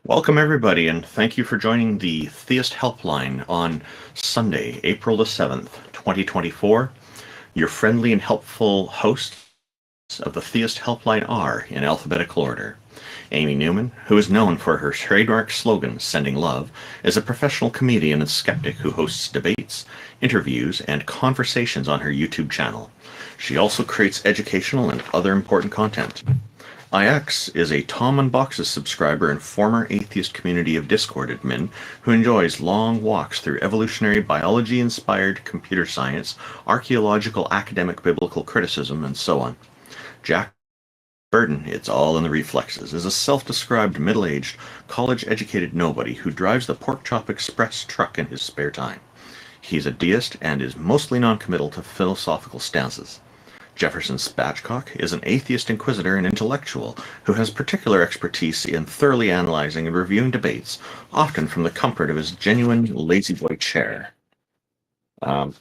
Welcome, everybody, and thank you for joining the Theist Helpline on Sunday, April the 7th, 2024. Your friendly and helpful hosts of the Theist Helpline are, in alphabetical order, Amy Newman, who is known for her trademark slogan, Sending Love, is a professional comedian and skeptic who hosts debates, interviews, and conversations on her YouTube channel. She also creates educational and other important content. IX is a Tom Unboxes subscriber and former atheist community of Discord admin who enjoys long walks through evolutionary biology-inspired computer science, archaeological academic biblical criticism, and so on. Jack Burton, it's all in the reflexes, is a self-described middle-aged, college-educated nobody who drives the Pork Chop Express truck in his spare time. He's a deist and is mostly non-committal to philosophical stances. Jefferson Spatchcock is an atheist inquisitor and intellectual who has particular expertise in thoroughly analyzing and reviewing debates, often from the comfort of his genuine lazy-boy chair. I'm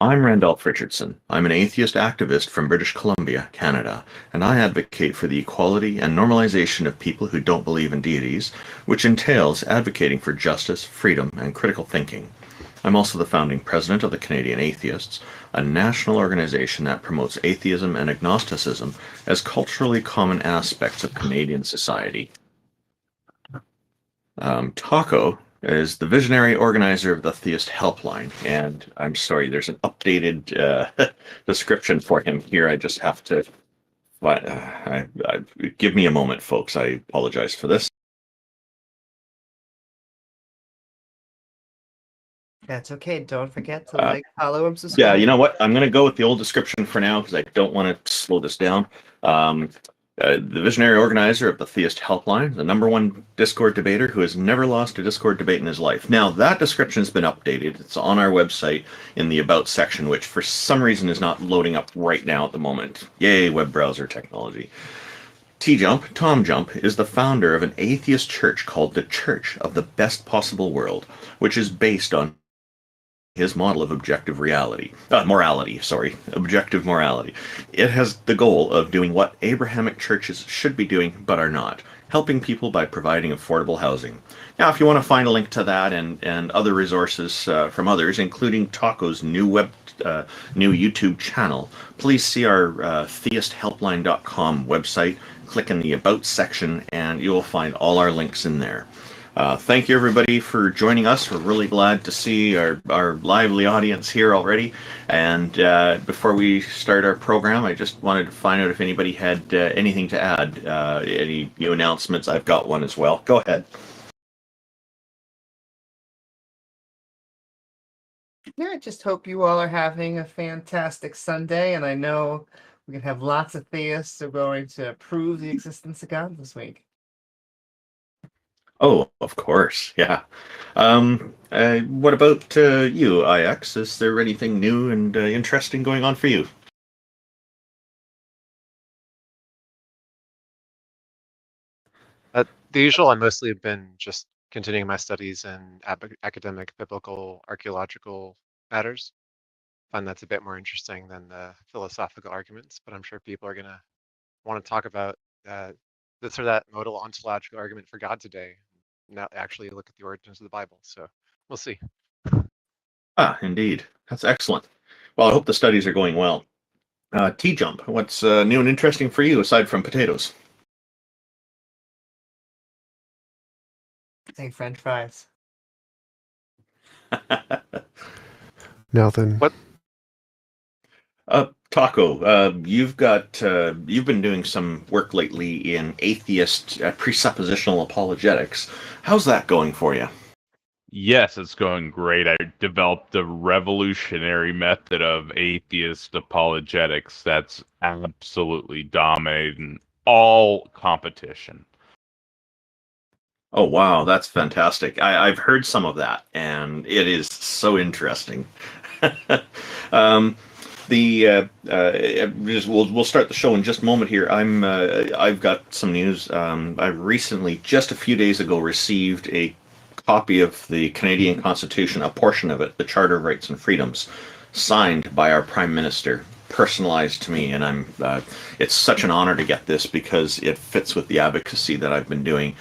Randolf Richardson. I'm an atheist activist from British Columbia, Canada, and I advocate for the equality and normalization of people who don't believe in deities, which entails advocating for justice, freedom, and critical thinking. I'm also the founding president of the Canadian Atheists, a national organization that promotes atheism and agnosticism as culturally common aspects of Canadian society. Taco is the visionary organizer of the Theist Helpline, and I'm sorry, there's an updated description for him here. I just have to give me a moment, folks. I apologize for this. That's okay. Don't forget to like, follow, and subscribe. Yeah, you know what? I'm going to go with the old description for now because I don't want to slow this down. The visionary organizer of the Theist Helpline, the #1 Discord debater who has never lost a Discord debate in his life. Now, that description has been updated. It's on our website in the About section, which for some reason is not loading up right now at the moment. Yay, web browser technology. TJump, is the founder of an atheist church called the Church of the Best Possible World, which is based on his model of objective morality. It has the goal of doing what Abrahamic churches should be doing but are not, helping people by providing affordable housing. Now, if you want to find a link to that and other resources from others, including Taco's new YouTube channel, please see our theisthelpline.com website, click in the About section, and you will find all our links in there. Thank you, everybody, for joining us. We're really glad to see our lively audience here already. And before we start our program, I just wanted to find out if anybody had anything to add. Any new announcements? I've got one as well. Go ahead. Yeah, I just hope you all are having a fantastic Sunday, and I know we're going to have lots of theists who are going to prove the existence of God this week. Oh, of course, yeah. What about you, IX? Is there anything new and interesting going on for you? The usual. I mostly have been just continuing my studies in academic, biblical, archaeological matters. I find that's a bit more interesting than the philosophical arguments, but I'm sure people are going to want to talk about this or that modal ontological argument for God today. Not actually look at the origins of the Bible. So we'll see. Ah, indeed. That's excellent. Well, I hope the studies are going well. TJump, what's new and interesting for you aside from potatoes? Say French fries. Nothing. What? Taco, you've been doing some work lately in atheist presuppositional apologetics. How's that going for you? Yes, it's going great. I developed a revolutionary method of atheist apologetics that's absolutely dominating all competition. Oh, wow, that's fantastic. I've heard some of that, and it is so interesting. We'll start the show in just a moment here. I've got some news. I recently, just a few days ago, received a copy of the Canadian Constitution, a portion of it, the Charter of Rights and Freedoms, signed by our Prime Minister. personalized to me, and it's such an honor to get this because it fits with the advocacy that I've been doing,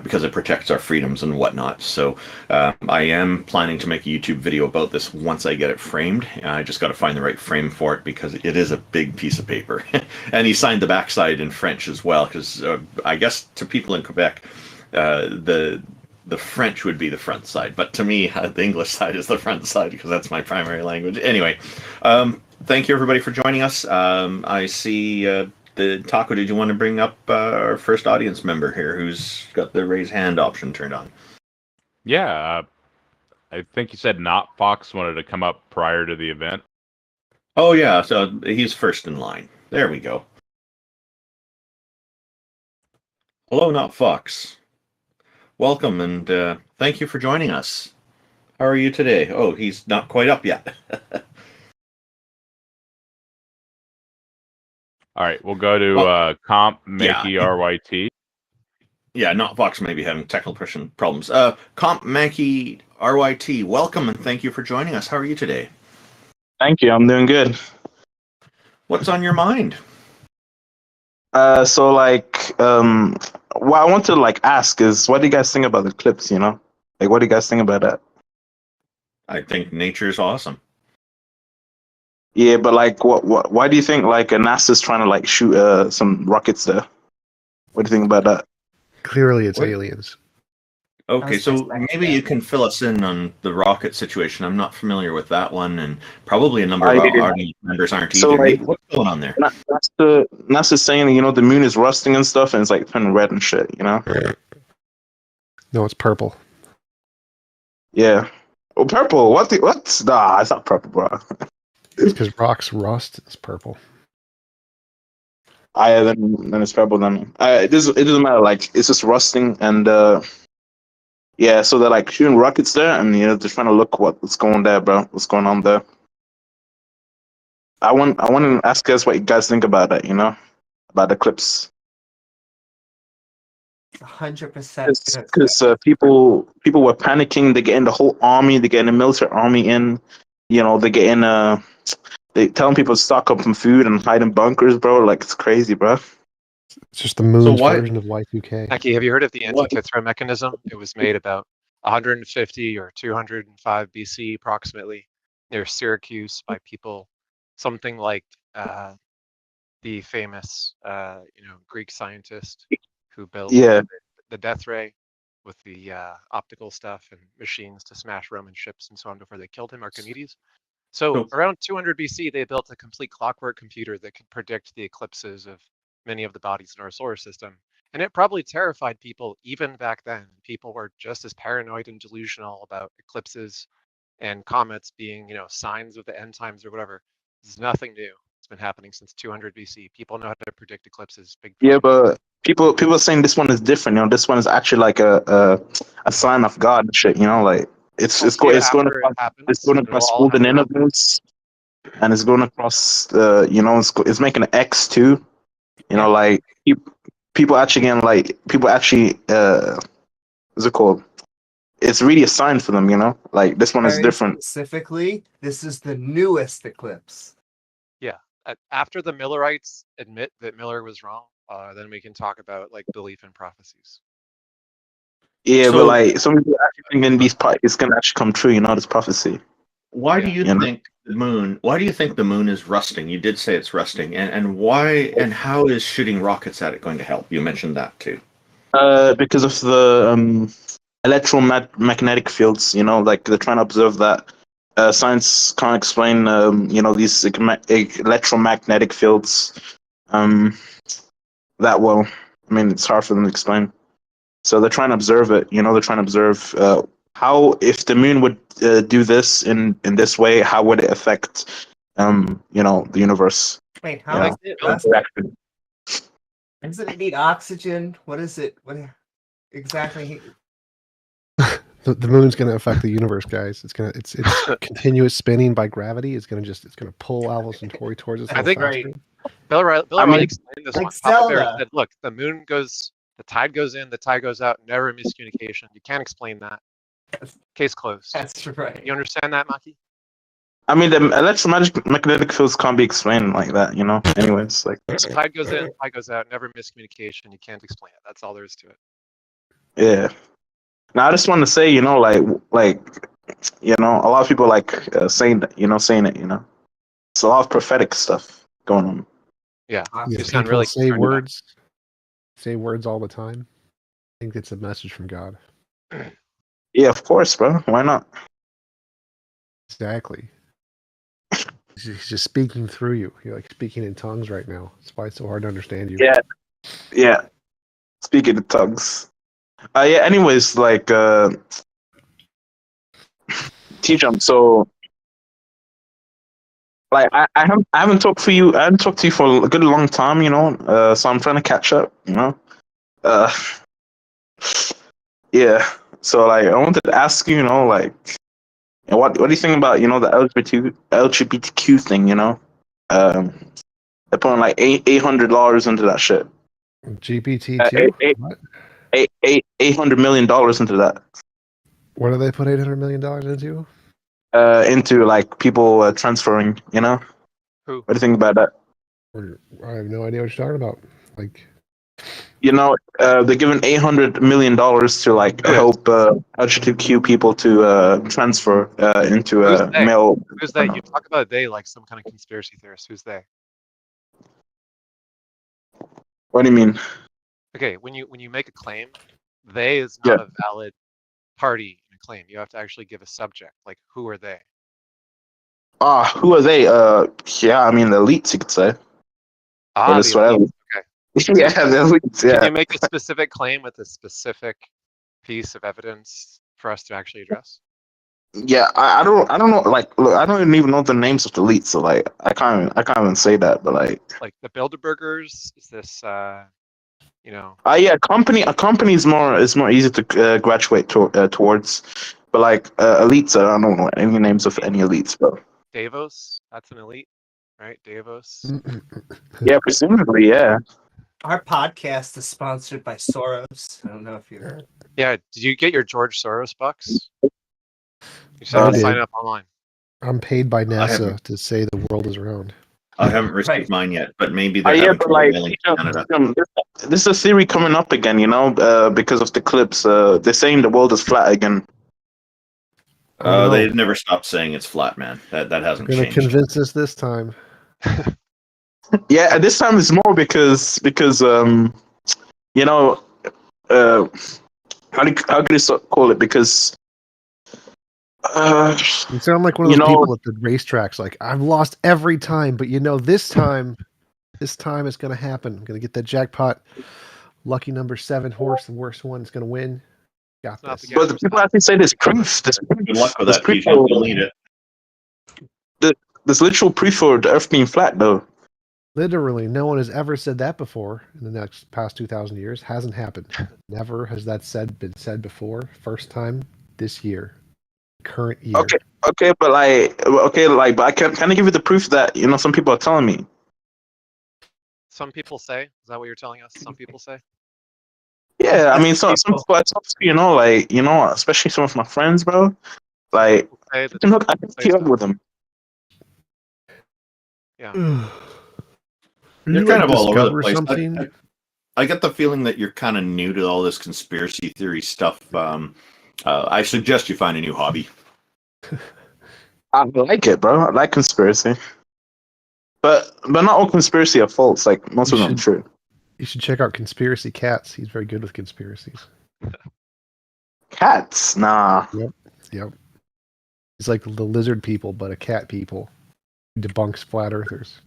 because it protects our freedoms and whatnot. So I am planning to make a YouTube video about this once I get it framed. I just got to find the right frame for it because it is a big piece of paper. And he signed the backside in French as well, because I guess to people in Quebec, the French would be the front side, but to me, the English side is the front side because that's my primary language. Anyway, thank you everybody for joining us. I see the Taco. Did you want to bring up our first audience member here, who's got the raise hand option turned on? Yeah, I think you said NotFox wanted to come up prior to the event. Oh yeah, so he's first in line. There we go. Hello, NotFox. Welcome, and thank you for joining us. How are you today? Oh, he's not quite up yet. All right, we'll go to CompMakieRYT. Yeah, NotFox may be having technical problems. CompMakieRYT, welcome, and thank you for joining us. How are you today? Thank you. I'm doing good. What's on your mind? So what I want to ask is, what do you guys think about the eclipse? What do you guys think about that? I think nature's awesome. Yeah, but why do you think NASA's trying to shoot some rockets there? What do you think about that? Clearly, it's aliens. Okay, so maybe you can fill us in on the rocket situation. I'm not familiar with that one, and probably a number of our members aren't either. What's going on there? NASA's saying, the moon is rusting and stuff, and it's turning red and shit, No, it's purple. Yeah. Oh, purple? What? Nah, it's not purple, bro. It's because rocks rust. It's purple. Then it's purple. Then it doesn't matter. It's just rusting, and yeah. So they're shooting rockets there, and they're trying to look what's going there, bro. What's going on there? I want to ask guys what you guys think about that. About the eclipse. 100%. Because people were panicking. They're getting the whole army. They're getting the military army in. They're getting they telling people to stock up on food and hide in bunkers, bro. It's crazy, bro. It's just the moon's version of Y2K. Mackie, have you heard of the Antikythera mechanism? It was made about 150 or 205 BC approximately near Syracuse by people, something like the famous Greek scientist who built the death ray with the optical stuff and machines to smash Roman ships and so on before they killed him, Archimedes. So around 200 BC, they built a complete clockwork computer that could predict the eclipses of many of the bodies in our solar system. And it probably terrified people even back then. People were just as paranoid and delusional about eclipses and comets being, signs of the end times or whatever. This is nothing new. It's been happening since 200 BC. People know how to predict eclipses. Yeah, but people are saying this one is different. This one is actually a sign of God and shit. It's going across all the Ninevites, and it's going across it's making an X too. People actually what's it called? It's really a sign for them. This one is different. Specifically, this is the newest eclipse. Yeah, after the Millerites admit that Miller was wrong, then we can talk about belief in prophecies. Yeah, but some people actually think it's gonna actually come true. This prophecy. Why do you think the moon? Why do you think the moon is rusting? You did say it's rusting, and why and how is shooting rockets at it going to help? You mentioned that too. Because of the electromagnetic fields. They're trying to observe that. Science can't explain. These electromagnetic fields. That well. I mean, it's hard for them to explain. So they're trying to observe it. They're trying to observe how, if the moon would do this in this way, how would it affect, the universe? Wait, how doesn't it need oxygen? What is it? What exactly? The moon's going to affect the universe, guys. It's continuous spinning by gravity. It's going to pull Alvis and Tori towards us. I think Bill Riley explained this one. Papa Bear said, "Look, the moon goes, the tide goes in, the tide goes out. Never miscommunication. You can't explain that. Case closed." That's right. You understand that, Maki? I mean, the electromagnetic fields can't be explained like that, you know. Anyways, like. Tide goes in, tide goes out. Never miscommunication. You can't explain it. That's all there is to it. Yeah. Now I just want to say, you know, like, you know, a lot of people like saying it, you know. It's a lot of prophetic stuff going on. Yeah. Yeah, You sound people really say concerned about words. Say words all the time. I think it's a message from God. Yeah, of course, bro. Why not? Exactly. He's just speaking through you. You're like speaking in tongues right now. That's why it's so hard to understand you. Yeah. Speaking of tongues. Yeah. Anyways, like, TJump. So, like, I haven't talked to you for a good long time, you know. So I'm trying to catch up, you know. Yeah. So, like, I wanted to ask you, you know, like, what do you think about, you know, the LGBTQ thing, you know? They're putting like $800 into that shit. GPT-2? What? $800 million into that. What do they put $800 million into? Into like people transferring, you know? Who? What do you think about that? I have no idea what you're talking about. Like, you know, they're giving $800 million to like help LGBTQ people to transfer into a male. Who's they? You talk about they like some kind of conspiracy theorist. Who's they? What do you mean? Okay, when you make a claim, they is not a valid party in a claim. You have to actually give a subject. Like, who are they? Who are they? Yeah, I mean the elites, you could say. The elites. Okay. Yeah, the elites. Yeah. Can you make a specific claim with a specific piece of evidence for us to actually address? Yeah, I don't know. Like, look, I don't even know the names of the elites, so like, I can't even say that. But like the Bilderbergers, is this, you know? Yeah, a company is more easy to graduate towards, but like elites, I don't know any names of any elites, bro. Davos, that's an elite, right? Davos. Yeah, presumably, yeah. Our podcast is sponsored by Soros. I don't know if you heard. Yeah, did you get your George Soros bucks? You should sign up online. I'm paid by NASA to say the world is round. I haven't received mine yet, but maybe they're yeah, but like, this is a theory coming up again, you know, because of the eclipse. They're saying the world is flat again. They've never stopped saying it's flat, man. That hasn't changed. Going to convince us this time. Yeah, this time it's more because you know, how could you call it? Because you sound like one of those people at the racetracks. Like, I've lost every time, but you know, this time it's going to happen. I'm going to get that jackpot. Lucky number 7 horse, the worst one, is going to win. Got this. But the people actually say there's proof. Good luck with that, TJump. You'll need it. There's literal proof for the Earth being flat, though. Literally, no one has ever said that before in the past 2,000 years. Hasn't happened. Never has that been said before. First time this year. Current year. Okay, but but I can I give you the proof that, you know, some people are telling me. Some people say, is that what you're telling us? Some people say? Yeah, I mean, some people I talk to, you know, like, you know, especially some of my friends, bro. Like, I can keep up with them. Yeah. You're kind of all over the place. I get the feeling that you're kind of new to all this conspiracy theory stuff. I suggest you find a new hobby. I like it, bro. I like conspiracy. But not all conspiracy are false. Like, most of them are true. You should check out Conspiracy Cats. He's very good with conspiracies. Cats? Nah. Yep. He's like the lizard people, but a cat people. He debunks flat earthers.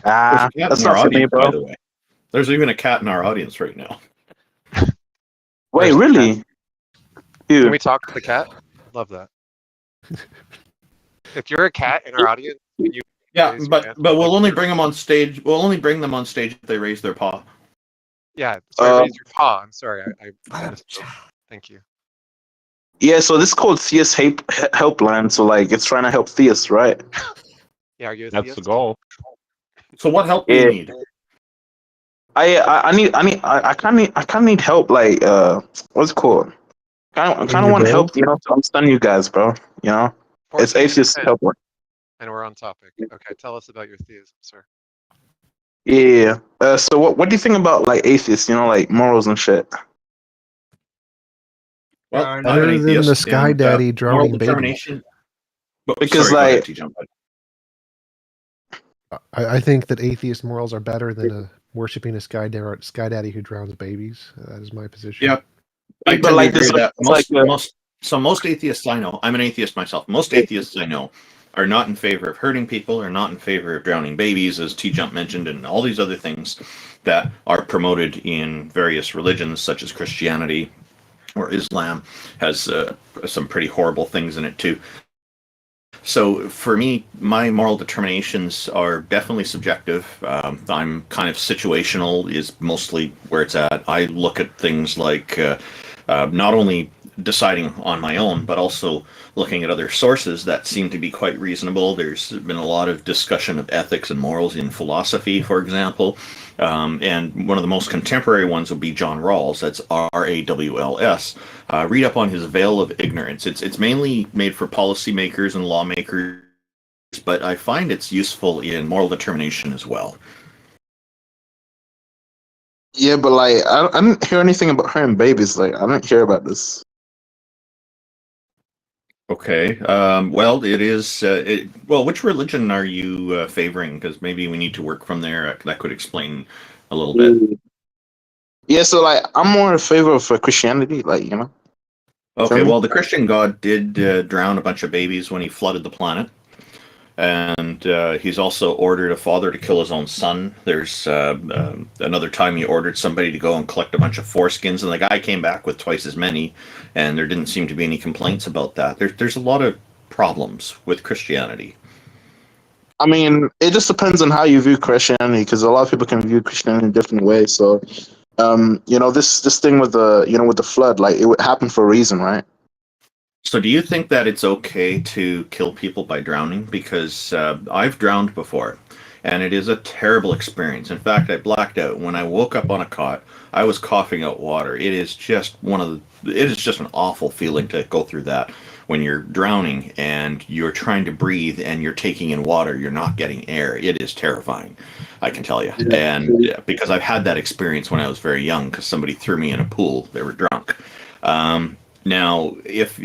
That's not for me, bro. By the way. There's even a cat in our audience right now. Wait, really? Dude. Can we talk to the cat? Love that. If you're a cat in our audience, you but we'll only bring them on stage. We'll only bring them on stage if they raise their paw. Yeah, sorry, raise your paw. I'm sorry. Thank you. Yeah, so this is called Theist Helpline. So like, it's trying to help theists, right? Yeah, are you a That's theist? the goal. So what help do you need? I kind of need help. Like, what's it called? I kind of want help, you know, to understand you guys, bro. You know, it's atheist helpline. And we're on topic. Okay, tell us about your theism, sir. Yeah. So what do you think about like atheists? You know, like morals and shit. Well, Are I'm an Better than atheist, the Sky and Daddy moral drowning babies. determination. Well, Because, sorry, go ahead, like- TJump. I think that atheist morals are better than worshiping a Sky Daddy who drowns babies. That is my position. Yeah, I But, tend like, to agree this- that it's like, most atheists I know, I'm an atheist myself. Most atheists I know are not in favor of hurting people, are not in favor of drowning babies, as TJump mentioned, and all these other things that are promoted in various religions, such as Christianity or Islam, has some pretty horrible things in it too. So for me, my moral determinations are definitely subjective. I'm kind of situational is mostly where it's at. I look at things like not only deciding on my own, but also looking at other sources that seem to be quite reasonable. There's been a lot of discussion of ethics and morals in philosophy, for example. And one of the most contemporary ones would be John Rawls. That's Rawls. Read up on his Veil of Ignorance. It's mainly made for policymakers and lawmakers, but I find it's useful in moral determination as well. Yeah, but like I didn't hear anything about hurting babies. Like I didn't hear about this. Okay. Well, it is. Well, which religion are you favoring? Because maybe we need to work from there. That could explain a little bit. Yeah, so like I'm more in favor of Christianity. Like you know. Okay. Well, the Christian God did drown a bunch of babies when he flooded the planet, and he's also ordered a father to kill his own son. There's another time he ordered somebody to go and collect a bunch of foreskins, and the guy came back with twice as many, and there didn't seem to be any complaints about that. There's a lot of problems with Christianity. I mean, it just depends on how you view Christianity, because a lot of people can view Christianity in different ways. So, you know, this thing with the flood, like it would happen for a reason, right? So do you think that it's okay to kill people by drowning? Because I've drowned before, and it is a terrible experience. In fact, I blacked out. When I woke up on a cot, I was coughing out water. It is just an awful feeling to go through that when you're drowning and you're trying to breathe and you're taking in water, you're not getting air. It is terrifying, I can tell you. And because I've had that experience when I was very young, because somebody threw me in a pool. They were drunk. Now, if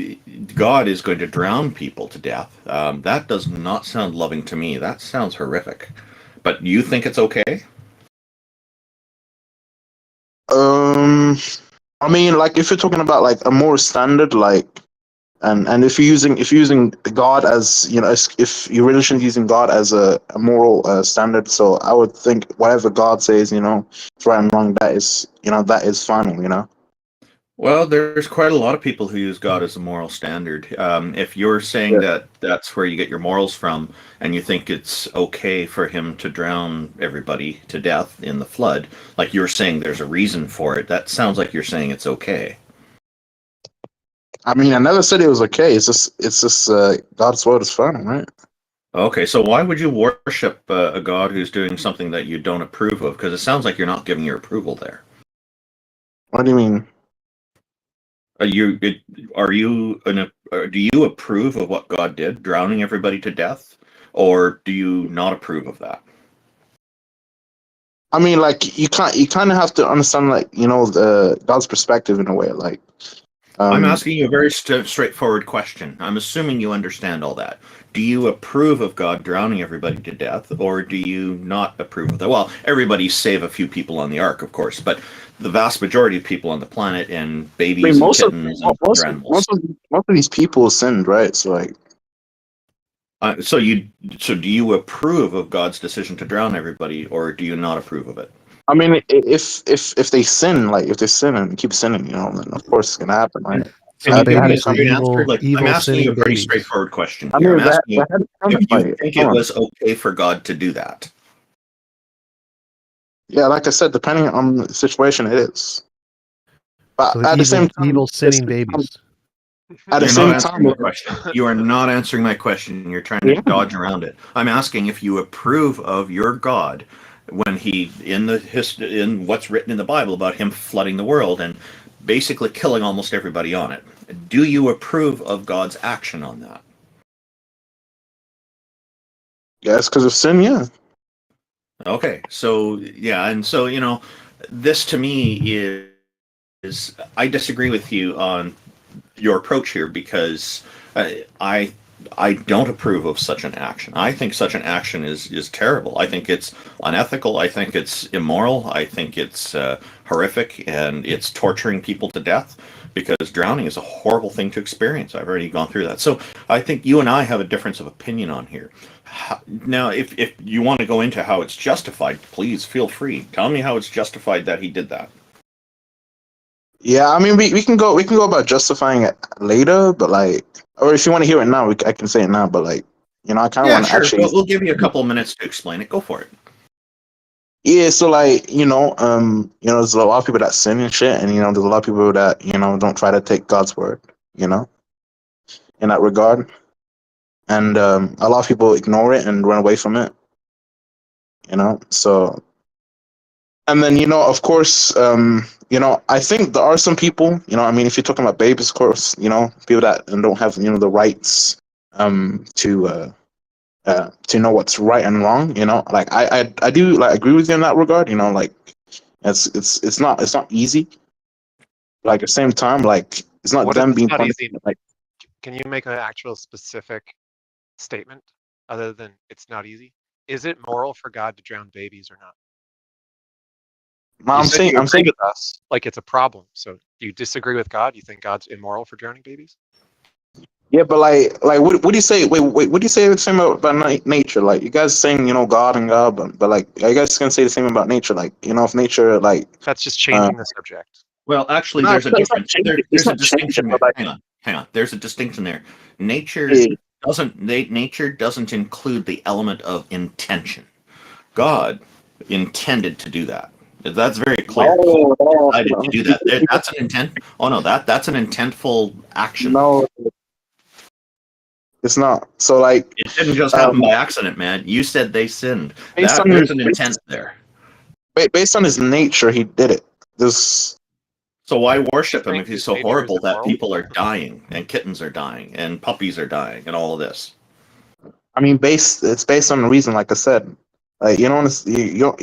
God is going to drown people to death, that does not sound loving to me. That sounds horrific. But you think it's okay? I mean, like if you're talking about like a more standard, like, and if you're using God as, you know, if your religion is using God as a moral standard, so I would think whatever God says, you know, it's right and wrong, that is final, you know. Well, there's quite a lot of people who use God as a moral standard. If you're saying that that's where you get your morals from, and you think it's okay for him to drown everybody to death in the flood, like you're saying there's a reason for it, that sounds like you're saying it's okay. I mean, I never said it was okay. It's just God's word is final, right? Okay, so why would you worship a God who's doing something that you don't approve of? Because it sounds like you're not giving your approval there. What do you mean? Do you approve of what God did, drowning everybody to death, or do you not approve of that? I mean, like you kind of have to understand, like, you know, the God's perspective in a way. Like, I'm asking you a very straightforward question. I'm assuming you understand all that. Do you approve of God drowning everybody to death, or do you not approve of that? Well, everybody save a few people on the ark, of course, but the vast majority of people on the planet and babies and kittens and other animals. Most of these people sinned, right? So like, so do you approve of God's decision to drown everybody, or do you not approve of it? I mean, if they sin, like if they sin and keep sinning, you know, then of course it's gonna happen, right? Can you give me a straight evil- answer? Like, evil I'm asking you a pretty babies. straightforward question I here. mean, I'm asking you if you like, think it was okay for God to do that. yeah, like I said, depending on the situation, it is. But So at the same time, evil sinning babies. At the You're same not answering time, my question. You are not answering my question. You're trying to dodge around it. I'm asking if you approve of your God when he in what's written in the Bible about him flooding the world and basically killing almost everybody on it. Do you approve of God's action on that? Yeah, it's because of sin. Yeah. Okay, so yeah, and so this to me is I disagree with you on your approach here because I I don't approve of such an action. I think such an action is terrible. I think it's unethical. I think it's immoral. I think it's horrific, and it's torturing people to death because drowning is a horrible thing to experience. I've already gone through that. So I think you and I have a difference of opinion on here. Now, if you want to go into how it's justified, please feel free. Tell me how it's justified that he did that. Yeah, I mean, we can go about justifying it later, but like, or if you want to hear it now, I can say it now. But like, I kind of want to actually. We'll give you a couple of minutes to explain it. Go for it. Yeah, so like, there's a lot of people that sin and shit, and there's a lot of people that don't try to take God's word, in that regard, and a lot of people ignore it and run away from it, So, and then of course, I think there are some people, I mean, if you're talking about babies, of course, people that don't have the rights to know what's right and wrong, like I do like agree with you in that regard, like it's not easy. Like at the same time, like it's not them being punished. Like, can you make an actual specific statement other than it's not easy? Is it moral for God to drown babies or not? I'm saying with us, like it's a problem. So do you disagree with God? You think God's immoral for drowning babies? Yeah, but like what do you say? Wait, what do you say the same about nature? Like you guys saying God and God, but like are you guys gonna say the same about nature? Like if nature like that's just changing the subject. Well, actually, there's a difference. There's a distinction there. Hang on. There's a distinction there. Nature doesn't include the element of intention. God intended to do that. That's very clear. He decided to do that. That's an intent. Oh no, that's an intentful action. No, it's not. So like it didn't just happen by accident, man. You said they sinned. There's an intent there. Based on his nature, he did it. So why worship him if he's so horrible that people are dying and kittens are dying and puppies are dying and all of this? I mean, it's based on the reason, like I said. Like you don't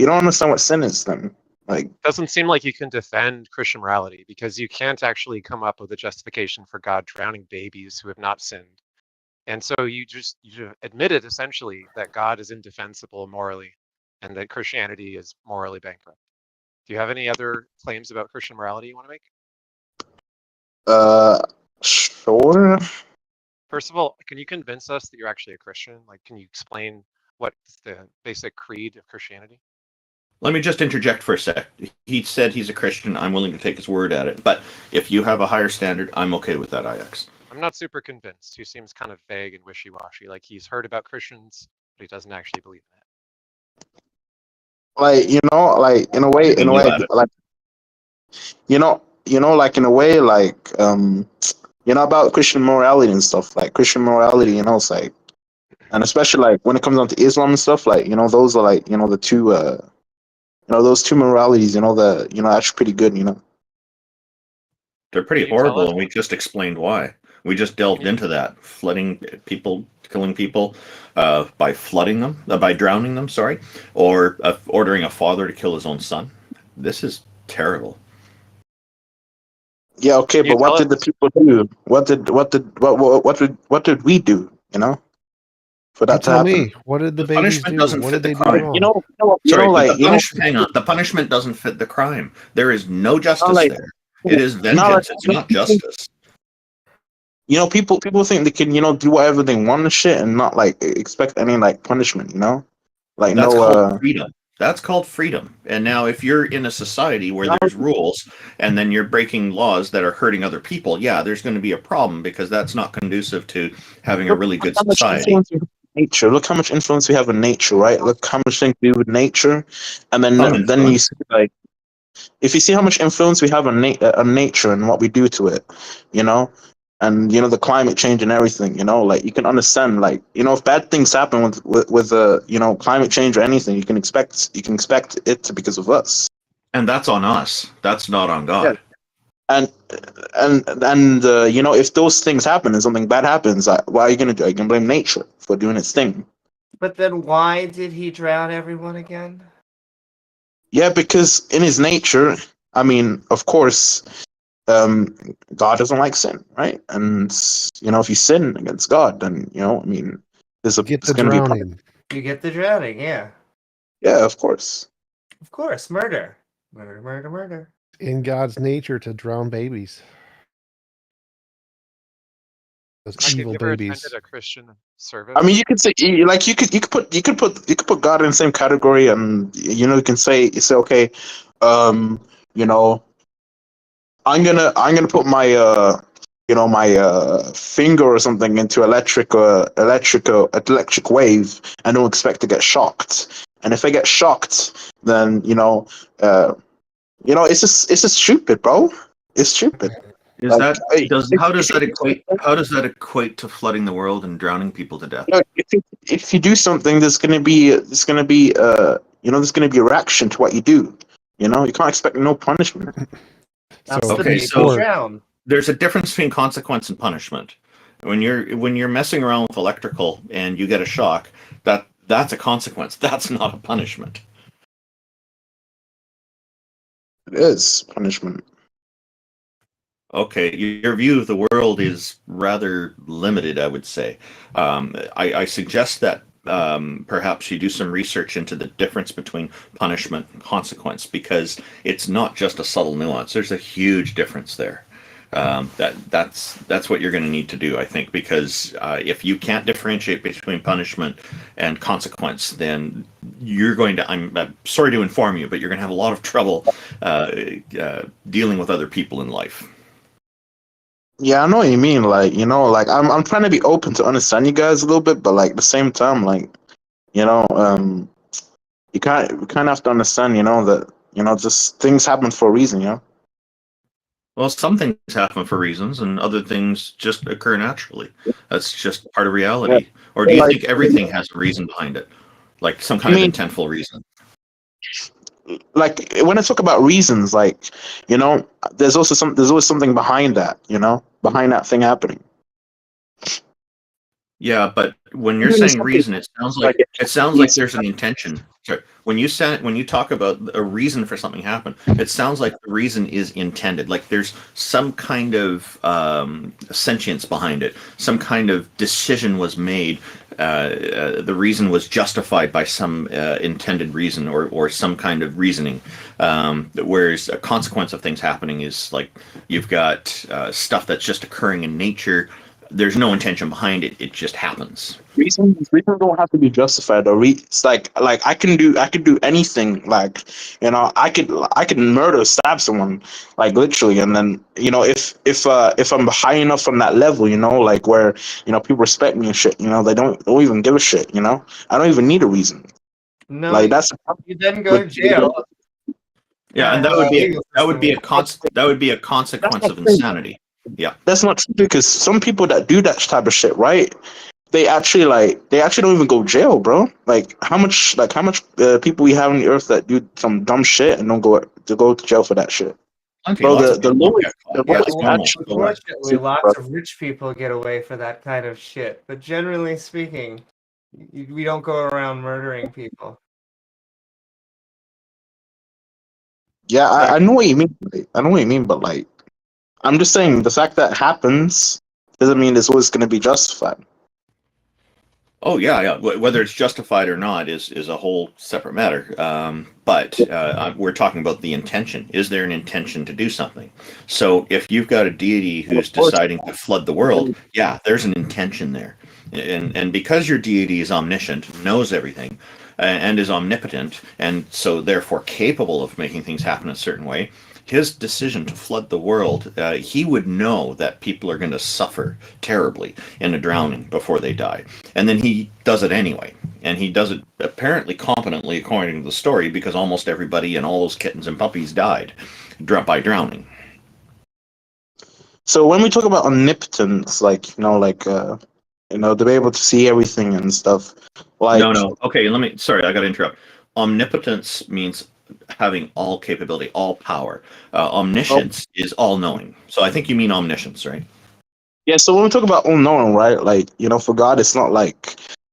understand what sin is then. Like doesn't seem like you can defend Christian morality because you can't actually come up with a justification for God drowning babies who have not sinned. And so you admitted essentially that God is indefensible morally and that Christianity is morally bankrupt. Do you have any other claims about Christian morality you want to make? Sure. First of all, can you convince us that you're actually a Christian? Like, can you explain what's the basic creed of Christianity? Let me just interject for a sec. He said he's a Christian. I'm willing to take his word at it. But if you have a higher standard, I'm okay with that, IX. I'm not super convinced. He seems kind of vague and wishy-washy. Like he's heard about Christians, but he doesn't actually believe in it. Like like in a way, like like in a way, like about Christian morality and stuff. Like Christian morality, it's like, and especially like when it comes down to Islam and stuff, like those are like the two those two moralities, actually pretty good, They're pretty horrible, and we just explained why. We just delved into that, flooding people, killing people by flooding them, by drowning them, or ordering a father to kill his own son. This is terrible. Yeah, okay, but what did the people do? What did we do? For that to happen. Me, what did the babies do? What did they do wrong? The punishment doesn't fit the crime. There is no justice there. It is vengeance. It's not justice. People think they can, do whatever they want and shit and not like expect any like punishment, Like that's called freedom. That's called freedom. And now if you're in a society where there's rules and then you're breaking laws that are hurting other people, yeah, there's going to be a problem because that's not conducive to having a really good society. Nature. Look how much influence we have in nature, right? Look how much things we do with nature, and then you see like, if you see how much influence we have on nature and what we do to it, and the climate change and everything, like you can understand, like if bad things happen with climate change or anything, you can expect it to because of us. And that's on us. That's not on God. Yeah. And if those things happen and something bad happens, why are you gonna do? Are you gonna blame nature for doing its thing? But then why did he drown everyone again? Yeah, because in his nature, I mean, of course, God doesn't like sin, right? And if you sin against God, then I mean, there's Get it's the going to be drowning. You get the drowning, yeah. Yeah, of course. Of course, murder. Murder, murder, murder. In God's nature to drown babies. Those Mike, have evil you ever babies. attended a Christian service? I mean, you could say you could put God in the same category, and you can say okay, you know, I'm gonna put my my finger or something into electric wave, and don't expect to get shocked. And if I get shocked, then it's just stupid, bro. It's stupid. Is Like, that how does that equate to flooding the world and drowning people to death? If you do something, there's gonna be there's gonna be a reaction to what you do. You can't expect no punishment. That's So, the baby drown. There's a difference between consequence and punishment. When you're messing around with electrical and you get a shock, that's a consequence. That's not a punishment. It is punishment. Okay, your view of the world is rather limited, I would say. I suggest that perhaps you do some research into the difference between punishment and consequence, because it's not just a subtle nuance. There's a huge difference there. That's what you're going to need to do, I think, because if you can't differentiate between punishment and consequence, then you're going to, I'm sorry to inform you, but you're going to have a lot of trouble dealing with other people in life. Yeah, I know what you mean. I'm trying to be open to understand you guys a little bit, but at the same time, you kind of have to understand, that just things happen for a reason, Well, some things happen for reasons, and other things just occur naturally. That's just part of reality. Yeah. Or do you think everything has a reason behind it, like some kind of intentful reason? When I talk about reasons, there's always something behind that, behind that thing happening. Yeah, but when you're saying reason, it sounds like there's an intention. Sorry. When you talk about a reason for something happen, it sounds like the reason is intended. Like there's some kind of sentience behind it. Some kind of decision was made. The reason was justified by some intended reason or some kind of reasoning. Whereas a consequence of things happening is like you've got stuff that's just occurring in nature. There's no intention behind it. It just happens. Reasons don't have to be justified. Or it's like I can do anything. I could murder, stab someone, literally. And then if I'm high enough on that level, where people respect me and shit, they don't even give a shit. I don't even need a reason. No, you then go to jail. Yeah, and that would be a consequence of insanity. Yeah, that's not true, because some people that do that type of shit, right? They actually don't even go to jail, bro. How much people we have on the earth that do some dumb shit and don't go to jail for that shit. Bro, the lowest unfortunately, lots of rich people get away for that kind of shit. But generally speaking, we don't go around murdering people. Yeah, I know what you mean. I know what you mean, but I'm just saying the fact that it happens doesn't mean it's always going to be justified. Oh yeah. Whether it's justified or not is a whole separate matter. But we're talking about the intention. Is there an intention to do something? So if you've got a deity who's deciding to flood the world, yeah, there's an intention there. And because your deity is omniscient, knows everything, and is omnipotent, and so therefore capable of making things happen a certain way, his decision to flood the world, he would know that people are going to suffer terribly in a drowning before they die. And then he does it anyway. And he does it apparently competently, according to the story, because almost everybody and all those kittens and puppies died by drowning. So when we talk about omnipotence, to be able to see everything and stuff. No. Okay, sorry, I got to interrupt. Omnipotence means having all capability, all power. Omniscience is all-knowing. So I think you mean omniscience, right? Yeah, so when we talk about all-knowing, right, for God, it's not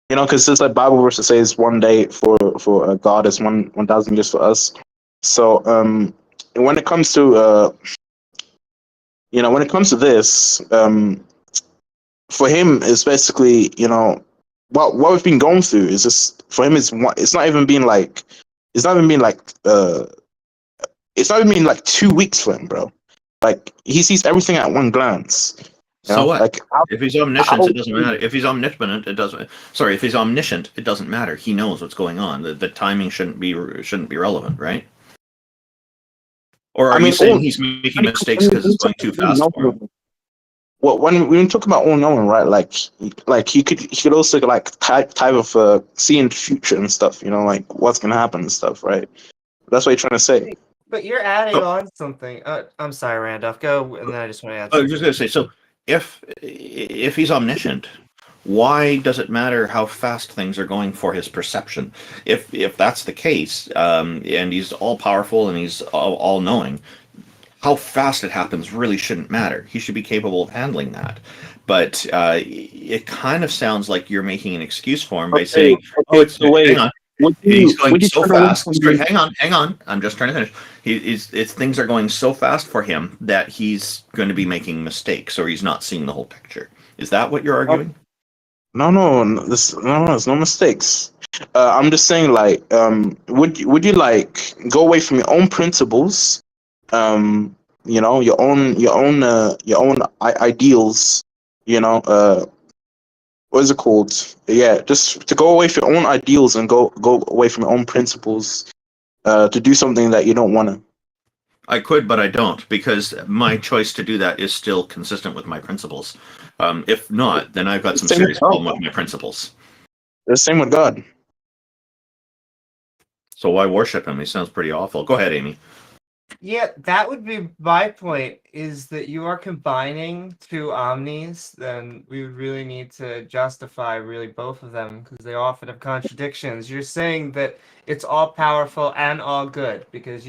You know, because there's like Bible verse that says one day for God is 1,000 years for us. So when it comes to when it comes to this, for him it's basically, what we've been going through is just for him it's not even been like it's not even been like 2 weeks for him, bro. Like he sees everything at one glance. So what? Like, if he's omniscient, it doesn't matter. If he's omnipotent, it doesn't. Sorry, if he's omniscient, it doesn't matter. He knows what's going on. The timing shouldn't be relevant, right? Or are you saying he's making mistakes because it's going too fast for him? Well, when we talk about all knowing, right? Like he could also like type of seeing the future and stuff. Like what's gonna happen and stuff, right? That's what you're trying to say. But you're adding on something. I'm sorry, Randolph. Go, and then I just want to add. I was just gonna say, so if he's omniscient, why does it matter how fast things are going for his perception? If that's the case, and he's all powerful and he's all knowing, how fast it happens really shouldn't matter. He should be capable of handling that. But it kind of sounds like you're making an excuse for him by saying, "Oh, hang on." He's going so fast. Hang on. I'm just trying to finish. Things are going so fast for him that he's going to be making mistakes, or he's not seeing the whole picture. Is that what you're arguing? No, there's no mistakes. I'm just saying, like, would you like go away from your own principles, your own ideals, what is it called? Yeah, just to go away from your own ideals and go away from your own principles, to do something that you don't want to. I could, but I don't, because my choice to do that is still consistent with my principles. If not, then I've got some serious problem with my principles. The same with God. So why worship him? He sounds pretty awful. Go ahead, Amy. Yeah, that would be my point, is that you are combining two omnis, then we would really need to justify really both of them, because they often have contradictions. You're saying that it's all powerful and all good, because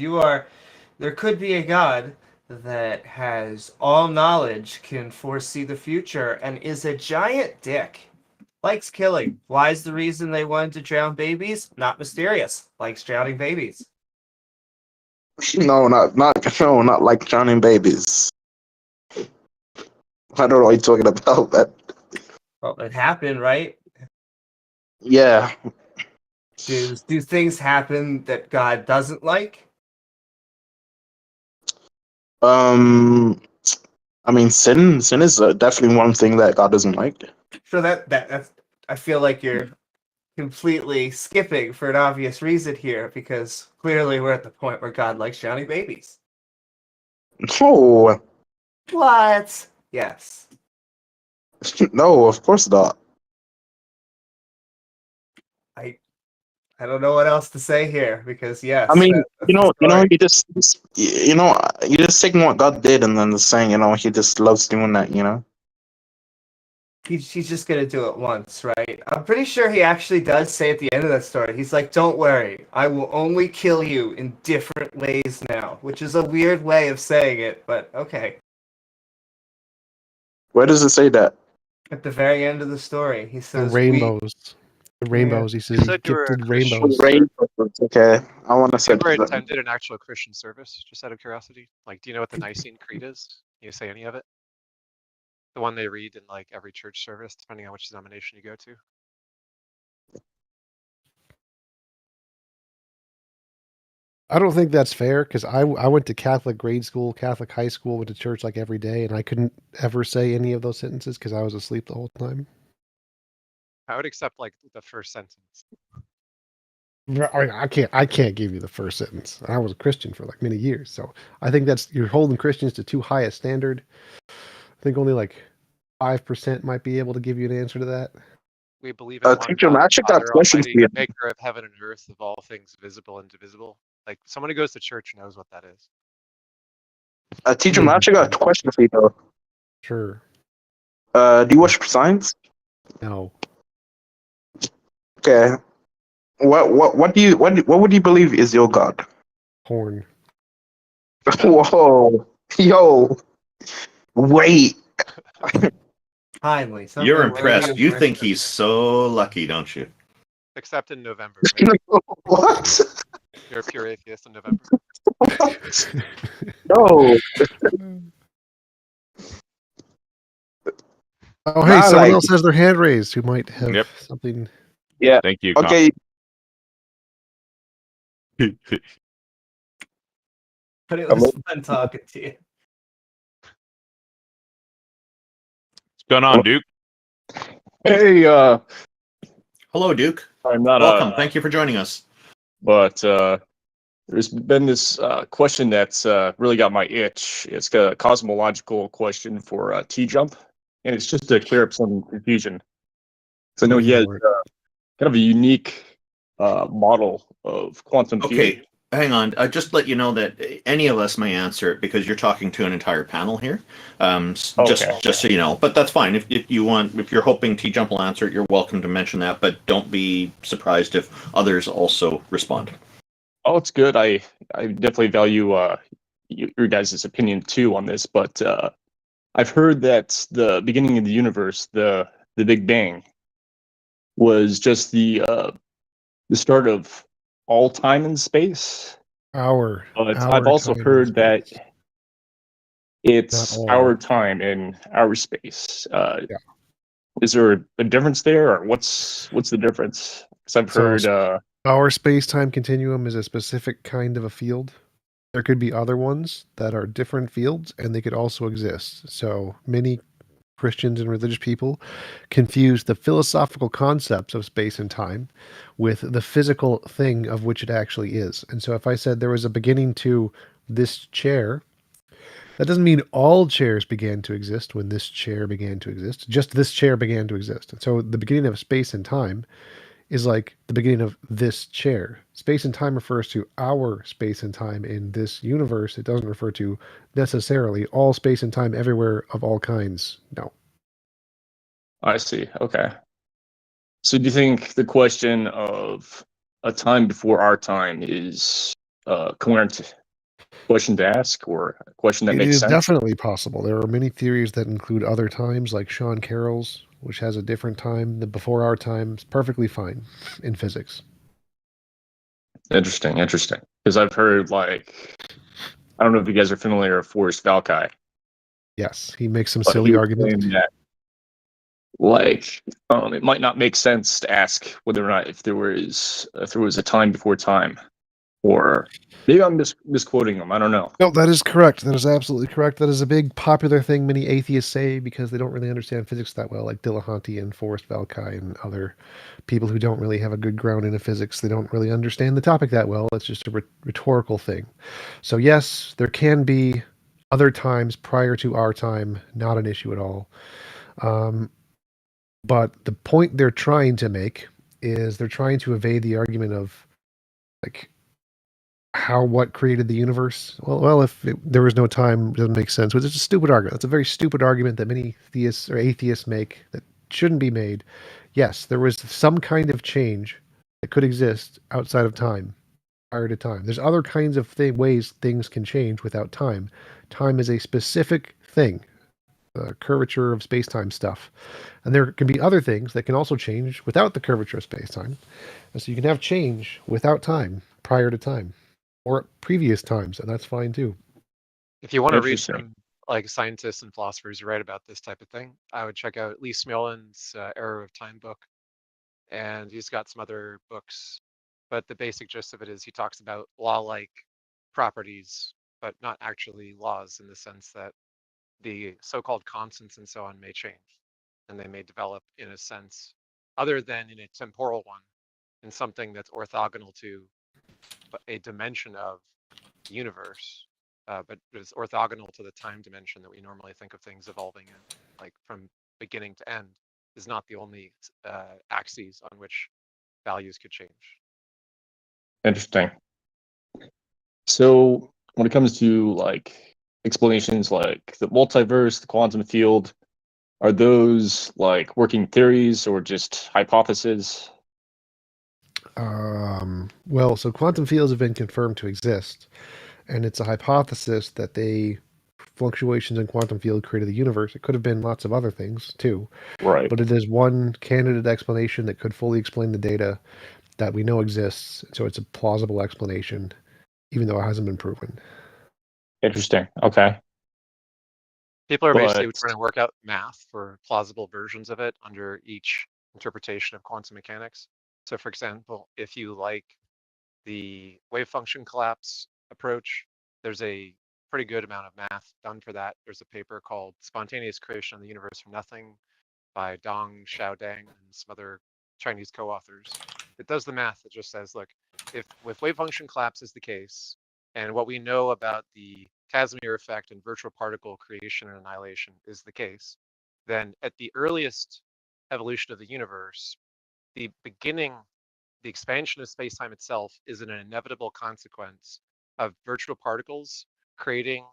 there could be a God that has all knowledge, can foresee the future, and is a giant dick. Likes killing. Why is the reason they wanted to drown babies? Not mysterious. Likes drowning babies. No, not like drowning babies. I don't know what you're talking about, but Well, it happened, right? Yeah. Do things happen that God doesn't like? I mean, sin is definitely one thing that God doesn't like. So that's I feel like you're completely skipping for an obvious reason here, because clearly we're at the point where God likes drowning babies. No. What? Yes. No, of course not. I don't know what else to say here, because yes. I mean, you just taking what God did and then saying, he just loves doing that, He's just gonna do it once, right? I'm pretty sure he actually does say at the end of that story, he's like, "Don't worry, I will only kill you in different ways now," which is a weird way of saying it, but okay. Where does it say that? At the very end of the story, he says, The rainbows. He says, said you were a rainbows. Okay, I want to say. You ever attended an actual Christian service? Just out of curiosity, like, do you know what the Nicene Creed is? Can you say any of it? The one they read in like every church service, depending on which denomination you go to. I don't think that's fair, because I went to Catholic grade school, Catholic high school, went to church like every day, and I couldn't ever say any of those sentences because I was asleep the whole time. I would accept like the first sentence. I can't give you the first sentence. I was a Christian for like many years, so I think you're holding Christians to too high a standard. I think only like 5% might be able to give you an answer to that. We believe in one TJump, God, I actually got Father questions Almighty, for you. maker of heaven and earth, of all things visible and indivisible. Like, someone who goes to church knows what that is. TJump, I actually got a question for you though. Sure. Do you watch Science? No. Okay. What would you believe is your God? Porn. Whoa. Yo. Wait. Kindly. You're Something worthy impressed. of You think worship. he's so lucky, don't you? Except in November, right? What? You're a pure atheist in November. No. Oh, hey, Nah, someone like, else has their hand raised who might have Yep. something. yeah. Thank you. Okay. But it was fun talking to you. What's going on, Duke? Hey, Hello, Duke. I'm not Welcome. Thank you for joining us. but there's been this question that's really got my itch. It's a cosmological question for TJump, and it's just to clear up some confusion. So I know he has kind of a unique model of quantum field. Okay, hang on. Just let you know that any of us may answer it because you're talking to an entire panel here. Just so you know. But that's fine. If you want, if you're hoping TJump will answer it, you're welcome to mention that. But don't be surprised if others also respond. Oh, it's good. I definitely value your guys' opinion too on this, but I've heard that the beginning of the universe, the Big Bang, was just the start of all time and space. But I've also heard that it's our time and our space. Is there a difference there, or what's the difference? Because I've heard our space-time continuum is a specific kind of a field. There could be other ones that are different fields, and they could also exist. So many Christians and religious people confuse the philosophical concepts of space and time with the physical thing of which it actually is. And so if I said there was a beginning to this chair, that doesn't mean all chairs began to exist when this chair began to exist. Just this chair began to exist. And so the beginning of space and time is like the beginning of this chair. Space and time refers to our space and time in this universe. It doesn't refer to necessarily all space and time everywhere of all kinds. No. I see. Okay. So do you think the question of a time before our time is a coherent question to ask, or a question that makes sense? It is definitely possible. There are many theories that include other times, like Sean Carroll's, which has a different time than before our time. It's perfectly fine in physics. Interesting. Because I've heard, like, I don't know if you guys are familiar with Forrest Valkai. Yes, he makes some silly arguments. That, like, it might not make sense to ask whether or not if there was a time before time, or maybe I'm misquoting him. I don't know. No, that is correct. That is absolutely correct. That is a big popular thing many atheists say because they don't really understand physics that well, like Dillahunty and Forrest Valkai and other people who don't really have a good ground in physics. They don't really understand the topic that well. It's just a rhetorical thing. So yes, there can be other times prior to our time, not an issue at all. But the point they're trying to make is they're trying to evade the argument of, like, what created the universe. Well, if there was no time, it doesn't make sense. Which is a stupid argument. That's a very stupid argument that many theists or atheists make that shouldn't be made. Yes, there was some kind of change that could exist outside of time, prior to time. There's other kinds of ways things can change without time. Time is a specific thing, the curvature of space-time stuff. And there can be other things that can also change without the curvature of space-time. And so you can have change without time, prior to time, or at previous times, and that's fine too. If you want to read some, like, scientists and philosophers who write about this type of thing, I would check out Lee Smolens's Error of Time book, and he's got some other books. But the basic gist of it is he talks about law-like properties, but not actually laws, in the sense that the so-called constants and so on may change, and they may develop in a sense other than in a temporal one, in something that's orthogonal to a dimension of the universe, but is orthogonal to the time dimension that we normally think of things evolving in, like from beginning to end, is not the only axes on which values could change. Interesting. So when it comes to, like, explanations like the multiverse, the quantum field, are those like working theories or just hypotheses? Well, so quantum fields have been confirmed to exist, and it's a hypothesis that they fluctuations in quantum field created the universe. It could have been lots of other things too. Right. But it is one candidate explanation that could fully explain the data that we know exists. So it's a plausible explanation, even though it hasn't been proven. Interesting. Okay. People are basically But trying to work out math for plausible versions of it under each interpretation of quantum mechanics. So for example, if you like the wave function collapse approach, there's a pretty good amount of math done for that. There's a paper called Spontaneous Creation of the Universe from Nothing by Dong Xiaodang and some other Chinese co-authors. It does the math. It just says, look, if wave function collapse is the case, and what we know about the Casimir effect and virtual particle creation and annihilation is the case, then at the earliest evolution of the universe, the expansion of space-time itself is an inevitable consequence of virtual particles creating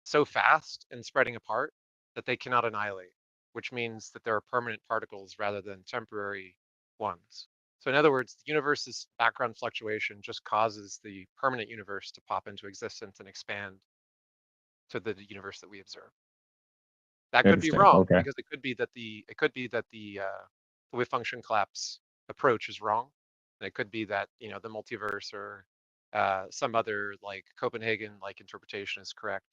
so fast and spreading apart that they cannot annihilate, which means that there are permanent particles rather than temporary ones. So in other words, the universe's background fluctuation just causes the permanent universe to pop into existence and expand to the universe that we observe. That could be wrong, Okay. because it could be that the wave function collapse approach is wrong. And it could be that, you know, the multiverse or some other like Copenhagen like interpretation is correct.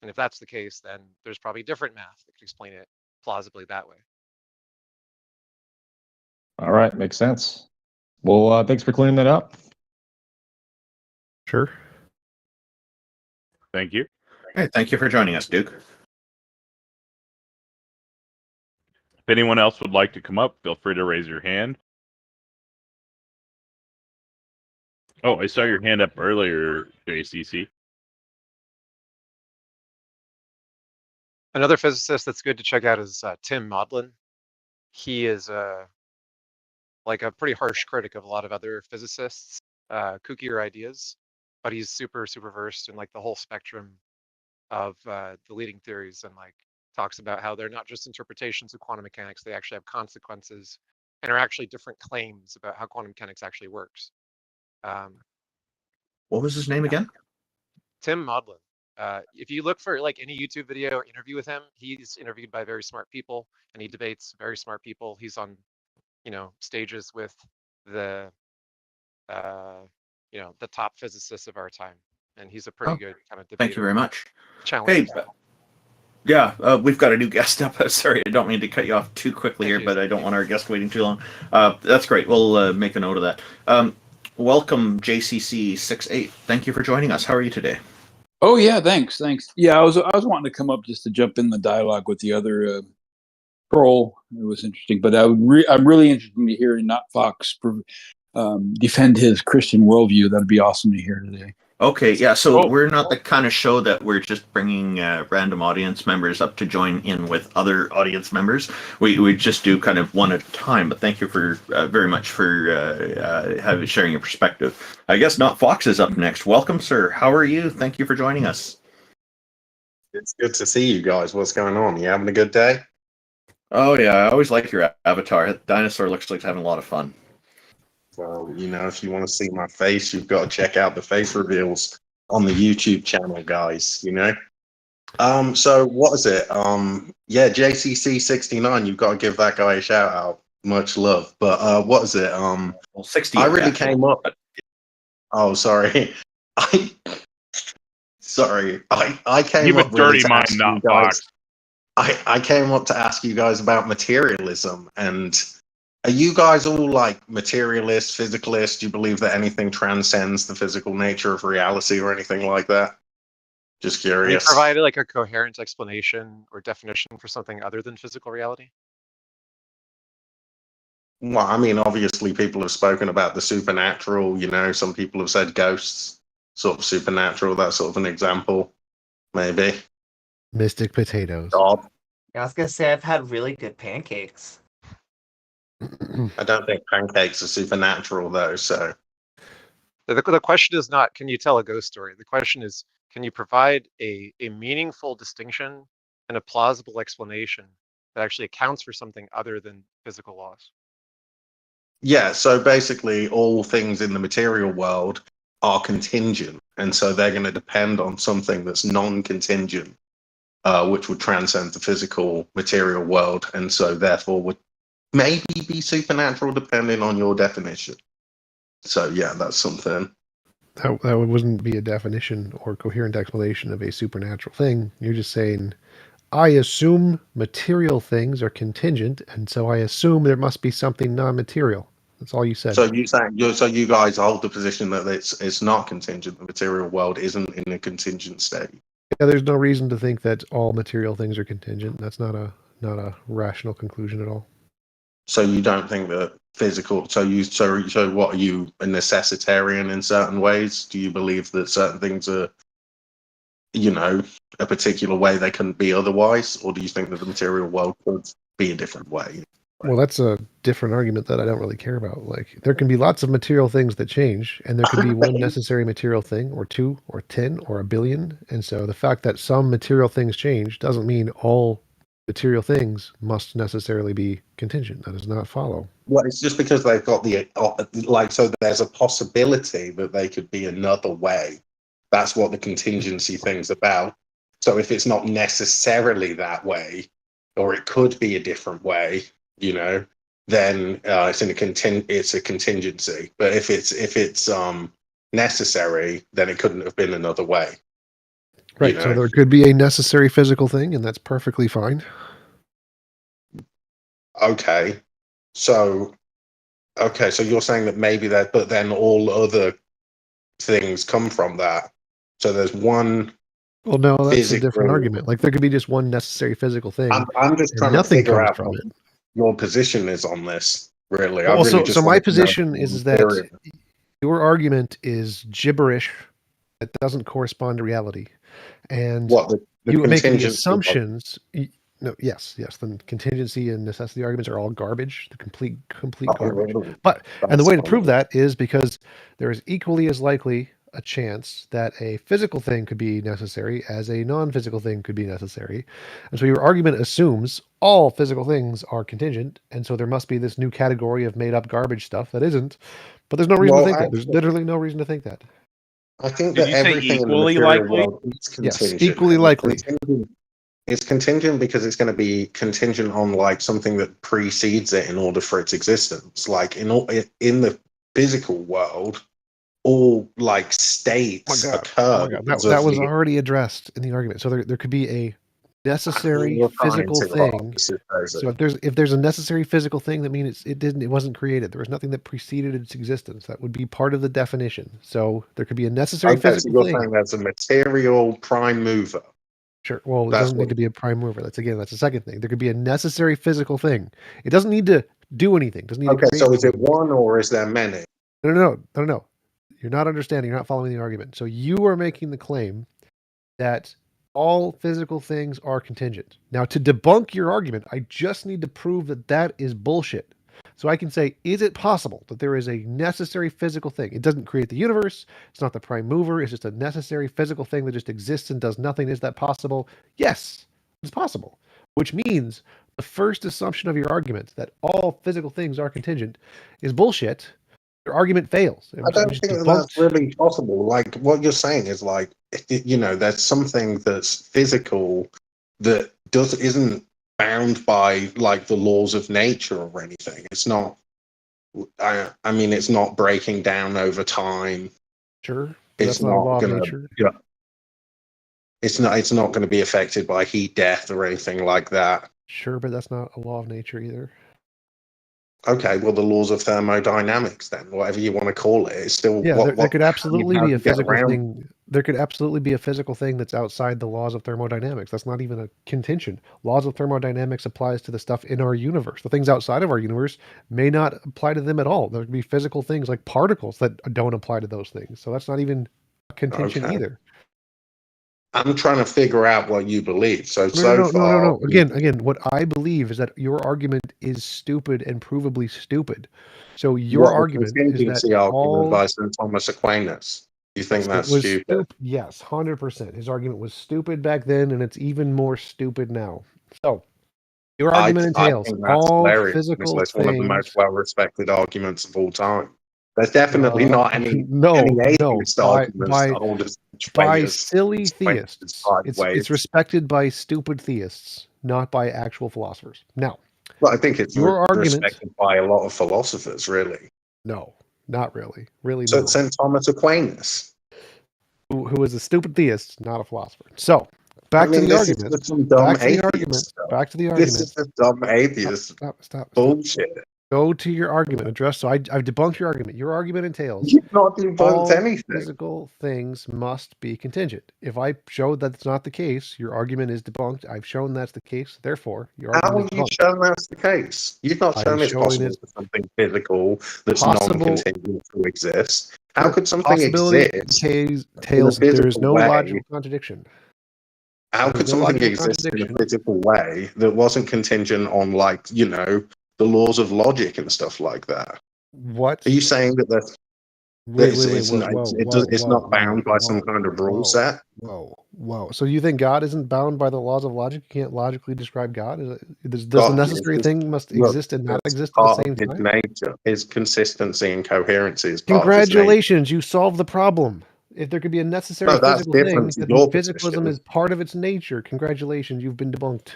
And if that's the case, then there's probably different math that could explain it plausibly that way. All right, makes sense. Well, thanks for clearing that up. Sure. Thank you. Hey, thank you for joining us, Duke. If anyone else would like to come up, feel free to raise your hand. Oh, I saw your hand up earlier, JCC. Another physicist that's good to check out is Tim Maudlin. He is like a pretty harsh critic of a lot of other physicists, kookier ideas, but he's super versed in like the whole spectrum of the leading theories, and like talks about how they're not just interpretations of quantum mechanics, they actually have consequences and are actually different claims about how quantum mechanics actually works. What was his name again? Tim Maudlin. If you look for like any YouTube video or interview with him, he's interviewed by very smart people and he debates very smart people. He's on, you know, stages with the, you know, the top physicists of our time. And he's a pretty good kind of debater. Thank you very much. Challenger. Hey, yeah, we've got a new guest up. Sorry, I don't mean to cut you off too quickly here, but I don't want our guest waiting too long. That's great. We'll make a note of that. Welcome, JCC68. Thank you for joining us. How are you today? Oh yeah, thanks. Yeah, I was wanting to come up just to jump in the dialogue with the other troll. It was interesting, but I'm really interested to hear NotFox defend his Christian worldview. That'd be awesome to hear today. Okay, yeah, so we're not the kind of show that we're just bringing random audience members up to join in with other audience members. We just do kind of one at a time, but thank you for very much for sharing your perspective. I guess NotFox is up next. Welcome, sir. How are you? Thank you for joining us. It's good to see you guys. What's going on? You having a good day? Oh, yeah, I always like your avatar. Dinosaur looks like he's having a lot of fun. Well, you know, if you want to see my face, you've got to check out the face reveals on the YouTube channel, guys, you know? So what is it? Yeah, JCC69, you've got to give that guy a shout out. Much love. But what is it? Well, 60. I really came up. Oh, sorry. Sorry. I came You up have a dirty really mind, not Fox. I came up to ask you guys about materialism, and are you guys all like materialists, physicalists? Do you believe that anything transcends the physical nature of reality or anything like that? Just curious. Can you provide like a coherent explanation or definition for something other than physical reality? Well, I mean, obviously people have spoken about the supernatural, you know, some people have said ghosts, sort of supernatural, that's sort of an example, maybe. Mystic potatoes. God. I was gonna say I've had really good pancakes. I don't think pancakes are supernatural though, so. The question is not, can you tell a ghost story? The question is, can you provide a meaningful distinction and a plausible explanation that actually accounts for something other than physical laws? Yeah, so basically all things in the material world are contingent, and so they're going to depend on something that's non-contingent. which would transcend the physical material world, and so therefore would maybe be supernatural depending on your definition. So yeah, that's something. That wouldn't be a definition or coherent explanation of a supernatural thing. You're just saying, I assume material things are contingent, and so I assume there must be something non-material. That's all you said. So you guys hold the position that it's not contingent. The material world isn't in a contingent state. Yeah, there's no reason to think that all material things are contingent. That's not a rational conclusion at all. So you don't think that physical? So what, are you a necessitarian in certain ways? Do you believe that certain things are, a particular way they couldn't be otherwise, or do you think that the material world could be a different way? Well, that's a different argument that I don't really care about. Like, there can be lots of material things that change, and there could be one necessary material thing, or 2, or 10, or 1 billion. And so the fact that some material things change doesn't mean all material things must necessarily be contingent. That does not follow. Well, it's just because they've got so there's a possibility that they could be another way. That's what the contingency thing's about. So if it's not necessarily that way, or it could be a different way, then it's a contingency. But if it's necessary, then it couldn't have been another way. Right. So there could be a necessary physical thing, and that's perfectly fine. Okay. So you're saying that maybe that, but then all other things come from that. So there's one. Well, no, that's a different argument. Like, there could be just one necessary physical thing. I'm just trying to figure out what your position is on this, really. Well, so my position is that your argument is gibberish that doesn't correspond to reality. And you make the assumptions. Yes. The contingency and necessity arguments are all garbage. The complete garbage. And the way to prove that is because there is equally as likely a chance that a physical thing could be necessary as a non-physical thing could be necessary. And so your argument assumes all physical things are contingent, and so there must be this new category of made-up garbage stuff that isn't. But there's no reason to think that. There's literally no reason to think that. I think that everything equally in the material likely? world is contingent. Yes, equally likely. It's contingent because it's going to be contingent on like something that precedes it in order for its existence. Like in the physical world, all like states occur. That was already addressed in the argument. So there could be a necessary physical thing. So if there's a necessary physical thing, that means it wasn't created. There was nothing that preceded its existence. That would be part of the definition. So there could be a necessary physical thing. Saying that's a material prime mover. Sure. Well, it doesn't need to be a prime mover. That's a second thing. There could be a necessary physical thing. It doesn't need to do anything. It doesn't need to so is it one or is there many? No. You're not understanding. You're not following the argument. So you are making the claim that all physical things are contingent. Now, to debunk your argument, I just need to prove that is bullshit. So I can say, is it possible that there is a necessary physical thing? It doesn't create the universe. It's not the prime mover. It's just a necessary physical thing that just exists and does nothing. Is that possible? Yes, it's possible. Which means the first assumption of your argument that all physical things are contingent is bullshit. Your argument fails. I don't think that's really possible. Like, what you're saying is like, there's something that's physical that isn't bound by like the laws of nature or anything. It's not. I mean, it's not breaking down over time. Sure, it's not law of nature. Yeah. It's not going to be affected by heat death or anything like that. Sure, but that's not a law of nature either. Okay, well, the laws of thermodynamics, then, whatever you want to call it, it's still. Yeah, there could absolutely be a physical thing. There could absolutely be a physical thing that's outside the laws of thermodynamics. That's not even a contention. Laws of thermodynamics applies to the stuff in our universe. The things outside of our universe may not apply to them at all. There could be physical things like particles that don't apply to those things. So that's not even a contention either. I'm trying to figure out what you believe. So far. No. Again, what I believe is that your argument is stupid and provably stupid. So your argument is that all by St. Thomas Aquinas. You think that's stupid? Yes, 100%. His argument was stupid back then, and it's even more stupid now. So your argument entails all physical things. It's one of the most well-respected arguments of all time. There's definitely not any atheist arguments that hold us by silly theists. It's respected by stupid theists, not by actual philosophers. Now, well, I think it's your argument respected by a lot of philosophers, really. No, not really. Really, So no. St. Thomas Aquinas, who is a stupid theist, not a philosopher. So, back to the argument. Back to the argument. This is a dumb atheist. Stop. Bullshit. Go to your argument. Address. So I've debunked your argument. Your argument entails You've not debunked all anything. physical things must be contingent. If I showed that's not the case, your argument is debunked. I've shown that's the case. Therefore, your argument How have you shown that's the case? You've not shown it's possible for something physical that's non-contingent to exist. How could something exist? Entails there is no logical contradiction. How could something exist in a physical way that wasn't contingent on, like, you know, the laws of logic and stuff like that? What are you saying that it's not bound by some kind of rule set? Whoa! So you think God isn't bound by the laws of logic? You can't logically describe God? Does the necessary thing must exist and not exist at the same time? His nature, his consistency and coherency is part Congratulations, you solved the problem. If there could be a necessary physical thing, then physicalism is part of its nature. Congratulations, you've been debunked.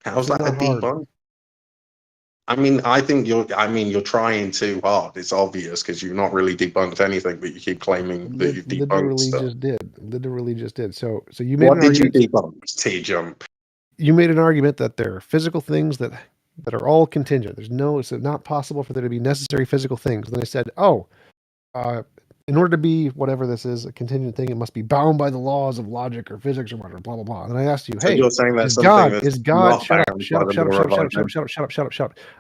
How's that a debunk? I mean, I think you're trying too hard. It's obvious because you've not really debunked anything, but you keep claiming that you've debunked stuff. Literally just did. So you made what did you debunk, TJump? You made an argument that there are physical things that are all contingent. It's not possible for there to be necessary physical things. Then I said, in order to be whatever this is, a contingent thing, it must be bound by the laws of logic or physics or whatever, blah, blah, blah. And I asked you, so you're saying that shut up.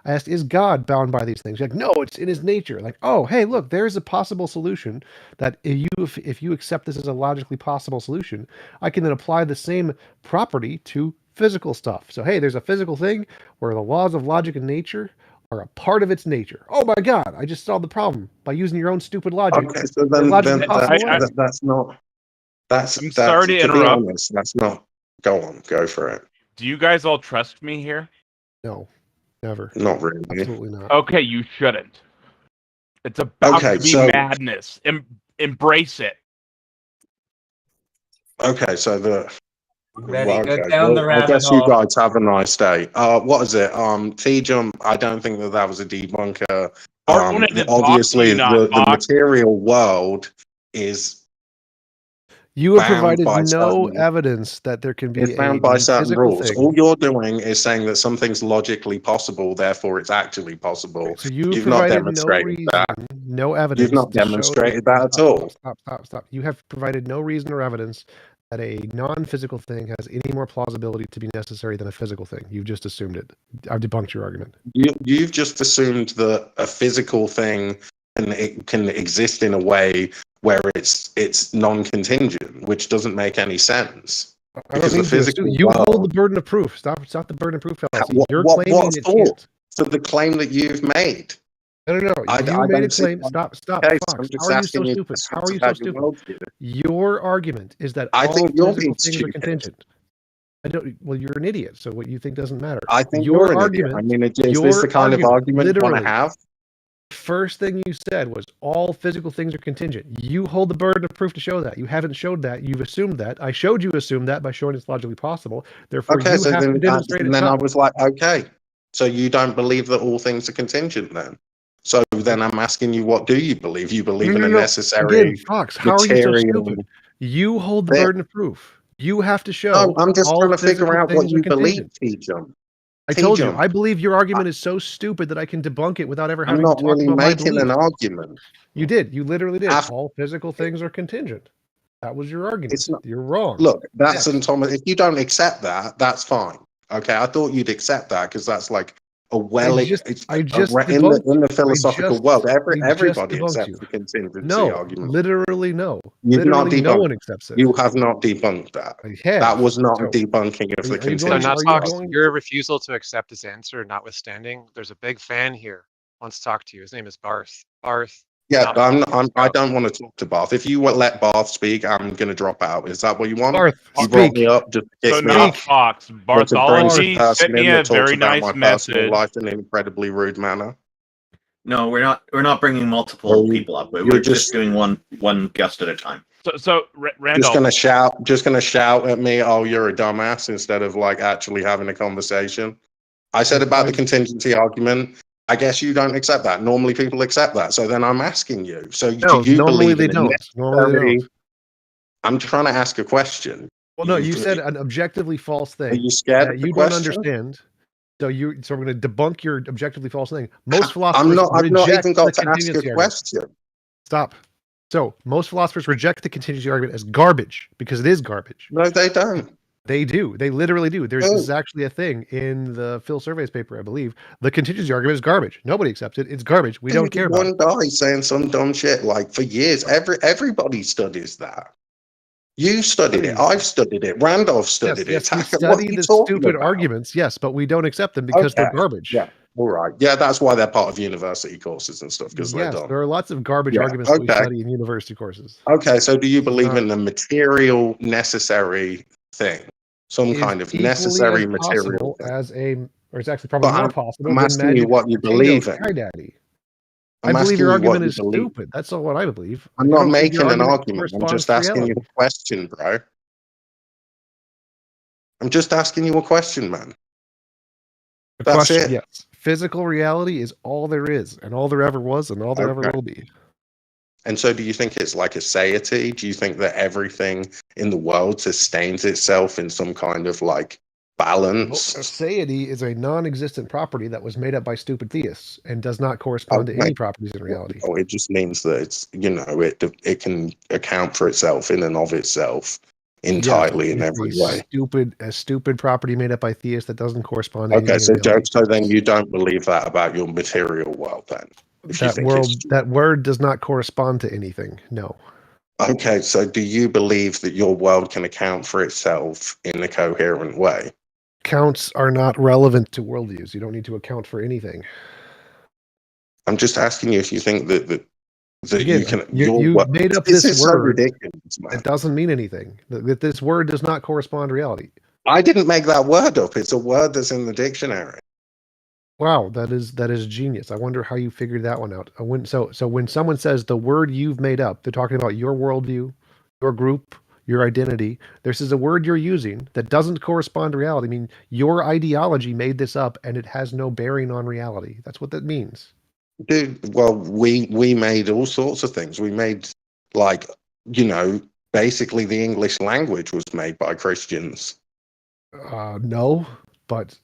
I asked, is God bound by these things? You're like, no, it's in his nature. Like, oh, hey, look, there's a possible solution that if you accept this as a logically possible solution, I can then apply the same property to physical stuff. So, hey, there's a physical thing where the laws of logic and nature are a part of its nature. Oh my God, I just solved the problem by using your own stupid logic. Okay, so then that's not... I'm sorry to interrupt. Honest, that's not... Go for it. Do you guys all trust me here? No, never. Not really. Absolutely not. Okay, you shouldn't. It's about to be madness. Embrace it. Okay, so the... Go down the rabbit hole. I guess you guys have a nice day. What is it? TJump, I don't think that was a debunker. Obviously, the material world is... You have provided no evidence that there can be it's bound by certain rules. All you're doing is saying that something's logically possible, therefore it's actually possible. So you've not demonstrated no evidence. You've not demonstrated that at all. Stop. You have provided no reason or evidence that a non-physical thing has any more plausibility to be necessary than a physical thing. You've just assumed it. I've debunked your argument. You've just assumed that a physical thing can exist in a way where it's non-contingent, which doesn't make any sense. Because the physical you hold the burden of proof. Stop the burden of proof. You're claiming it can't. So the claim that you've made. No. You made a claim. Stop. Okay, Fox. How are you so stupid? How are you so stupid? Your argument is that all physical things are contingent. Well, you're an idiot, so what you think doesn't matter. I think your argument. I mean, is this the kind of argument you want to have? First thing you said was all physical things are contingent. You hold the burden of proof to show that. You haven't showed that. You've assumed that. I showed you assume that by showing it's logically possible. Therefore, you have to demonstrate it. And then I was like, okay, so you don't believe that all things are contingent then? So then I'm asking you, what do you believe? You believe in a necessary Again, Fox, how are you so stupid? You hold the burden of proof. You have to show. No, I'm just trying to figure out what you believe, TJump. I told you, I believe your argument is so stupid that I can debunk it without ever having to talk about my belief. I'm not really making an argument. You did. You literally did. All physical things are contingent. That was your argument. You're wrong. Look, that's Thomas. If you don't accept that, that's fine. Okay, I thought you'd accept that because that's like a in the philosophical world, everybody accepts the contingency argument. Literally no. No one accepts it. You have not debunked that. That was not a debunking of the contingency. So NotFox, your refusal to accept his answer notwithstanding, there's a big fan here wants to talk to you. His name is Barth. Yeah, I don't want to talk to Barth. If you let Barth speak, I'm going to drop out. Is that what you want? Barth, you brought me up just to kick me off. Fox, barthology sent me a very nice message. Life in an incredibly rude manner. No, we're not bringing multiple people up. We're just doing one guest at a time. Randolph, just gonna shout at me, oh, you're a dumbass, instead of like actually having a conversation. I said about the contingency argument. I guess you don't accept that. Normally people accept that. So then I'm asking you. So No, do you normally believe they in don't. Normally they don't. I'm trying to ask a question. Well, no, you said an objectively false thing. Are you scared that of the you question? don't understand? So we're going to debunk your objectively false thing. Most philosophers I've not reject even got the to ask a contingency argument. question. Stop. So most philosophers reject the contingency argument as garbage because it is garbage. No, they don't. They do. They literally do. This is actually a thing in the Phil Survey's paper, I believe. The contingency argument is garbage. Nobody accepts it. It's garbage. We don't care about it. One guy saying some dumb shit like for years. Everybody studies that. You studied it. I've studied it. Randolph studied it. We study the stupid arguments, yes, but we don't accept them because they're garbage. Yeah. All right. Yeah, that's why they're part of university courses and stuff, because they're dumb. There are lots of garbage arguments that we study in university courses. Okay, so do you believe in the material necessary thing? Some kind of necessary material thing? Or it's actually probably more possible. I'm asking you what you believe in. I believe your argument is stupid. That's not what I believe. I'm not making an argument. I'm just asking you a question, bro. I'm just asking you a question, man. That's it. Yes. Physical reality is all there is, and all there ever was, and all there ever will be. And so do you think it's like a satiety? Do you think that everything in the world sustains itself in some kind of like balance? Well, a satiety is a non-existent property that was made up by stupid theists and does not correspond to any properties in reality. Oh, it just means that it's, it can account for itself in and of itself entirely in every way. A stupid property made up by theists that doesn't correspond to anything. So then you don't believe that about your material world then? That word does not correspond to anything. No. Okay, so do you believe that your world can account for itself in a coherent way? Counts are not relevant to worldviews. You don't need to account for anything. I'm just asking you if you think that again, you can. You made up this is word. So ridiculous, man. It doesn't mean anything. That this word does not correspond to reality. I didn't make that word up. It's a word that's in the dictionary. Wow, that is genius. I wonder how you figured that one out. So when someone says the word you've made up, they're talking about your worldview, your group, your identity. This is a word you're using that doesn't correspond to reality. I mean, your ideology made this up and it has no bearing on reality. That's what that means. Dude, well, we made all sorts of things. We made, like, basically the English language was made by Christians. No, but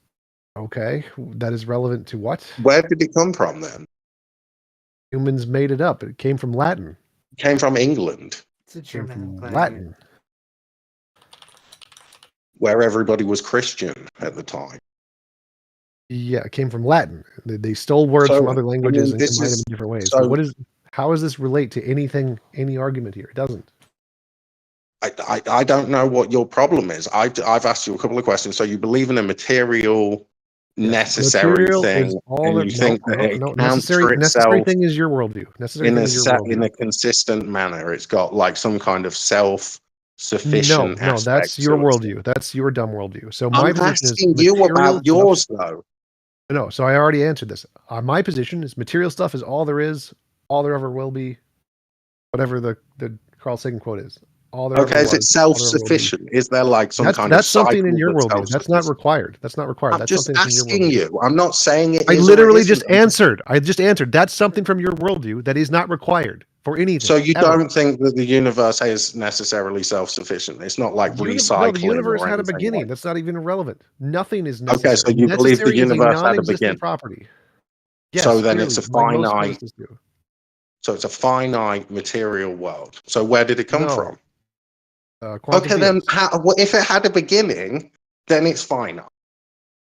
okay. That is relevant to what? Where did it come from then? Humans made it up. It came from Latin. It came from England. It's a German Latin. Where everybody was Christian at the time. Yeah, it came from Latin. They stole words from other languages and combined them in different ways. So how does this relate to anything, any argument here? It doesn't. I don't know what your problem is. I've asked you a couple of questions. So you believe in a material necessary thing, and you think that it counts for itself. Necessary thing is your worldview. In a consistent manner. It's got like some kind of self-sufficient. No, that's your worldview. That's your dumb worldview. So my I'm position asking is you about yours, though. No, so I already answered this. My position is material stuff is all there is, all there ever will be, whatever the Carl Sagan quote is. Is it self-sufficient? Is there like some kind of that's something in your worldview? That's not required. That's not required. I'm just asking you. I'm not saying it. I literally just answered. I just answered. That's something from your worldview that is not required for anything. So you don't think that the universe is necessarily self-sufficient? It's not like recycling. No, the universe had a beginning. That's not even irrelevant. Nothing is necessary. Okay, so you believe the universe had a beginning. Property. Yes, so then it's a finite. So it's a finite material world. So where did it come from? Okay, then if it had a beginning, then it's finite.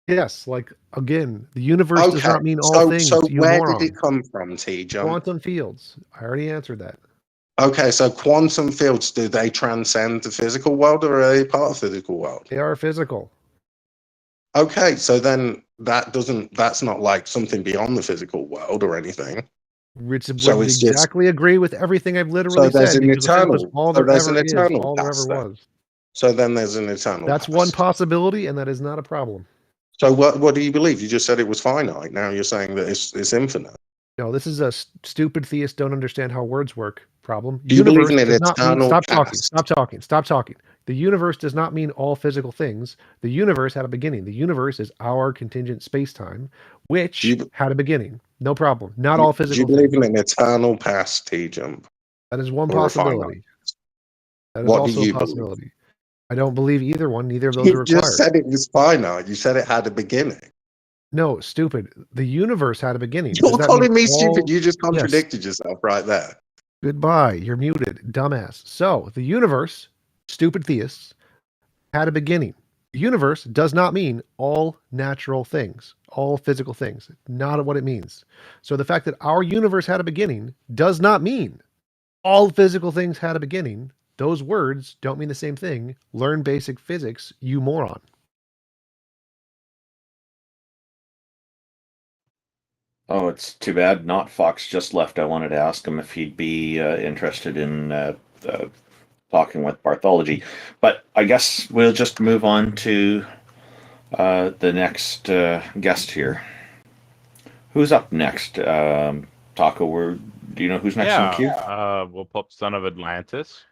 Yes, like again, the universe does not mean all things. So where did it come from, TJump? Quantum fields. I already answered that. Okay, so quantum fields, do they transcend the physical world, or are they part of the physical world? They are physical. Okay, so then that's not like something beyond the physical world or anything. Which would exactly agree with everything I've literally said. There's an eternal. All there ever was. So then there's an eternal. That's one possibility, and that is not a problem. So what do you believe? You just said it was finite. Now you're saying that it's infinite. No, this is a stupid theist don't understand how words work problem. Do you believe Universe in an does not mean eternal stop talking. past? Stop talking. Stop talking. The universe does not mean all physical things. The universe had a beginning. The universe is our contingent space-time, which had a beginning. No problem. Not all Do you physical believe things. in an eternal past, TJump? That is one Or a finite? possibility. That is What do also a you believe? possibility. I don't believe either one. Neither of those are You just required. said it was finite. You said it had a beginning. No, stupid. The universe had a beginning. You're Does that mean calling me all... stupid. You just Yes. contradicted yourself right there. Goodbye. You're muted, dumbass. So, the universe, stupid theists, had a beginning. The universe does not mean all natural things, all physical things. Not what it means. So, the fact that our universe had a beginning does not mean all physical things had a beginning. Those words don't mean the same thing. Learn basic physics, you moron. Oh, it's too bad. NotFox just left. I wanted to ask him if he'd be interested in talking with barthology. But I guess we'll just move on to the next guest here. Who's up next? Taco, do you know who's next in the queue? We'll pull up Son of Atlantis.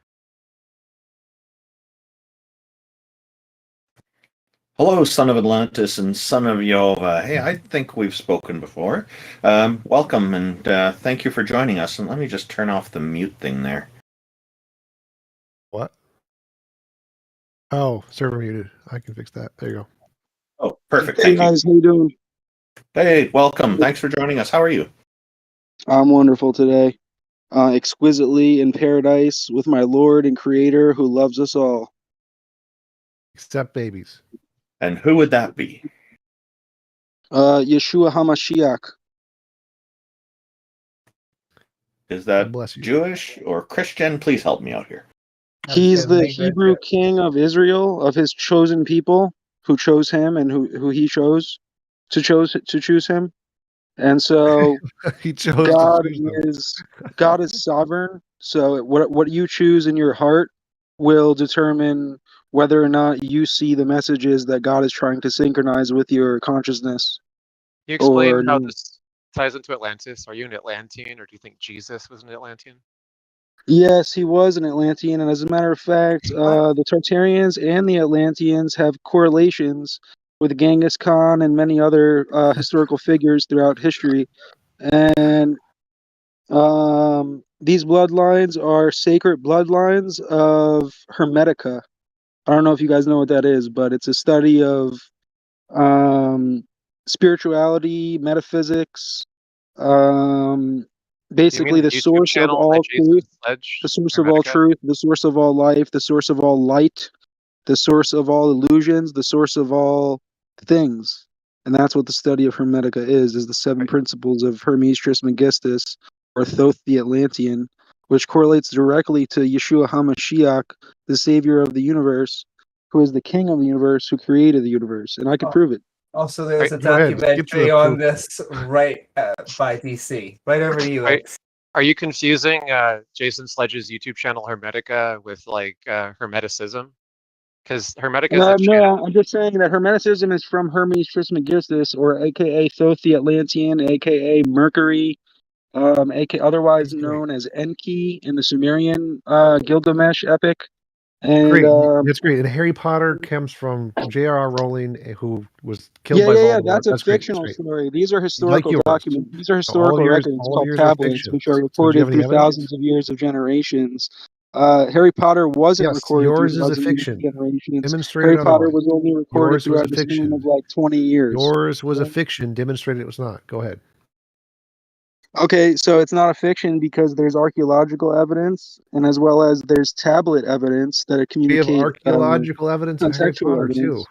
Hello, Son of Atlantis and Son of Yehova. Hey, I think we've spoken before. Welcome, and thank you for joining us. And let me just turn off the mute thing there. What? Oh, server muted. I can fix that. There you go. Oh, perfect. Hey Thank guys, you. how you doing? Hey, welcome. Thanks for joining us. How are you? I'm wonderful today. Exquisitely in paradise with my Lord and Creator who loves us all. Except babies. And who would that be? Yeshua HaMashiach. Is that Bless you. Jewish or Christian? Please help me out here. He's the Hebrew king of Israel, of his chosen people who chose him and who he chose to choose him. And so He chose God to choose them. God is sovereign. So what you choose in your heart will determine whether or not you see the messages that God is trying to synchronize with your consciousness. Can you explain how this ties into Atlantis? Are you an Atlantean, or do you think Jesus was an Atlantean? Yes, he was an Atlantean, and as a matter of fact, the Tartarians and the Atlanteans have correlations with Genghis Khan and many other historical figures throughout history. And these bloodlines are sacred bloodlines of Hermetica. I don't know if you guys know what that is, but it's a study of spirituality, metaphysics, basically the source of all truth, the source of all truth, the source of all life, the source of all light, the source of all illusions, the source of all things. And that's what the study of Hermetica is the seven principles of Hermes Trismegistus, or Thoth the Atlantean, which correlates directly to Yeshua HaMashiach, the savior of the universe, who is the king of the universe, who created the universe. And I can prove it. Also, there's a documentary on this by DC. Right over to you, Alex. Are you confusing Jason Sledge's YouTube channel Hermetica with like Hermeticism? Because Hermetica is a channel. No, I'm just saying that Hermeticism is from Hermes Trismegistus, or a.k.a. Thoth the Atlantean, a.k.a. Mercury, otherwise known as Enki in the Sumerian Gilgamesh epic. And, great, that's great. And Harry Potter comes from J.R.R. Rowling, who was killed by Voldemort. Yeah, that's a fictional story. These are historical documents. These are historical records called tablets, which are recorded through thousands of years of generations. Harry Potter wasn't recorded yours through is a fiction. Generations. Harry Potter was only recorded throughout the span of like 20 years. Yours was a fiction. Demonstrated it was not. Go ahead. Okay, so it's not a fiction because there's archaeological evidence, and as well as there's tablet evidence that communicates. We have archaeological evidence in Harry Potter too.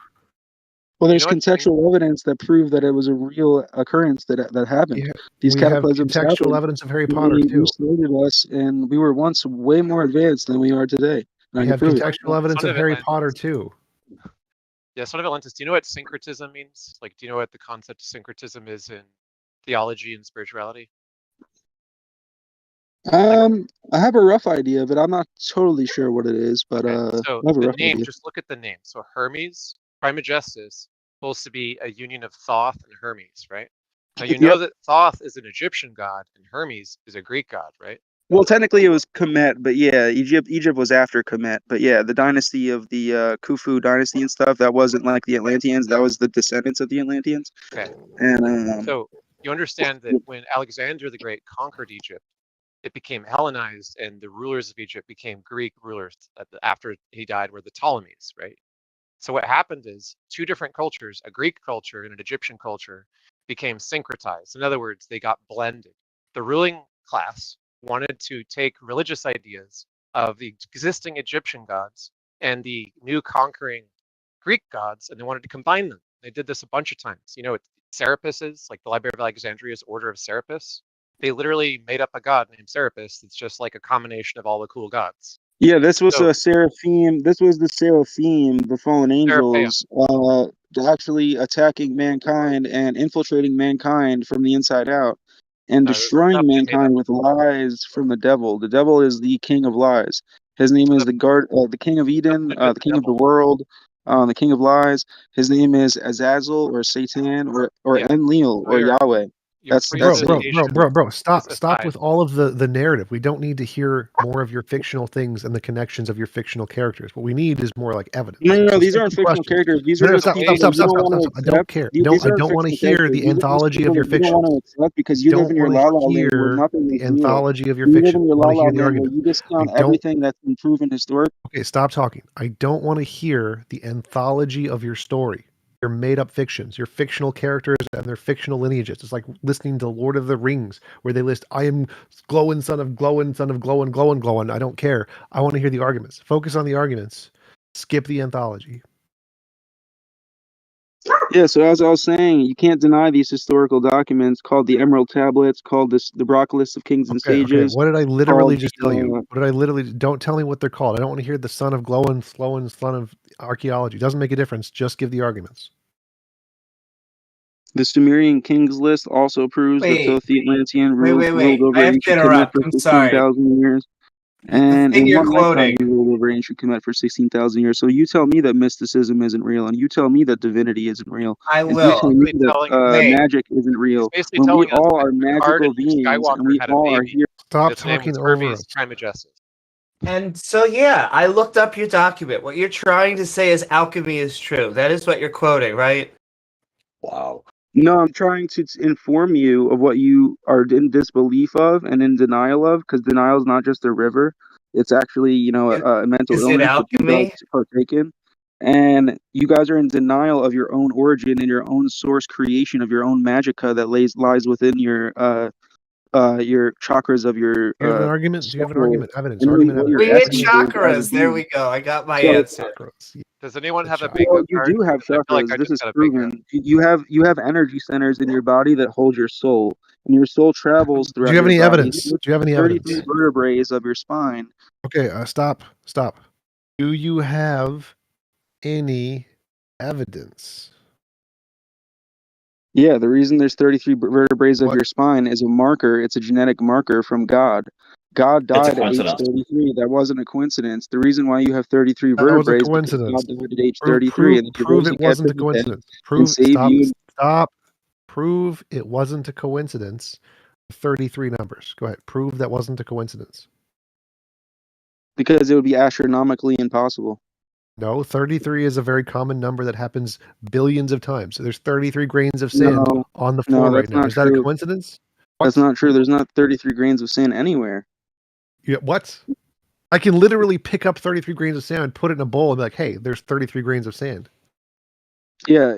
Well, there's contextual evidence that prove that it was a real occurrence that happened. Yeah, these cataclysms have contextual evidence of Harry Potter too. Us, and we were once way more advanced than we are today. We have contextual evidence of Harry Potter too. Yeah, Son of Atlantis. Do you know what syncretism means? Like, do you know what the concept of syncretism is in theology and spirituality? I have a rough idea, but I'm not totally sure what it is. But so I have a the rough name, idea. just look at the name. So Hermes Trismegistus supposed to be a union of Thoth and Hermes, right? Now you know that Thoth is an Egyptian god and Hermes is a Greek god, right? Well, technically it was Kemet, but yeah, Egypt was after Kemet. But yeah, the dynasty of the Khufu dynasty and stuff, that wasn't like the Atlanteans. That was the descendants of the Atlanteans. Okay. And So you understand that when Alexander the Great conquered Egypt, it became Hellenized, and the rulers of Egypt became Greek rulers. After he died, were the Ptolemies, right? So what happened is two different cultures, a Greek culture and an Egyptian culture, became syncretized. In other words, they got blended. The ruling class wanted to take religious ideas of the existing Egyptian gods and the new conquering Greek gods, and they wanted to combine them. They did this a bunch of times. You know, Serapises, like the Library of Alexandria's Order of Serapis, they literally made up a god named Serapis. It's just like a combination of all the cool gods. yeah, this was a seraphim. This was the seraphim, the fallen angels, actually attacking mankind and infiltrating mankind from the inside out, and destroying mankind with lies from the devil. The devil is the king of lies. His name is the king of Eden, the king of the world, the king of lies. His name is Azazel or Satan or Enlil or Yahweh. That's bro. Stop with all of the narrative. We don't need to hear more of your fictional things and the connections of your fictional characters. What we need is more like evidence. No, these aren't fictional characters. These are stop. I don't care. No, I don't want to hear the anthology of your fiction. Because you live in your la la land where nothing is anthology of your fiction. You live in your la la land where you discount everything that's been proven historic. Okay, stop talking. I don't want to hear the anthology of your story. Your made-up fictions, your fictional characters and their fictional lineages. It's like listening to Lord of the Rings, where they list, I am glowing son of glowing, son of glowing, glowing, glowing. I don't care. I want to hear the arguments. Focus on the arguments. Skip the anthology. Yeah, so as I was saying, you can't deny these historical documents called the Emerald Tablets, called the Broccolus of Kings and Sages. What did I literally just tell you? What did I literally? Don't tell me what they're called. I don't want to hear the son of glowing, son of archaeology. It doesn't make a difference. Just give the arguments. The Sumerian Kings list also proves that Thoth the Atlantean ruled over I have to interrupt. for 16,000 years. And in one lifetime, he ruled over ancient Kemet for 16,000 years. So you tell me that mysticism isn't real, and you tell me that divinity isn't real. I and will. You tell me that magic isn't real. When we all are magical beings, and we all are here. Stop talking over us. And so, yeah, I looked up your document. What you're trying to say is alchemy is true. That is what you're quoting, right? Wow. No, I'm trying to inform you of what you are in disbelief of and in denial of, because denial is not just a river. It's actually, you know, a mental illness that you guys partake in. And you guys are in denial of your own origin and your own source creation of your own magica that lies within your chakras of your. Do you have an argument? Do you have an argument? Evidence. We hit chakras. There we go. I got my answer. Does anyone have a big? Well, you do have chakras. This is proven. You have energy centers in your body that hold your soul, and your soul travels throughout. Do you have any evidence? Do you have any evidence? 33 vertebrae of your spine. Okay, stop. Do you have any evidence? Yeah, the reason there's 33 vertebrae of your spine is a marker. It's a genetic marker from God. God died at age 33. That wasn't a coincidence. The reason why you have 33 vertebrae is because God died at age 33. Prove it wasn't a coincidence. Prove it wasn't a coincidence. 33 numbers. Go ahead. Prove that wasn't a coincidence. Because it would be astronomically impossible. No, 33 is a very common number that happens billions of times. So there's 33 grains of sand on the floor right now. Is that a coincidence? That's not true. There's not 33 grains of sand anywhere. Yeah, what? I can literally pick up 33 grains of sand and put it in a bowl and be like, hey, there's 33 grains of sand. Yeah,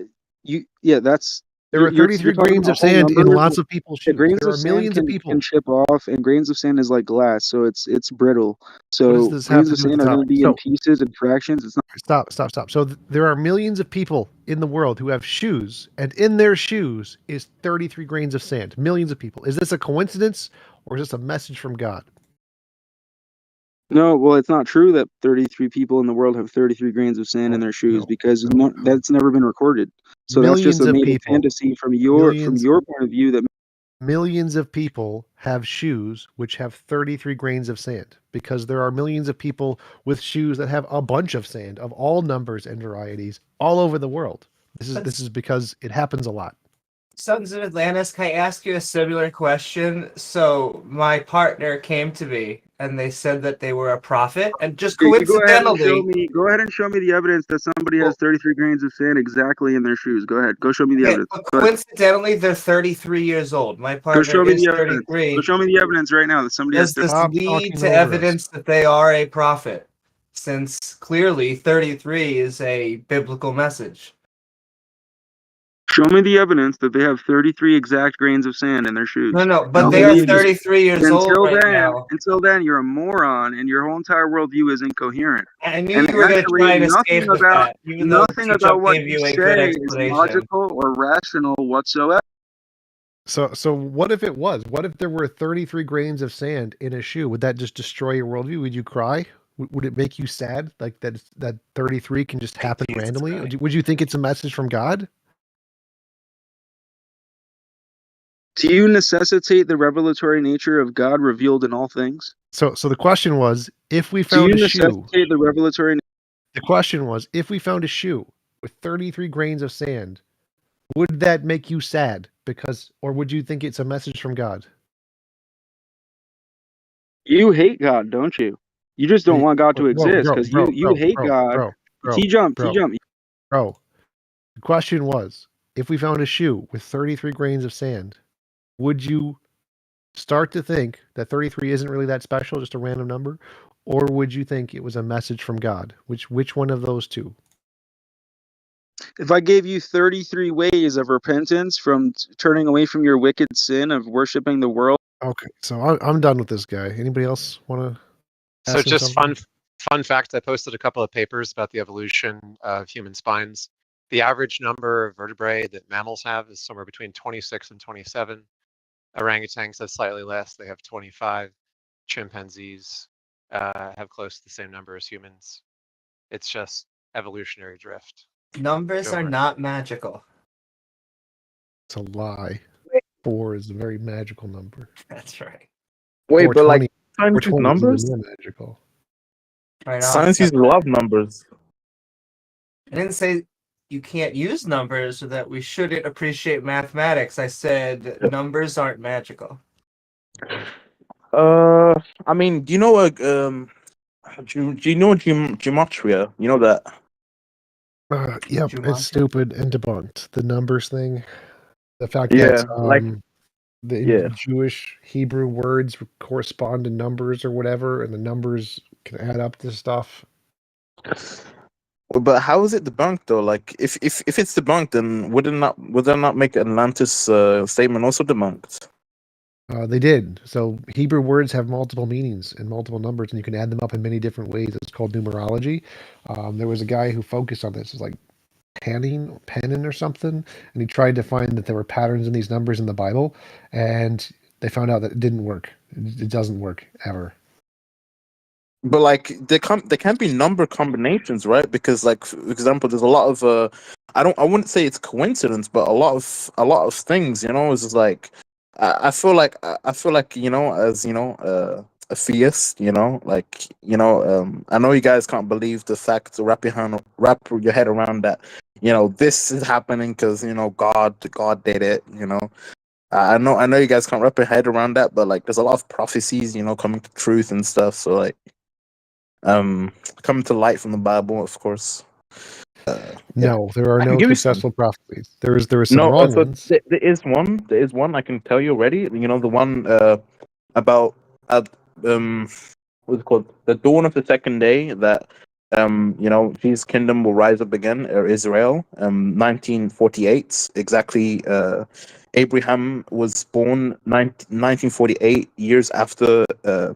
that's... There are 33 grains of sand in lots of people's shoes. Grains there of are millions sand of people. Can chip off, and grains of sand is like glass, so it's brittle. So grains of sand are going to be in pieces and fractions. It's not. Stop. So there are millions of people in the world who have shoes, and in their shoes is 33 grains of sand. Millions of people. Is this a coincidence, or is this a message from God? No, well, it's not true that 33 people in the world have 33 grains of sand in their shoes because that's never been recorded. So millions that's just a made fantasy from your point of view. That millions of people have shoes which have 33 grains of sand because there are millions of people with shoes that have a bunch of sand of all numbers and varieties all over the world. This is because it happens a lot. Sons of Atlantis, can I ask you a similar question? So my partner came to me and they said that they were a prophet, and just You go ahead and show me the evidence that somebody has 33 grains of sand exactly in their shoes. Go ahead. Go show me the evidence. Coincidentally, they're 33 years old. My partner show me is the evidence. 33. Go show me the evidence right now that somebody Does has. this lead to evidence that they are a prophet? Since clearly 33 is a biblical message. Show me the evidence that they have 33 exact grains of sand in their shoes. No, but they are 33 years old right now. Until then, you're a moron, and your whole entire worldview is incoherent. I knew you were going to try to escape with that, even though nothing about what you say is logical or rational whatsoever. So what if it was? What if there were 33 grains of sand in a shoe? Would that just destroy your worldview? Would you cry? Would it make you sad? Like that 33 can just happen randomly? Would you think it's a message from God? Do you necessitate the revelatory nature of God revealed in all things? So the question was, if we found a shoe. Necessitate the revelatory? The question was, if we found a shoe with 33 grains of sand, would that make you sad? Or would you think it's a message from God? You hate God, don't you? You just don't want God to exist because you hate God. TJump. Bro, the question was, if we found a shoe with 33 grains of sand, would you start to think that 33 isn't really that special, just a random number? Or would you think it was a message from God? Which one of those two? If I gave you 33 ways of repentance from turning away from your wicked sin of worshiping the world. Okay, so I'm done with this guy. Anybody else want to? So just fun fact, I posted a couple of papers about the evolution of human spines. The average number of vertebrae that mammals have is somewhere between 26 and 27. Orangutans have slightly less. They have 25. Chimpanzees have close to the same number as humans. It's just evolutionary drift. Numbers are not magical. It's a lie. 4 is a very magical number. That's right. Wait, but like science uses numbers? Magical. Right, science uses a lot of numbers. I didn't say you can't use numbers or that we shouldn't appreciate mathematics. I said numbers aren't magical. I mean, do you know do you know gematria? You know that? Yep, it's stupid and debunked. The numbers thing, the fact that the Jewish Hebrew words correspond to numbers or whatever, and the numbers can add up to stuff. But how is it debunked though? Like, if it's debunked, then would that not make Atlantis statement also debunked? They did. So Hebrew words have multiple meanings and multiple numbers, and you can add them up in many different ways. It's called numerology. There was a guy who focused on this. It's like Pannin or something, and he tried to find that there were patterns in these numbers in the Bible, and they found out that it didn't work. It doesn't work ever. But like there can't be number combinations, right? Because like, for example, there's a lot of I wouldn't say it's coincidence, but a lot of things, you know, is just like I feel like you know, as you know, a theist, you know, like, you know, I know you guys can't believe the fact to wrap your head around that, you know, this is happening because, you know, God did it, you know. I know you guys can't wrap your head around that, but like there's a lot of prophecies, you know, coming to truth and stuff. So like coming to light from the Bible, of course. No, there are no successful prophecies. There is some wrong ones. There is one I can tell you already. You know, the one about what's it called? The dawn of the second day, that you know, Jesus' kingdom will rise up again, or Israel. 1948 exactly. Abraham was born 1948 years after Adam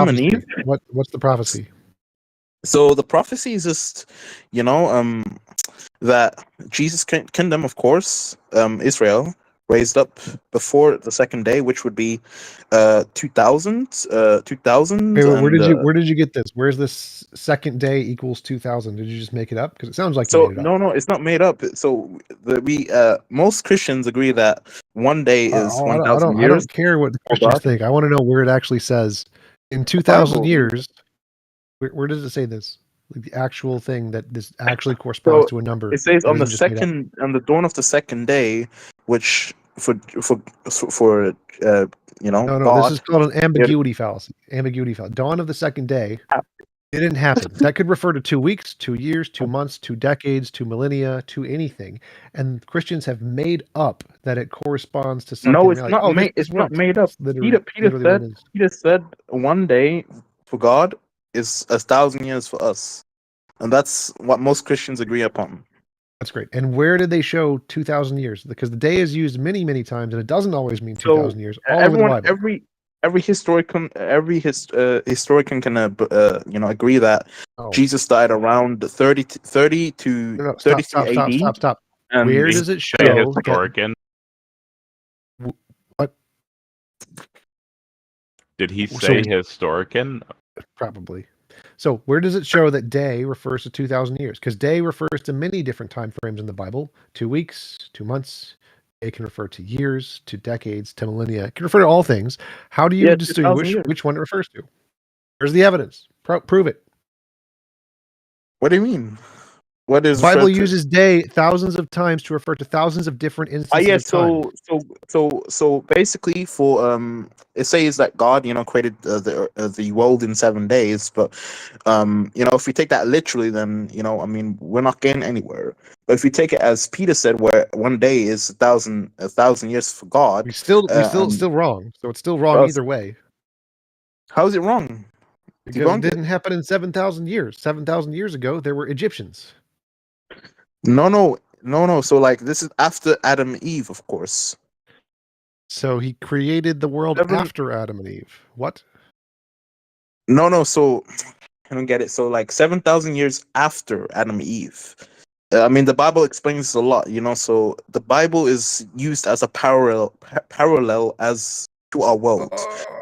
and Eve. What's the prophecy? So the prophecy is just, you know, that Jesus' kingdom, of course, Israel, raised up before the second day, which would be 2000. Where did you get this? Where's this second day equals 2000? Did you just make it up? Because it sounds like you made it up. No, it's not made up. So most Christians agree that one day is 1,000 years. I don't care what the Christians think. I want to know where it actually says in 2,000 years. Where does it say this? like the actual thing that this actually corresponds to a number. It says that on the isn't just made up. on the dawn of the second day, which for No, God, this is called an ambiguity fallacy. Ambiguity fallacy. Dawn of the second day. It didn't happen. That could refer to 2 weeks, 2 years, 2 months, 2 decades, 2 millennia, to anything. And Christians have made up that it corresponds to something. No, it's like, not oh, made. It's not made up. It's literally what it is. Peter said one day for God is 1,000 years for us, and that's what most Christians agree upon. That's great. And where did they show 2,000 years? Because the day is used many, many times, and it doesn't always mean 2,000 years. All over the Bible. Every historian can agree that Jesus died around 30 to 33 AD. Stop. And where does it show? Historian. What? Did he say historian? Probably. So where does it show that day refers to 2,000 years? Because day refers to many different time frames in the Bible. 2 weeks, 2 months. It can refer to years, to decades, to millennia. It can refer to all things. How do you distinguish which one it refers to? Where's the evidence? Prove it. What do you mean? What is the Bible uses day thousands of times to refer to thousands of different instances of time. So basically, for it says that God, created the world in 7 days. But if we take that literally, then we're not getting anywhere. But if we take it as Peter said, where 1 day is 1,000 years for God, we're still wrong. So it's still wrong either way. How is it wrong? Because it didn't happen in 7,000 years. 7,000 years ago, there were Egyptians. No. So this is after Adam and Eve, of course. So he created the world after Adam and Eve. What? No. So I don't get it. So 7,000 years after Adam and Eve. The Bible explains this a lot, So the Bible is used as a parallel as to our world.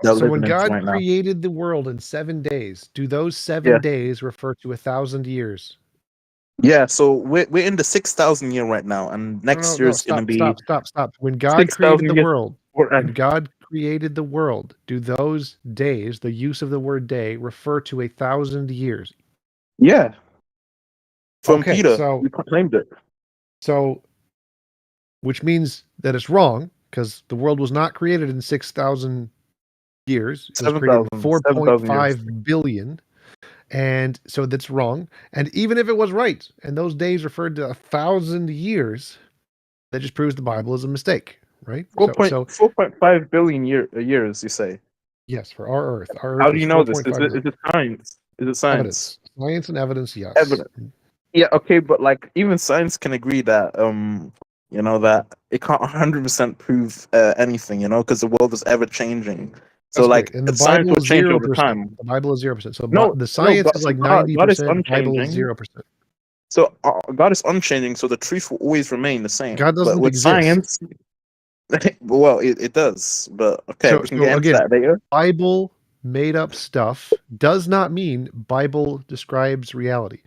So when God created the world in 7 days, do those 7 days refer to 1,000 years? Yeah, so we're in the 6,000 year right now, and next year is going to be stop. When God created the world, do those days, the use of the word day, refer to 1,000 years? Yeah. From Peter, we proclaimed it. So, which means that it's wrong, because the world was not created in 6,000 years. It was created in 4.5 billion. And so that's wrong. And even if it was right, and those days referred to 1,000 years, that just proves the Bible is a mistake, right? 4.5 billion years, you say? Yes, for our Earth. How do you know this? Is it science? Is it science? Evidence. Science and evidence, yes. Evidence. Yeah, okay, but even science can agree that that it can't 100% prove anything, because the world is ever changing. So and the science Bible will is change 0%. over time. The Bible is 0%. So the God science is 90%. God is The Bible is 0%. So God is unchanging. So the truth will always remain the same. God doesn't but with exist. Science, well, it does. But okay, we can get into that later. Bible made up stuff does not mean Bible describes reality.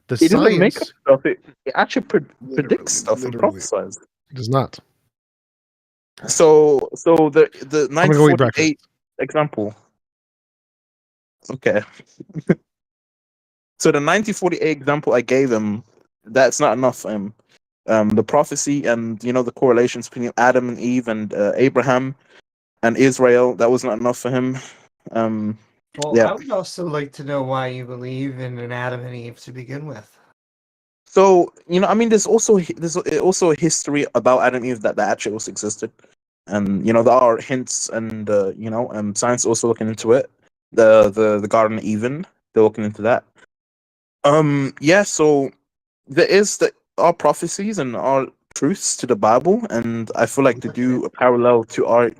It doesn't make up stuff. It actually predicts stuff and prophesies. It does not. So the 1948 example. Okay. So the 1948 example I gave him, that's not enough for him. The prophecy and the correlations between Adam and Eve and Abraham and Israel, that was not enough for him. I would also like to know why you believe in an Adam and Eve to begin with. So there's also a history about Adam and Eve that actually also existed, and there are hints, and science also looking into it. The Garden of Eden, they're looking into that. So there are prophecies and are truths to the Bible, and I feel like to do a parallel to our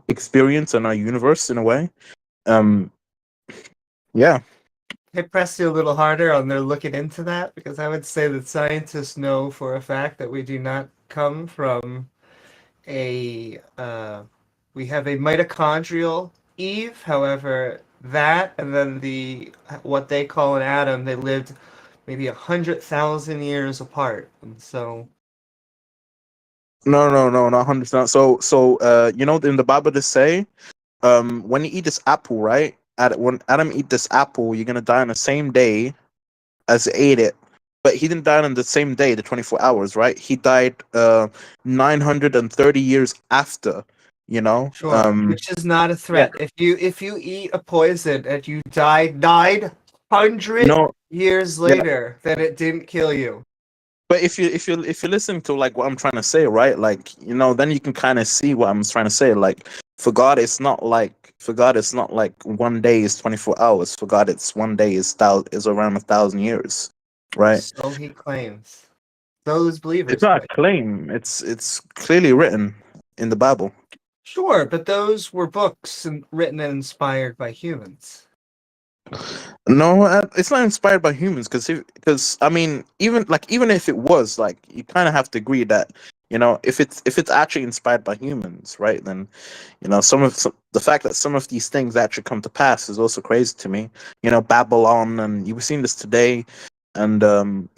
experience and our universe in a way. I press you a little harder on their looking into that, because I would say that scientists know for a fact that we do not come from we have a mitochondrial Eve. However, that and then what they call an Adam, they lived maybe 100,000 years apart, and so. No, not 100%. So in the Bible they say, when you eat this apple, right? when Adam eat this apple, you're gonna die on the same day as ate it. But he didn't die on the same day, the 24 hours, right? He died 930 years after, you know? Sure, which is not a threat. If you eat a poison and you died 900 years later, then it didn't kill you. But if you listen to like what I'm trying to say, right? Like, you know, then you can kind of see what I'm trying to say. Like, for God, it's not like 1 day is 24 hours. For God, it's 1 day is around 1,000 years, right? So he claims. Those believers. It's not a claim. It's clearly written in the Bible. Sure, but those were books written and inspired by humans. No, it's not inspired by humans because I mean, even if it was, like, you kind of have to agree that, you know, if it's actually inspired by humans, right? Then, you know, the fact that some of these things actually come to pass is also crazy to me. You know, Babylon, and you've seen this today, and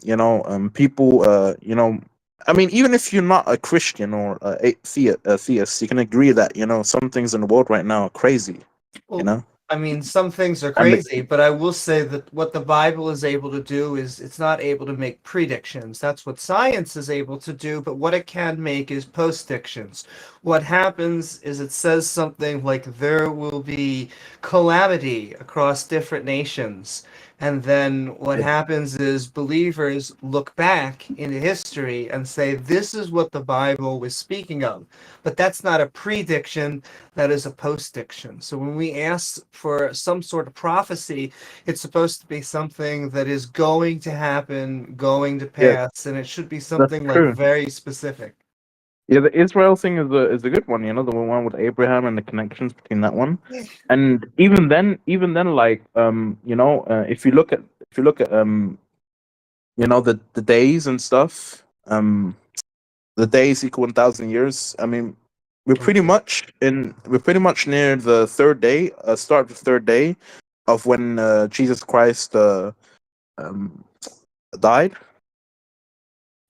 you know, people, you know, I mean, even if you're not a Christian or a theist, you can agree that, you know, some things in the world right now are crazy. Well, you know. I mean, some things are crazy, but I will say that what the Bible is able to do is it's not able to make predictions. That's what science is able to do, but what it can make is postdictions. What happens is it says something like there will be calamity across different nations. And then what happens is believers look back into history and say, this is what the Bible was speaking of. But that's not a prediction, that is a postdiction. So when we ask for some sort of prophecy, it's supposed to be something that is going to happen, going to pass, and it should be something like very specific. Yeah, the Israel thing is a good one, you know, the one with Abraham and the connections between that one. And even then, like, you know, if you look at you know, the days and stuff, the days equal 1,000 years. I mean, we're pretty much near the third day, start of the third day of when Jesus Christ died.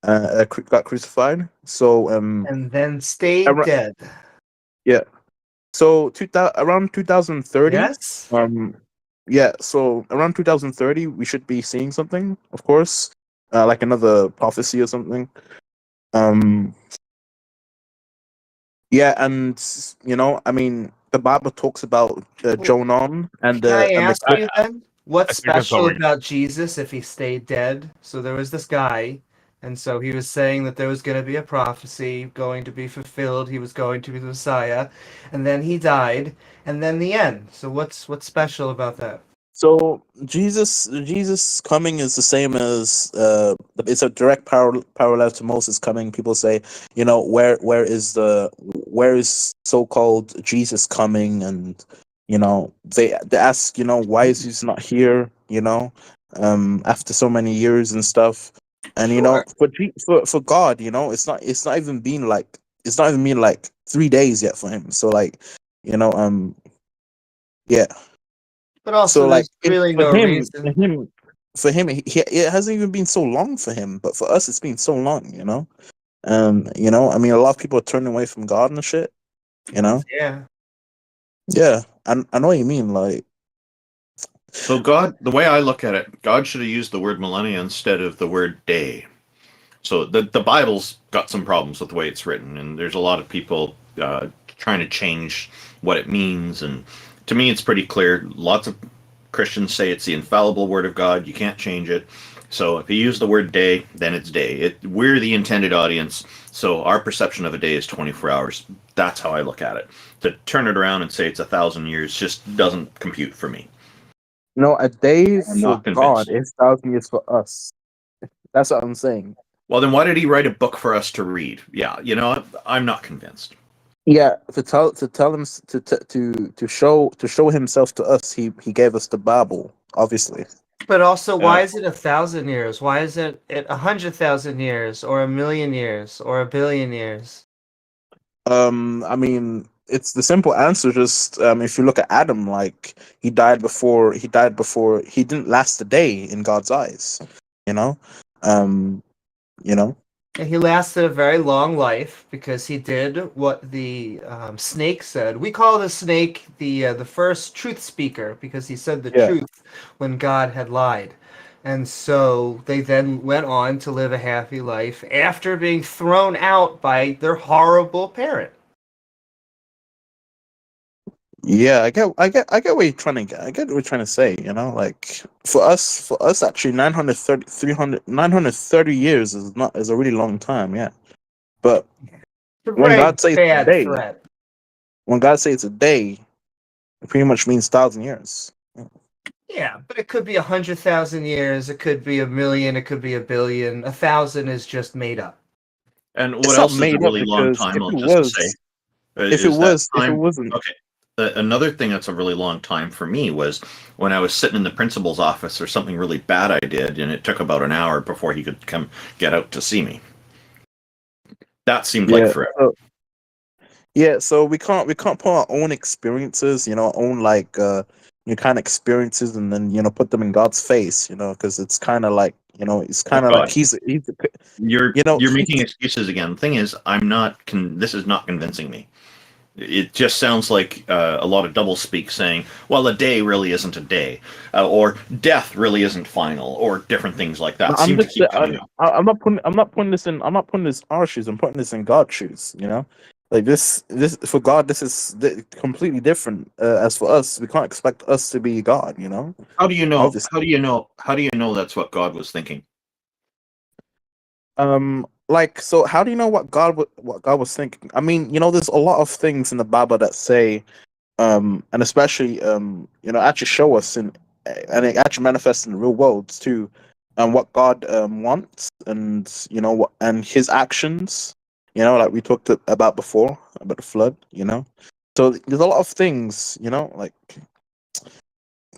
Got crucified. So and then stayed dead. Yeah. So around 2030. Yes. Yeah. So around 2030, we should be seeing something, of course, like another prophecy or something. Yeah, and you know, I mean, the Bible talks about Jonan and Can I and ask the you then, what's special about Jesus if he stayed dead? So there was this guy, and so he was saying that there was going to be a prophecy going to be fulfilled. He was going to be the Messiah, and then he died, and then the end. So what's special about that? So Jesus coming is the same as it's a direct parallel to Moses coming. People say, you know, where is so-called Jesus coming, and you know, they ask, you know, why is Jesus not here, you know, after so many years and stuff. And you know, for God, you know, it's not even been like 3 days yet for him. So like, you know, yeah. But also, so like, really no reason. For him, it hasn't even been so long for him, but for us, it's been so long, you know. You know, I mean, a lot of people are turning away from God and shit, you know. Yeah, I know what you mean, like. So God, the way I look at it, God should have used the word millennia instead of the word day. So the Bible's got some problems with the way it's written, and there's a lot of people trying to change what it means. And to me, it's pretty clear. Lots of Christians say it's the infallible word of God. You can't change it. So if you use the word day, then it's day. We're the intended audience, so our perception of a day is 24 hours. That's how I look at it. To turn it around and say it's 1,000 years just doesn't compute for me. No, a day for God is 1,000 years for us. That's what I'm saying. Well, then why did he write a book for us to read? Yeah, you know, I'm not convinced. Yeah, to tell him to show himself to us, he gave us the Bible, obviously. But also, why is it 1,000 years? Why is it 100,000 years, or 1,000,000 years, or 1,000,000,000 years? I mean, it's the simple answer. Just if you look at Adam, like he died before he didn't last a day in God's eyes. You know, you know. And he lasted a very long life because he did what the snake said. We call the snake the first truth speaker because he said the truth when God had lied. And so they then went on to live a happy life after being thrown out by their horrible parent. Yeah, I get what you're trying to get. I get what you're trying to say. Like for us, actually, 930 years is a really long time. Yeah, but when God says a day, when God says a day, it pretty much means 1,000 years. Yeah, but it could be 100,000 years. It could be 1,000,000. It could be 1,000,000,000. 1,000 is just made up. And what else is a really long time? If it wasn't. Okay. Another thing that's a really long time for me was when I was sitting in the principal's office or something really bad I did, and it took about an hour before he could come get out to see me. That seemed like forever. So we can't put our own experiences, our own like kind of experiences, and then put them in God's face, because it's kind of like it's kind of like you're making excuses again. The thing is, this is not convincing me. It just sounds like a lot of doublespeak saying, well, a day really isn't a day, or death really isn't final, or different things like that. I'm not putting this our shoes. I'm putting this in God's shoes. Like this for God, this is completely different. As for us, we can't expect us to be God. How do you know? Obviously. How do you know that's what God was thinking? So how do you know what God was thinking? I mean, there's a lot of things in the Bible that say, and especially, actually show us and it actually manifests in the real world too, and what God wants, and and His actions. Like we talked about before about the flood. So there's a lot of things. Like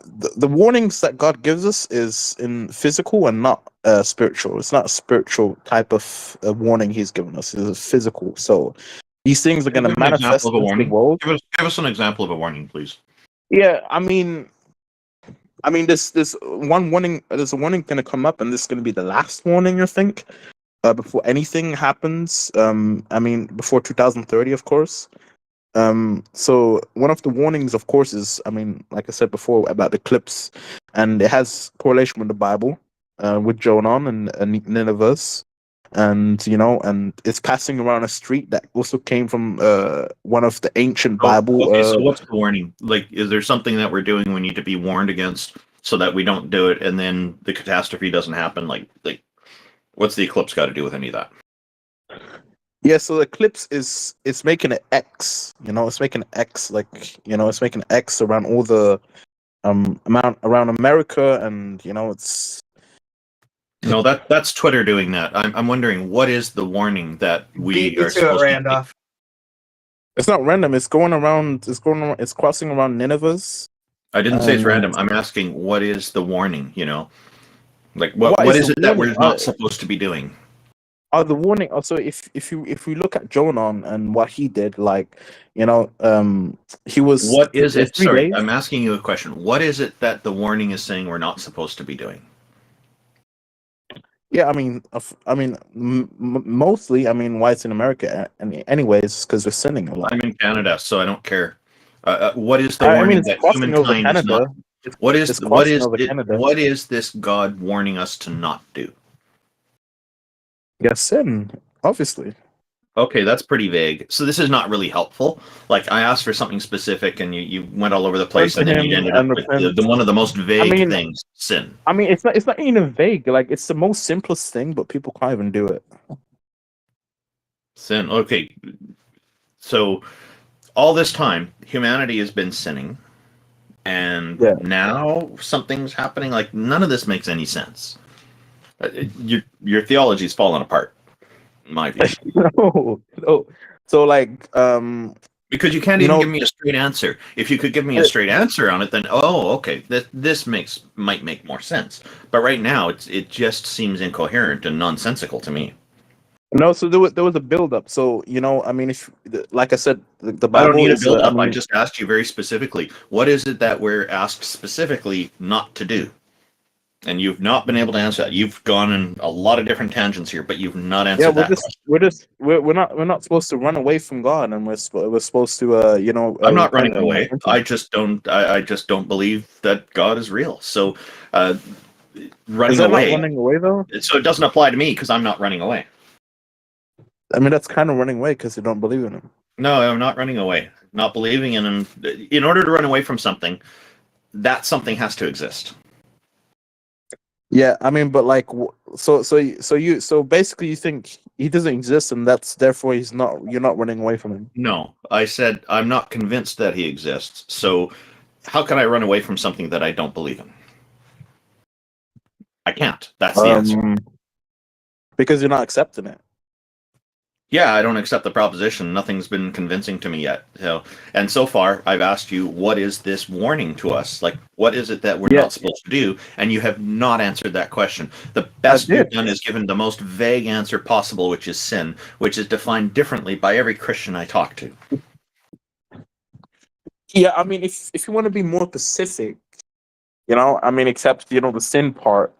the warnings that God gives us is in physical and not spiritual. It's not a spiritual type of warning He's given us. It's physical. So these things are going to manifest in the world. Give us an example of a warning, please. Yeah, I mean, this one warning. There's a warning going to come up, and this is going to be the last warning, I think, before anything happens. Before 2030, of course. So one of the warnings, of course, is, like I said before, about the eclipse, and it has correlation with the Bible, with Jonah and Nineveh, and and it's passing around a street that also came from one of the ancient Bible. Okay, so what's the warning? Like, is there something that we're doing we need to be warned against so that we don't do it, and then the catastrophe doesn't happen? Like, what's the eclipse got to do with any of that? Yeah, so the eclipse is making an X, it's making an X, it's making an X around all the amount around America, and it's. No, that's Twitter doing that. I'm wondering, what is the warning that we are supposed to Randolph. It's not random. It's going around. It's crossing around Nineveh's. I didn't say it's random. I'm asking, what is the warning? Like what is it that we're not supposed to be doing? The warning. Also, if we look at Jonah and what he did, he was. What is it? Sorry, I'm asking you a question. What is it that the warning is saying we're not supposed to be doing? Yeah, mostly. Why it's in America, anyways, because we're sinning a lot. I'm in Canada, so I don't care. What is the warning that humankind is not? What is this God warning us to not do? Yeah, sin, obviously. Okay, that's pretty vague. So this is not really helpful. Like, I asked for something specific, and you went all over the place, and then you ended up with the one of the most vague things: sin. It's not even vague. Like, it's the most simplest thing, but people can't even do it. Sin. Okay, so all this time, humanity has been sinning, and now something's happening. Like, none of this makes any sense. Your theology's fallen apart, in my view. No. So because you can't even give me a straight answer. If you could give me a straight answer on it, then okay, this might make more sense. But right now, it just seems incoherent and nonsensical to me. No, so there was a build-up. So if, like I said, the Bible. I don't need a build-up. I just asked you very specifically. What is it that we're asked specifically not to do? And you've not been able to answer that. You've gone in a lot of different tangents here, but you've not answered that question. We're not supposed to run away from God, and we're supposed to I'm not running away. I just don't believe that God is real. So running Is that away. not running away though? So it doesn't apply to me because I'm not running away. I mean, that's kind of running away because you don't believe in him. No, I'm not running away. Not believing in him. In order to run away from something, that something has to exist. Yeah, I mean, but like, so basically, you think he doesn't exist, and that's therefore you're not running away from him. No, I said I'm not convinced that he exists. So how can I run away from something that I don't believe in? I can't. That's the answer. Because you're not accepting it. Yeah, I don't accept the proposition. Nothing's been convincing to me yet. And so far, I've asked you, what is this warning to us? Like, what is it that we're not supposed to do? And you have not answered that question. The best you've done is given the most vague answer possible, which is sin, which is defined differently by every Christian I talk to. Yeah, I mean, if you want to be more specific, I mean, except, the sin part.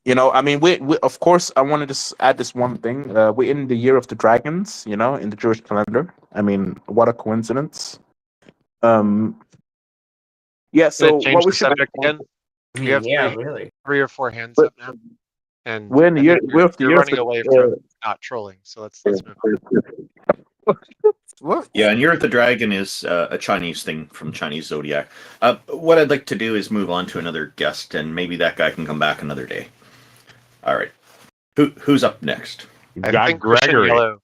I mean, we of course, I wanted to add this one thing. We're in the year of the dragons, in the Jewish calendar. I mean, what a coincidence. Yeah, so change the subject again. We have three or four hands up now. And we're running away from not trolling, so let's move on. What? Yeah, and Year of the Dragon is a Chinese thing from Chinese zodiac. What I'd like to do is move on to another guest, and maybe that guy can come back another day. All right. Who's up next? I think Gregory. What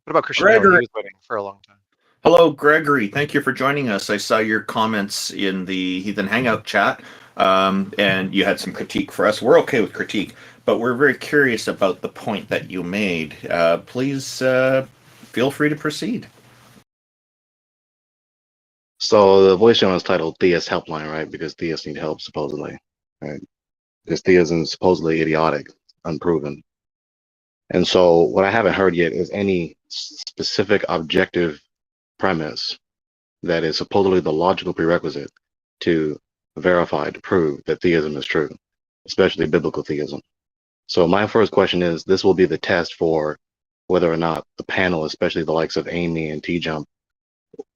about Christian Yellow? He was waiting for a long time. Hello, Gregory. Thank you for joining us. I saw your comments in the Heathen Hangout chat, and you had some critique for us. We're okay with critique, but we're very curious about the point that you made. Please feel free to proceed. So the voice channel is titled Theist Helpline, right? Because theists need help, supposedly, right? Because theism is supposedly idiotic, unproven. And so what I haven't heard yet is any specific objective premise that is supposedly the logical prerequisite to verify, to prove that theism is true, especially biblical theism. So my first question is, this will be the test for whether or not the panel, especially the likes of Amy and TJump,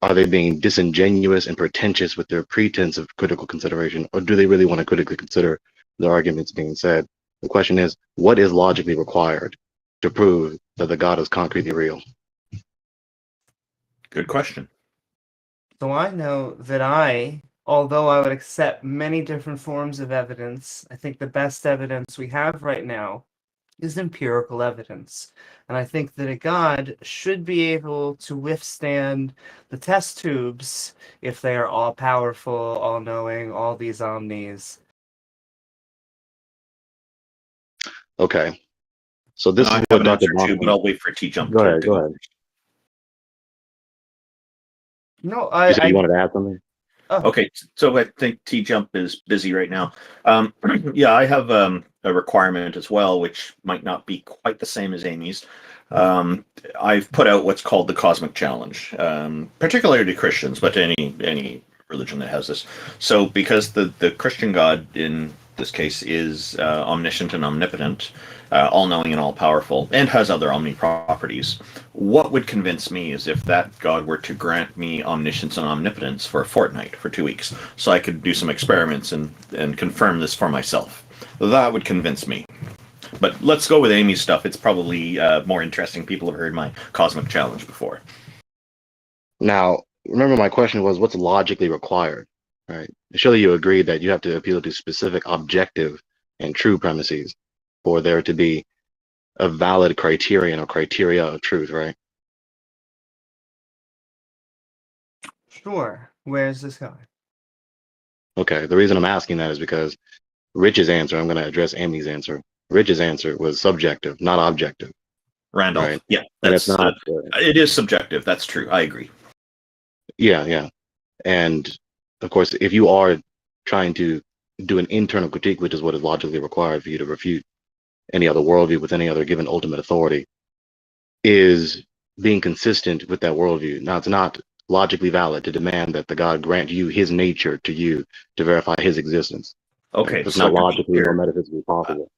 are they being disingenuous and pretentious with their pretense of critical consideration, or do they really want to critically consider the arguments being said? The question is, what is logically required to prove that the God is concretely real? Good question. So I know that although I would accept many different forms of evidence, I think the best evidence we have right now is empirical evidence. And I think that a God should be able to withstand the test tubes if they are all-powerful, all-knowing, all these omnis. Okay. So this I is have what an answer Dr. too, but I'll wait for TJump. Go ahead. No, You said you wanted to add something? Okay, so I think TJump is busy right now. Yeah, I have a requirement as well, which might not be quite the same as Amy's. I've put out what's called the Cosmic Challenge, particularly to Christians, but to any religion that has this. So because the Christian God in this case is omniscient and omnipotent, all-knowing and all-powerful, and has other omni properties, what would convince me is if that God were to grant me omniscience and omnipotence for a fortnight, for 2 weeks, so I could do some experiments and confirm this for myself. That would convince me. But let's go with Amy's stuff. It's probably more interesting. People have heard my Cosmic Challenge before. Now, remember my question was, what's logically required, right? Surely you agree that you have to appeal to specific objective and true premises for there to be a valid criterion or criteria of truth, right? Sure. Where's this going? Okay, the reason I'm asking that is because Rich's answer, I'm going to address Amy's answer. Rich's answer was subjective, not objective. Randolph, right? Yeah, that's not. It is subjective. That's true. I agree. Yeah. And of course, if you are trying to do an internal critique, which is what is logically required for you to refute any other worldview with any other given ultimate authority, is being consistent with that worldview. Now, it's not logically valid to demand that the God grant you his nature to you to verify his existence. Okay, It's so not to be logically or clear, metaphysically possible.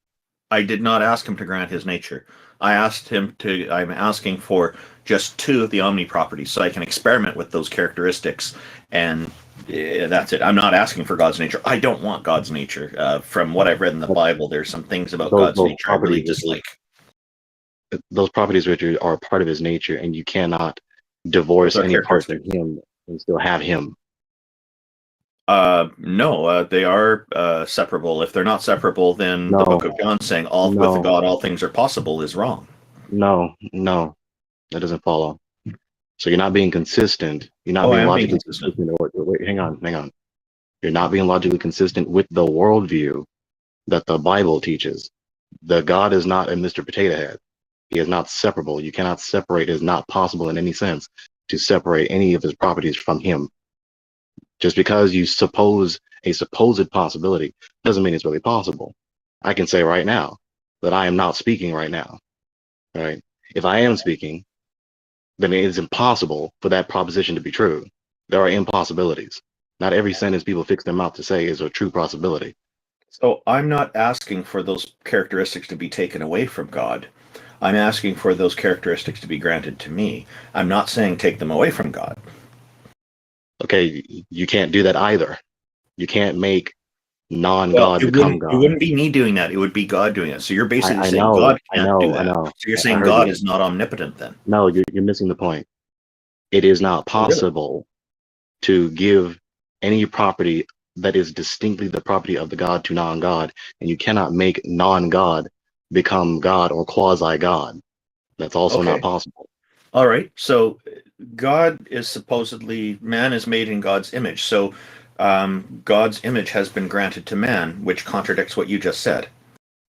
I did not ask him to grant his nature. I'm asking for just 2 of the omni properties so I can experiment with those characteristics, and that's it. I'm not asking for God's nature. I don't want God's nature. From what I've read in the Bible, there's some things about God's Those nature I really properties, dislike. those properties, Richard, are a part of his nature, and you cannot divorce Those are any parts of characteristics. him and still have him. No, they are separable. If they're not separable, then the Book No, of John saying all with no, God all things are possible is wrong. no, that doesn't follow. So you're not being consistent. You're not Oh, I being am being logically consistent. consistent. Wait, hang on. You're not being logically consistent with the worldview that the Bible teaches. The God is not a Mr. Potato Head. He is not separable. You cannot separate. It is not possible in any sense to separate any of his properties from him. Just because you suppose a supposed possibility doesn't mean it's really possible. I can say right now that I am not speaking right now. Right? If I am speaking, then it is impossible for that proposition to be true. There are impossibilities. Not every sentence people fix their mouth to say is a true possibility. So I'm not asking for those characteristics to be taken away from God. I'm asking for those characteristics to be granted to me. I'm not saying take them away from God. Okay, you can't do that either. You can't make non-God become God. It wouldn't be me doing that. It would be God doing it. So you're basically I saying know, God I can't know, do I that. know. So you're I saying heard God you. is not omnipotent then. No, you're missing the point. It is not possible to give any property that is distinctly the property of the God to non-God, and you cannot make non-God become God or quasi-God. That's also not possible. All right. So God is supposedly, man is made in God's image. So God's image has been granted to man, which contradicts what you just said.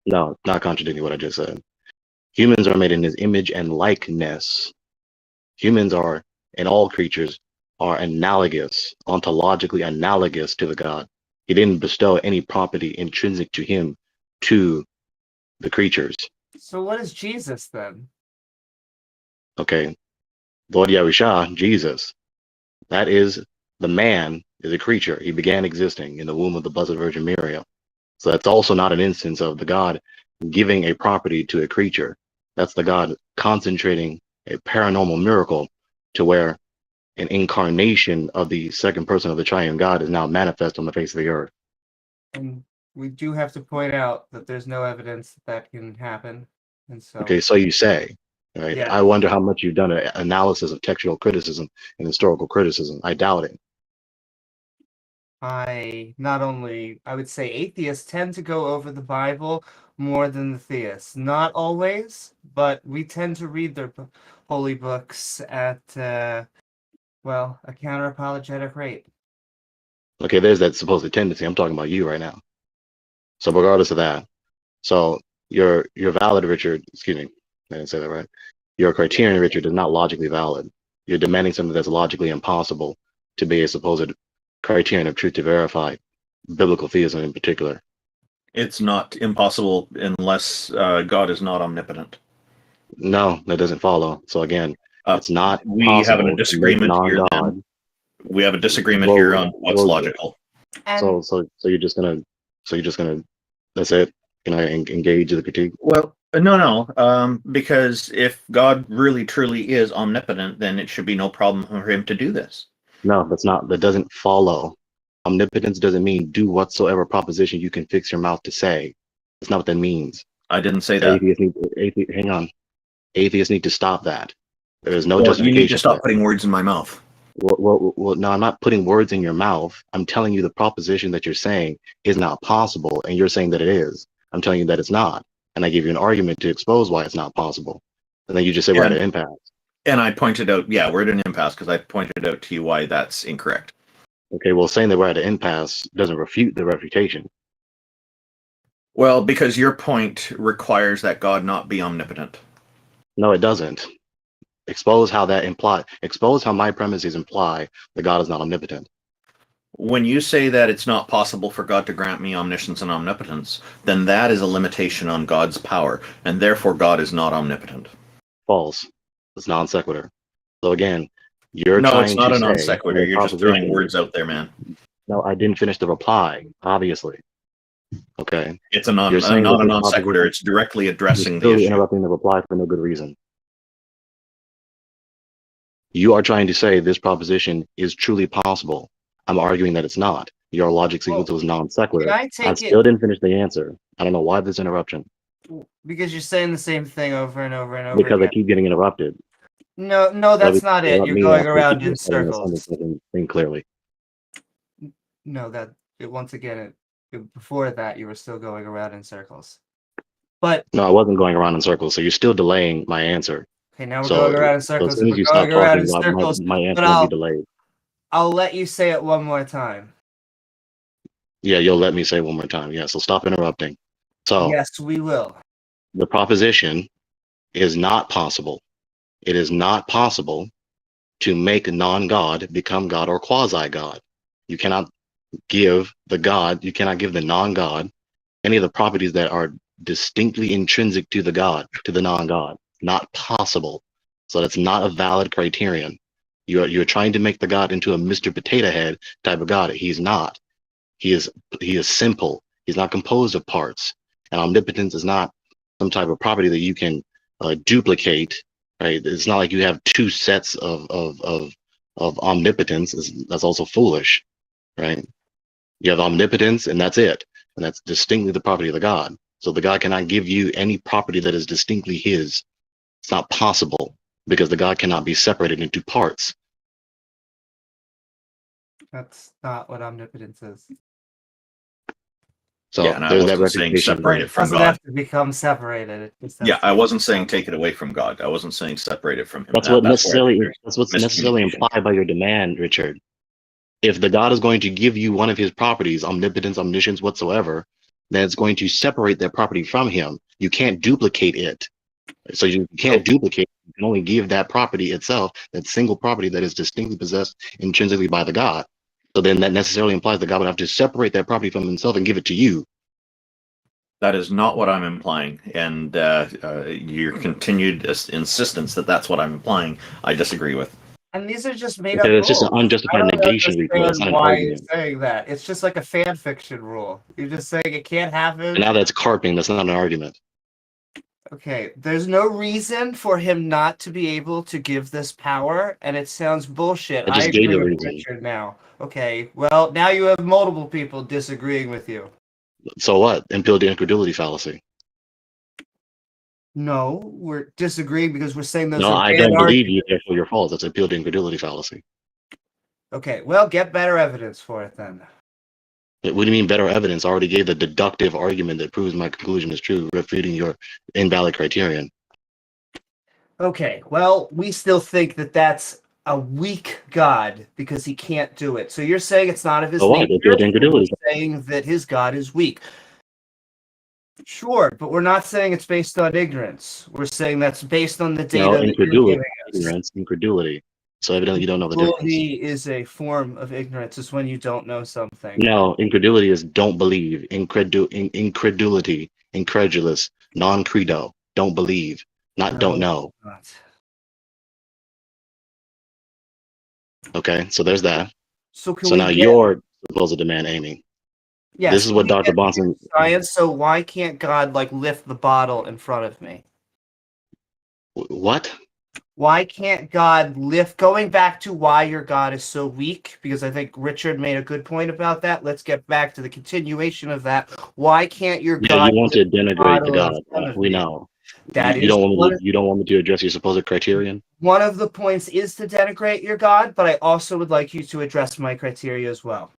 No, not contradicting what I just said. Humans are made in his image and likeness. Humans are, and all creatures are analogous, ontologically analogous to the God. He didn't bestow any property intrinsic to him to the creatures. So what is Jesus then? Okay. Lord Yahusha, Jesus, that is, the man is a creature. He began existing in the womb of the Blessed Virgin Mary. So that's also not an instance of the God giving a property to a creature. That's the God concentrating a paranormal miracle to where an incarnation of the second person of the triune God is now manifest on the face of the earth. And we do have to point out that there's no evidence that can happen. And so Okay, so you say, right? Yeah. I wonder how much you've done an analysis of textual criticism and historical criticism. I doubt it. I would say atheists tend to go over the Bible more than the theists. Not always, but we tend to read their holy books at, a counter-apologetic rate. Okay, there's that supposed tendency. I'm talking about you right now. So regardless of that, so your valid, Richard, excuse me, I didn't say that right. Your criterion, Richard, is not logically valid. You're demanding something that's logically impossible to be a supposed criterion of truth to verify, biblical theism in particular. It's not impossible unless God is not omnipotent. No, that doesn't follow. So again, it's not we possible have a disagreement to make here. non-God. We have a disagreement here on what's logical. So you're just gonna that's it. Can I engage the critique? Well, no, because if God really truly is omnipotent, then it should be no problem for him to do this. No, that doesn't follow. Omnipotence doesn't mean do whatsoever proposition you can fix your mouth to say. That's not what that means. I didn't say that. Hang on. Atheists need to stop that. There is no You justification. need to stop putting words in my mouth. Well, no, I'm not putting words in your mouth. I'm telling you the proposition that you're saying is not possible, and you're saying that it is. I'm telling you that it's not, and I give you an argument to expose why it's not possible, and then you just say we're at an impasse. And I pointed out, we're at an impasse because I pointed out to you why that's incorrect. Okay, well, saying that we're at an impasse doesn't refute the refutation. Well, because your point requires that God not be omnipotent. No, it doesn't. Expose how my premises imply that God is not omnipotent. When you say that it's not possible for God to grant me omniscience and omnipotence, then that is a limitation on God's power, and therefore God is not omnipotent. False. It's non sequitur. So again, you're no, trying it's not to a non say sequitur. You're just throwing words out there, man. No, I didn't finish the reply, obviously. Okay. It's a You're not saying a that this non sequitur. proposition, It's directly you're addressing the still issue. interrupting the reply for no good reason. You are trying to say this proposition is truly possible. I'm arguing that it's not. Your logic sequence was non Can sequitur. I I take still it didn't finish the answer. I don't know why this interruption. because you're saying the same thing over and over and over Because I again? keep getting interrupted. No, So that's not it. interrupt You're me going after around in telling us circles. something clearly. No, once again, before that, you were still going around in circles. But No, I wasn't going around in circles, so you're still delaying my answer. okay, now we're So, going around in so as circles. soon If as we're you stop going around talking, in circles, my answer but will be delayed. I'll let you say it one more time. Yeah, you'll let me say one more time. Yeah, so stop interrupting. So Yes, we will. the proposition is not possible. It is not possible to make a non-God become God or quasi-God. You cannot give the God, you cannot give the non-God any of the properties that are distinctly intrinsic to the God, to the non-God. Not possible. So that's not a valid criterion. You're trying to make the God into a Mr. Potato Head type of God. He's not. He is simple. He's not composed of parts. And omnipotence is not some type of property that you can duplicate. Right? It's not like you have two sets of omnipotence. That's also foolish, right? You have omnipotence, and that's it, and that's distinctly the property of the God. So the God cannot give you any property that is distinctly His. It's not possible because the God cannot be separated into parts. That's not what omnipotence is. So Yeah, and I there's that wasn't saying reputation. separate it It from doesn't God. have to become separated. It just has Yeah, to I wasn't saying become- take it away from God. I wasn't saying separate it from Him. That's what's necessarily implied by your demand, Richard. If the God is going to give you one of His properties, omnipotence, omniscience, whatsoever, then it's going to separate that property from Him. You can't duplicate it. So you can't duplicate. You can only give that property itself, that single property that is distinctly possessed intrinsically by the God. So then that necessarily implies that God would have to separate that property from Himself and give it to you. That is not what I'm implying, and your continued insistence that that's what I'm implying, I disagree with. And these are just made Because up it's just an rules. unjustified I don't negation report. It's not understand an why you're argument. saying that. It's just like a fan fiction rule. You're just saying it can't happen. And now that's carping. That's not an argument. Okay, there's no reason for him not to be able to give this power, and it sounds bullshit. I just gave the reason. Richard now. Okay, well, now you have multiple people disagreeing with you. So what? Impure the incredulity fallacy. No, we're disagreeing because we're saying those No, are I bad don't believe arguments. you, therefore you're false. That's impure the incredulity fallacy. Okay, well, get better evidence for it then. What do you mean better evidence? I already gave the deductive argument that proves my conclusion is true, refuting your invalid criterion. Okay, well, we still think that that's a weak God because he can't do it. So you're saying it's not of his So what? nature, Impure the incredulity. you're saying that his God is weak. Sure, but we're not saying it's based on ignorance. We're saying that's based on the data No, that you're incredulity, giving us. ignorance, incredulity. So evidently you don't know the difference. Incredulity is a form of ignorance. It's when you don't know something. No, incredulity is don't believe. Incredulity, incredulous, non-credo, don't believe, not don't know. Not. Okay, so there's that. So can So we now get, you're supposed to demand Amy. yes, This is what can we Dr. get Bonson. science. So why can't God like lift the bottle in front of me? What? Why can't God lift? Going back to why your God is so weak, because I think Richard made a good point about that. Let's get back to the continuation of that. Why can't your Yeah, God? you want to denigrate the bottle in God. front of We me? know. That You is don't want one me. You don't want me to address your supposed criterion. One of the points is to denigrate your God, but I also would like you to address my criteria as well.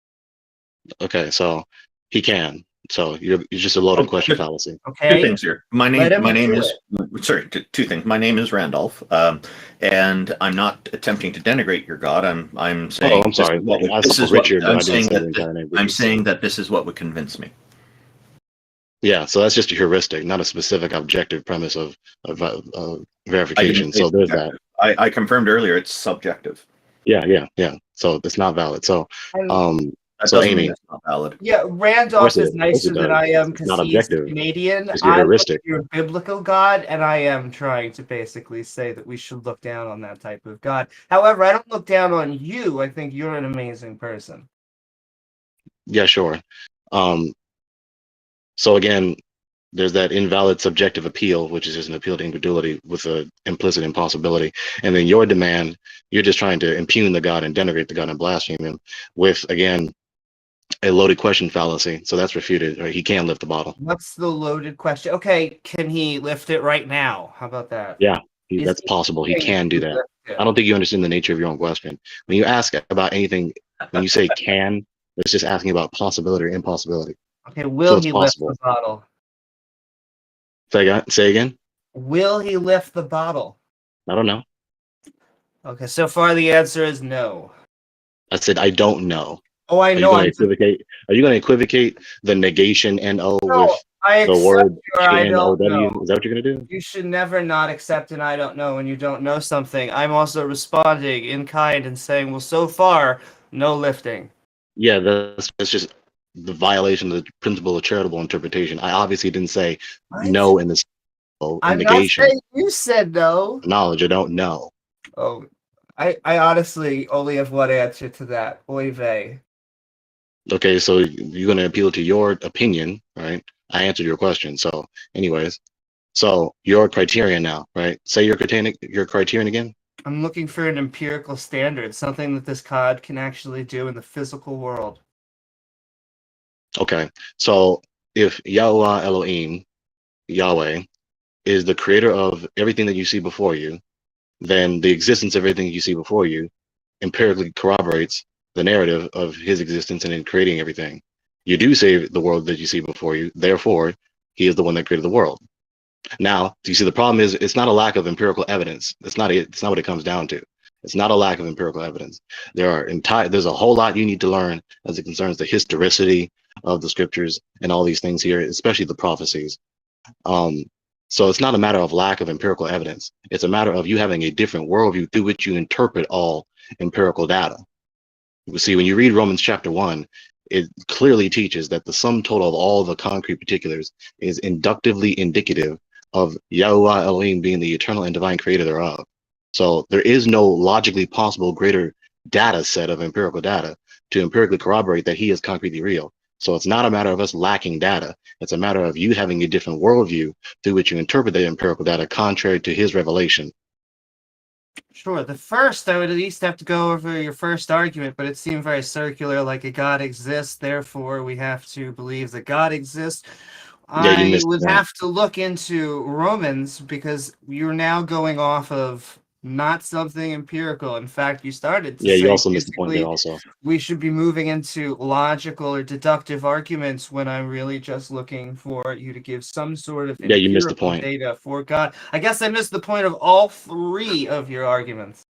Okay, so he can. So you're just a loaded question fallacy. Okay. Two things here. My name is sorry. Two things. My name is Randolph, and I'm not attempting to denigrate your God. I'm saying. Oh, I'm sorry. This is Richard, what I'm I didn't saying. say the entire name. I'm saying that this is what would convince me. Yeah, so that's just a heuristic, not a specific objective premise of verification. So there's that. I confirmed earlier it's subjective. Yeah. So it's not valid. So so Amy, it's not valid. Yeah, Randolph is nicer than I am it's because not he's objective. Canadian. It's your I'm heuristic. your biblical God, and I am trying to basically say that we should look down on that type of God. However, I don't look down on you. I think you're an amazing person. Yeah, sure. So again, there's that invalid subjective appeal, which is just an appeal to incredulity with an implicit impossibility. And then your demand, you're just trying to impugn the God and denigrate the God and blaspheme him with, again, a loaded question fallacy. So that's refuted, or he can lift the bottle. What's the loaded question? Okay, can he lift it right now? How about that? Yeah, that's possible. He can do that. I don't think you understand the nature of your own question. When you ask about anything, when you say can, it's just asking about possibility or impossibility. Okay, will he lift possible. the bottle? Say again? Will he lift the bottle? I don't know. Okay, so far the answer is no. I said I don't know. Oh, I know. Are you going to equivocate the negation NO with the word KNOW? Is that what you're going to do? You should never not accept an I don't know when you don't know something. I'm also responding in kind and saying, well, so far, no lifting. Yeah, that's just the violation of the principle of charitable interpretation. I obviously didn't say no in this negation. Not saying you said no. Knowledge, I don't know. Oh, I honestly only have one answer to that. Oy vey. Okay, so you're going to appeal to your opinion, right? I answered your question. So anyways, so your criterion now, right? Say your criterion again. I'm looking for an empirical standard, something that this COD can actually do in the physical world. Okay, so if Yahuwah Elohim, Yahweh, is the creator of everything that you see before you, then the existence of everything you see before you empirically corroborates the narrative of his existence and in creating everything. You do save the world that you see before you, therefore, he is the one that created the world. Now, you see, the problem is it's not a lack of empirical evidence. It's not what it comes down to. It's not a lack of empirical evidence. There's a whole lot you need to learn as it concerns the historicity of the scriptures and all these things here, especially the prophecies. So it's not a matter of lack of empirical evidence. It's a matter of you having a different worldview through which you interpret all empirical data. You see, when you read Romans chapter 1, it clearly teaches that the sum total of all the concrete particulars is inductively indicative of Yahuwah Elohim being the eternal and divine creator thereof. So there is no logically possible greater data set of empirical data to empirically corroborate that he is concretely real. So it's not a matter of us lacking data. It's a matter of you having a different worldview through which you interpret the empirical data contrary to his revelation. Sure, the first, I would at least have to go over your first argument, but it seemed very circular, like a God exists, therefore we have to believe that God exists. Yeah, I would have to look into Romans because you're now going off of not something empirical. In fact, you started to say you also missed the point there also. We should be moving into logical or deductive arguments when I'm really just looking for you to give some sort of you missed the point. Data for God. I guess I missed the point of all three of your arguments.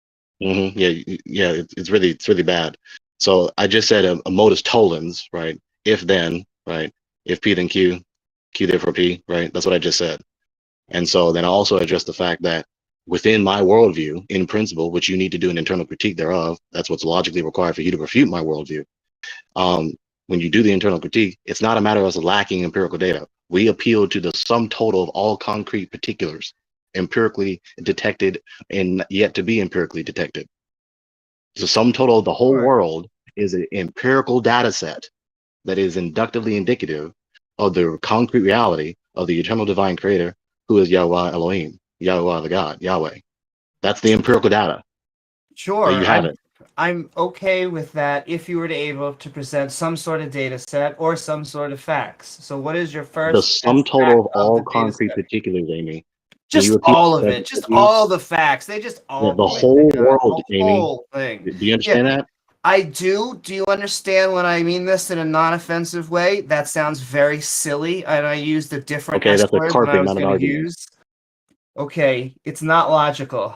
Mm-hmm. Yeah, it's really bad. So I just said a modus tollens, right? If then, right? If P then Q, Q therefore P, right? That's what I just said. And so then I also address the fact that within my worldview, in principle, which you need to do an internal critique thereof, that's what's logically required for you to refute my worldview. When you do the internal critique, it's not a matter of us lacking empirical data. We appeal to the sum total of all concrete particulars, empirically detected and yet to be empirically detected. The sum total of the whole world is an empirical data set that is inductively indicative of the concrete reality of the eternal divine creator, who is Yahuwah Elohim, Yahuwah the God, Yahweh. That's the empirical data. Sure, you have it. I'm okay with that if you were able to present some sort of data set or some sort of facts. So what is your first? The sum total of all concrete particulars, Amy. Just all of it. Just all the facts. They just all the whole world, the Amy. Whole thing. Do you understand that? I do. Do you understand when I mean this in a non-offensive way? That sounds very silly, and I used a different that's a word carpet, than I was not an going to argument. use. Okay, it's not logical.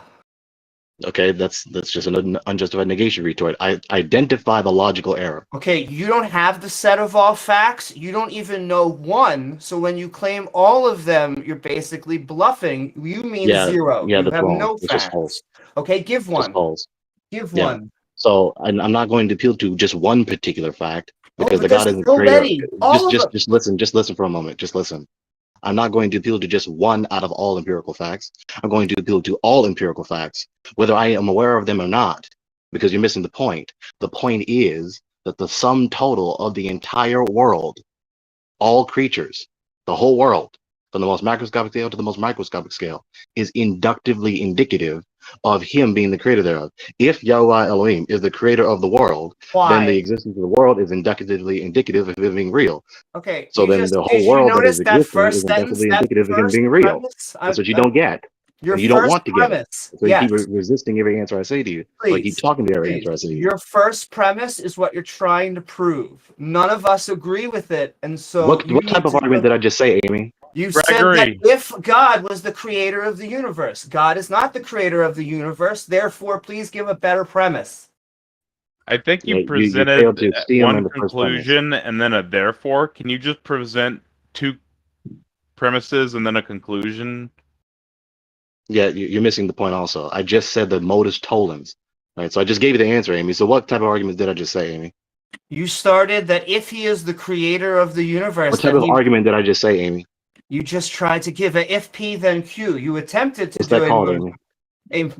Okay, that's just an unjustified negation retort. I identify the logical error. Okay, you don't have the set of all facts. You don't even know one. So when you claim all of them, you're basically bluffing. You mean zero. Yeah, you that's have wrong. no It's facts. just false. Okay, give one. Just false. Give Yeah. one. So I'm not going to appeal to just one particular fact because but the God isn't creator. Just listen for a moment. Just listen. I'm not going to appeal to just one out of all empirical facts. I'm going to appeal to all empirical facts, whether I am aware of them or not, because you're missing the point. The point is that the sum total of the entire world, all creatures, the whole world, from the most macroscopic scale to the most microscopic scale, is inductively indicative of him being the creator thereof. If Yahweh Elohim is the creator of the world, then the existence of the world is inductively indicative of him being real. Okay. So then the whole world that is existing is inductively indicative of him being real. That's what you don't get. Your And you don't want to get it. premise, So you keep resisting every answer I say to you. Please, so I keep talking to every answer I say to you. Your first premise is what you're trying to prove. None of us agree with it, and so What type of argument did I just say, Amy? You said that if God was the creator of the universe, God is not the creator of the universe. Therefore, please give a better premise. I think you presented one conclusion and then a therefore. Can you just present two premises and then a conclusion? Yeah, you're missing the point also. I just said the modus tollens. Right, so I just gave you the answer, Amy. So what type of argument did I just say, Amy? You started that if he is the creator of the universe... What type of argument did I just say, Amy? You just tried to give a if P then Q. You attempted to What's that called, Amy?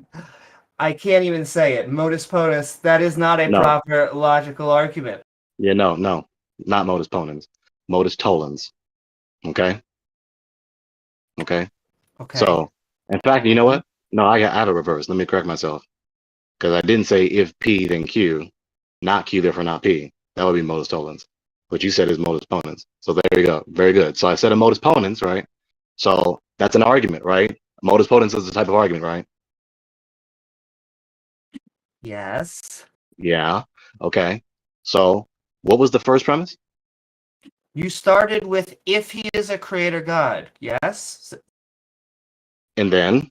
I can't even say it. Modus ponens. That is not a proper logical argument. Yeah, no. Not modus ponens. Modus tollens. Okay? Okay? Okay. So, in fact, you know what? No, I got out of reverse. Let me correct myself. Because I didn't say if P, then Q. Not Q, therefore not P. That would be modus tollens. What you said is modus ponens. So there you go. Very good. So I said a modus ponens, right? So that's an argument, right? Modus ponens is a type of argument, right? Yes. Yeah. Okay. So what was the first premise? You started with if he is a creator God. Yes. And then?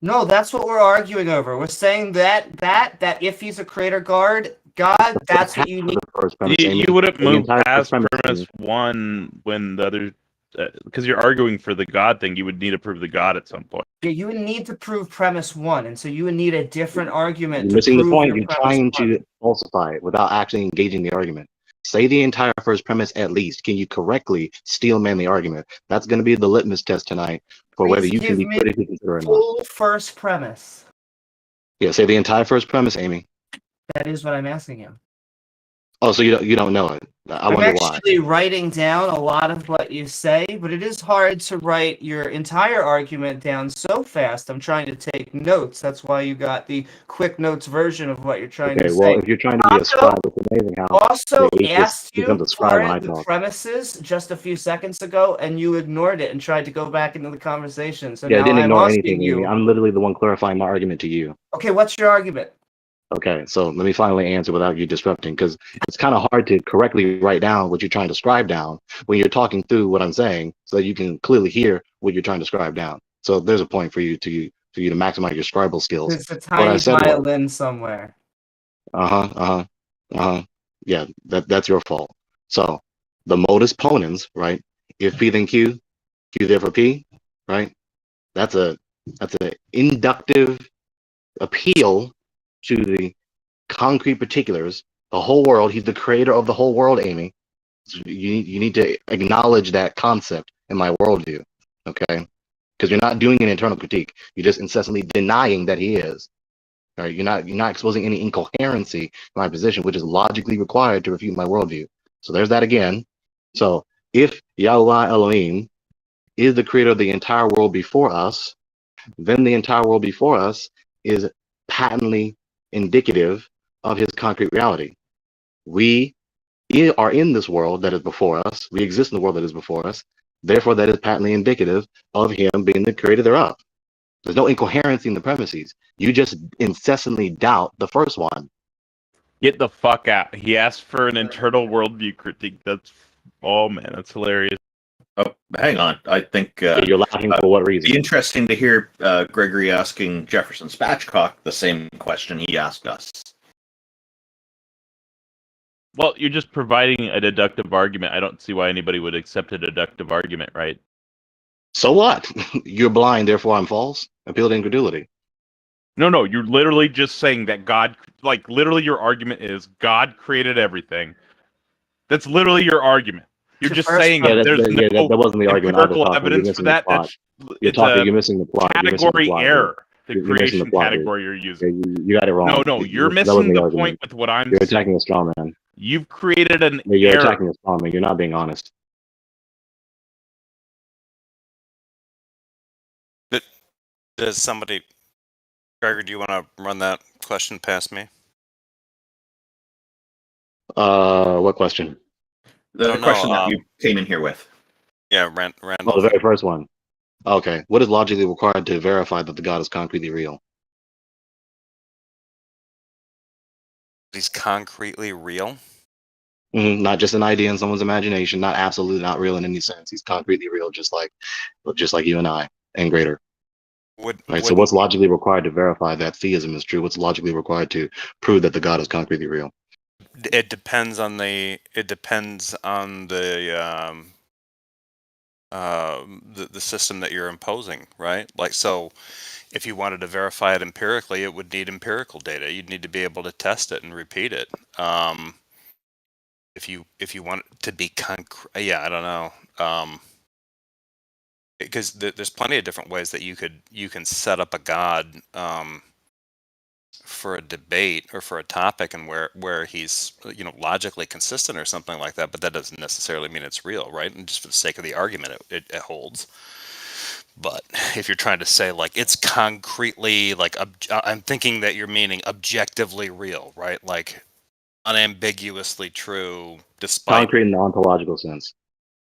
No, that's what we're arguing over. We're saying that if he's a creator God, that's what you need. You wouldn't move past premise one when the other, because you're arguing for the God thing. You would need to prove the God at some point. Yeah, you would need to prove premise one, and so you would need a different argument. You're missing the point. You're trying to falsify it without actually engaging the argument. Say the entire first premise at least. Can you correctly steelman the argument? That's going to be the litmus test tonight for whether you can be critically considered or not. Full first premise. Yeah, say the entire first premise, Amy. That is what I'm asking you. Oh, so you don't know it. I wonder why. I'm actually writing down a lot of what you say, but it is hard to write your entire argument down so fast. I'm trying to take notes. That's why you got the quick notes version of what you're trying to say. Okay, well, if you're trying to be a scribe, it's amazing how also asked you for the premises just a few seconds ago, and you ignored it and tried to go back into the conversation. So yeah, now I didn't ignore anything, you. Amy. I'm literally the one clarifying my argument to you. Okay, what's your argument? Okay, so let me finally answer without you disrupting, because it's kind of hard to correctly write down what you're trying to scribe down when you're talking through what I'm saying, so that you can clearly hear what you're trying to scribe down. So there's a point for you to maximize your scribal skills. It's a tiny violin somewhere. Yeah, that's your fault. So the modus ponens, right? If P then Q, Q therefore P, right? That's an inductive appeal to the concrete particulars, the whole world. He's the creator of the whole world, Amy. So you need to acknowledge that concept in my worldview, okay? Because you're not doing an internal critique. You're just incessantly denying that he is. Right? You're not exposing any incoherency in my position, which is logically required to refute my worldview. So there's that again. So if Yahweh Elohim is the creator of the entire world before us, then the entire world before us is patently indicative of his concrete reality. We are in this world that is before us. We exist in the world that is before us. Therefore, that is patently indicative of him being the creator thereof. There's no incoherency in the premises. You just incessantly doubt the first one. Get the fuck out. He asked for an internal worldview critique. Oh man, that's hilarious. Oh, hang on. I think you're laughing for what reason? It'd be interesting to hear Gregory asking Jefferson Spatchcock the same question he asked us. Well, you're just providing a deductive argument. I don't see why anybody would accept a deductive argument, right? So what? You're blind, therefore I'm false? Appeal to incredulity. No, you're literally just saying that God, like literally your argument is God created everything. That's literally your argument. You're just saying that wasn't the argument. Empirical evidence for that. You're missing the plot. Category error. The creation category you're using. You got it wrong. No, you're missing the point with what I'm saying. You're attacking a straw man. You've created an You're error. attacking a straw man. You're not being honest. Does somebody, Gregory, do you want to run that question past me? What question? The question that you came in here with. Yeah, Randolph. Oh, the very first one. Okay. What is logically required to verify that the God is concretely real? He's concretely real? Not just an idea in someone's imagination, not absolutely not real in any sense. He's concretely real, just like you and I, and greater. Right. So what's logically required to verify that theism is true? What's logically required to prove that the God is concretely real? It depends on the system that you're imposing, right? Like, so if you wanted to verify it empirically, it would need empirical data. You'd need to be able to test it and repeat it. If you want it to be concrete, yeah, I don't know. Because there's plenty of different ways that you can set up a God for a debate or for a topic, and where he's logically consistent or something like that, but that doesn't necessarily mean it's real, right? And just for the sake of the argument, it holds. But if you're trying to say like it's concretely like I'm thinking that you're meaning objectively real, right? Like unambiguously true, despite concrete in the ontological sense.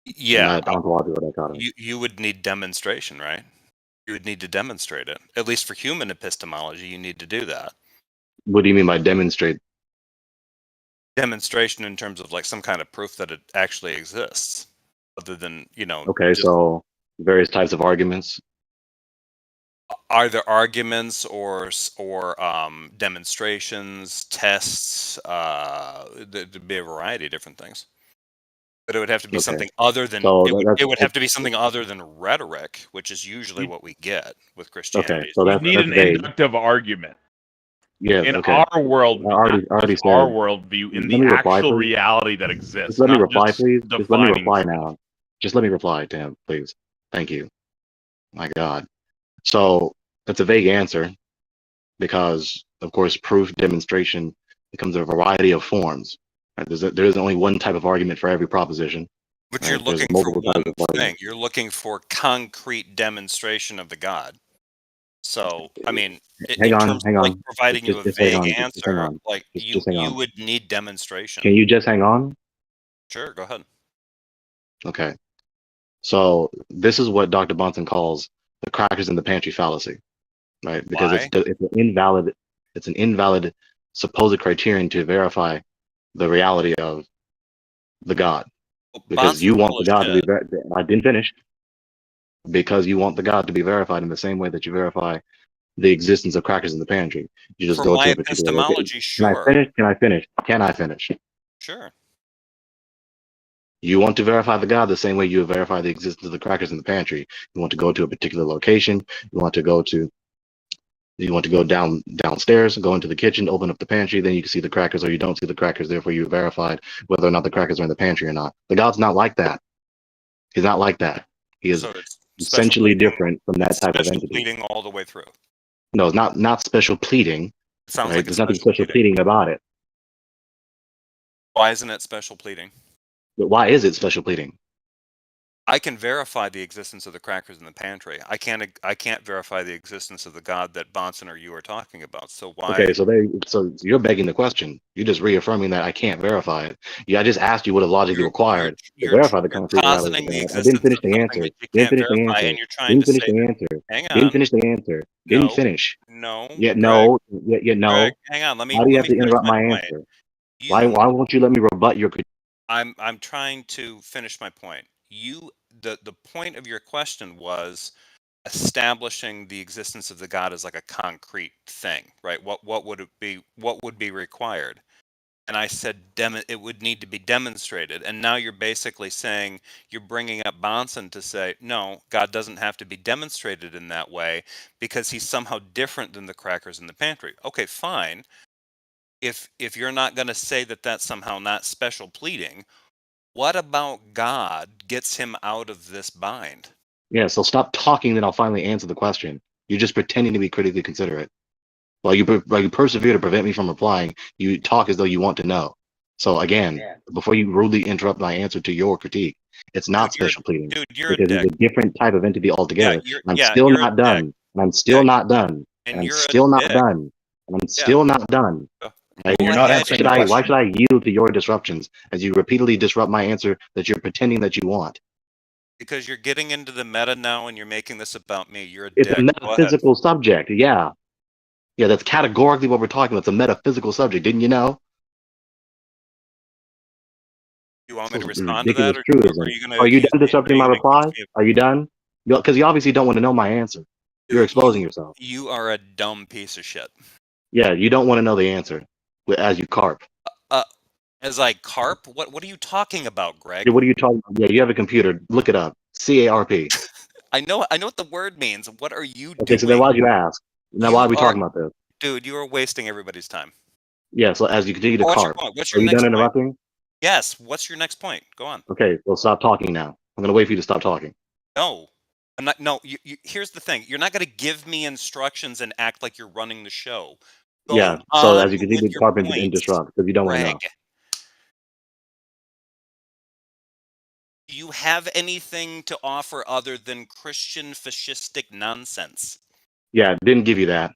Yeah, not ontological dichotomy. You would need demonstration, right? You would need to demonstrate it. At least for human epistemology, you need to do that. What do you mean by demonstrate? Demonstration in terms of like some kind of proof that it actually exists, other than Okay, so various types of arguments. Are there arguments or demonstrations, tests? There'd be a variety of different things. But it would have to be something other than it would have to be something other than rhetoric, which is usually what we get with Christianity. Okay, so you need an inductive argument. Yeah, in our world, our worldview, in the actual reality that exists. Just let me reply, please. Just let me reply now. Just let me reply to him, please. Thank you. My God. So that's a vague answer because, of course, proof demonstration becomes a variety of forms. Right? There isn't only one type of argument for every proposition. But right? You're looking for one thing. You're looking for concrete demonstration of the God. So, I mean, hang on. Like providing you a vague answer, like you would need demonstration. Can you just hang on? Sure, go ahead. Okay. So this is what Dr. Bunsen calls the crackers in the pantry fallacy, right? Because it's an invalid supposed criterion to verify the reality of the God. Because you want the God to be I didn't finish. Because you want the God to be verified in the same way that you verify the existence of crackers in the pantry. You just go to a particular epistemology, sure. Can I finish? Sure. You want to verify the God the same way you verify the existence of the crackers in the pantry. You want to go to a particular location. You want to go downstairs, go into the kitchen, open up the pantry, then you can see the crackers, or you don't see the crackers. Therefore, you verified whether or not the crackers are in the pantry or not. The God's not like that. He's not like that. He is essentially different from that type of entity. Pleading all the way through. No, it's not special pleading. It sounds like there's nothing special pleading about it. Why isn't it special pleading? But why is it special pleading? I can verify the existence of the crackers in the pantry. I can't verify the existence of the God that Bonson or you are talking about. So why? Okay, so you're begging the question. You're just reaffirming that I can't verify it. Yeah, I just asked you what is logically required to verify the concrete reality. I didn't finish the answer. Didn't finish the answer. Didn't finish. No. Yeah, no. Yeah, no. Greg, hang on. Let me. Why do you have to interrupt my answer? Why won't you let me rebut your? I'm trying to finish my point. The point of your question was establishing the existence of the God as like a concrete thing, right? What would it be? What would be required? And I said it would need to be demonstrated. And now you're basically saying you're bringing up Bonson to say no, God doesn't have to be demonstrated in that way because he's somehow different than the crackers in the pantry. Okay, fine. If you're not going to say that that's somehow not special pleading, what about God gets him out of this bind? Yeah, so stop talking, then I'll finally answer the question. You're just pretending to be critically considerate. While you persevere to prevent me from replying, you talk as though you want to know. So again, before you rudely interrupt my answer to your critique, it's not special pleading. Dude, you're because a dick. It's a different type of entity altogether. I'm still not done. And I'm still not done. And I'm you're still a not dick. done. And I'm still not done. And you're not answering the question. Why should I yield to your disruptions as you repeatedly disrupt my answer that you're pretending that you want? Because you're getting into the meta now and you're making this about me. You're a It's dick. a metaphysical subject. Yeah. Yeah, that's categorically what we're talking about. It's a metaphysical subject. Didn't you know? You want me to respond to that? Or are you, are you done disrupting my reply? Are you done? Because you obviously don't want to know my answer. You're exposing yourself. You are a dumb piece of shit. Yeah, you don't want to know the answer as you carp. As I carp? What are you talking about, Greg? Yeah, what are you talking about? Yeah, you have a computer. Look it up. CARP. I know what the word means. What are you doing? Okay, so then why'd you ask? Now why are we talking about this? Dude, you are wasting everybody's time. Yeah, so as you continue to carp, What's are you done interrupting? Yes. What's your next point? Go on. Okay, well stop talking now. I'm gonna wait for you to stop talking. No. I'm not. No. Here's the thing. You're not going to give me instructions and act like you're running the show. Yeah. So as you continue to carp and disrupt, because you don't want to know. Do you have anything to offer other than Christian fascistic nonsense? Yeah, didn't give you that.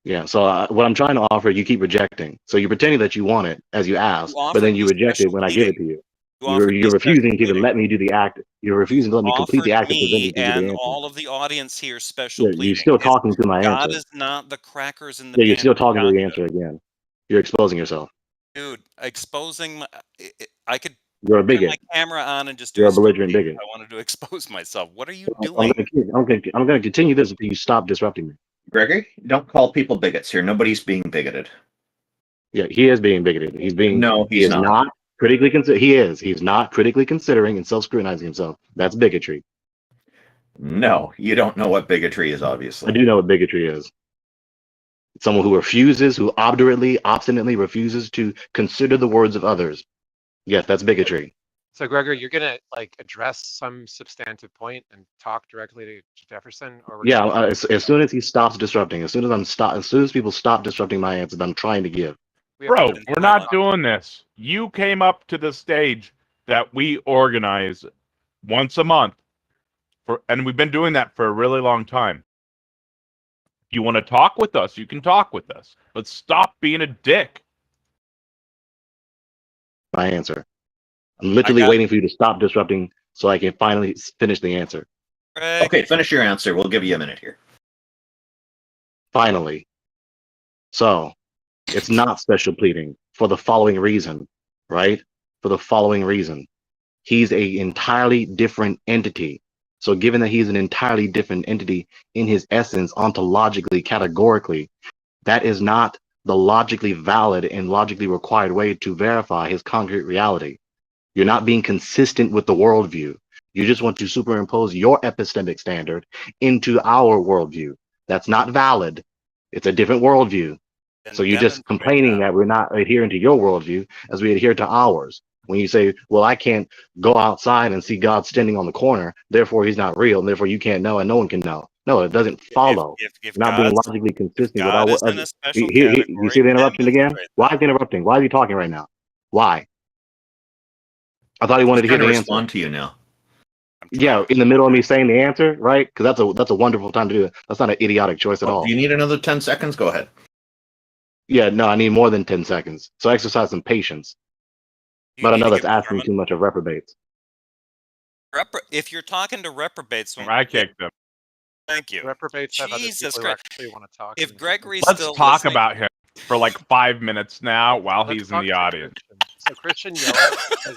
Yeah. So what I'm trying to offer, you keep rejecting. So you're pretending that you want it as you ask, but then you reject it when I give it to you. You're refusing to even let me do the act. You're refusing to let me complete the act of presenting to you the answer. All of the audience here special pleading. You're still talking to my answer. God is not the crackers in the Yeah, you're still talking to the answer again. You're exposing yourself. Dude, exposing I could You're a bigot. turn my camera on and just do You're a belligerent bigot. I wanted to expose myself. What are you doing? I'm going to continue this until you stop disrupting me. Gregory, don't call people bigots here. Nobody's being bigoted. Yeah, he is being bigoted. He's being. No, he is not critically consider. He is. He's not critically considering and self-scrutinizing himself. That's bigotry. No, you don't know what bigotry is. Obviously, I do know what bigotry is. It's someone who refuses, who obstinately refuses to consider the words of others. Yes, that's bigotry. So, Gregory, you're gonna address some substantive point and talk directly to Jefferson, or yeah, as soon as he stops disrupting, as soon as people stop disrupting my answers, I'm trying to give. Bro, we're not doing this. You came up to the stage that we organize once a month, and we've been doing that for a really long time. If you want to talk with us, you can talk with us, but stop being a dick. My answer. I'm literally waiting for you to stop disrupting so I can finally finish the answer. Okay, finish your answer. We'll give you a minute here. Finally. So, it's not special pleading for the following reason, right? For the following reason. He's an entirely different entity. So given that he's an entirely different entity in his essence, ontologically, categorically, that is not the logically valid and logically required way to verify his concrete reality. You're not being consistent with the worldview. You just want to superimpose your epistemic standard into our worldview. That's not valid. It's a different worldview. So you're just complaining that we're not adhering to your worldview as we adhere to ours. When you say, well, I can't go outside and see God standing on the corner, therefore he's not real, and therefore you can't know and no one can know. No, it doesn't follow. If not being logically consistent with our you see the interruption again? Why is he interrupting? Why is he talking right now? Why? I thought he wanted to hear the answer. Respond to you now. Yeah, in the middle of me saying the answer, right? Because that's a wonderful time to do it. That's not an idiotic choice at all. Do you need another 10 seconds? Go ahead. Yeah, no, I need more than 10 seconds. So exercise some patience. But I know that's asking too much of reprobates. If you're talking to reprobates, I kicked them. Thank you. Reprobates have other Jesus people who Christ. actually want to talk. If Gregory's Let's still talk listening, about him for like 5 minutes now while he's in the audience. So Christian Yellow.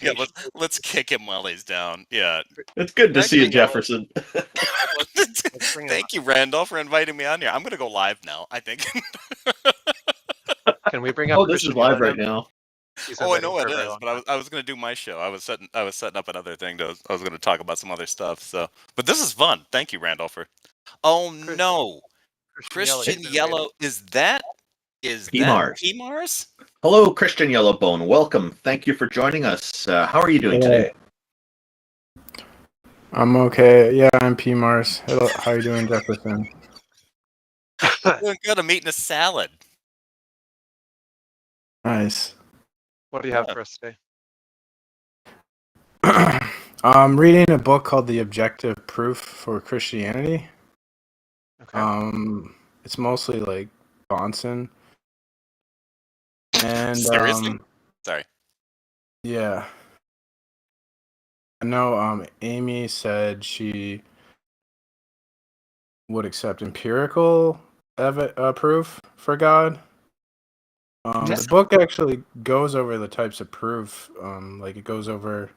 Yeah, let's kick him while he's down. Yeah. It's good to see you, Jefferson. Thank you, Randolph, for inviting me on here. I'm gonna go live now, I think. Can we bring up? Oh, this is live right now. Oh, I know it is, but I was going to do my show. I was setting up another thing. I was going to talk about some other stuff. So, but this is fun. Thank you, Randolph. Oh no, Christian Yellow is that PMars? Hello, Christian Yellowbone. Welcome. Thank you for joining us. How are you doing today? I'm okay. Yeah, I'm PMars. Hello, how are you doing, Jefferson? Doing good. I'm eating a salad. Nice. What do you have for us today? I'm reading a book called The Objective Proof for Christianity. Okay. It's mostly like Bonson. And Seriously? Sorry. Yeah. I know Amy said she would accept empirical proof for God. The book actually goes over the types of proof. Like it goes over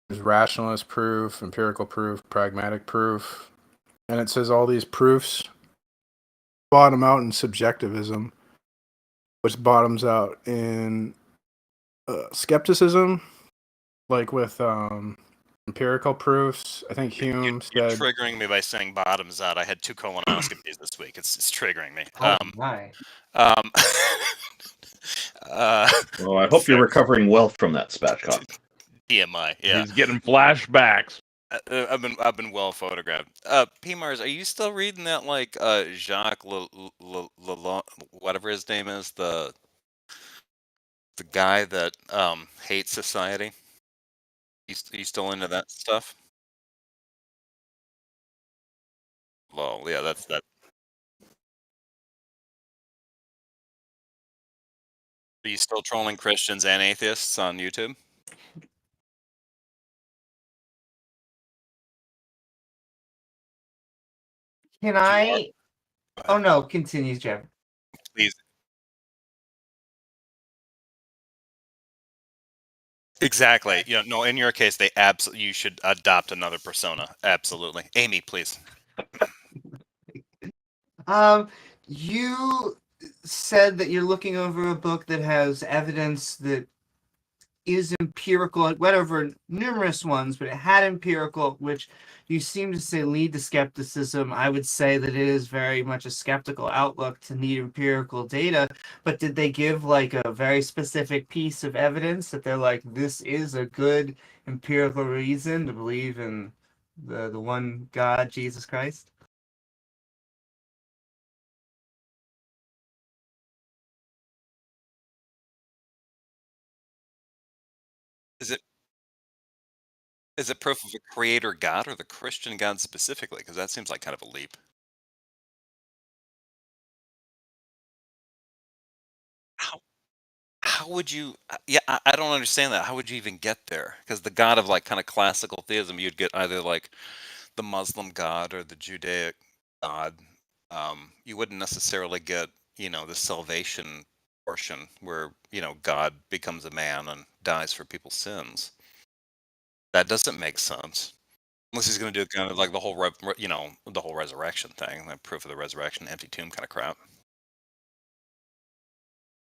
there's rationalist proof, empirical proof, pragmatic proof, and it says all these proofs bottom out in subjectivism, which bottoms out in skepticism, like with empirical proofs. I think Hume You're said. triggering me by saying bottoms out. I had 2 colonoscopies this week. It's triggering me. Oh my. Well, I hope you're recovering well from that, Spatchcock. TMI. Yeah. He's getting flashbacks. I've been well photographed. P Mars, are you still reading that like Jacques whatever his name is, the guy that hates society? He's still into that stuff? Well, yeah, that's that. Are you still trolling Christians and atheists on YouTube? Can I? Oh no, continues, Jeff. Please. Exactly. You know, no. In your case, they absolutely. You should adopt another persona. Absolutely, Amy, please. You said that you're looking over a book that has evidence that is empirical, whatever, numerous ones, but it had empirical, which you seem to say lead to skepticism. I would say that it is very much a skeptical outlook to need empirical data, but did they give like a very specific piece of evidence that they're like, this is a good empirical reason to believe in the one God, Jesus Christ? Is it proof of a creator God or the Christian God specifically? Because that seems like kind of a leap. How would you? Yeah, I don't understand that. How would you even get there? Because the God of like kind of classical theism, you'd get either like the Muslim God or the Judaic God. You wouldn't necessarily get, the salvation portion where, God becomes a man and dies for people's sins. That doesn't make sense. Unless he's going to do kind of like the whole, the whole resurrection thing, like proof of the resurrection, empty tomb kind of crap.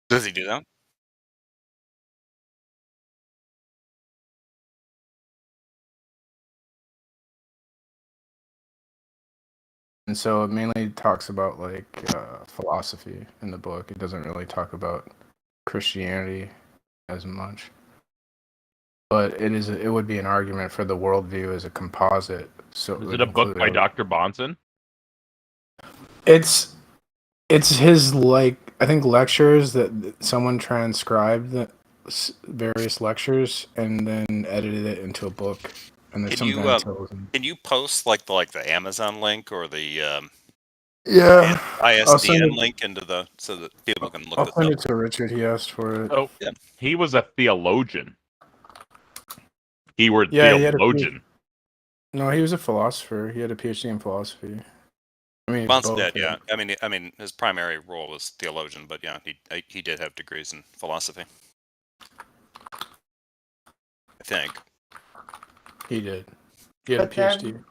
Does he do that? And so it mainly talks about like philosophy in the book. It doesn't really talk about Christianity as much. But it would be an argument for the worldview as a composite. So is it a book by Dr. Bonson? It's his like I think lectures that someone transcribed the various lectures and then edited it into a book. And there's Can you post like the Amazon link or the ISBN link into so that people can look I'll this send up? it to Richard. He asked for it. Oh, yeah. He was a theologian. Keyword Yeah, theologian. No, he was a philosopher. He had a PhD in philosophy. I mean, Bonson did, yeah. I mean, his primary role was theologian, but yeah, he did have degrees in philosophy. I think he did. He had a PhD.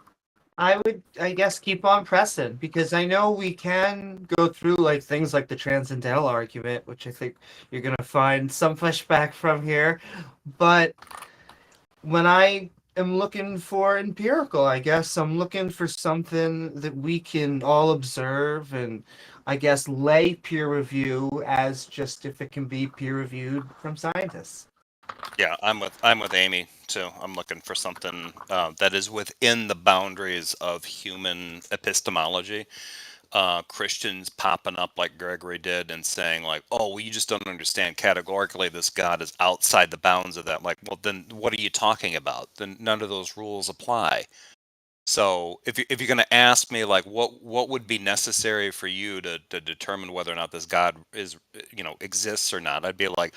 I would, I guess, keep on pressing because I know we can go through like things like the transcendental argument, which I think you're gonna find some pushback from here. But when I am looking for empirical, I guess I'm looking for something that we can all observe and I guess lay peer review as just if it can be peer reviewed from scientists. Yeah, I'm with Amy too. I'm looking for something that is within the boundaries of human epistemology. Christians popping up like Gregory did and saying like, "Oh, well, you just don't understand. Categorically, this God is outside the bounds of that." Like, well, then what are you talking about? Then none of those rules apply. So if you're going to ask me like what would be necessary for you to determine whether or not this God is exists or not, I'd be like,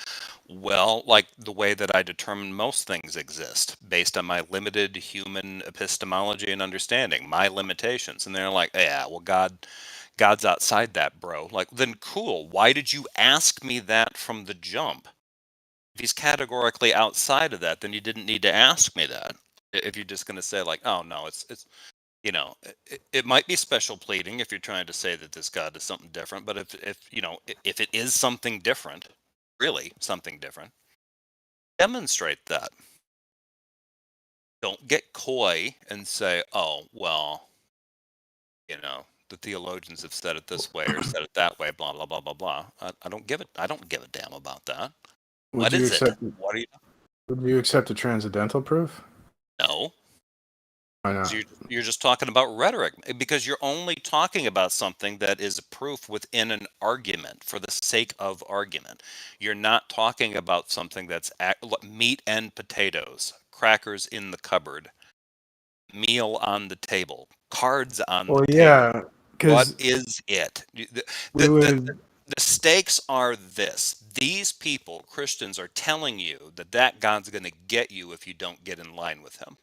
well, like the way that I determine most things exist based on my limited human epistemology and understanding, my limitations. And they're like, yeah, well, God's outside that, bro. Like, then cool. Why did you ask me that from the jump? If he's categorically outside of that, then you didn't need to ask me that. If you're just going to say like, oh no, it's it might be special pleading if you're trying to say that this God is something different. But if it is something different, really something different, demonstrate that. Don't get coy and say, oh well, the theologians have said it this way or said it that way, blah blah blah blah blah. I don't give a damn about that. What is it? What are you? Would you accept a transcendental proof? No. Why not? You're just talking about rhetoric because you're only talking about something that is a proof within an argument for the sake of argument. You're not talking about something that's meat and potatoes, crackers in the cupboard, meal on the table, cards on the table. Yeah. What is it? The stakes are this. These people, Christians, are telling you that God's going to get you if you don't get in line with him.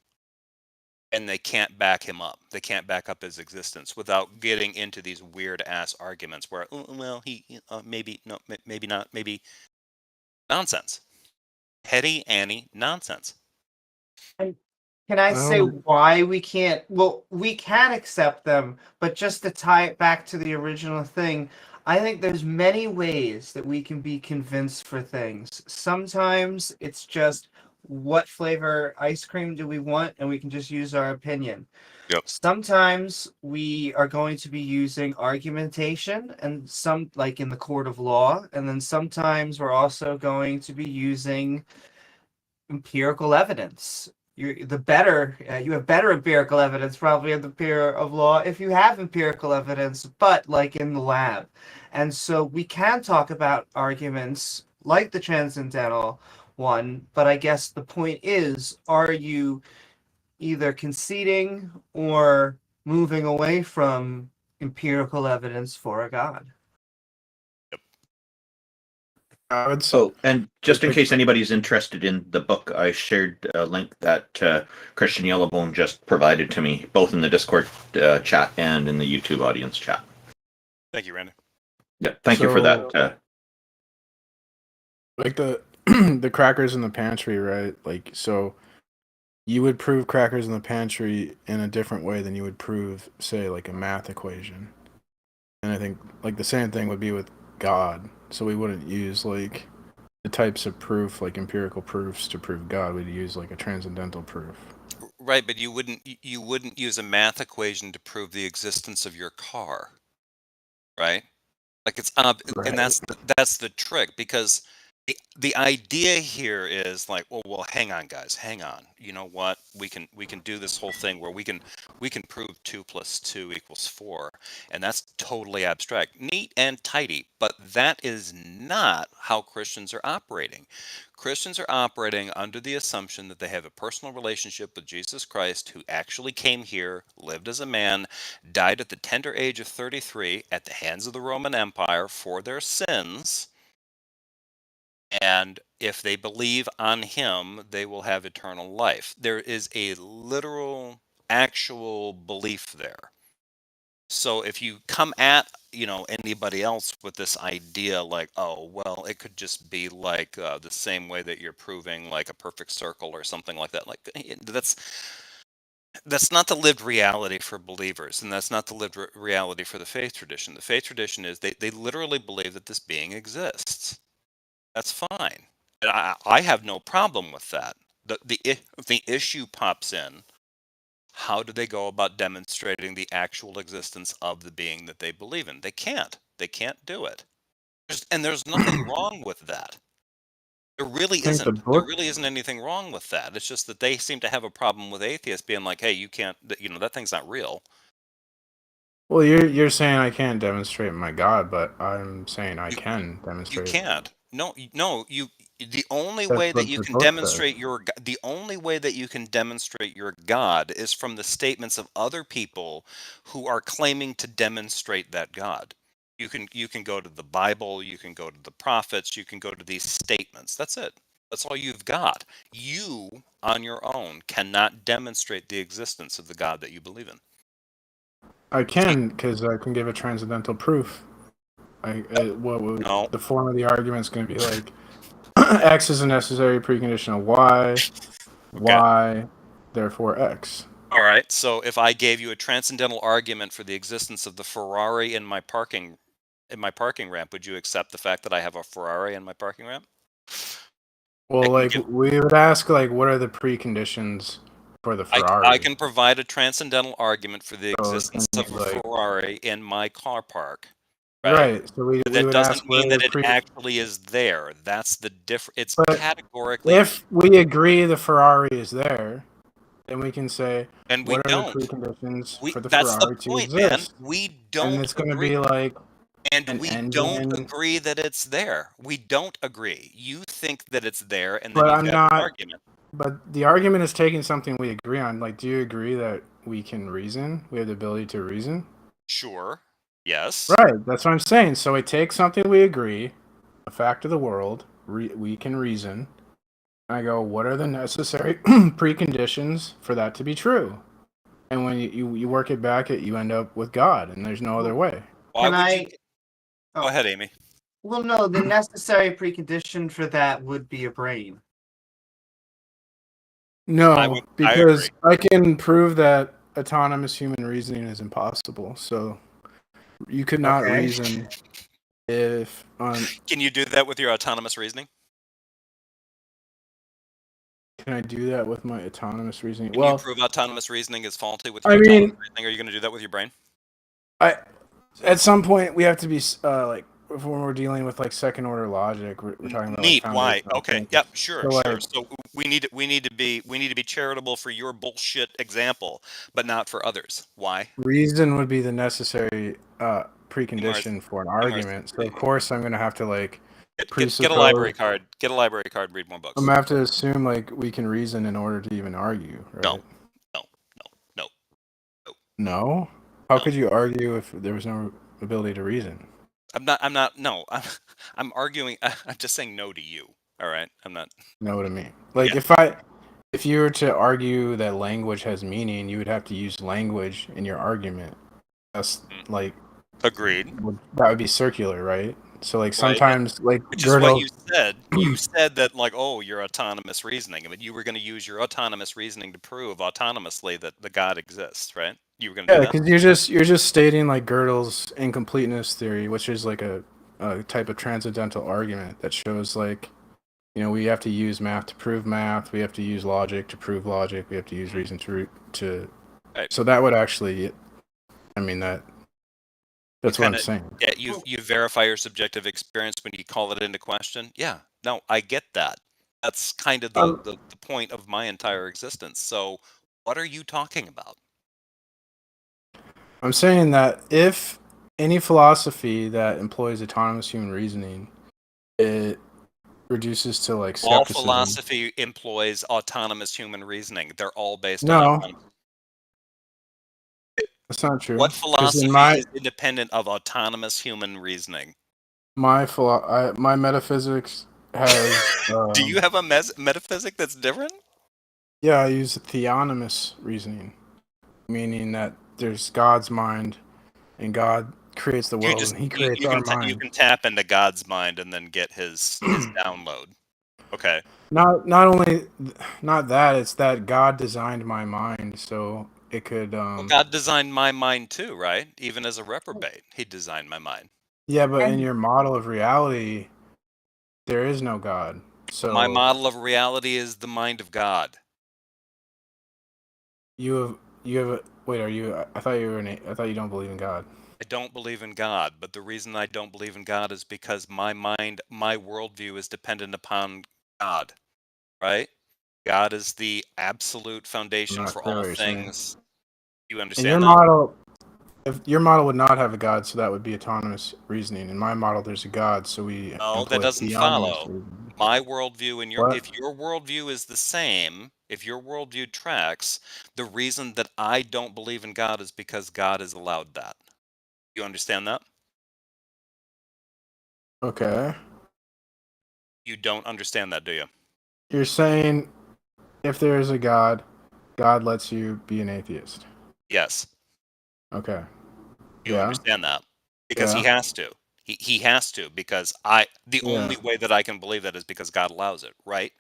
And they can't back him up. They can't back up his existence without getting into these weird ass arguments where, well, he maybe no, maybe not, maybe nonsense, petty Annie nonsense. Can I say why we can't? Well, we can accept them, but just to tie it back to the original thing, I think there's many ways that we can be convinced for things. Sometimes it's just what flavor ice cream do we want, and we can just use our opinion. Yep. Sometimes we are going to be using argumentation, and some like in the court of law, and then sometimes we're also going to be using empirical evidence. You have better empirical evidence probably in the peer of law if you have empirical evidence, but like in the lab. And so we can talk about arguments like the transcendental one, but I guess the point is, are you either conceding or moving away from empirical evidence for a God? And just in case anybody's interested in the book, I shared a link that ChristianYellowBone just provided to me, both in the Discord chat and in the YouTube audience chat. Thank you, Randy. Yeah, thank you for that. Like the crackers in the pantry, right? Like, so you would prove crackers in the pantry in a different way than you would prove, say, like a math equation. And I think like the same thing would be with God. So we wouldn't use like the types of proof, like empirical proofs to prove God. We'd use like a transcendental proof. Right, but you wouldn't use a math equation to prove the existence of your car. Right? Like it's Right. and that's the trick, because the idea here is like, well, hang on, guys, hang on. You know what? We can do this whole thing where we can prove 2 + 2 = 4, and that's totally abstract, neat and tidy. But that is not how Christians are operating. Christians are operating under the assumption that they have a personal relationship with Jesus Christ, who actually came here, lived as a man, died at the tender age of 33 at the hands of the Roman Empire for their sins. And if they believe on him, they will have eternal life. There is a literal, actual belief there. So if you come at anybody else with this idea like, oh well, it could just be like the same way that you're proving like a perfect circle or something like that, like that's not the lived reality for believers, and that's not the lived reality for the faith tradition. The faith tradition is they literally believe that this being exists. That's fine. And I have no problem with that. The issue pops in. How do they go about demonstrating the actual existence of the being that they believe in? They can't. They can't do it. There's nothing wrong with that. There really isn't. There really isn't anything wrong with that. It's just that they seem to have a problem with atheists being like, hey, you can't, that thing's not real. Well, you're saying I can't demonstrate my God, but I'm saying I can demonstrate. You can't. No, The only That's way that what you the can book demonstrate the only way that you can demonstrate your God is from the statements of other people who are claiming to demonstrate that God. You can go to the Bible, you can go to the prophets, you can go to these statements. That's it. That's all you've got. You on your own cannot demonstrate the existence of the God that you believe in. I can, because I can give a transcendental proof. No. The form of the argument is going to be like X is a necessary precondition of Y, Y, therefore X. All right. So if I gave you a transcendental argument for the existence of the Ferrari in my parking ramp, would you accept the fact that I have a Ferrari in my parking ramp? Well, like we would ask, like, what are the preconditions for the Ferrari? I can provide a transcendental argument for the existence of a Ferrari in my car park. Right. So we that would doesn't ask mean whether that it actually is there. That's the difference. It's But categorically. if we agree the Ferrari is there, then we can say, And we what are don't. the preconditions for the That's Ferrari the to point, exist? man. We don't And it's going to agree. be like, And we don't agree that it's there. We don't agree. You think that it's there, and then But you I'm have not. an argument. But the argument is taking something we agree on. Like, do you agree that we can reason? We have the ability to reason? Sure. Yes. Right. That's what I'm saying. So we take something we agree, a fact of the world, we can reason. I go, what are the necessary preconditions for that to be true? And when you work it back, you end up with God, and there's no other way. Go ahead, Amy. Well, no, the necessary precondition for that would be a brain. No, because I can prove that autonomous human reasoning is impossible. So you could not reason if Can you do that with your autonomous reasoning? Can I do that with my autonomous reasoning? Can you prove autonomous reasoning is faulty with your I mean, autonomous reasoning? Are you going to do that with your brain? At some point we have to be like, if when we're dealing with like second order logic, we're talking about Neat. like, Why? Okay. Yep. Sure. So, Sure. like, So we need to be charitable for your bullshit example, but not for others. Why? Reason would be the necessary precondition for an argument. So of course I'm going to have to like get a library card. Get a library card. Read more books. I'm going to have to assume like we can reason in order to even argue, right? No. No? How could you argue if there was no ability to reason? No, I'm arguing. I'm just saying no to you. All right. I'm not. No to me. Like if you were to argue that language has meaning, you would have to use language in your argument. That's like agreed. That would be circular, right? So like sometimes like which is what you said. You said that like, oh, your autonomous reasoning. I mean, you were going to use your autonomous reasoning to prove autonomously that the God exists, right? You were going to do that. because you're just stating like Gödel's incompleteness theory, which is like a type of transcendental argument that shows like, you know, we have to use math to prove math. We have to use logic to prove logic. We have to use reason to. Right. So that would actually, I mean that's what I'm saying. Yeah, you verify your subjective experience when you call it into question. Yeah, no, I get that. That's kind of the point of my entire existence. So, what are you talking about? I'm saying that if any philosophy that employs autonomous human reasoning, it reduces to like skepticism. All philosophy employs autonomous human reasoning. They're all based on. No. That's not true. What philosophy is independent of autonomous human reasoning? My metaphysics has. Do you have a metaphysic that's different? Yeah, I use theonomous reasoning, meaning that there's God's mind, and God creates the world, and He creates our mind. You can tap into God's mind and then get his download. Okay. Not that, it's that God designed my mind, so it could. Well, God designed my mind too, right? Even as a reprobate, He designed my mind. Yeah, but in your model of reality, there is no God. So my model of reality is the mind of God. You have. Wait, are you? I thought you don't believe in God. I don't believe in God, but the reason I don't believe in God is because my mind, my worldview is dependent upon God, right? God is the absolute foundation for all things. You understand in your model, if your model would not have a God, so that would be autonomous reasoning. In my model, there's a God, so we. No, that doesn't follow. my worldview and What? if your worldview is the same, if your worldview tracks, the reason that I don't believe in God is because God has allowed that. You understand that? Okay. You don't understand that, do you? You're saying if there is a God, God lets you be an atheist. Yes. Okay. You Yeah. understand that? Because he Yeah. has to. He has to, because the only way that I can believe that is because God allows it, right?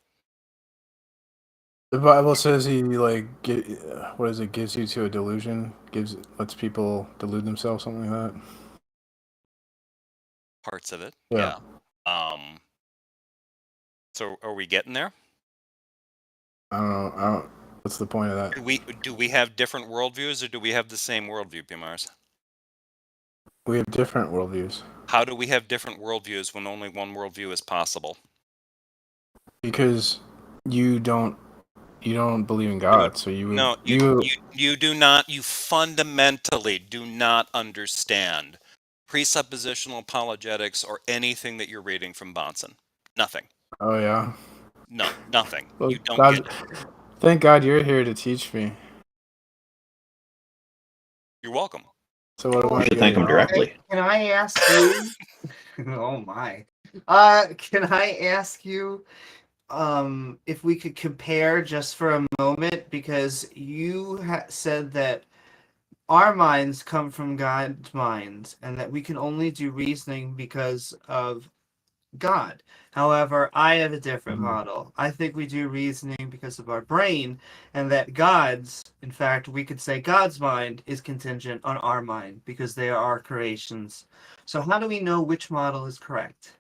The Bible says he what is it? Gives you to a delusion. Lets people delude themselves, something like that. Parts of it, Yeah. yeah. So are we getting there? I don't know. What's the point of that? Do we have different worldviews, or do we have the same worldview, P-Mars? We have different worldviews. How do we have different worldviews when only one worldview is possible? Because you don't believe in God, so you would. No, you do not. You fundamentally do not understand presuppositional apologetics or anything that you're reading from Bonson. Nothing. Oh yeah. No, nothing. Well, You don't God, get it. thank God you're here to teach me. You're welcome. So what You should thank him directly. Can I ask you? Oh my. Can I ask you if we could compare just for a moment, because you said that our minds come from God's minds and that we can only do reasoning because of God. However, I have a different model. I think we do reasoning because of our brain, and that God's, in fact, we could say God's mind is contingent on our mind because they are our creations. So how do we know which model is correct?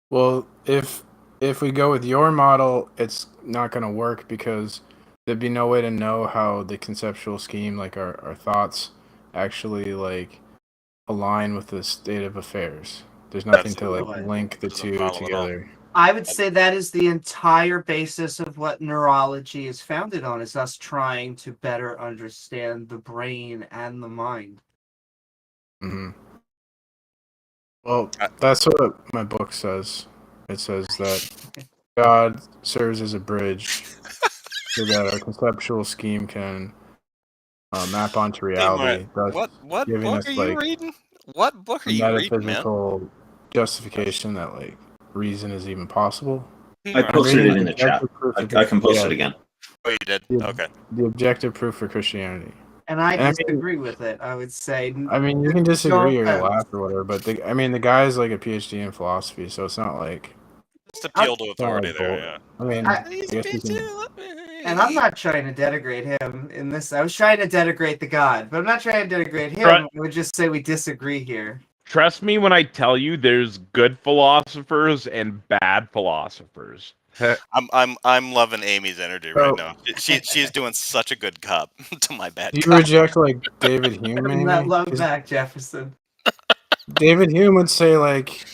Well, if we go with your model, it's not going to work because there'd be no way to know how the conceptual scheme, like our thoughts, actually like align with the state of affairs. There's nothing to like link the two together. I would say that is the entire basis of what neurology is founded on, is us trying to better understand the brain and the mind. Mm-hmm. Well, that's what my book says. It says that God serves as a bridge so that our conceptual scheme can map onto reality. What book are you reading? What book are you reading, man? Metaphysical justification that like reason is even possible. I posted it in the chat. I can post it again. Oh, you did? Okay. The objective proof for Christianity. And I disagree with it. I would say. I mean, you can disagree or laugh or whatever, but the guy's like a PhD in philosophy, so it's not like. Just appeal to authority there, yeah. I mean, and I'm not trying to denigrate him in this. I was trying to denigrate the God, but I'm not trying to denigrate him. I would just say we disagree here. Trust me when I tell you there's good philosophers and bad philosophers. I'm loving Amy's energy right now. She's doing such a good cop to my bad. Do you reject like David Hume? Bring that love back, Jefferson. David Hume would say like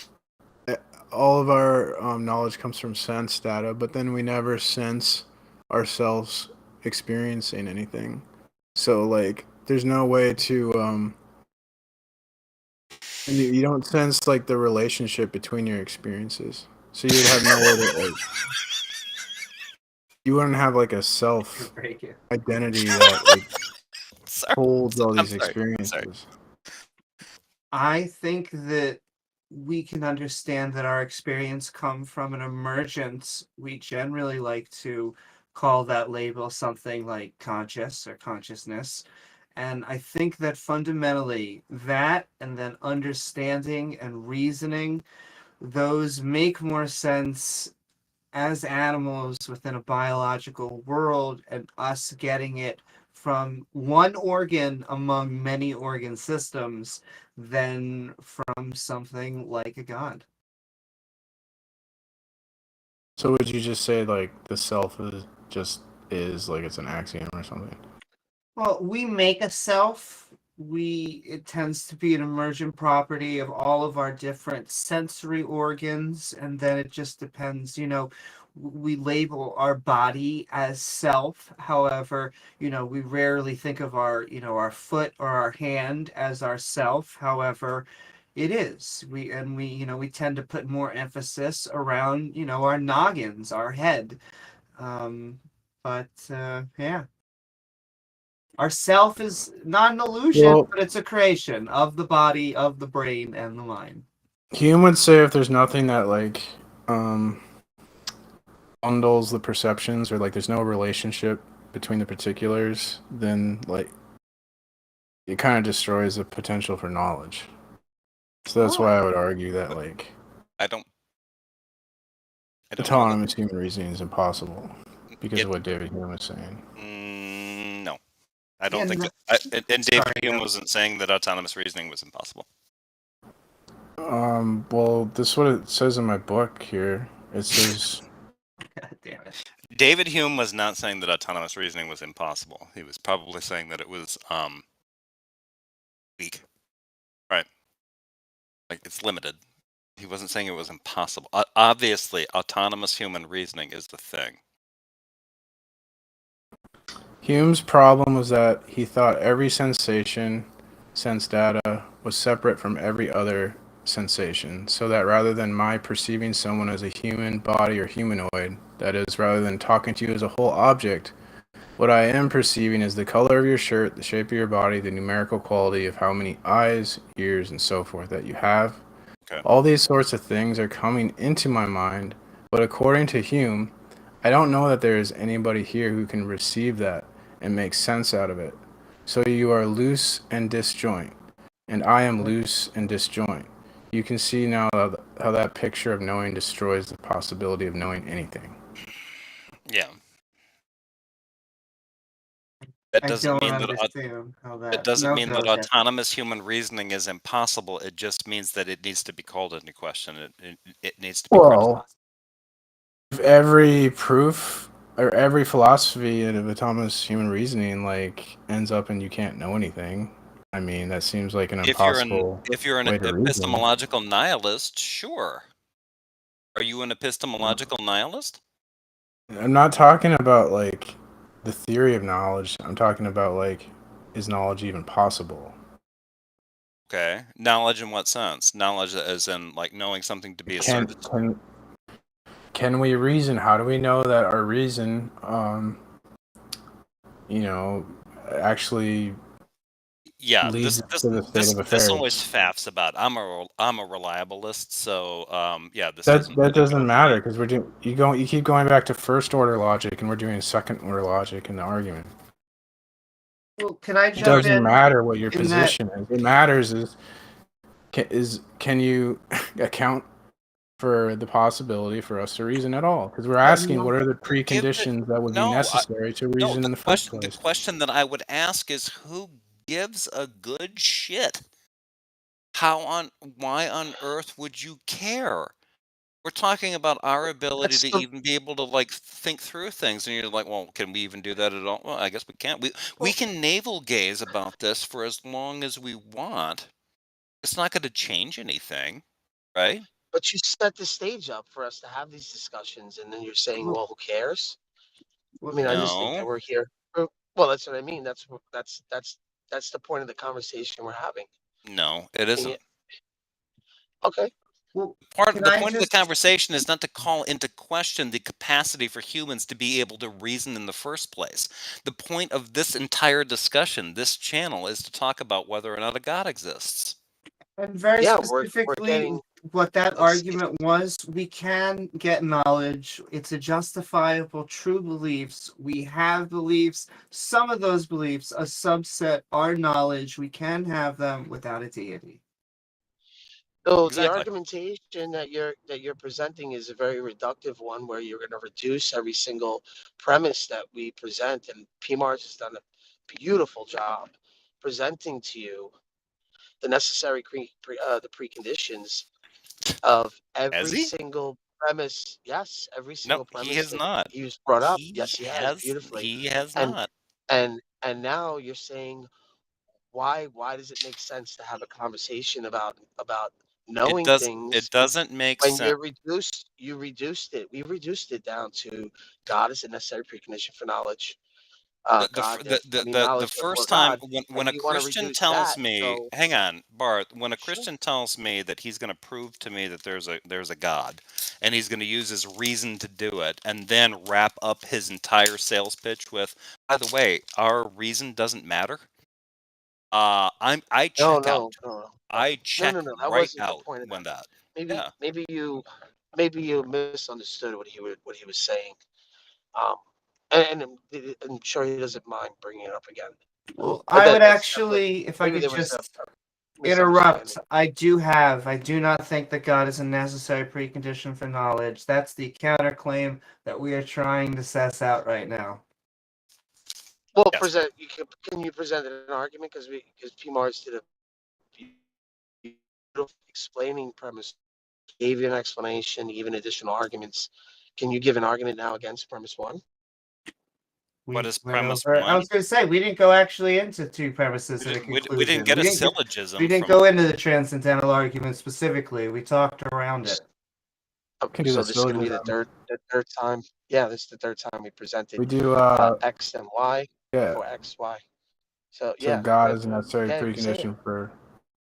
all of our knowledge comes from sense data, but then we never sense ourselves experiencing anything. So like, there's no way to you don't sense like the relationship between your experiences. So you'd have no way to like. You wouldn't have like a self identity that like holds all these experiences. I think that we can understand that our experience come from an emergence. We generally like to call that label something like conscious or consciousness. And I think that fundamentally that and then understanding and reasoning, those make more sense as animals within a biological world, and us getting it from one organ among many organ systems than from something like a God. So would you just say like the self is like it's an axiom or something? Well, we make a self. It tends to be an emergent property of all of our different sensory organs, and then it just depends, we label our body as self. However, we rarely think of our foot or our hand as our self. However, it is. We tend to put more emphasis around, our noggins, our head. Yeah. Our self is not an illusion, but it's a creation of the body, of the brain, and the mind. Hume would say if there's nothing that bundles the perceptions, or there's no relationship between the particulars, then it kind of destroys the potential for knowledge. So that's why I would argue that I don't autonomous human reasoning is impossible because of what David Hume was saying. No, I don't think that. And David Hume wasn't saying that autonomous reasoning was impossible. Well, this is what it says in my book here. It says. God damn it. David Hume was not saying that autonomous reasoning was impossible. He was probably saying that it was weak. Right. It's limited. He wasn't saying it was impossible. Obviously, autonomous human reasoning is the thing. Hume's problem was that he thought every sensation, sense data, was separate from every other sensation, so that rather than my perceiving someone as a human body or humanoid, that is, rather than talking to you as a whole object, what I am perceiving is the color of your shirt, the shape of your body, the numerical quality of how many eyes, ears, and so forth that you have. Okay. All these sorts of things are coming into my mind, but according to Hume, I don't know that there is anybody here who can receive that and make sense out of it. So you are loose and disjoint, and I am loose and disjoint. You can see now how that picture of knowing destroys the possibility of knowing anything. Yeah. That doesn't mean that autonomous human reasoning is impossible. It just means that it needs to be called into question. It needs to be criticized. If every proof or every philosophy of autonomous human reasoning ends up in you can't know anything, I mean, that seems like an impossible. If you're an epistemological nihilist, sure. Are you an epistemological nihilist? I'm not talking about the theory of knowledge. I'm talking about is knowledge even possible? Okay, knowledge in what sense? Knowledge as in knowing something to be asserted. Can we reason? How do we know that our reason, actually? Yeah, this always faffs about. I'm a reliabilist, so yeah. That doesn't matter because you keep going back to first order logic, and we're doing second order logic in the argument. Well, can I jump in? It doesn't matter what your position is. What matters is can you account for the possibility for us to reason at all? Because we're asking what are the preconditions that would be necessary to reason in the first place. The question that I would ask is who gives a good shit? Why on earth would you care? We're talking about our ability to even be able to think through things, and you're like, well, can we even do that at all? Well, I guess we can't. We can navel gaze about this for as long as we want. It's not going to change anything, right? But you set the stage up for us to have these discussions, and then you're saying, well, who cares? I mean, I just think that we're here. Well, that's what I mean. That's the point of the conversation we're having. No, it isn't. Okay. Well, the point of the conversation is not to call into question the capacity for humans to be able to reason in the first place. The point of this entire discussion, this channel, is to talk about whether or not a God exists. And very specifically, what that argument was, we can get knowledge. It's a justifiable, true beliefs. We have beliefs. Some of those beliefs, a subset, are knowledge. We can have them without a deity. So the argumentation that you're presenting is a very reductive one, where you're going to reduce every single premise that we present, and PMARS has done a beautiful job presenting to you the necessary the preconditions of every single premise. Yes, every single premise. He has not. He was brought up. Yes, he has beautifully. He has not. And now you're saying, why does it make sense to have a conversation about knowing things? It doesn't make sense. When you reduced it. We reduced it down to God is a necessary precondition for knowledge. God. The first time when a you wanna Christian reduce tells that, me, so hang on, Barth, when a Sure. Christian tells me that he's going to prove to me that there's a God, and he's going to use his reason to do it, and then wrap up his entire sales pitch with, by the way, our reason doesn't matter. I check out. I check no. That right wasn't the out point of when that. Maybe Yeah. maybe you misunderstood what he was saying. And I'm sure he doesn't mind bringing it up again. Well, But I would that's definitely actually, if I maybe could there was a just misunderstanding. interrupt, I do not think that God is a necessary precondition for knowledge. That's the counterclaim that we are trying to suss out right now. Well, Yes. can you present an argument because P. Mars did a beautiful explaining premise, gave you an explanation, even additional arguments. Can you give an argument now against premise one? What is Went premise over, I one? was going to say, we didn't go actually into two premises and a conclusion. We didn't get a syllogism. We didn't go into the transcendental argument specifically. We talked around it. So this is going to be the third time. Yeah, this is the third time we presented. We do X and Y. Yeah. For X, Y. So So yeah. God is a necessary precondition for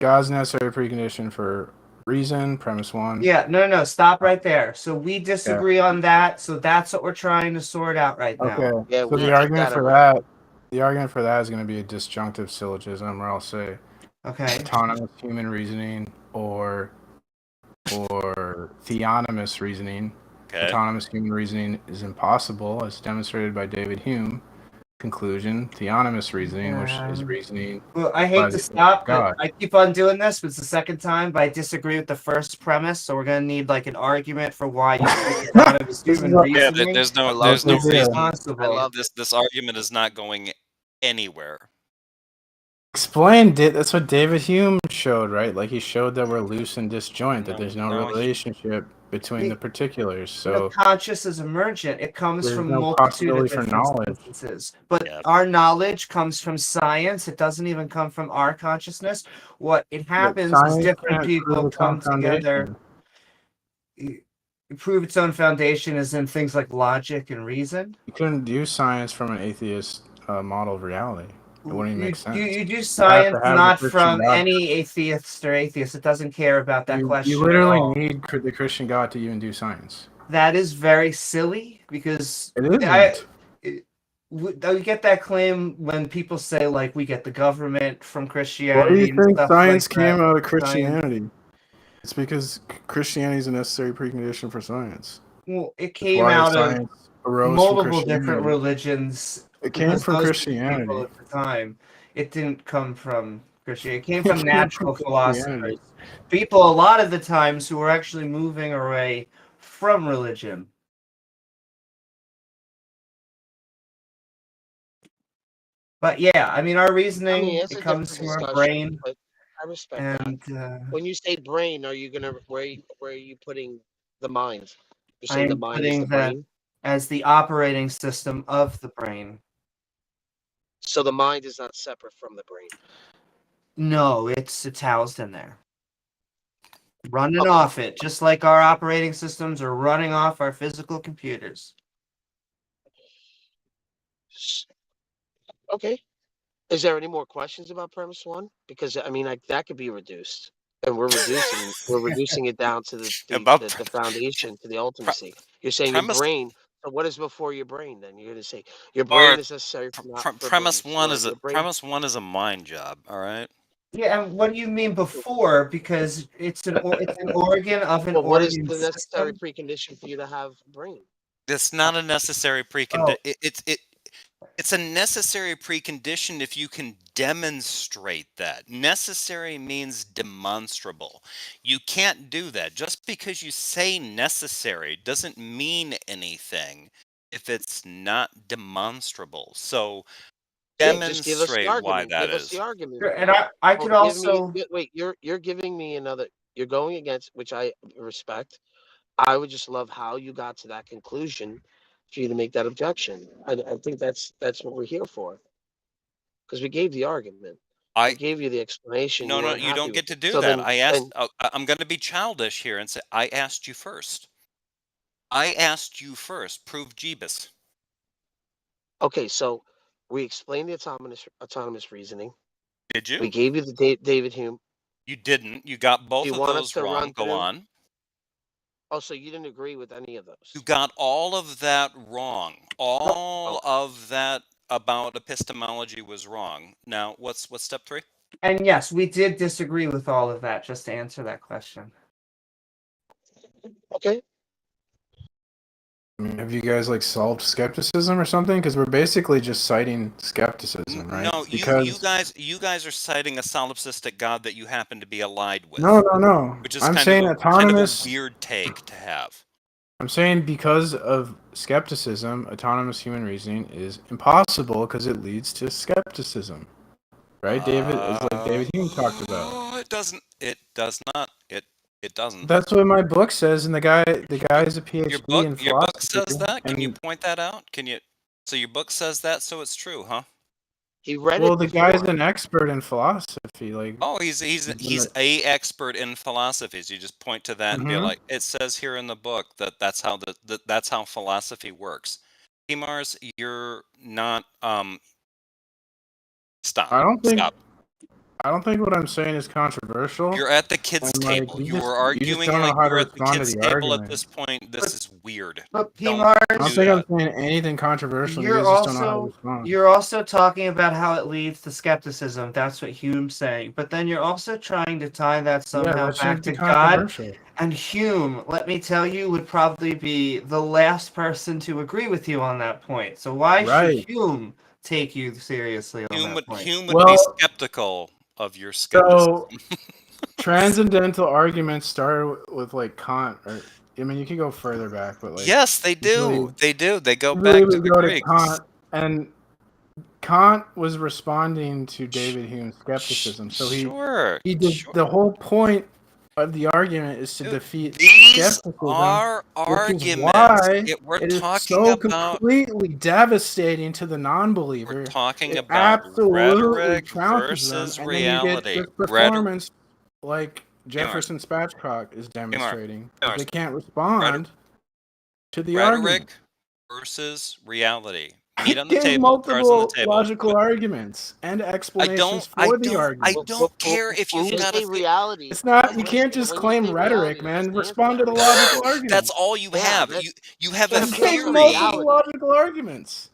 God's necessary precondition for reason, premise one. Yeah, no, stop right there. So we disagree on that. So that's what we're trying to sort out right now. Okay. Yeah, so the argument for that is going to be a disjunctive syllogism, or I'll say autonomous human reasoning or theonomous reasoning. Okay. Autonomous human reasoning is impossible, as demonstrated by David Hume. Conclusion: theonomous reasoning, which is reasoning. Well, I hate to stop, but I keep on doing this. But it's the second time, but I disagree with the first premise. So we're gonna need like an argument for why you think autonomous human reasoning. There's no reason. This argument is not going anywhere. Explained it. That's what David Hume showed, right? Like he showed that we're loose and disjoint, that there's no relationship between the particulars. So conscious is emergent. It comes from no multitude of possibility for different knowledge. substances. But our knowledge comes from science. It doesn't even come from our consciousness. What it happens is different people come together. Prove its own foundation is in things like logic and reason. You couldn't use science from an atheist model of reality. It wouldn't even make sense. You do science not from any atheist or atheist. It doesn't care about that question. You literally need the Christian God to even do science. That is very silly because we get that claim when people say like we get the government from Christianity. Why do you think science came out of Science. Christianity? It's because Christianity is a necessary precondition for science. Well, it came out of multiple different religions. It came from Christianity at the time. It didn't come from Christianity. It came from natural philosophers. People, a lot of the times, who were actually moving away from religion. But yeah, I mean, our reasoning it comes from our brain. I respect that. When you say brain, are you gonna where are you putting the mind? You're saying the mind is the brain? As the operating system of the brain. So the mind is not separate from the brain. No, it's housed in there. Running off it, just like our operating systems are running off our physical computers. Okay. Is there any more questions about premise one? Because I mean, that could be reduced, and we're reducing it down to the foundation, to the ultimacy. You're saying your brain. So what is before your brain? Then you're going to say your brain is necessary for premise one is a mind job. All right. Yeah, and what do you mean before? Because it's an organ of an organ. What is the necessary precondition for you to have a brain? It's not a necessary precondition. It's a necessary precondition if you can demonstrate that. Necessary means demonstrable. You can't do that. Just because you say necessary doesn't mean anything if it's not demonstrable. So demonstrate why that is. Give us the argument. Sure, and I could also wait. You're giving me another. You're going against, which I respect. I would just love how you got to that conclusion for you to make that objection. I think that's what we're here for. Because we gave the argument. I gave you the explanation. No, you don't get to do that. I'm going to be childish here and say I asked you first. Prove Jeebus. Okay, so We explained the autonomous reasoning. Did you? We gave you the David Hume. You didn't. You got both Do you of want us those to wrong. run Go through? on. Oh, so you didn't agree with any of those? You got all of that wrong. All of that about epistemology was wrong. Now, what's step 3? And yes, we did disagree with all of that, just to answer that question. Okay. I mean, have you guys like solved skepticism or something? Because we're basically just citing skepticism, right? No, you guys are citing a solipsistic God that you happen to be allied with. No. Which is I'm kind saying of autonomous. a weird take to have. I'm saying because of skepticism, autonomous human reasoning is impossible because it leads to skepticism, right, David? It's like David Hume talked about. Oh, it doesn't. It does not. It doesn't. That's what my book says, and the guy is a PhD Your book, in philosophy. your book says that. Can you and- point that out? Can you? So your book says that, so it's true, huh? He read Well, it. the guy's an expert in philosophy. Like, Oh, he's a expert in philosophies. You just point to that and be Mhm. like, it says here in the book that that's how that's how philosophy works. Mars, you're not stop. I don't think what I'm saying is controversial. You're at the kids' And, like, table. you You just- were you just arguing don't know like how to you're at the respond to kids' the table argument. at this point. This is weird. But Don't Mars, I don't do think that. I'm saying anything controversial. You You're guys just don't know how to also respond. you're also talking about how it leads to skepticism. That's what Hume's saying. But then you're also trying to tie that somehow that back shouldn't to be God. controversial. And Hume, let me tell you, would probably be the last person to agree with you on that point. So why Right. should Hume take you seriously on that point? Hume would be skeptical of your skepticism. So, transcendental arguments started with like Kant, or I mean, you can go further back, but like Yes, they do. usually- They do. They go usually back we to the go Greeks. Kant, and Kant was responding to David Hume's skepticism. So he did the whole point of the argument is to defeat These skepticism, are which is arguments. why We're it is talking so about completely devastating to the non-believer. talking It about absolutely rhetoric trounces them, versus and then you get reality. this performance like Jefferson Mark. Spatchcock is demonstrating. Hey, Mark. They can't respond to the argument. Rhetoric versus reality. Meet on the Give table. Cards on the multiple table. logical arguments and explanations for the argument. I don't care if you've got a reality. It's not. You can't just claim rhetoric, man. Respond to the logical arguments. That's all you have. You have a I'm saying theory. multiple logical arguments.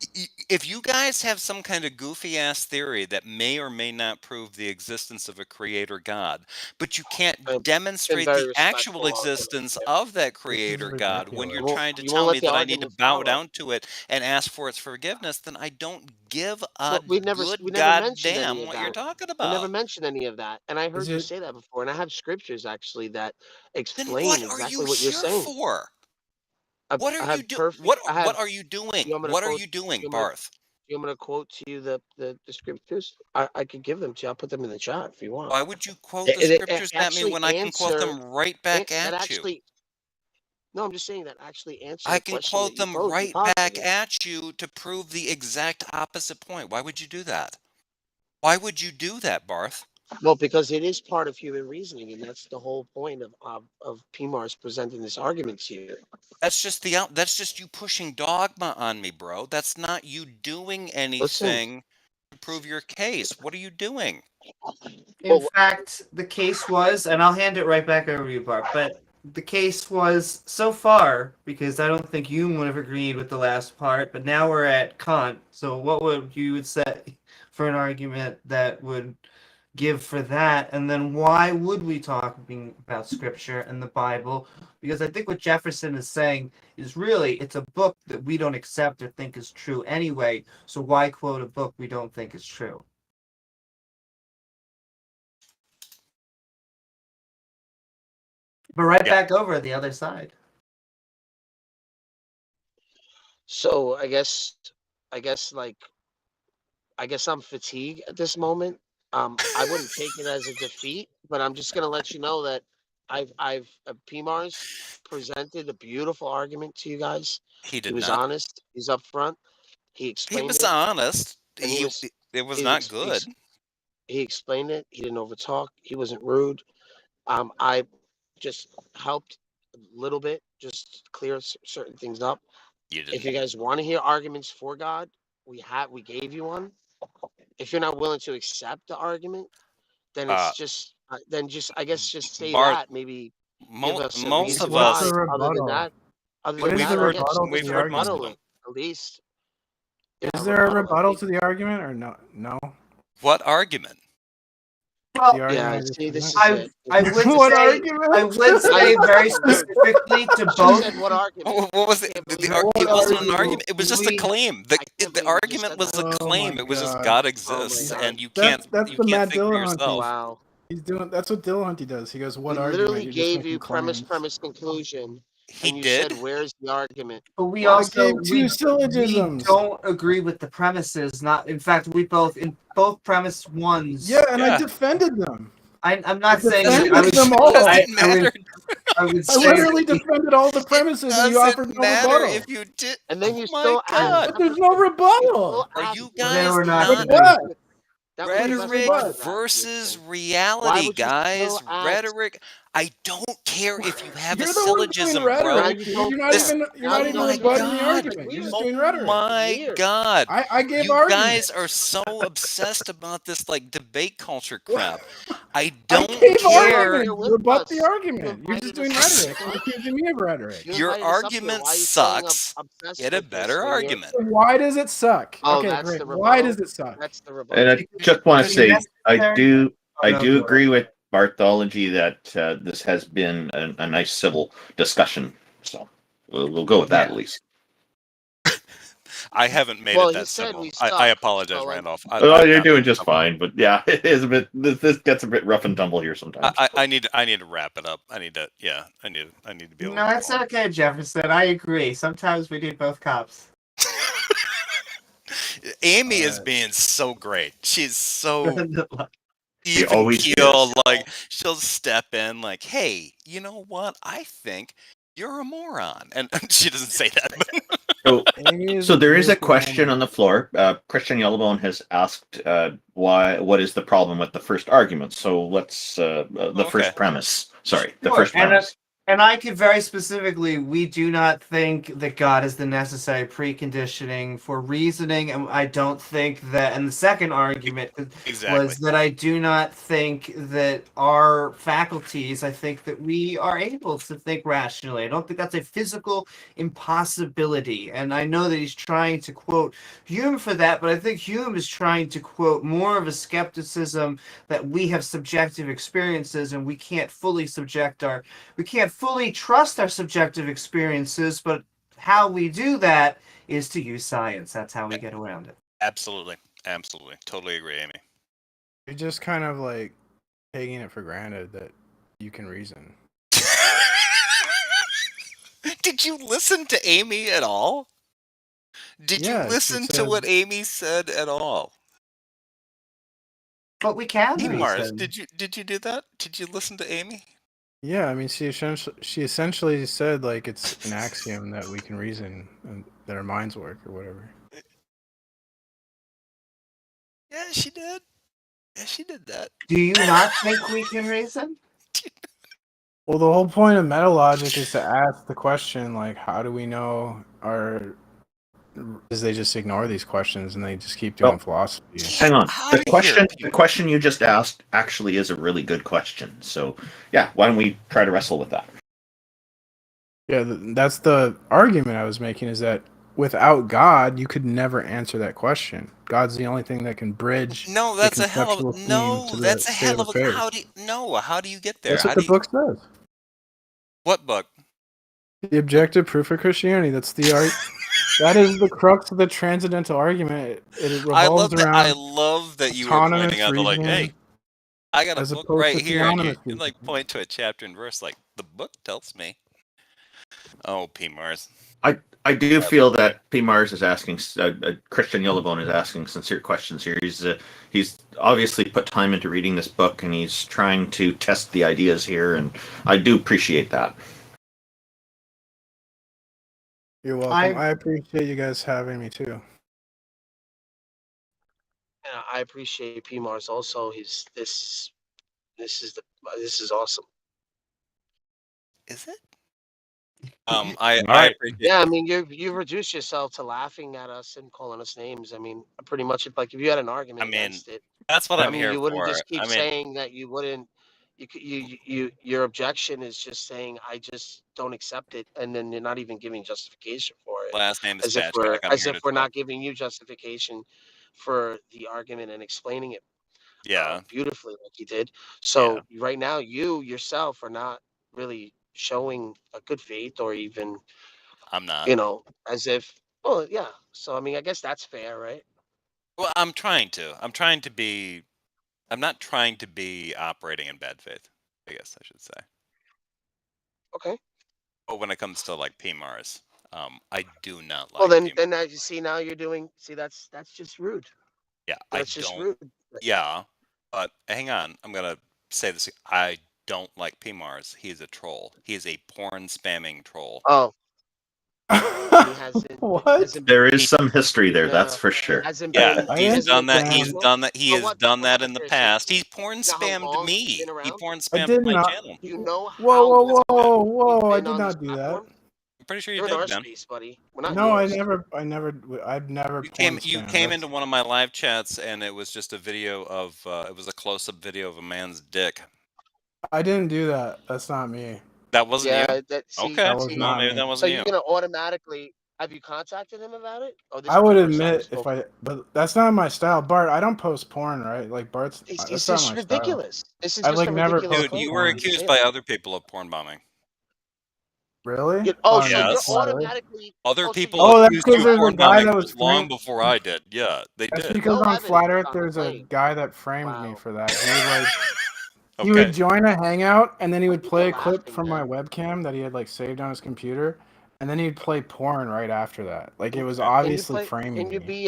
If you guys have some kind of goofy ass theory that may or may not prove the existence of a creator God, but you can't demonstrate very the actual respectful of it. existence of that creator God when you're ridiculous. trying to You tell won't me let the that I need to argument bow follow. down to it and ask for its forgiveness, then I don't give a We never mentioned goddamn any of what that. you're talking We never about. mentioned any of that, and I heard you it- say that before, and I have scriptures actually that Then explain what are exactly you what you're here saying. for? What I are have you doing? perfect. What I have, are you doing? you want me to What are quote- you doing, you want me to- Barth? You want me to quote to you the scriptures? I could give them to you. I'll put them in the chat if you want. Why would you quote It- the it scriptures at me when I can quote them right back at you? No, I'm just saying that actually answers. I the can question quote that you them posed, right you back posited. at you to prove the exact opposite point. Why would you do that? Why would you do that, Barth? Well, because it is part of human reasoning, and that's the whole point of PMARS presenting this argument to you. That's just you pushing dogma on me, bro. That's not you doing anything to prove your case. What are you doing? In fact, the case was, and I'll hand it right back over to you, Bart, but the case was so far, because I don't think you would have agreed with the last part, but now we're at Kant. So what would you say for an argument that would give for that? And then why would we talk about scripture and the Bible? Because I think what Jefferson is saying is really, it's a book that we don't accept or think is true anyway. So why quote a book we don't think is true? But back over the other side. So I guess I'm fatigued at this moment. I wouldn't take it as a defeat, but I'm just gonna let you know that PMARS presented a beautiful argument to you guys. He was not. honest. He's upfront. He explained. He was honest. It was not he good. He explained it. He didn't overtalk. He wasn't rude. I just helped a little bit, just clear certain things up. You didn't. If you guys want to hear arguments for God, we gave you one. If you're not willing to accept the argument, then it's just I guess just say that. Maybe give us a most reason of why. us. Other than that, We've heard most of them. at least. Is there a rebuttal to the argument or no? No. What argument? Well, Yeah, see, this is I would say very specifically to both. What argument? What was it? It wasn't an argument. It was just a claim. The argument was a claim. It was just God exists, and you can't. That's You the can't Matt think for Dillahunty. yourself. Wow. He's doing. That's what Dillahunty does. He goes, "What He argument?" literally You're just gave making you claims. premise, conclusion. He and you did. said, "Where's the argument?" But we Well, I also gave two syllogisms. we don't agree with the premises. Not, in fact, we both in both premise ones. Yeah, and I defended them. I'm not saying defended I would, them all. I would I say literally defended all the premises, and you offered no rebuttal. If you did, and then you still God. But there's no rebuttal. Are you They guys were not not That rhetoric was versus Why reality, would you guys? still ask- Rhetoric. I don't care if you have You're a the one doing syllogism, bro. rhetoric, dude. You're not even rebutting the argument. You're just doing rhetoric. My God. I gave you argument. guys are so obsessed about this like debate culture crap. I don't gave care. argument. Rebut the argument. You're just doing rhetoric. You're accusing me of rhetoric. Your argument sucks. Get a better argument. Why does it suck? Oh, okay, that's great. the Why rebuttal. does it suck? That's the rebuttal. And I just want to say, I do no, agree with Barthology that this has been a nice civil discussion. So we'll go with that at least. I haven't made Well, it he that said simple. we I suck, apologize, so, Randolph. You're doing just fine, but yeah, it is a bit. This gets a bit rough and tumble here sometimes. I need to wrap it up. I need to be able. No, that's okay, Jefferson. I agree. Sometimes we need both cops. Amy is being so great. She's so She always keel. is. Like she'll step in, like, "Hey, you know what? I think you're a moron," and she doesn't say that. So there is a question on the floor. ChristianYellowBone has asked what is the problem with the first argument. So let's the first premise. Sorry, the first premise. And I could very specifically, we do not think that God is the necessary preconditioning for reasoning, and I don't think that. And the second argument was that I do not think that our faculties. I think that we are able to think rationally. I don't think that's a physical impossibility. And I know that he's trying to quote Hume for that, but I think Hume is trying to quote more of a skepticism that we have subjective experiences, and we can't fully fully trust our subjective experiences, but how we do that is to use science. That's how we get around it. Absolutely. Totally agree, Amy. You're just kind of like taking it for granted that you can reason. Did you listen to Amy at all? Did you listen to what Amy said at all? But we can Mars, reason. did you do that? Did you listen to Amy? Yeah, I mean, she essentially said like it's an axiom that we can reason and that our minds work or whatever. Yeah, she did. Yeah, she did that. Do you not think we can reason? Well, the whole point of meta logic is to ask the question like, how do we know Because they just ignore these questions and they just keep doing philosophy. Hang on. The question you just asked actually is a really good question. So, yeah, why don't we try to wrestle with that? Yeah, that's the argument I was making, is that without God, you could never answer that question. God's the only thing that can bridge. No, that's a hell of affairs. How do you get there? That's what the book says. What book? The objective proof of Christianity. That's the art. That is the crux of the transcendental argument. It revolves around. I love that you were pointing out, like, hey, I got a book right here, and you like point to a chapter and verse, like the book tells me. Oh, P. Mars. I do feel that P. Mars is asking, ChristianYellowBone is asking sincere questions here. He's obviously put time into reading this book, and he's trying to test the ideas here, and I do appreciate that. You're welcome. I appreciate you guys having me too. Yeah, I appreciate P. Mars also. This is awesome. Is it? I appreciate Yeah, I mean, you've reduced yourself to laughing at us and calling us names. I mean, pretty much, if you had an argument against it, that's what I I'm mean, here you wouldn't for. just keep I mean, saying that you wouldn't. Your objection is just saying I just don't accept it, and then you're not even giving justification for it, last name is Spatchcock. I'm as here if to we're talk. not giving you justification for the argument and explaining it Yeah. beautifully like you did. So right now, you yourself are not really showing a good faith, or even I'm not. as if. Well, yeah. So I mean, I guess that's fair, right? Well, I'm trying to. I'm not trying to be operating in bad faith, I guess I should say. Okay. But when it comes to like PMARs, I do not like. Well, then as you see now, you're doing. See, that's just rude. Yeah, that's just rude. Yeah, but hang on, I'm gonna say this. I don't like PMARs. He is a troll. He is a porn spamming troll. Oh. What? There is some history there, that's for sure. He's done that. He's done that. He has done that in the past. He's porn spammed me. He porn I spammed did my not. channel. You know Whoa! I did not do that. I'm pretty sure you You're in did, our Ben. space, buddy. We're not No, yours. I've never. You came into one of my live chats, and it was just a video of. It was a close-up video of a man's dick. I didn't do that. That's not me. That wasn't you. Okay. That was not maybe me. that wasn't So you're you. gonna automatically. Have you contacted him about it? Oh, I would admit but that's not my style, Bart. I don't post porn, right? Like Bart's. It's That's not just my ridiculous. Style. This is I just like a never ridiculous post Dude, you porn. were accused by other people of porn bombing. Really? So yes. you're automatically. Other people Oh, that's accused because you of there's a porn guy bombing that was long framed. before I did. Yeah, they That's did. because on Flat Earth, there's a guy that framed me for that. He would like. He would join a hangout, and then he would play a clip from my webcam that he had like saved on his computer, and then he'd play porn right after that. Like it was obviously framing Can you me. be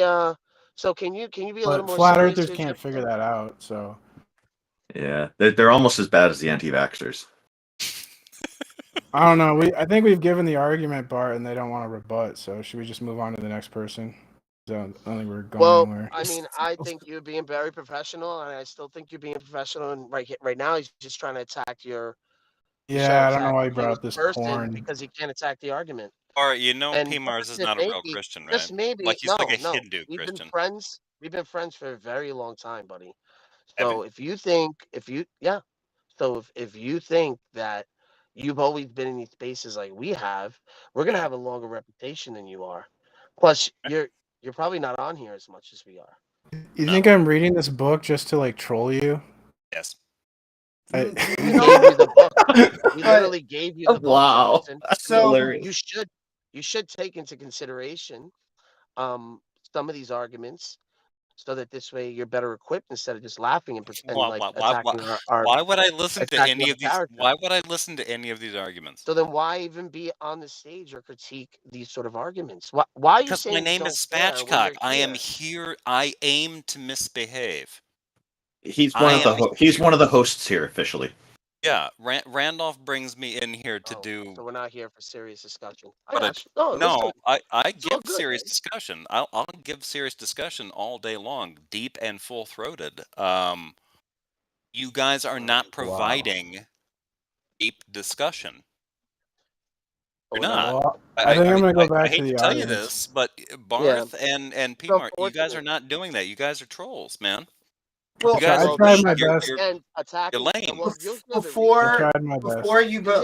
So can you be a little But more flat serious earthers here, can't Jefferson? figure that out. So Yeah, they're almost as bad as the anti-vaxxers. I don't know. I think we've given the argument, Bart, and they don't want to rebut. So should we just move on to the next person? I don't think we're going anywhere. I mean, I think you're being very professional, and I still think you're being professional. And right now, he's just trying to attack your. Yeah, I don't know why he brought up this porn. Because he can't attack the argument. All right, you know, And PMARS is not a real Christian, right? Just maybe. Like he's like a Hindu We've Christian. been friends. We've been friends for a very long time, buddy. So if you think that you've always been in these spaces like we have, we're gonna have a longer reputation than you are. Plus, you're probably not on here as much as we are. You think I'm reading this book just to like troll you? Yes. We gave you the book. We literally gave you the book. Wow. So you should take into consideration some of these arguments, so that this way you're better equipped instead of just laughing and attacking why would I listen to any of these? character. Why would I listen to any of these arguments? So then why even be on the stage or critique these sort of arguments? Why are you Because saying my name don't is care when Spatchcock. you're I am here? here. I aim to misbehave. He's one of the hosts here officially. Yeah, Randolph brings me in here to do. So we're not here for serious discussion. I give serious discussion. I'll give serious discussion all day long, deep and full throated. You guys are not providing deep discussion. You're not. Well, I think I'm gonna go back I hate to the to tell you audience. this, but Barth and PMAR, you guys are not doing that. You guys are trolls, man. Well, you guys I tried my best. You're lame.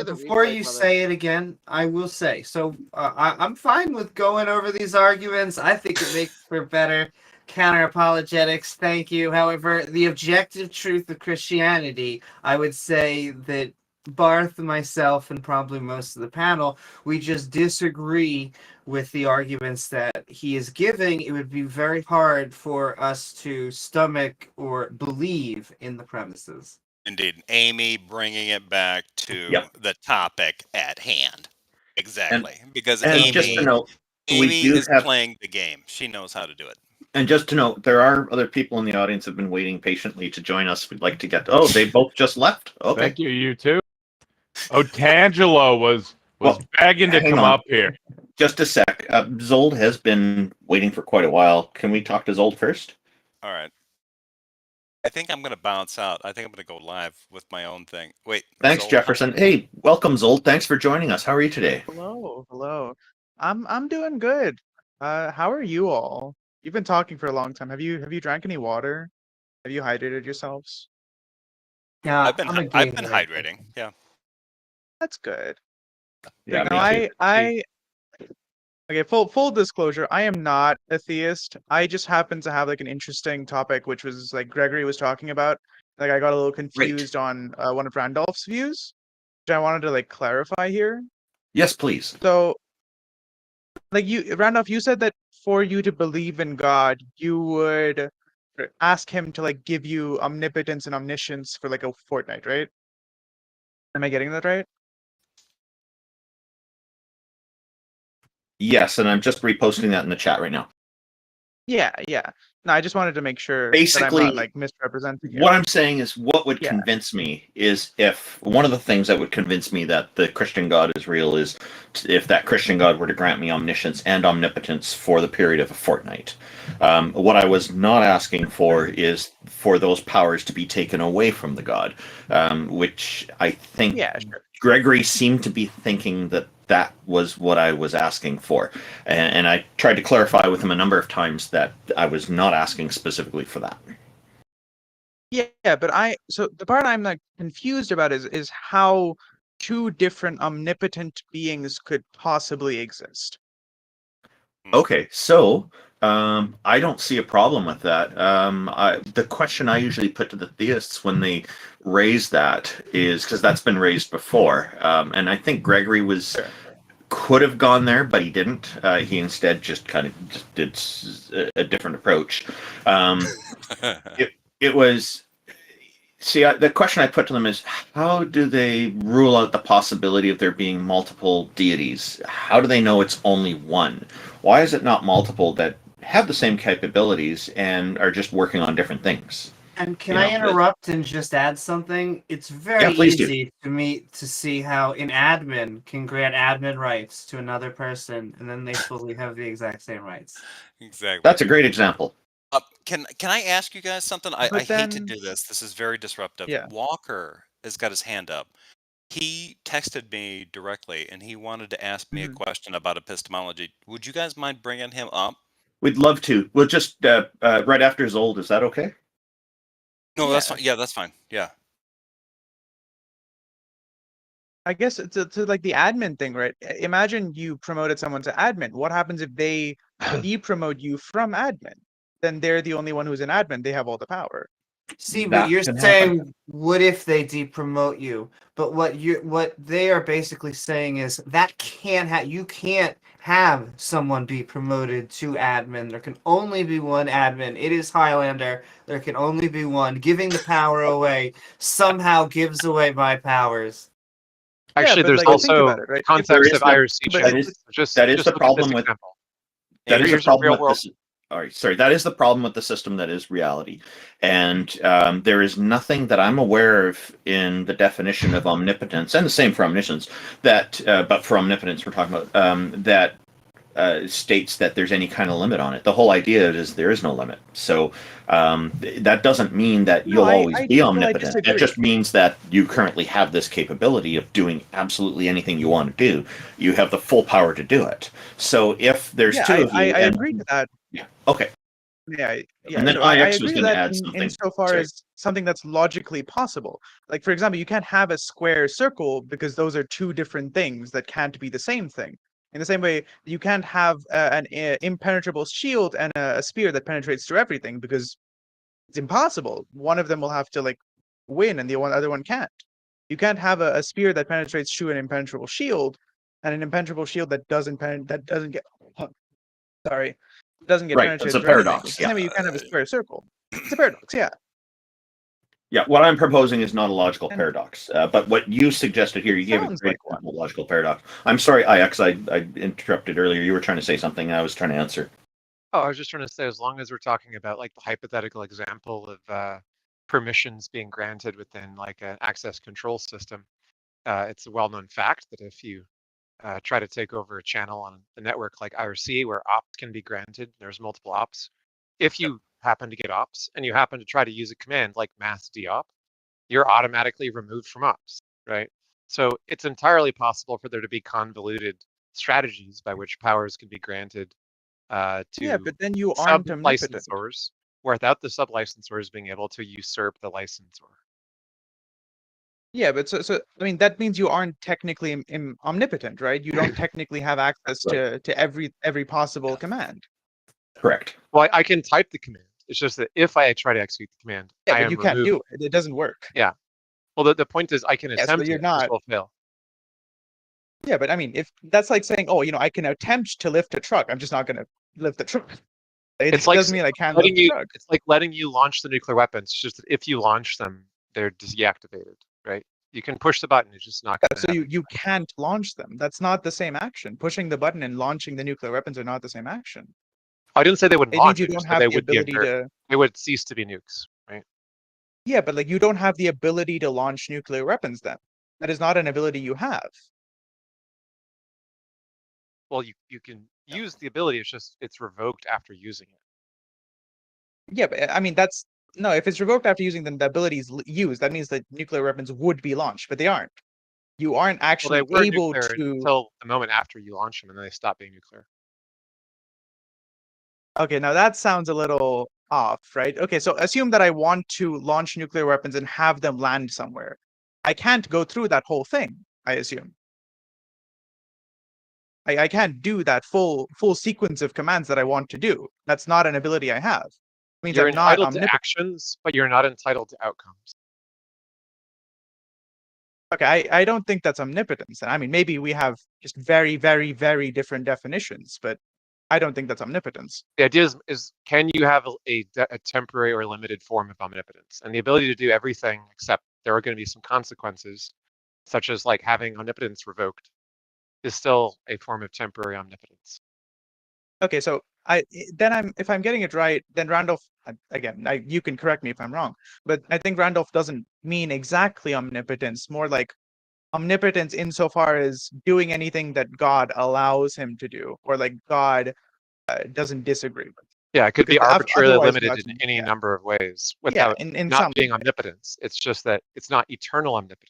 Before you say it again, I will say. So I'm fine with going over these arguments. I think it makes for better counter apologetics. Thank you. However, the objective truth of Christianity, I would say that Barth, myself, and probably most of the panel, we just disagree with the arguments that he is giving. It would be very hard for us to stomach or believe in the premises. Indeed. Amy bringing it back to the topic at hand. Exactly. Because Amy, just to note, Amy is playing the game. She knows how to do it. And just to note, there are other people in the audience who have been waiting patiently to join us. We'd like to get... Oh, they both just left? Okay. Thank you, you too. Otangelo was begging to come up here. Just a sec. Zold has been waiting for quite a while. Can we talk to Zold first? All right. I think I'm going to bounce out. I think I'm going to go live with my own thing. Wait. Thanks, Zold. Jefferson. Hey, welcome, Zold. Thanks for joining us. How are you today? Hello. I'm doing good. How are you all? You've been talking for a long time. Have you drank any water? Have you hydrated yourselves? Yeah, I've been hydrating. Yeah. That's good. Yeah, Now, me too. okay, full disclosure, I am not a theist. I just happen to have like an interesting topic, which was like Gregory was talking about. Like I got a little confused on one of Randolph's views, which I wanted to like clarify here. Yes, please. So, like Randolph, you said that for you to believe in God, you would ask him to like give you omnipotence and omniscience for like a fortnight, right? Am I getting that right? Yes, and I'm just reposting that in the chat right now. Yeah. No, I just wanted to make sure Basically, that I'm not like misrepresenting what it. I'm saying is what would convince me is if one of the things that would convince me that the Christian God is real is if that Christian God were to grant me omniscience and omnipotence for the period of a fortnight. What I was not asking for is for those powers to be taken away from the God, which I think Gregory seemed to be thinking that that was what I was asking for. And I tried to clarify with him a number of times that I was not asking specifically for that. Yeah, but so the part I'm like confused about is how two different omnipotent beings could possibly exist. Okay, so I don't see a problem with that. The question I usually put to the theists when they raise that is because that's been raised before, and I think Gregory could have gone there, but he didn't. He instead just kind of did a different approach. It was. See, the question I put to them is, how do they rule out the possibility of there being multiple deities? How do they know it's only one? Why is it not multiple that have the same capabilities and are just working on different things? And can I interrupt and just add something? It's very easy to me to see how an admin can grant admin rights to another person, and then they fully have the exact same rights. Exactly. That's a great example. Can I ask you guys something? I hate to do this. This is very disruptive. Yeah. Walker has got his hand up. He texted me directly, and he wanted to ask me a question about epistemology. Would you guys mind bringing him up? We'd love to. We'll just right after Zold. Is that okay? No, that's fine. Yeah, that's fine. Yeah. I guess it's like the admin thing, right? Imagine you promoted someone to admin. What happens if they depromote you from admin? Then they're the only one who's an admin. They have all the power. See, but you're saying, what if they depromote you? But what they are basically saying is that you can't have someone be promoted to admin. There can only be one admin. It is Highlander. There can only be one. Giving the power away somehow gives away my powers. Actually, there's also concepts of IRC. That is the problem with this. All right, sorry. That is the problem with the system that is reality, and there is nothing that I'm aware of in the definition of omnipotence, and the same for omniscience. But for omnipotence, we're talking about that states that there's any kind of limit on it. The whole idea is there is no limit. So that doesn't mean that you'll always be omnipotent. It just means that you currently have this capability of doing absolutely anything you want to do. You have the full power to do it. So if there's two of you, I agree to that. Yeah. Okay. Yeah. And then I IX agree was to going to that add something. insofar as something that's logically possible. Like, for example, you can't have a square circle because those are two different things that can't be the same thing. In the same way, you can't have an impenetrable shield and a spear that penetrates through everything because it's impossible. One of them will have to like win, and the other one can't. You can't have a spear that penetrates through an impenetrable shield, and an impenetrable shield that doesn't get Right, penetrated it's a through paradox. anything. Anyway, you can't have a square circle. It's a paradox, yeah. Yeah, what I'm proposing is not a logical paradox. But what you suggested here, you gave a great logical paradox. I'm sorry, IX, I interrupted earlier. You were trying to say something, and I was trying to answer. Oh, I was just trying to say, as long as we're talking about like the hypothetical example of permissions being granted within like an access control system, it's a well-known fact that if you try to take over a channel on the network like IRC, where ops can be granted, there's multiple ops. If you happen to get ops and you happen to try to use a command like mass deop, you're automatically removed from ops, right? So it's entirely possible for there to be convoluted strategies by which powers can be granted Yeah, to but then you aren't omnipotent. sub-licensors without the sub-licensors being able to usurp the licensor. Yeah, but so I mean that means you aren't technically omnipotent, right? You don't technically have access to every possible command. Correct. Well, I can type the command. It's just that if I try to execute the command, Yeah, I but am you can't removed. do it. It doesn't work. Yeah. Well, the point is I can Yeah, so attempt you're it, not. this will fail. Yeah, but I mean, if that's like saying, oh, I can attempt to lift a truck. I'm just not going to lift the truck. It It's like doesn't mean I can't lift the truck. It's like letting you launch the nuclear weapons. It's just that if you launch them, they're deactivated, right? You can push the button. It's just not going to So happen. you can't launch them. That's not the same action. Pushing the button and launching the nuclear weapons are not the same action. I didn't say they wouldn't It launch. means you It don't just that have they the would be ability inert. to. They would cease to be nukes, right? Yeah, but like you don't have the ability to launch nuclear weapons then. That is not an ability you have. Well, you can use the ability. It's revoked after using it. Yeah, but I mean that's no. If it's revoked after using them, the ability is used. That means that nuclear weapons would be launched, but they aren't. You aren't Well, actually they were able nuclear to. until the moment after you launch them, and then they stop being nuclear. Okay, now that sounds a little off, right? Okay, so assume that I want to launch nuclear weapons and have them land somewhere. I can't go through that whole thing, I assume. I can't do that full sequence of commands that I want to do. That's not an ability I have. It means You're I'm not entitled to omnipotent. actions, but you're not entitled to outcomes. Okay, I don't think that's omnipotence. I mean, maybe we have just very, very, very different definitions, but I don't think that's omnipotence. The idea is can you have a temporary or limited form of omnipotence? And the ability to do everything except there are going to be some consequences, such as like having omnipotence revoked, is still a form of temporary omnipotence. Okay, so if I'm getting it right, then Randolph, again, you can correct me if I'm wrong, but I think Randolph doesn't mean exactly omnipotence, more like omnipotence insofar as doing anything that God allows him to do, or like God doesn't disagree with. Yeah, it could be Because arbitrarily otherwise limited God's- in any yeah. number of ways without in not some being way. omnipotence. It's just that it's not eternal omnipotence.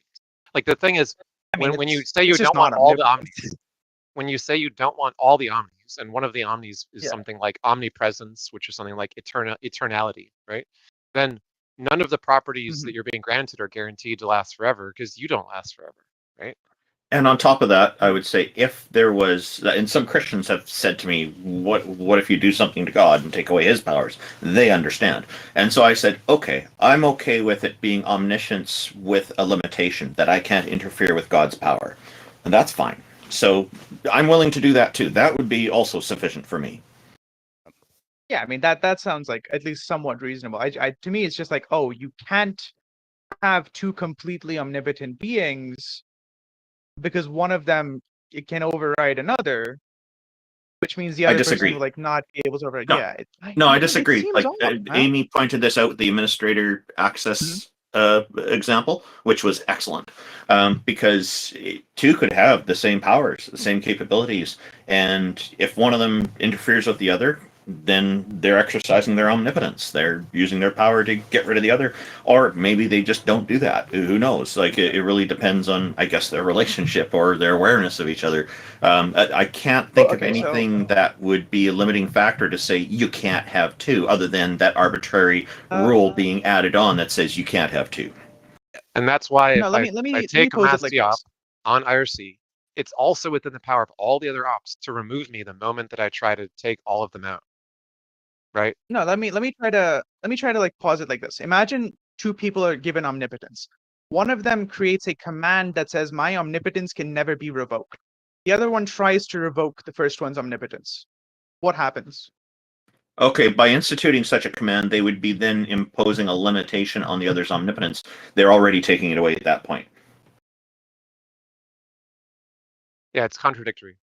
Like the thing is, I mean, when you it's- say you it's just don't want not all the omnipotence. omnis, when you say you don't want all the omnis, and one of the omnis is Yeah. something like omnipresence, which is something like eternality, right? Then none of the properties that you're being granted are guaranteed to last forever because you don't last forever, right? And on top of that, I would say if there was, and some Christians have said to me, what if you do something to God and take away his powers? They understand. And so I said, okay, I'm okay with it being omniscience with a limitation, that I can't interfere with God's power. And that's fine. So I'm willing to do that too. That would be also sufficient for me. Yeah, I mean that sounds like at least somewhat reasonable. To me, it's just like, oh, you can't have two completely omnipotent beings because one of them it can override another, which means the other person disagree. will like not be able to override. No. Yeah, No, I it disagree. seems Like off, man. Amy pointed this out, the administrator access example, which was excellent, because two could have the same powers, the same capabilities, and if one of them interferes with the other, then they're exercising their omnipotence. They're using their power to get rid of the other, or maybe they just don't do that. Who knows? Like it really depends on, I guess, their relationship or their awareness of each other. I can't think of anything that would be a limiting factor to say you can't have two, other than that arbitrary rule being added on that says you can't have two. And that's why No, if I take a pose it mass like deop this. on IRC, it's also within the power of all the other ops to remove me the moment that I try to take all of them out. Right? No, let me try to like pause it like this. Imagine two people are given omnipotence. One of them creates a command that says my omnipotence can never be revoked. The other one tries to revoke the first one's omnipotence. What happens? Okay, by instituting such a command, they would be then imposing a limitation on the other's omnipotence. They're already taking it away at that point. Yeah, it's contradictory.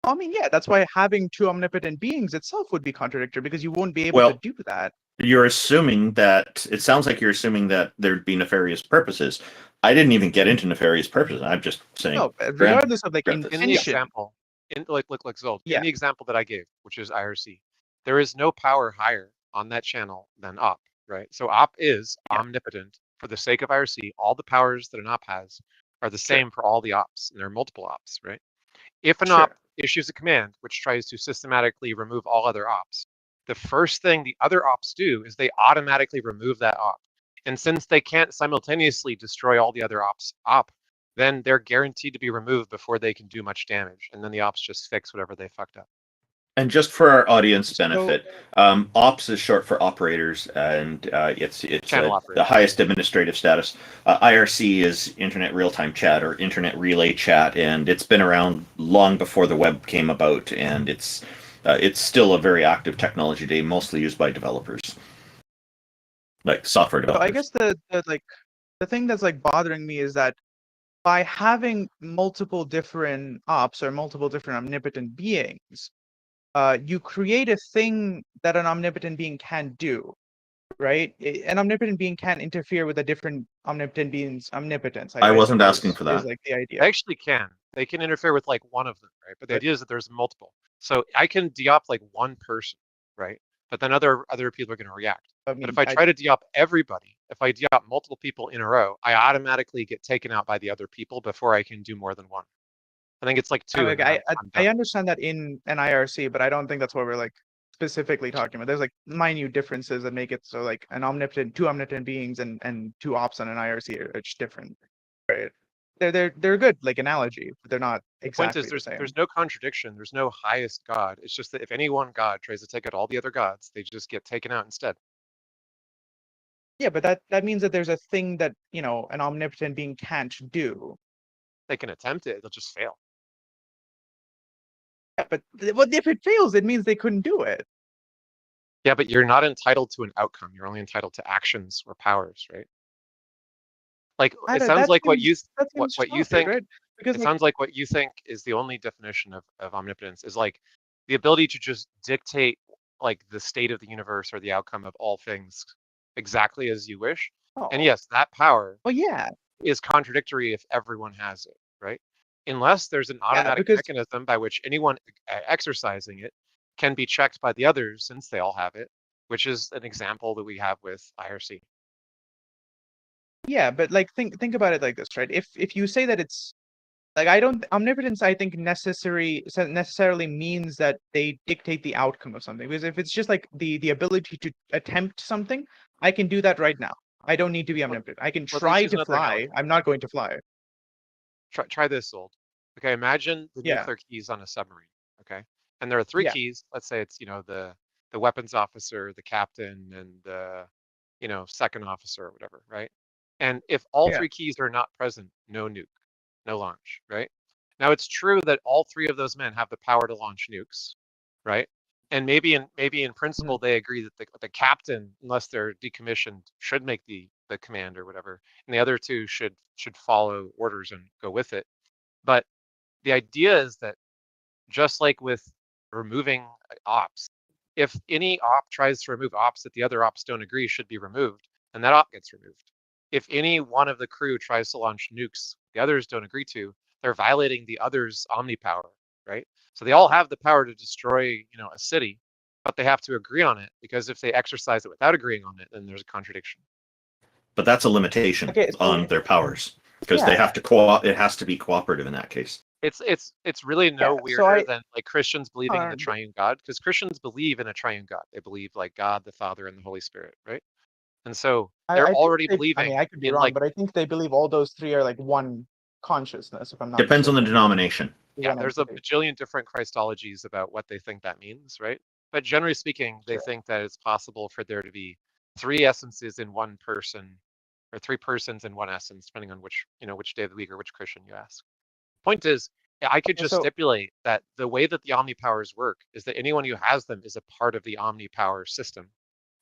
I mean, yeah, that's why having two omnipotent beings itself would be contradictory, because you won't be able to do that. You're assuming that, it sounds like you're assuming that there'd be nefarious purposes. I didn't even get into nefarious purposes. I'm just saying. No, regardless of like in the example, in like zold, Yeah. in the example that I gave, which is IRC, There is no power higher on that channel than op, right? So op is omnipotent. For the sake of IRC, all the powers that an op has are the same for all the ops, and there are multiple ops, right? If an op issues a command which tries to systematically remove all other ops, the first thing the other ops do is they automatically remove that op. And since they can't simultaneously destroy all the other ops then they're guaranteed to be removed before they can do much damage. And then the ops just fix whatever they fucked up. And just for our audience benefit, ops is short for operators, and it's the highest administrative status. IRC is Internet Real-Time Chat or Internet Relay Chat, and it's been around long before the web came about, and it's still a very active technology today, mostly used by developers, like software developers. So I guess the thing that's like bothering me is that by having multiple different ops or multiple different omnipotent beings, you create a thing that an omnipotent being can do, right? An omnipotent being can't interfere with a different omnipotent being's omnipotence. I wasn't asking for that. Is like the idea. They actually can. They can interfere with like one of them, right? But the idea is that there's multiple. So I can deop like one person, right? But then other people are going to react. But if I try to deop everybody, if I deop multiple people in a row, I automatically get taken out by the other people before I can do more than one. I think it's like two. I understand that in an IRC, but I don't think that's what we're like specifically talking about. There's like minute differences that make it so like two omnipotent beings and two ops on an IRC are just different, right? They're a good like analogy, but they're not exactly the point is the same. There's no contradiction. There's no highest god. It's just that if any one god tries to take out all the other gods, they just get taken out instead. Yeah, but that means that there's a thing that an omnipotent being can't do. They can attempt it. They'll just fail. Yeah, but if it fails, it means they couldn't do it. Yeah, but you're not entitled to an outcome. You're only entitled to actions or powers, right? Like it sounds like what you think. Right? Because it sounds like what you think is the only definition of omnipotence is like the ability to just dictate like the state of the universe or the outcome of all things exactly as you wish. Oh. And yes, that power. Well, yeah, is contradictory if everyone has it, right? Unless there's an automatic mechanism by which anyone exercising it can be checked by the others since they all have it, which is an example that we have with IRC. Yeah, but like think about it like this, right? If you say that it's like omnipotence, I think necessarily means that they dictate the outcome of something. Because if it's just like the ability to attempt something, I can do that right now. I don't need to be omnipotent. I can try to fly. I'm not going to fly. Try this, Zold. Okay, imagine the nuclear keys on a submarine. Okay, and there are three keys. Let's say it's the weapons officer, the captain, and the second officer or whatever, right? And if all three keys are not present, no nuke, no launch, right? Now it's true that all three of those men have the power to launch nukes, right? And maybe in principle they agree that the captain, unless they're decommissioned, should make the command or whatever, and the other two should follow orders and go with it. But the idea is that just like with removing ops, if any op tries to remove ops that the other ops don't agree should be removed, then that op gets removed. If any one of the crew tries to launch nukes the others don't agree to, they're violating the other's omnipower, right? So they all have the power to destroy, a city, but they have to agree on it, because if they exercise it without agreeing on it, then there's a contradiction. But that's a limitation on their powers, because they have to it has to be cooperative in that case. It's really no weirder than like Christians believing in the triune God, because Christians believe in a triune God. They believe like God, the Father, and the Holy Spirit, right? And so they're already believing. I mean, I could be wrong, but I think they believe all those three are like one consciousness. If I'm not depends on the denomination. Yeah, there's a bajillion different Christologies about what they think that means, right? But generally speaking, they think that it's possible for there to be three essences in one person, or three persons in one essence, depending on which day of the week or which Christian you ask. Point is, I could just stipulate that the way that the omnipowers work is that anyone who has them is a part of the omnipower system,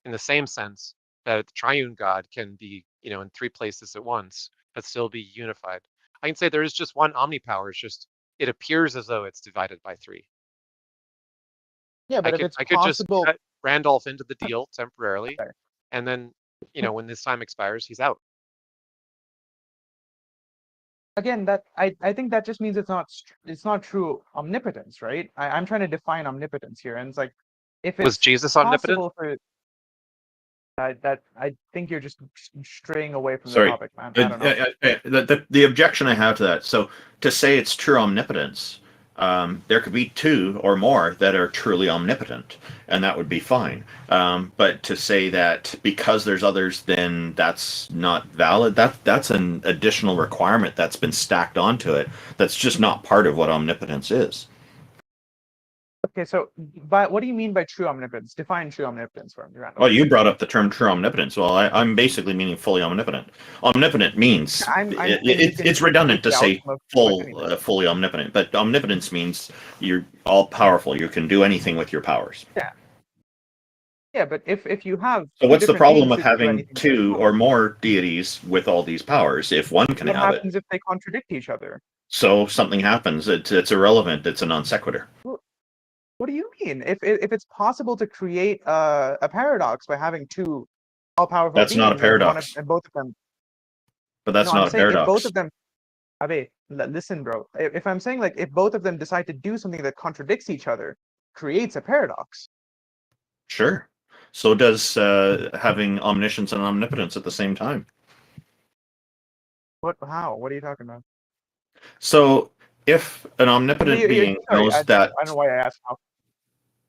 in the same sense that the triune God can be, in three places at once, but still be unified. I can say there is just one omnipower. It's just it appears as though it's divided by three. Yeah, but I could just cut Randolph into the deal temporarily, and then when this time expires, he's out. Again, that I think that just means it's not true omnipotence, right? I'm trying to define omnipotence here, and it's like if Was it's Jesus omnipotent? possible for that, I think you're just straying away from the Sorry. topic, man. I don't know. The objection I have to that. So to say it's true omnipotence, there could be two or more that are truly omnipotent, and that would be fine. But to say that because there's others, then that's not valid. That's an additional requirement that's been stacked onto it. That's just not part of what omnipotence is. Okay, so what do you mean by true omnipotence? Define true omnipotence for me, Randolph. Well, you brought up the term true omnipotence. Well, I'm basically meaning fully omnipotent. Omnipotent means it's redundant to say fully omnipotent, but omnipotence means you're all powerful. You can do anything with your powers. Yeah. Yeah, but if you have so what's the problem with having two or more deities with all these powers if one can have it? What happens if they contradict each other? So something happens. It's irrelevant. It's a non sequitur. What do you mean? If it's possible to create a paradox by having two all-powerful beings, that's not a paradox. And both of them. But that's not a paradox. If both of them, Abe, listen, bro. If I'm saying like if both of them decide to do something that contradicts each other, creates a paradox. Sure. So does having omniscience and omnipotence at the same time. What? How? What are you talking about? So if an omnipotent being knows that, I don't know why I asked how.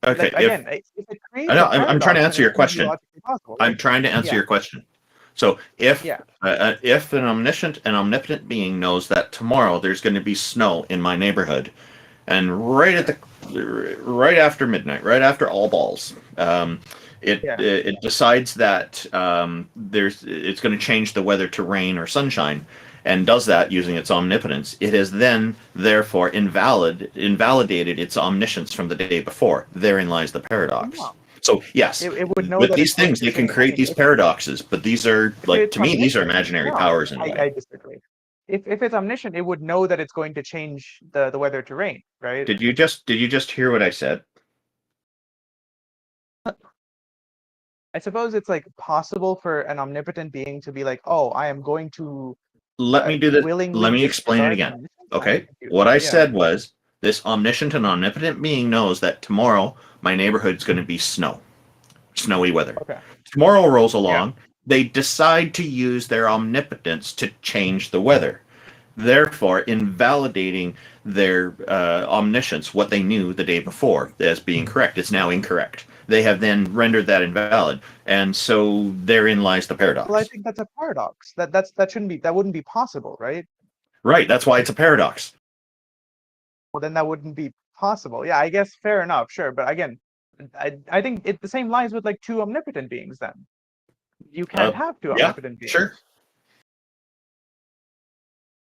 Okay. Like, again, if it creates I'm trying to answer your question. I'm trying to answer yeah. your question. So if an omniscient and omnipotent being knows that tomorrow there's going to be snow in my neighborhood, and right after midnight, right after all balls, it decides that it's going to change the weather to rain or sunshine, and does that using its omnipotence, it has then, therefore, invalidated its omniscience from the day before. Therein lies the paradox. No. So, yes, it would know with these things, they can create these paradoxes, but these are, like, to me, these are imaginary powers in a way. I disagree. If it's omniscient, it would know that it's going to change the weather to rain, right? Did you just hear what I said? I suppose it's, like, possible for an omnipotent being to be like, oh, I am going to... Let me do this. Let me explain it again. Okay. What I said was this omniscient and omnipotent being knows that tomorrow my neighborhood's going to be snowy weather. Okay. Tomorrow rolls along. Yeah. They decide to use their omnipotence to change the weather, therefore invalidating their omniscience, what they knew the day before, as being correct. It's now incorrect. They have then rendered that invalid, and so therein lies the paradox. Well, I think that's a paradox. That wouldn't be possible, right? Right. That's why it's a paradox. Well, then that wouldn't be possible. Yeah, I guess fair enough, sure. But again, I think the same lies with like two omnipotent beings. Then you can't have two omnipotent beings. Sure.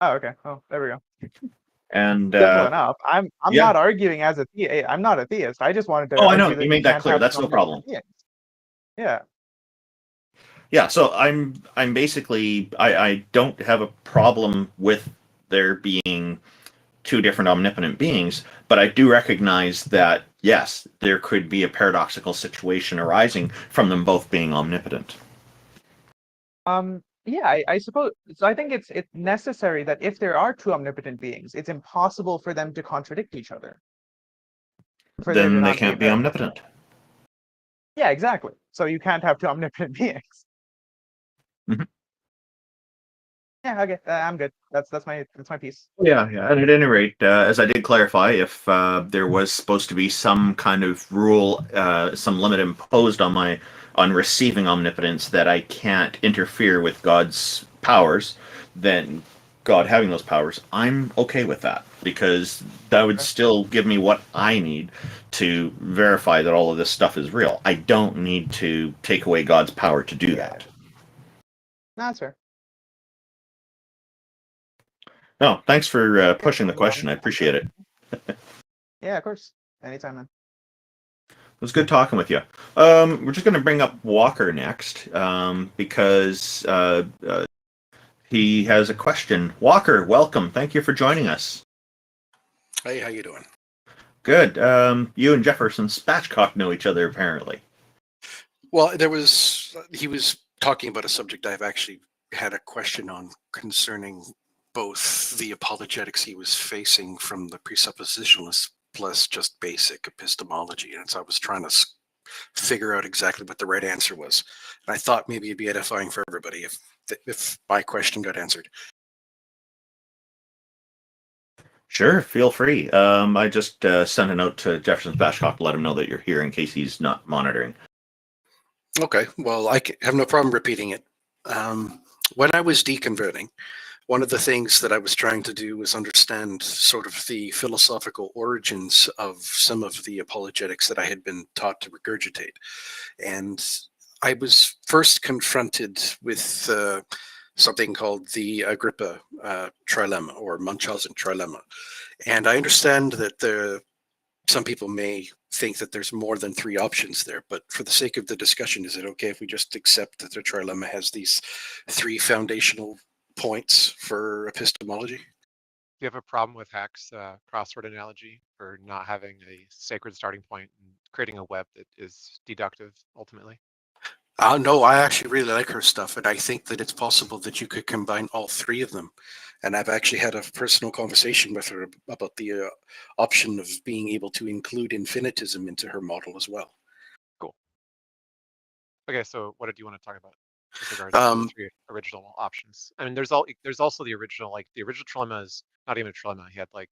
Oh, okay. Oh, there we go. And simple enough. I'm not arguing as a theist. I'm not a theist. I just wanted to. Oh, I know. You made that clear. That's no problem. Yeah. Yeah. So I'm basically I don't have a problem with there being two different omnipotent beings, but I do recognize that yes, there could be a paradoxical situation arising from them both being omnipotent. Yeah, I suppose. So I think it's necessary that if there are two omnipotent beings, it's impossible for them to contradict each other. Then they can't be omnipotent. Yeah, exactly. So you can't have two omnipotent beings. Mm-hmm. Yeah, okay, I'm good. That's my piece. Yeah. And at any rate, as I did clarify, if there was supposed to be some kind of rule, some limit imposed on receiving omnipotence that I can't interfere with God's powers, then God having those powers, I'm okay with that, because that would still give me what I need to verify that all of this stuff is real. I don't need to take away God's power to do that. That's fair. No, thanks for pushing the question. I appreciate it. Yeah, of course. Anytime, man. It was good talking with you. We're just going to bring up Walker next because he has a question. Walker, welcome. Thank you for joining us. Hey, how you doing? Good. You and Jefferson Spatchcock know each other, apparently. Well, he was talking about a subject I've actually had a question on concerning both the apologetics he was facing from the presuppositionalists plus just basic epistemology. And so I was trying to figure out exactly what the right answer was. And I thought maybe it'd be edifying for everybody if my question got answered. Sure, feel free. I just sent a note to Jefferson Spatchcock to let him know that you're here in case he's not monitoring. Okay, well, I have no problem repeating it. When I was deconverting, one of the things that I was trying to do was understand sort of the philosophical origins of some of the apologetics that I had been taught to regurgitate. And I was first confronted with something called the Agrippa trilemma, or Munchausen trilemma. And I understand that some people may think that there's more than 3 options there, but for the sake of the discussion, is it okay if we just accept that the trilemma has these 3 foundational points for epistemology? Do you have a problem with Hack's crossword analogy for not having a sacred starting point and creating a web that is deductive ultimately? No, I actually really like her stuff, and I think that it's possible that you could combine all 3 of them. And I've actually had a personal conversation with her about the option of being able to include infinitism into her model as well. Cool. Okay, so what did you want to talk about with regards to the 3 original options? I mean, there's also the original trilemma is not even a trilemma. He had like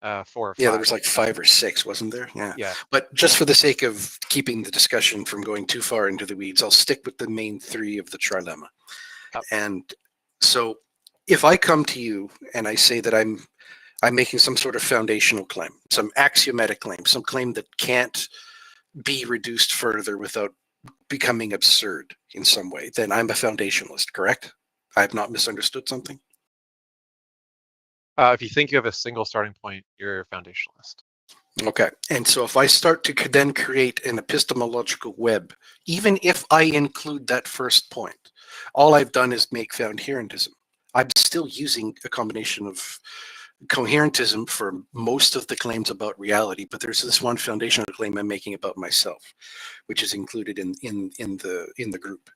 4 or 5. Yeah, there was like 5 or 6, wasn't there? Yeah. But just for the sake of keeping the discussion from going too far into the weeds, I'll stick with the main 3 of the trilemma. And so if I come to you and I say that I'm making some sort of foundational claim, some axiomatic claim, some claim that can't be reduced further without becoming absurd in some way, then I'm a foundationalist, correct? I have not misunderstood something? If you think you have a single starting point, you're a foundationalist. Okay, and so if I start to then create an epistemological web, even if I include that first point, all I've done is make coherentism. I'm still using a combination of coherentism for most of the claims about reality, but there's this one foundational claim I'm making about myself, which is included in the group.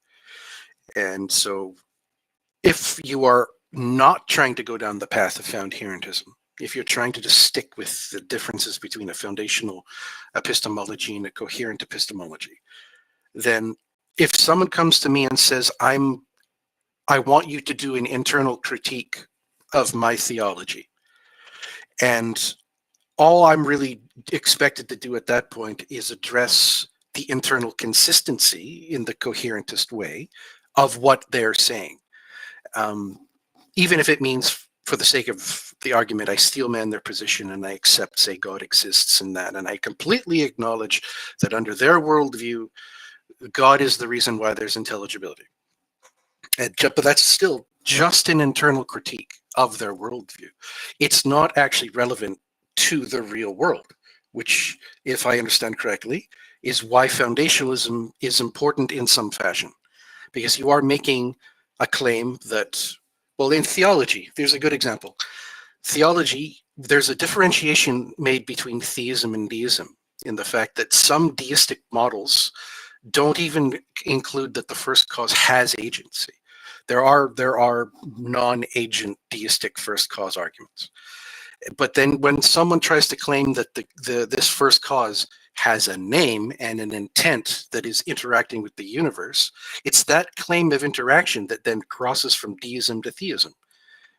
And so if you are not trying to go down the path of coherentism, if you're trying to just stick with the differences between a foundational epistemology and a coherent epistemology, then if someone comes to me and says, I want you to do an internal critique of my theology, and all I'm really expected to do at that point is address the internal consistency in the coherentist way of what they're saying. Even if it means, for the sake of the argument, I steel man their position and I accept, say, God exists in that, and I completely acknowledge that under their worldview, God is the reason why there's intelligibility. But that's still just an internal critique of their worldview. It's not actually relevant to the real world, which, if I understand correctly, is why foundationalism is important in some fashion. Because you are making a claim that, well, in theology, there's a good example. Theology, there's a differentiation made between theism and deism in the fact that some deistic models don't even include that the first cause has agency. There are non-agent deistic first cause arguments. But then when someone tries to claim that this first cause has a name and an intent that is interacting with the universe, it's that claim of interaction that then crosses from deism to theism,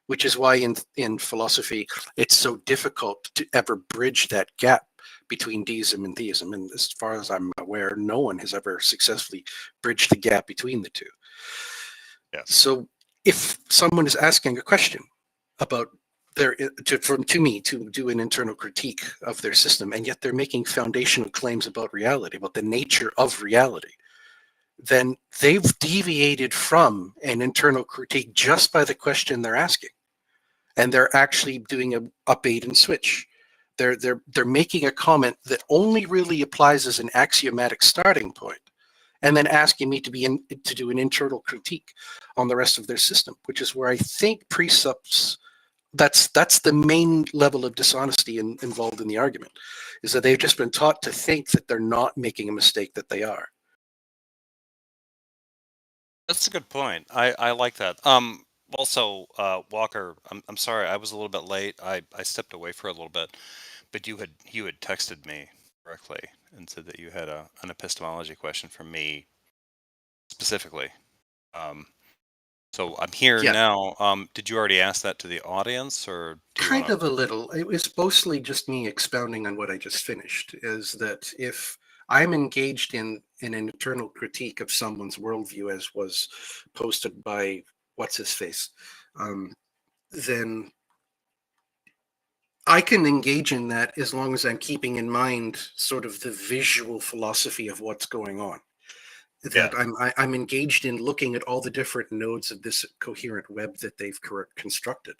which is why in philosophy it's so difficult to ever bridge that gap between deism and theism. And as far as I'm aware, no one has ever successfully bridged the gap between the two. Yes. So if someone is asking a question about to me to do an internal critique of their system, and yet they're making foundational claims about reality, about the nature of reality, then they've deviated from an internal critique just by the question they're asking. And they're actually doing a bait and switch. They're making a comment that only really applies as an axiomatic starting point, and then asking me to do an internal critique on the rest of their system, which is where I think precepts, that's the main level of dishonesty involved in the argument, is that they've just been taught to think that they're not making a mistake that they are. That's a good point. I like that. Also, Walker, I'm sorry, I was a little bit late. I stepped away for a little bit, but you had texted me correctly and said that you had an epistemology question for me specifically. So I'm here now. Did you already ask that to the audience, or do you Kind wanna... of a little. It was mostly just me expounding on what I just finished. Is that if I'm engaged in an internal critique of someone's worldview, as was posted by what's his face, then I can engage in that as long as I'm keeping in mind sort of the visual philosophy of what's going on. That I'm engaged in looking at all the different nodes of this coherent web that they've constructed.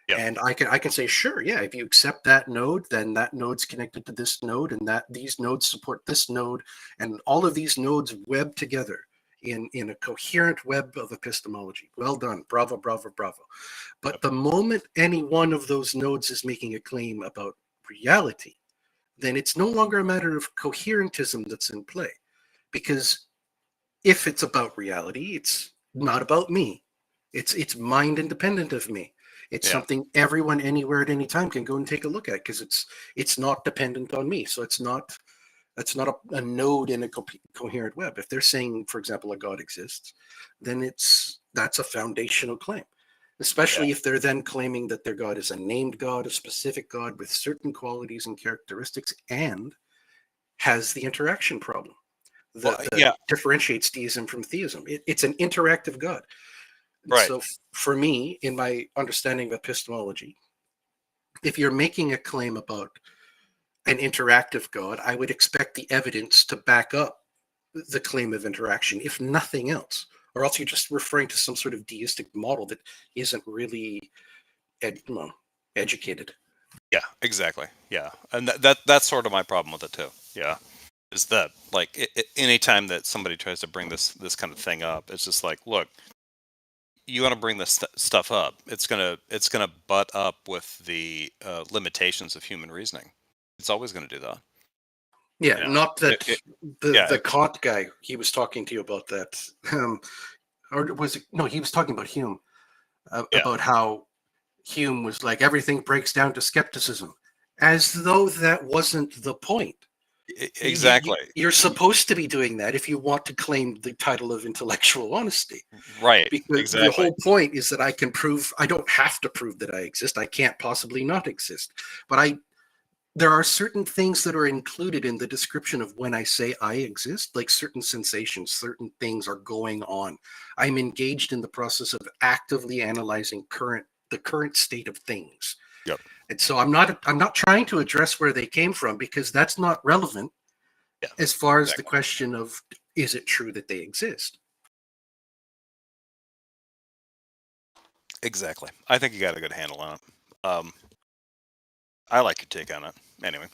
And I can say, sure, yeah, if you accept that node, then that node's connected to this node, and that these nodes support this node, and all of these nodes web together in a coherent web of epistemology. Well done. Bravo, bravo, bravo. But the moment any one of those nodes is making a claim about reality, then it's no longer a matter of coherentism that's in play. Because if it's about reality, it's not about me. It's mind independent of me. It's something everyone anywhere at any time can go and take a look at, because it's not dependent on me. So it's not a node in a coherent web. If they're saying, for example, a God exists, then that's a foundational claim. Especially if they're then claiming that their God is a named God, a specific God with certain qualities and characteristics, and has the interaction problem that differentiates deism from theism. It's an interactive God. Right. So for me, in my understanding of epistemology, if you're making a claim about an interactive God, I would expect the evidence to back up the claim of interaction, if nothing else. Or else you're just referring to some sort of deistic model that isn't really educated. Yeah, exactly. Yeah, and that's sort of my problem with it too. Yeah, is that like anytime that somebody tries to bring this kind of thing up, it's just like, look, you want to bring this stuff up, it's gonna butt up with the limitations of human reasoning. It's always going to do that. Yeah, You know? not that the Kant guy, he was talking to you about that. Or was it? No, he was talking about Hume, about how Hume was like, everything breaks down to skepticism, as though that wasn't the point. Exactly. You're supposed to be doing that if you want to claim the title of intellectual honesty. Right. Because exactly. the whole point is that I don't have to prove that I exist. I can't possibly not exist. But there are certain things that are included in the description of when I say I exist, like certain sensations, certain things are going on. I'm engaged in the process of actively analyzing the current state of things. Yep. And so I'm not trying to address where they came from, because that's not relevant as far as the question of, is it true that they exist? Exactly. I think you got a good handle on it. I like your take on it. Anyway.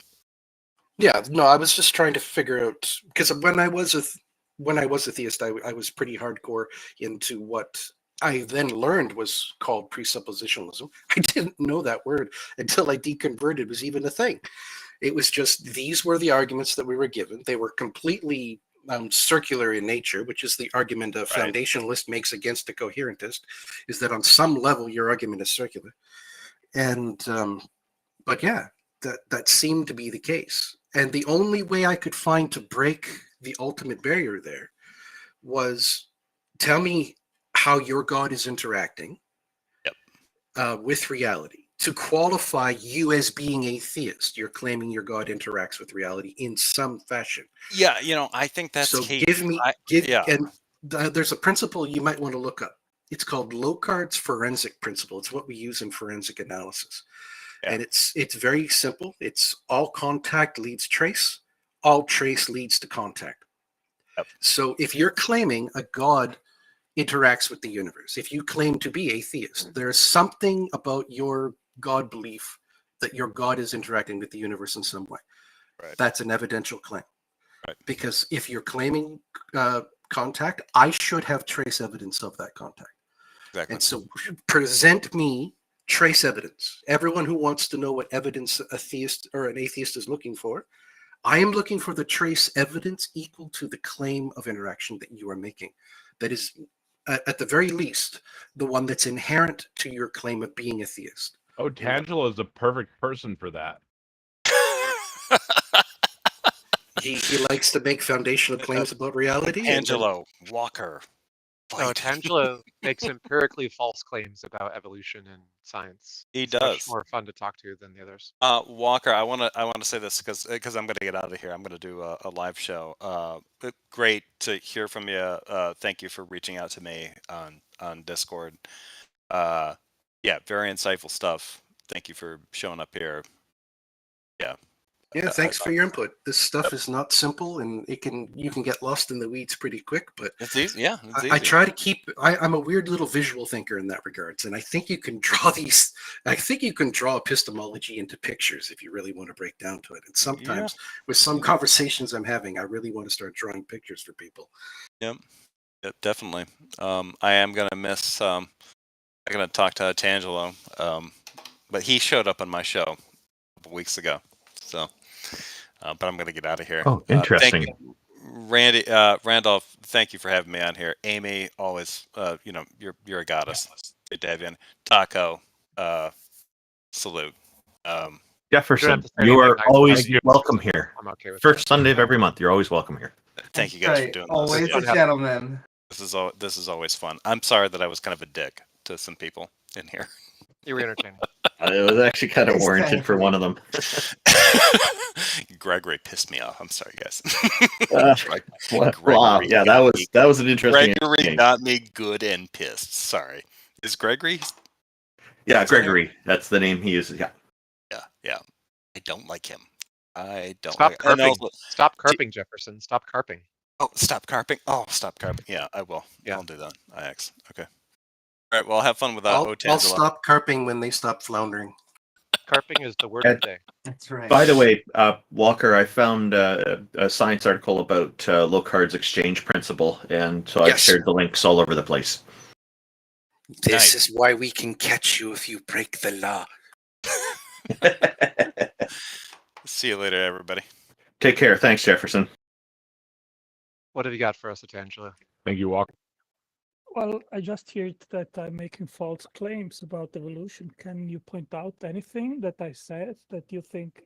Yeah, no, I was just trying to figure out, because when I was a theist, I was pretty hardcore into what I then learned was called presuppositionalism. I didn't know that word until I deconverted was even a thing. It was just, these were the arguments that we were given. They were completely circular in nature, which is the argument a foundationalist makes against a coherentist, is that on some level your argument is circular. And but yeah, that seemed to be the case. And the only way I could find to break the ultimate barrier there was, tell me how your God is interacting with reality. To qualify you as being a theist, you're claiming your God interacts with reality in some fashion. Yeah, I think that's so. key. And there's a principle you might want to look up. It's called Locard's forensic principle. It's what we use in forensic analysis. Yeah. And it's very simple. It's all contact leads trace, all trace leads to contact. Yep. So if you're claiming a God interacts with the universe, if you claim to be a theist, there's something about your God belief that your God is interacting with the universe in some way. Right. That's an evidential claim. Right. Because if you're claiming contact, I should have trace evidence of that contact. Exactly. And so present me trace evidence. Everyone who wants to know what evidence a theist or an atheist is looking for, I am looking for the trace evidence equal to the claim of interaction that you are making. That is, at the very least, the one that's inherent to your claim of being a theist. Otangelo is the perfect person for that. He likes to make foundational claims about reality. Angelo Walker. No, Otangelo makes empirically false claims about evolution and science. He It's does. much more fun to talk to than the others. Walker, I want to say this because I'm going to get out of here. I'm going to do a live show. Great to hear from you. Thank you for reaching out to me on Discord. Yeah, very insightful stuff. Thank you for showing up here. Yeah. Yeah, thanks for your input. This stuff is not simple, and you can get lost in the weeds pretty quick. But it's easy. Yeah, it's easy. I try to keep. I'm a weird little visual thinker in that regards, and I think you can draw these. I think you can draw epistemology into pictures if you really want to break down to it. And sometimes with some conversations I'm having, I really want to start drawing pictures for people. Yep, definitely. I am gonna miss. I'm gonna talk to Otangelo, but he showed up on my show a couple weeks ago. So, but I'm going to get out of here. Oh, interesting. Thank you, Randy, Randolph, thank you for having me on here. Amy, always, you're a goddess. Good to have you in. Taco, salute. Jefferson, you are always welcome here. I'm okay with First Sunday of every month, you're always welcome here. Thank you guys for doing this. Always a gentleman. This is always fun. I'm sorry that I was kind of a dick to some people in here. You were entertaining. It was actually kind of warranted for one of them. Gregory pissed me off. I'm sorry, guys. Wow, yeah, that was an interesting. Gregory got me good and pissed. Sorry, is Gregory? Yeah, Gregory. That's the name he uses. Yeah. Yeah. I don't like him. I don't. Stop carping. Also, stop carping, Jefferson. Stop carping. Oh, stop carping. Oh, stop carping. Yeah, I will. Yeah, I'll do that. IX. Okay. All right. Well, have fun with that. I'll stop carping when they stop floundering. Carping is the word of the day. That's right. By the way, Walker, I found a science article about Locard's exchange principle, and so I've shared the links all over the place. This is why we can catch you if you break the law. See you later, everybody. Take care. Thanks, Jefferson. What have you got for us, Otangelo? Thank you, Walker. Well, I just heard that I'm making false claims about evolution. Can you point out anything that I said that you think?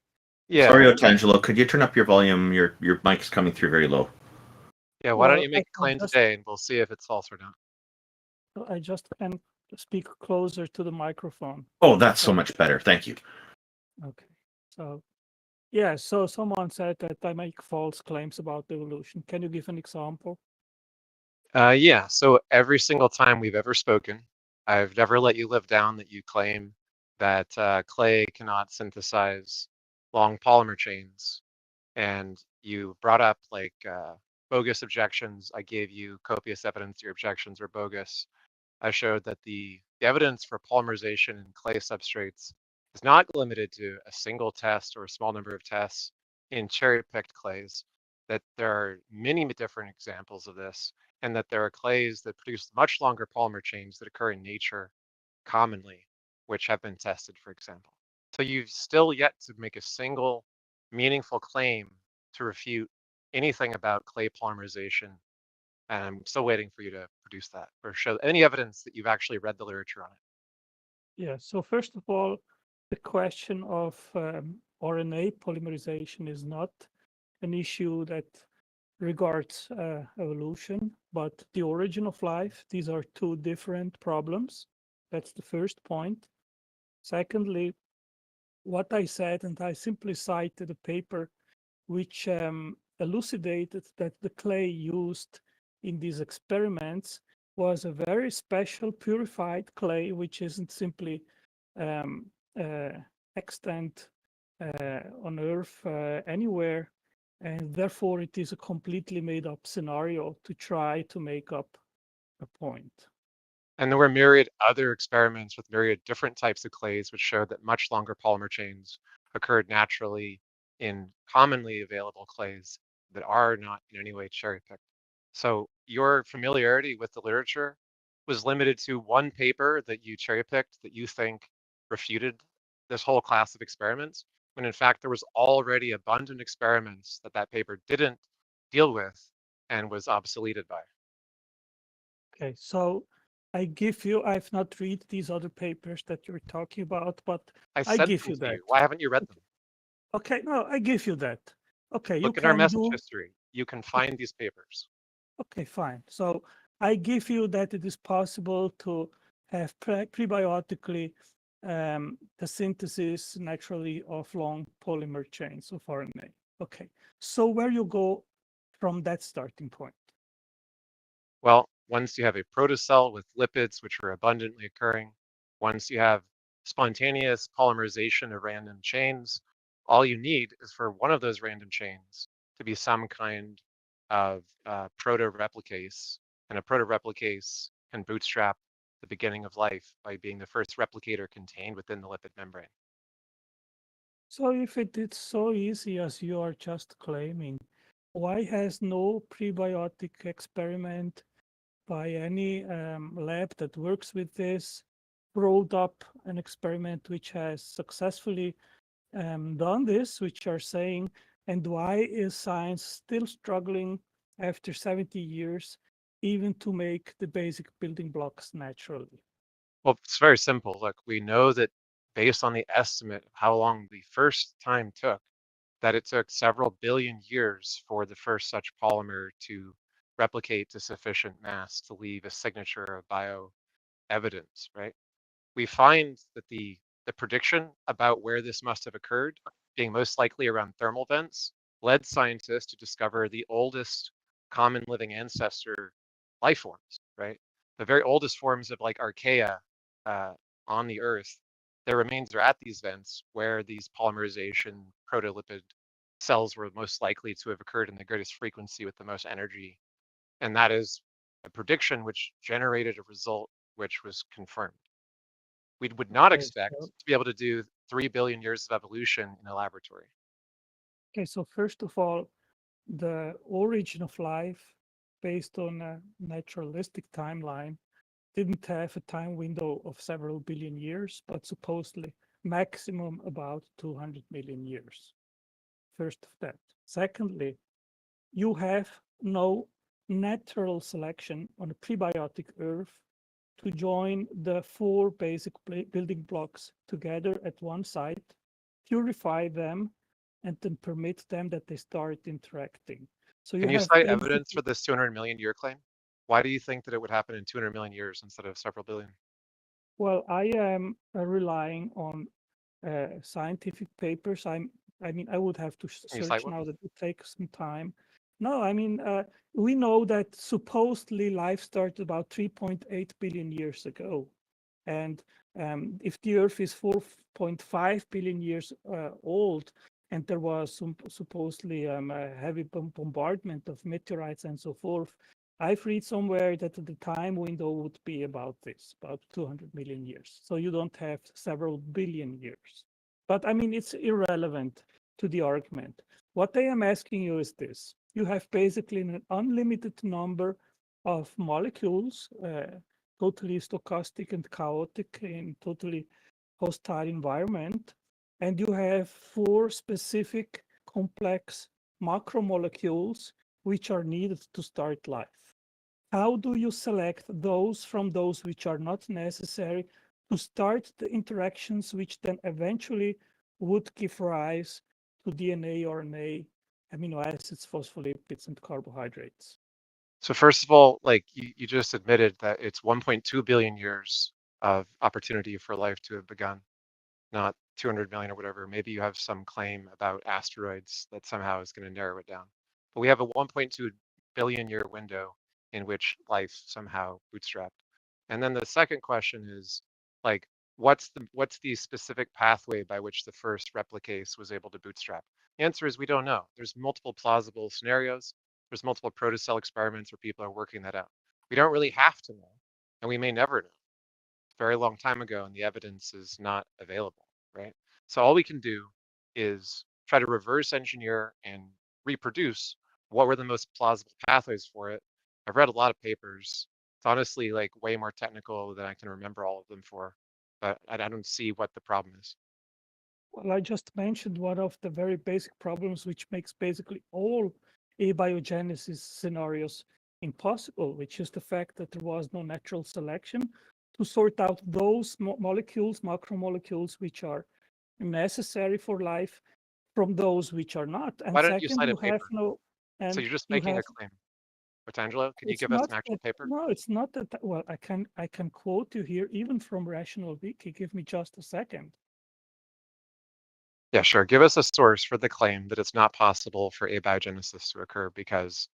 Yeah. Sorry, Otangelo. Could you turn up your volume? Your mic is coming through very low. Yeah. Why don't you make a claim today, and we'll see if it's false or not. I just can speak closer to the microphone. Oh, that's so much better. Thank you. Okay. So, yeah. So someone said that I make false claims about evolution. Can you give an example? Yeah, so every single time we've ever spoken, I've never let you live down that you claim that clay cannot synthesize long polymer chains. And you brought up like bogus objections. I gave you copious evidence your objections are bogus. I showed that the evidence for polymerization in clay substrates is not limited to a single test or a small number of tests in cherry-picked clays, that there are many different examples of this, and that there are clays that produce much longer polymer chains that occur in nature commonly, which have been tested, for example. So you've still yet to make a single meaningful claim to refute anything about clay polymerization, and I'm still waiting for you to produce that or show any evidence that you've actually read the literature on it. Yeah, so first of all, the question of RNA polymerization is not an issue that regards evolution, but the origin of life. These are two different problems. That's the first point. Secondly, what I said, and I simply cited a paper which elucidated that the clay used in these experiments was a very special purified clay, which isn't simply extant on Earth anywhere. And therefore, it is a completely made-up scenario to try to make up a point. And there were myriad other experiments with myriad different types of clays which showed that much longer polymer chains occurred naturally in commonly available clays that are not in any way cherry-picked. So your familiarity with the literature was limited to one paper that you cherry-picked that you think refuted this whole class of experiments, when in fact there was already abundant experiments that paper didn't deal with and was obsoleted by. Okay, so I've not read these other papers that you're talking about, but I give you that. Why haven't you read them? Okay, no, I give you that. Okay, Look you at our can message do. history. You can find these papers. Okay, fine. So I give you that it is possible to have prebiotically the synthesis naturally of long polymer chains of RNA. Okay, so where you go from that starting point? Well, once you have a protocell with lipids, which are abundantly occurring, once you have spontaneous polymerization of random chains, all you need is for one of those random chains to be some kind of proto-replicase. And a proto-replicase can bootstrap the beginning of life by being the first replicator contained within the lipid membrane. So if it is so easy as you are just claiming, why has no prebiotic experiment by any lab that works with this rolled up an experiment which has successfully done this, which are saying, and why is science still struggling after 70 years even to make the basic building blocks naturally? Well, it's very simple. Look, we know that based on the estimate of how long the first time took, that it took several billion years for the first such polymer to replicate to sufficient mass to leave a signature of bioevidence, right? We find that the prediction about where this must have occurred, being most likely around thermal vents, led scientists to discover the oldest common living ancestor life forms, right? The very oldest forms of like archaea on the Earth, their remains are at these vents where these polymerization protolipid cells were most likely to have occurred in the greatest frequency with the most energy. And that is a prediction which generated a result which was confirmed. We would not Okay, expect so, to be able to do 3 billion years of evolution in a laboratory. okay, so first of all, the origin of life based on a naturalistic timeline didn't have a time window of several billion years, but supposedly maximum about 200 million years. First of that. Secondly, you have no natural selection on a prebiotic Earth to join the 4 basic building blocks together at one site, purify them, and then permit them that they start interacting. So Can you have cite evidence for this 200 million year claim? Why do you think that it would happen in 200 million years instead of several billion? Well, I am relying on scientific papers. I mean, I would have to search now. That would take some time. No, I mean, we know that supposedly life started about 3.8 billion years ago. And if the Earth is 4.5 billion years old, and there was supposedly a heavy bombardment of meteorites and so forth, I've read somewhere that the time window would be about this, about 200 million years. So you don't have several billion years. But I mean, it's irrelevant to the argument. What I am asking you is this. You have basically an unlimited number of molecules, totally stochastic and chaotic in totally hostile environment. And you have 4 specific complex macromolecules which are needed to start life. How do you select those from those which are not necessary to start the interactions which then eventually would give rise to DNA, RNA, amino acids, phospholipids, and carbohydrates? So first of all, like you just admitted that it's 1.2 billion years of opportunity for life to have begun, not 200 million or whatever. Maybe you have some claim about asteroids that somehow is going to narrow it down. But we have a 1.2 billion year window in which life somehow bootstrapped. And then the second question is, like, what's the specific pathway by which the first replicase was able to bootstrap? The answer is we don't know. There's multiple plausible scenarios. There's multiple protocell experiments where people are working that out. We don't really have to know, and we may never know. It's a very long time ago, and the evidence is not available, right? So all we can do is try to reverse engineer and reproduce what were the most plausible pathways for it. I've read a lot of papers. It's honestly like way more technical than I can remember all of them for, but I don't see what the problem is. Well, I just mentioned one of the very basic problems which makes basically all abiogenesis scenarios impossible, which is the fact that there was no natural selection to sort out those molecules, macromolecules, which are necessary for life from those which are not. And Why don't you second, cite a you have paper? no, So and you're just you making have. a claim. Otangelo, can you It's give us not an actual that, paper? no, it's not that. Well, I can quote you here, even from Rational Wiki. Give me just a second. Yeah, sure. Give us a source for the claim that it's not possible for abiogenesis to occur because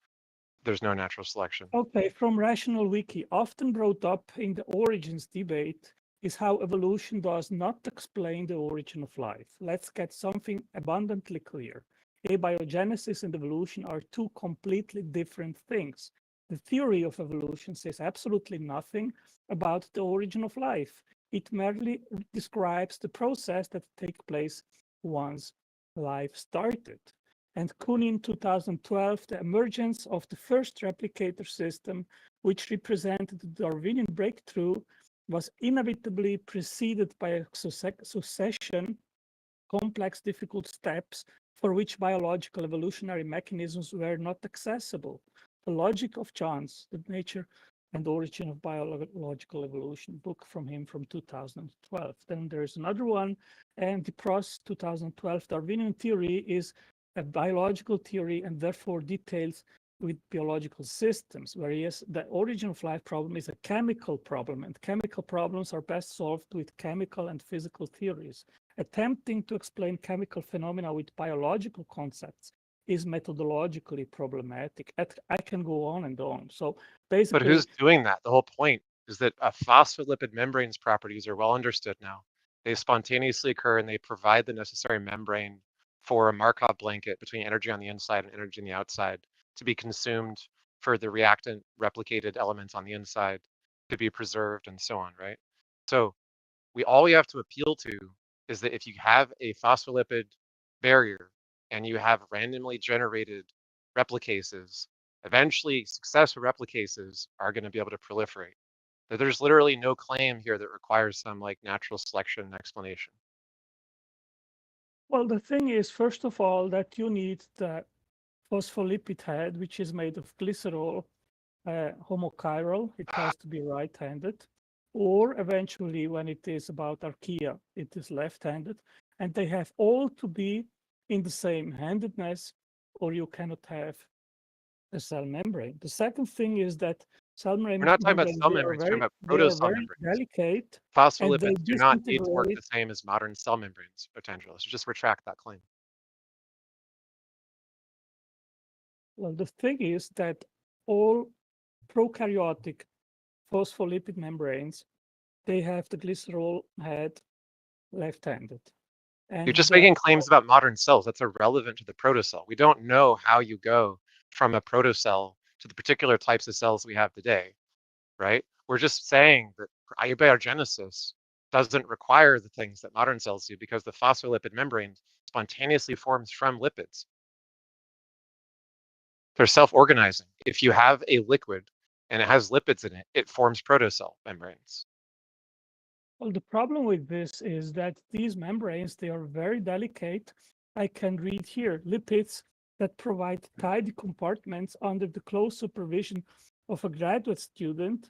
there's no natural selection. Okay, from Rational Wiki, often brought up in the origins debate is how evolution does not explain the origin of life. Let's get something abundantly clear. Abiogenesis and evolution are two completely different things. The theory of evolution says absolutely nothing about the origin of life. It merely describes the process that takes place once life started. And Kuhn in 2012, the emergence of the first replicator system, which represented the Darwinian breakthrough, was inevitably preceded by a succession complex, difficult steps for which biological evolutionary mechanisms were not accessible. The Logic of Chance, The Nature and Origin of Biological Evolution, book from him from 2012. Then there's another one, and the Prost 2012, Darwinian theory is a biological theory and therefore details with biological systems, whereas the origin of life problem is a chemical problem, and chemical problems are best solved with chemical and physical theories. Attempting to explain chemical phenomena with biological concepts is methodologically problematic. I can go on and on. So basically, but who's doing that? The whole point is that phospholipid membranes properties are well understood now. They spontaneously occur and they provide the necessary membrane for a Markov blanket between energy on the inside and energy on the outside to be consumed for the reactant replicated elements on the inside to be preserved and so on, right? So all we have to appeal to is that if you have a phospholipid barrier and you have randomly generated replicases, eventually successful replicases are going to be able to proliferate. That there's literally no claim here that requires some like natural selection explanation. Well, the thing is, first of all, that you need the phospholipid head, which is made of glycerol, homochiral. It has to be right-handed. Or eventually, when it is about archaea, it is left-handed. And they have all to be in the same handedness, or you cannot have a cell membrane. The second thing is that cell membranes, we're not talking about cell membranes, we're talking about protocell membranes. Delicate. Phospholipids do not need to work the same as modern cell membranes, potentially. So just retract that claim. Well, the thing is that all prokaryotic phospholipid membranes, they have the glycerol head left-handed. You're just making claims about modern cells. That's irrelevant to the protocell. We don't know how you go from a protocell to the particular types of cells we have today, right? We're just saying that abiogenesis doesn't require the things that modern cells do because the phospholipid membrane spontaneously forms from lipids. They're self-organizing. If you have a liquid and it has lipids in it, it forms protocell membranes. Well, the problem with this is that these membranes, they are very delicate. I can read here, lipids that provide tidy compartments under the close supervision of a graduate student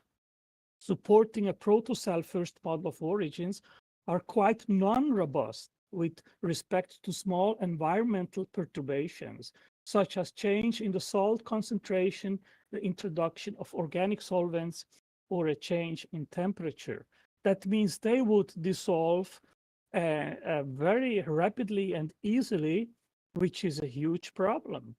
supporting a protocell first model of origins are quite non-robust with respect to small environmental perturbations, such as change in the salt concentration, the introduction of organic solvents, or a change in temperature. That means they would dissolve very rapidly and easily, which is a huge problem.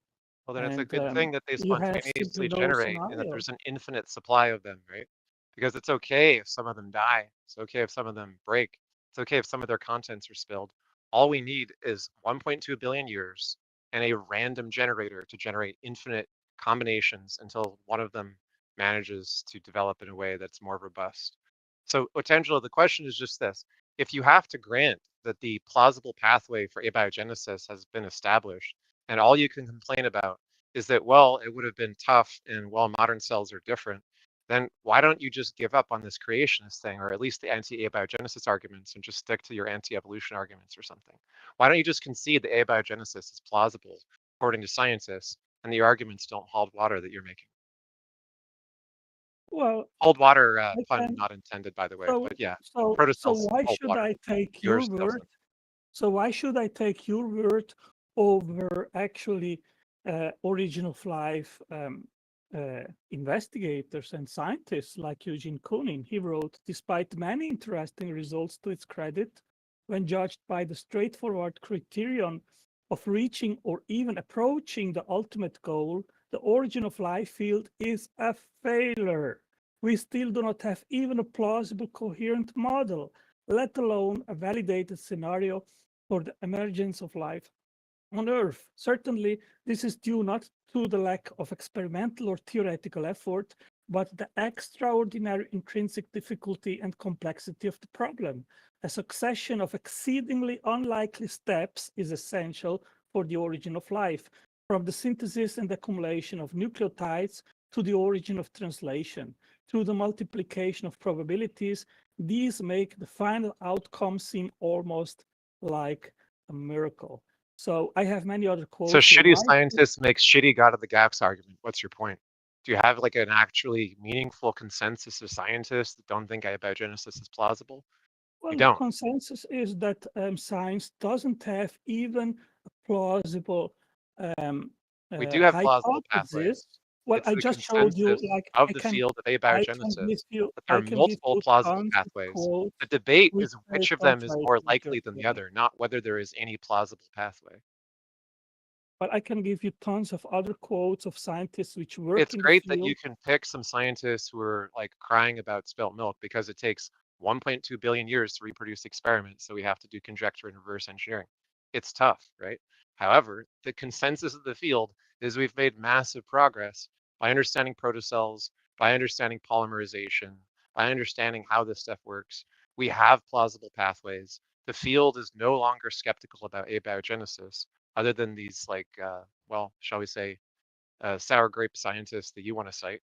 Well, then it's a good thing that they spontaneously generate and that there's an infinite supply of them, right? Because it's okay if some of them die. It's okay if some of them break. It's okay if some of their contents are spilled. All we need is 1.2 billion years and a random generator to generate infinite combinations until one of them manages to develop in a way that's more robust. So, Otangelo, the question is just this. If you have to grant that the plausible pathway for abiogenesis has been established, and all you can complain about is that, well, it would have been tough and, well, modern cells are different, then why don't you just give up on this creationist thing, or at least the anti-abiogenesis arguments, and just stick to your anti-evolution arguments or something? Why don't you just concede that abiogenesis is plausible, according to scientists, and the arguments don't hold water that you're making? Well, hold water, pun not intended, by the way, but yeah. So why should I take your word? So why should I take your word over actually origin of life investigators and scientists like Eugene Koonin. He wrote, despite many interesting results to its credit, when judged by the straightforward criterion of reaching or even approaching the ultimate goal, the origin of life field is a failure. We still do not have even a plausible coherent model, let alone a validated scenario for the emergence of life on Earth. Certainly, this is due not to the lack of experimental or theoretical effort, but the extraordinary intrinsic difficulty and complexity of the problem. A succession of exceedingly unlikely steps is essential for the origin of life, from the synthesis and accumulation of nucleotides to the origin of translation. Through the multiplication of probabilities, these make the final outcome seem almost like a miracle. So I have many other quotes. So shitty scientists makes shitty God of the gaps argument. What's your point? Do you have like an actually meaningful consensus of scientists that don't think abiogenesis is plausible? Well, You the don't. consensus is that science doesn't have even a plausible We do have plausible pathways. hypothesis. Well, It's I the just showed you, consensus like, of the field of abiogenesis that there are multiple plausible pathways. The debate is which of them is more likely than the other, not whether there is any plausible pathway. But I can give you tons of other quotes of scientists which work It's in great the that you field. can pick some scientists who are like crying about spilt milk because it takes 1.2 billion years to reproduce experiments, so we have to do conjecture and reverse engineering. It's tough, right? However, the consensus of the field is we've made massive progress by understanding protocells, by understanding polymerization, by understanding how this stuff works. We have plausible pathways. The field is no longer skeptical about abiogenesis, other than these like, well, shall we say, sour grape scientists that you want to cite.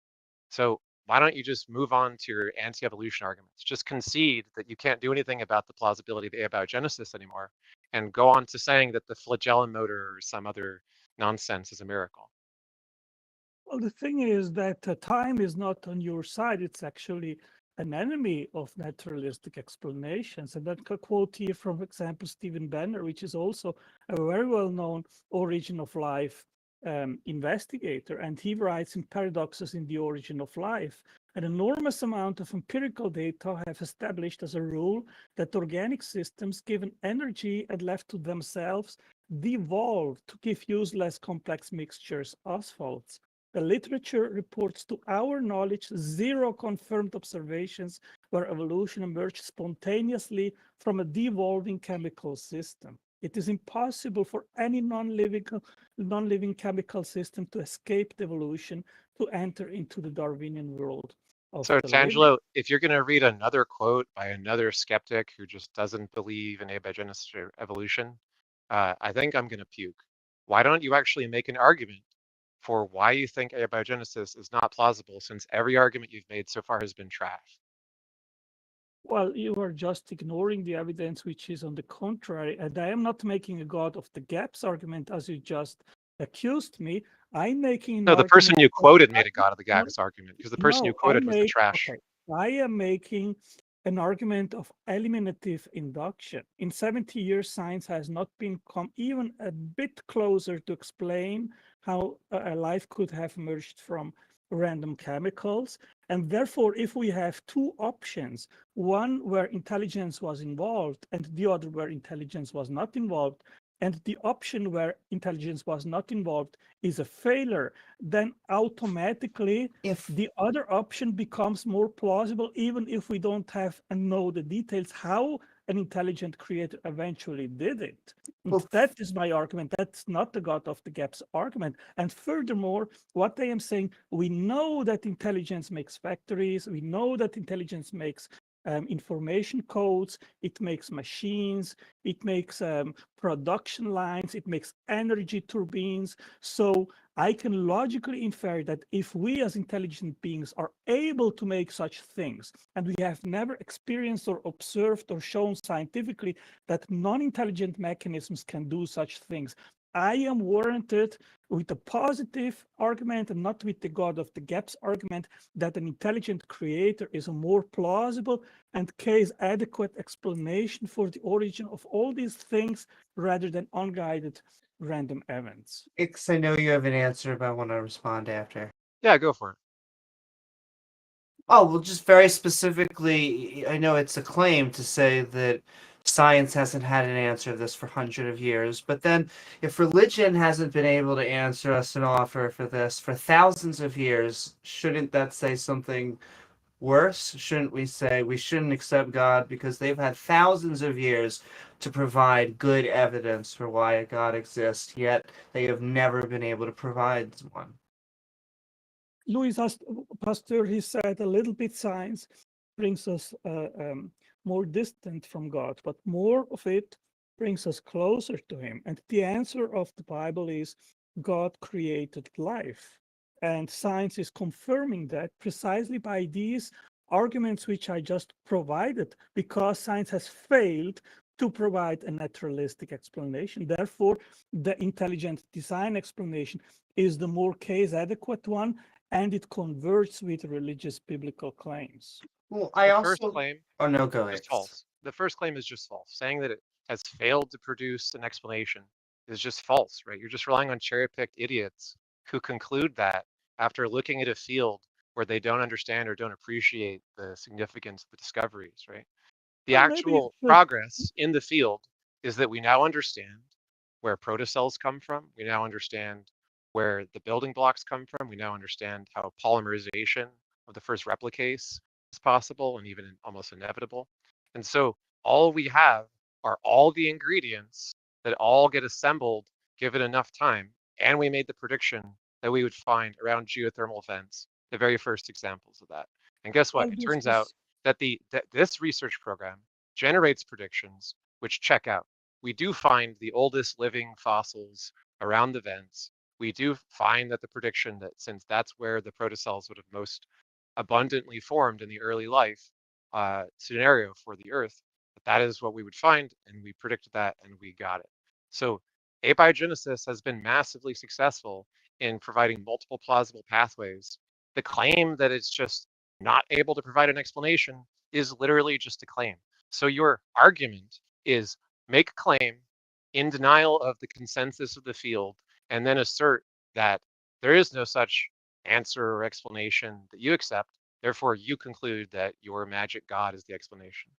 So why don't you just move on to your anti-evolution arguments? Just concede that you can't do anything about the plausibility of abiogenesis anymore, and go on to saying that the flagellum motor or some other nonsense is a miracle. Well, the thing is that time is not on your side. It's actually an enemy of naturalistic explanations. And that quote here from, for example, Stephen Banner, which is also a very well-known origin of life investigator. And he writes in Paradoxes in the Origin of Life, an enormous amount of empirical data have established as a rule that organic systems given energy and left to themselves devolve to give useless complex mixtures, asphalts. The literature reports to our knowledge 0 confirmed observations where evolution emerged spontaneously from a devolving chemical system. It is impossible for any non-living chemical system to escape evolution to enter into the Darwinian world. So Otangelo, if you're going to read another quote by another skeptic who just doesn't believe in abiogenesis or evolution, I think I'm going to puke. Why don't you actually make an argument for why you think abiogenesis is not plausible, since every argument you've made so far has been trash? Well, you are just ignoring the evidence, which is on the contrary. And I am not making a God of the gaps argument, as you just accused me. I'm making No, the person you quoted made a God of the gaps argument, because the person you quoted was the trash. Okay. I am making an argument of eliminative induction. In 70 years, science has not been come even a bit closer to explain how a life could have emerged from random chemicals. And therefore, if we have 2 options, one where intelligence was involved and the other where intelligence was not involved, and the option where intelligence was not involved is a failure, then automatically if the other option becomes more plausible, even if we don't have and know the details how an intelligent creator eventually did it. Well, that is my argument. That's not the God of the gaps argument. And furthermore, what I am saying, we know that intelligence makes factories. We know that intelligence makes information codes, it makes machines, it makes production lines, it makes energy turbines. So I can logically infer that if we as intelligent beings are able to make such things, and we have never experienced or observed or shown scientifically that non-intelligent mechanisms can do such things, I am warranted with a positive argument and not with the God of the gaps argument that an intelligent creator is a more plausible and case adequate explanation for the origin of all these things rather than unguided random events. Ix, I know you have an answer, but I want to respond after. Yeah, go for it. Oh, well, just very specifically, I know it's a claim to say that science hasn't had an answer to this for hundreds of years, but then if religion hasn't been able to answer us and offer for this for thousands of years, shouldn't that say something worse? Shouldn't we say we shouldn't accept God because they've had thousands of years to provide good evidence for why a God exists, yet they have never been able to provide one? Louis Pasteur, he said a little bit science brings us more distant from God, but more of it brings us closer to him. And the answer of the Bible is God created life. And science is confirming that precisely by these arguments which I just provided, because science has failed to provide a naturalistic explanation. Therefore, the intelligent design explanation is the more case adequate one, and it converts with religious biblical claims. Well, The first claim Oh, no, go is ahead. just false. The first claim is just false. Saying that it has failed to produce an explanation is just false, right? You're just relying on cherry-picked idiots who conclude that after looking at a field where they don't understand or don't appreciate the significance of the discoveries, right? The Well, maybe actual progress in the field is that we now understand where protocells come from. We now understand where the building blocks come from. We now understand how polymerization of the first replicase is possible and even almost inevitable. And so all we have are all the ingredients that all get assembled given enough time. And we made the prediction that we would find around geothermal vents, the very first examples of that. And guess what? Well, It this turns out is- that this research program generates predictions which check out. We do find the oldest living fossils around the vents. We do find that the prediction that since that's where the protocells would have most abundantly formed in the early life scenario for the Earth, that is what we would find, and we predicted that, and we got it. So abiogenesis has been massively successful in providing multiple plausible pathways. The claim that it's just not able to provide an explanation is literally just a claim. So your argument is make a claim in denial of the consensus of the field, and then assert that there is no such answer or explanation that you accept. Therefore, you conclude that your magic God is the explanation.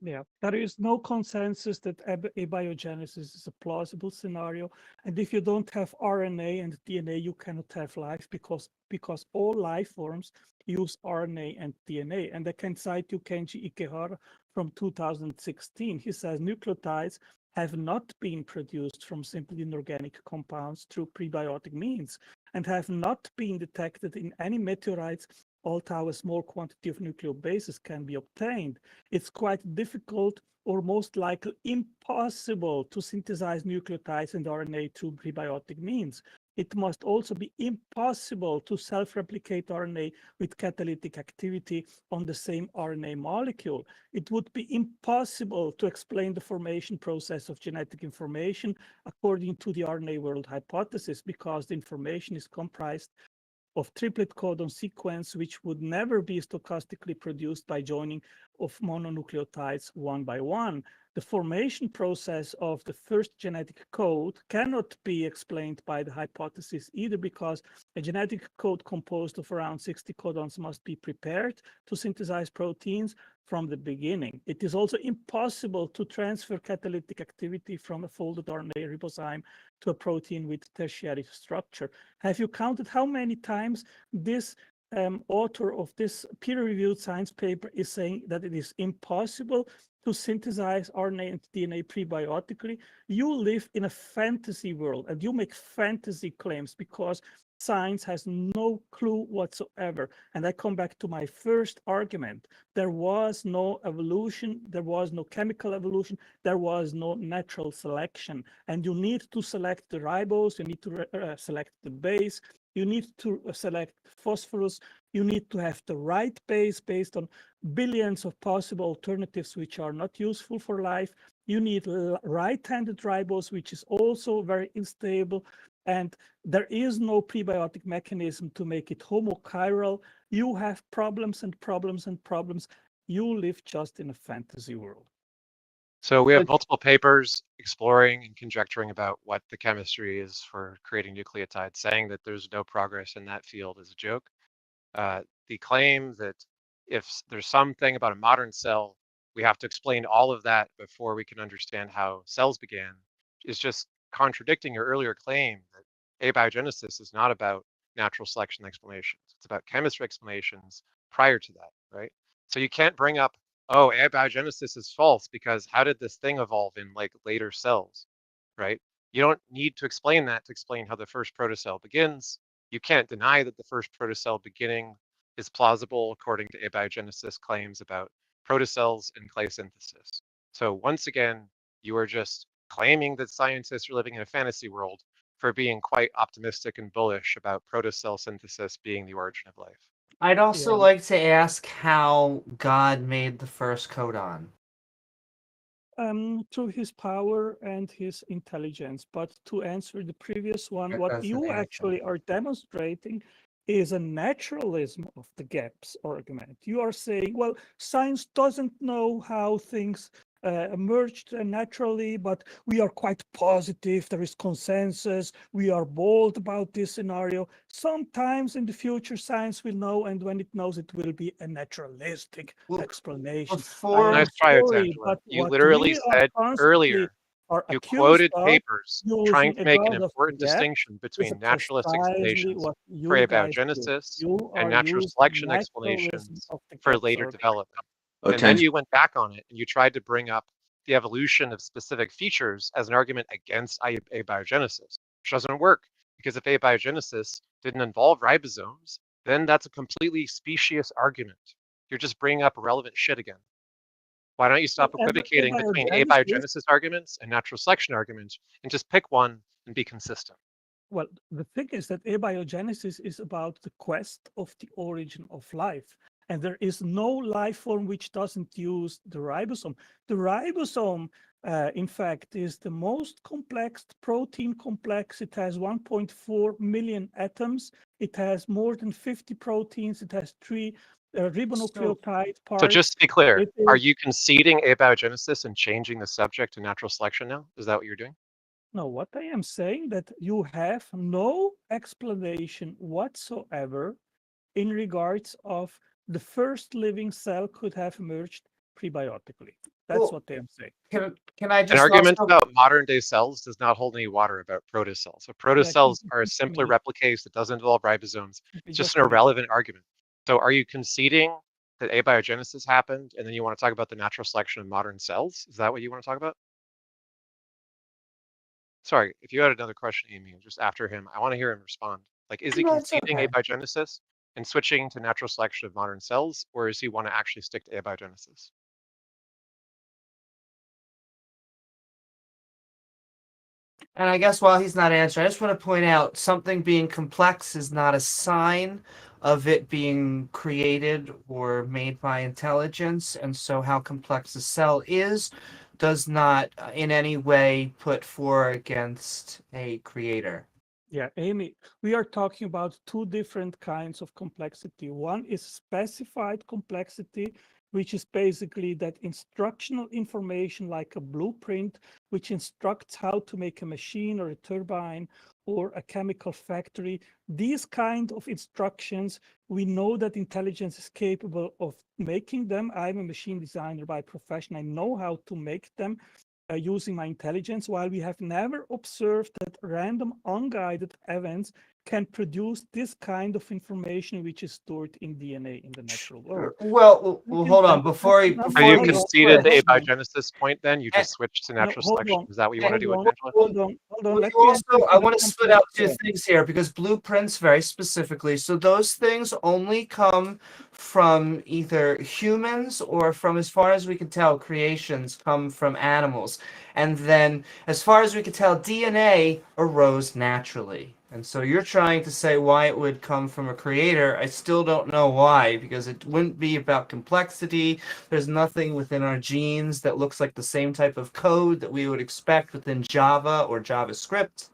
Yeah, there is no consensus that abiogenesis is a plausible scenario. And if you don't have RNA and DNA, you cannot have life because all life forms use RNA and DNA. And I can cite you Kenji Ikehara from 2016. He says nucleotides have not been produced from simply inorganic compounds through prebiotic means and have not been detected in any meteorites, although a small quantity of nucleobases can be obtained. It's quite difficult or most likely impossible to synthesize nucleotides and RNA through prebiotic means. It must also be impossible to self-replicate RNA with catalytic activity on the same RNA molecule. It would be impossible to explain the formation process of genetic information according to the RNA world hypothesis because the information is comprised of triplet codon sequence, which would never be stochastically produced by joining of mononucleotides one by one. The formation process of the first genetic code cannot be explained by the hypothesis either because a genetic code composed of around 60 codons must be prepared to synthesize proteins from the beginning. It is also impossible to transfer catalytic activity from a folded RNA ribozyme to a protein with tertiary structure. Have you counted how many times this author of this peer-reviewed science paper is saying that it is impossible to synthesize RNA and DNA prebiotically? You live in a fantasy world and you make fantasy claims because science has no clue whatsoever. And I come back to my first argument. There was no evolution, there was no chemical evolution, there was no natural selection. And you need to select the ribose, you need to select the base, you need to select phosphorus, you need to have the right base based on billions of possible alternatives which are not useful for life. You need right-handed ribose, which is also very unstable. And there is no prebiotic mechanism to make it homochiral. You have problems and problems and problems. You live just in a fantasy world. So we have multiple papers exploring and conjecturing about what the chemistry is for creating nucleotides, saying that there's no progress in that field is a joke. The claim that if there's something about a modern cell, we have to explain all of that before we can understand how cells began is just contradicting your earlier claim that abiogenesis is not about natural selection explanations. It's about chemistry explanations prior to that, right? So you can't bring up, oh, abiogenesis is false because how did this thing evolve in like later cells, right? You don't need to explain that to explain how the first protocell begins. You can't deny that the first protocell beginning is plausible according to abiogenesis claims about protocells and clay synthesis. So once again, you are just claiming that scientists are living in a fantasy world for being quite optimistic and bullish about protocell synthesis being the origin of life. I'd also like to ask how God made the first codon. Through his power and his intelligence. But to answer the previous one, what That's an you answer. actually are demonstrating is a naturalism of the gaps argument. You are saying, well, science doesn't know how things emerged naturally, but we are quite positive. There is consensus. We are bold about this scenario. Sometimes in the future, science will know, and when it knows, it will be a naturalistic explanation. Nice try, Otangelo. You literally said earlier, you quoted papers trying to make an important distinction between naturalist explanations for abiogenesis and natural selection explanations for later development. And then you went back on it and you tried to bring up the evolution of specific features as an argument against abiogenesis, which doesn't work because if abiogenesis didn't involve ribosomes, then that's a completely specious argument. You're just bringing up irrelevant shit again. Why don't you stop equivocating between abiogenesis arguments and natural selection arguments and just pick one and be consistent? Well, the thing is that abiogenesis is about the quest of the origin of life. And there is no life form which doesn't use the ribosome. The ribosome, in fact, is the most complex protein complex. It has 1.4 million atoms. It has more than 50 proteins. It has 3 ribonucleotide parts. So just to be clear, are you conceding abiogenesis and changing the subject to natural selection now? Is that what you're doing? No, what I am saying that you have no explanation whatsoever in regards of the first living cell could have emerged prebiotically. That's what I am saying. Can I just an argument about modern day cells does not hold any water about protocells. So protocells are a simpler replicase that doesn't involve ribosomes. It's just an irrelevant argument. So are you conceding that abiogenesis happened and then you want to talk about the natural selection of modern cells? Is that what you want to talk about? Sorry, if you had another question, Amy, just after him, I want to hear him respond. Like, is he conceding abiogenesis and switching to natural selection of modern cells, or does he want to actually stick to abiogenesis? And I guess while he's not answering, I just want to point out something being complex is not a sign of it being created or made by intelligence. And so how complex a cell is does not in any way put for or against a creator. Yeah, Amy, we are talking about 2 different kinds of complexity. One is specified complexity, which is basically that instructional information like a blueprint, which instructs how to make a machine or a turbine or a chemical factory. These kind of instructions, we know that intelligence is capable of making them. I'm a machine designer by profession. I know how to make them using my intelligence, while we have never observed that random unguided events can produce this kind of information which is stored in DNA in the natural world. Well, hold on. Before you conceded the abiogenesis point, then you just switched to natural selection. Is that what you want to do with Angela? Hold on. I want to split out 2 things here because blueprints very specifically. So those things only come from either humans or from, as far as we can tell, creations come from animals. And then as far as we can tell, DNA arose naturally. And so you're trying to say why it would come from a creator. I still don't know why, because it wouldn't be about complexity. There's nothing within our genes that looks like the same type of code that we would expect within Java or JavaScript.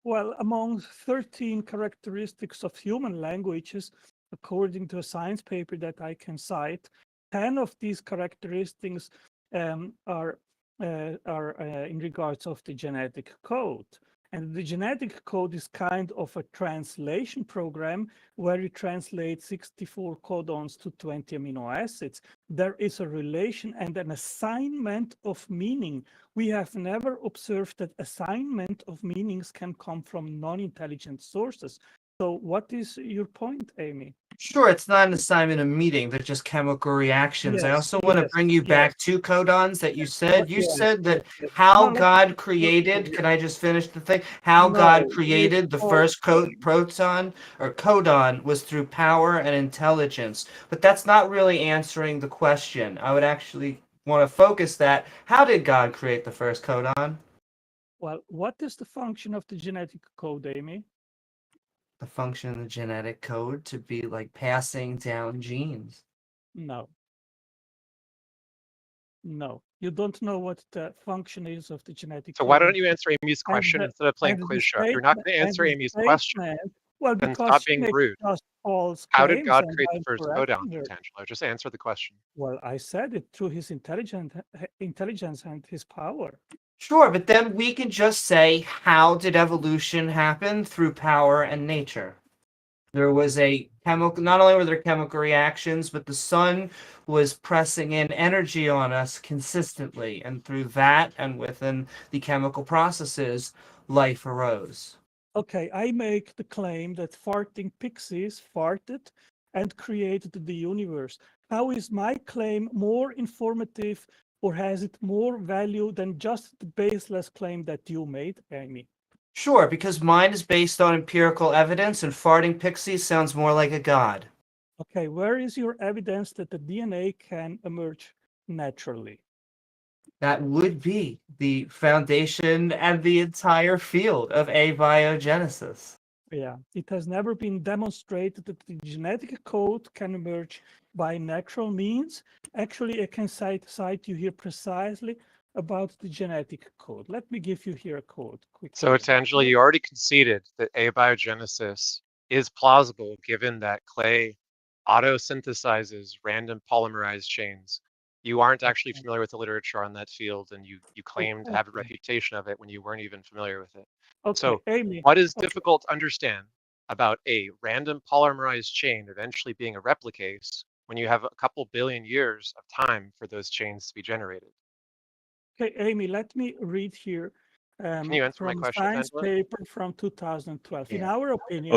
Well, among 13 characteristics of human languages, according to a science paper that I can cite, 10 of these characteristics are in regards of the genetic code. And the genetic code is kind of a translation program where you translate 64 codons to 20 amino acids. There is a relation and an assignment of meaning. We have never observed that assignment of meanings can come from non-intelligent sources. So what is your point, Amy? Sure, it's not an assignment of meaning. They're just chemical reactions. I also want to bring you back to codons that you said. You said that how God created, can I just finish the thing? How God created the first proton or codon was through power and intelligence. But that's not really answering the question. I would actually want to focus that. How did God create the first codon? Well, what is the function of the genetic code, Amy? The function of the genetic code to be like passing down genes. No. No, you don't know what the function is of the genetic So code. why don't you answer Amy's question instead of playing quiz show? If you're not going to answer Amy's question, well, then because stop being rude. How did God create the first codon, Otangelo? Just answer the question. Well, I said it through his intelligence and his power. Sure, but then we can just say, how did evolution happen? Through power and nature. There was a chemical, not only were there chemical reactions, but the sun was pressing in energy on us consistently. And through that and within the chemical processes, life arose. Okay, I make the claim that farting pixies farted and created the universe. How is my claim more informative, or has it more value than just the baseless claim that you made, Amy? Sure, because mine is based on empirical evidence and farting pixies sounds more like a god. Okay, where is your evidence that the DNA can emerge naturally? That would be the foundation and the entire field of abiogenesis. Yeah, it has never been demonstrated that the genetic code can emerge by natural means. Actually, I can cite you here precisely about the genetic code. Let me give you here a code quickly. So, Otangelo, you already conceded that abiogenesis is plausible given that clay auto-synthesizes random polymerized chains. You aren't actually familiar with the literature on that field, and you claim to have a reputation of it when you weren't even familiar with it. Okay, So Amy, what is difficult to understand about a random polymerized chain eventually being a replicase when you have a couple billion years of time for those chains to be generated? Okay, Amy, let me read here Can you answer my from a question, science Otangelo? paper from 2012. In our opinion,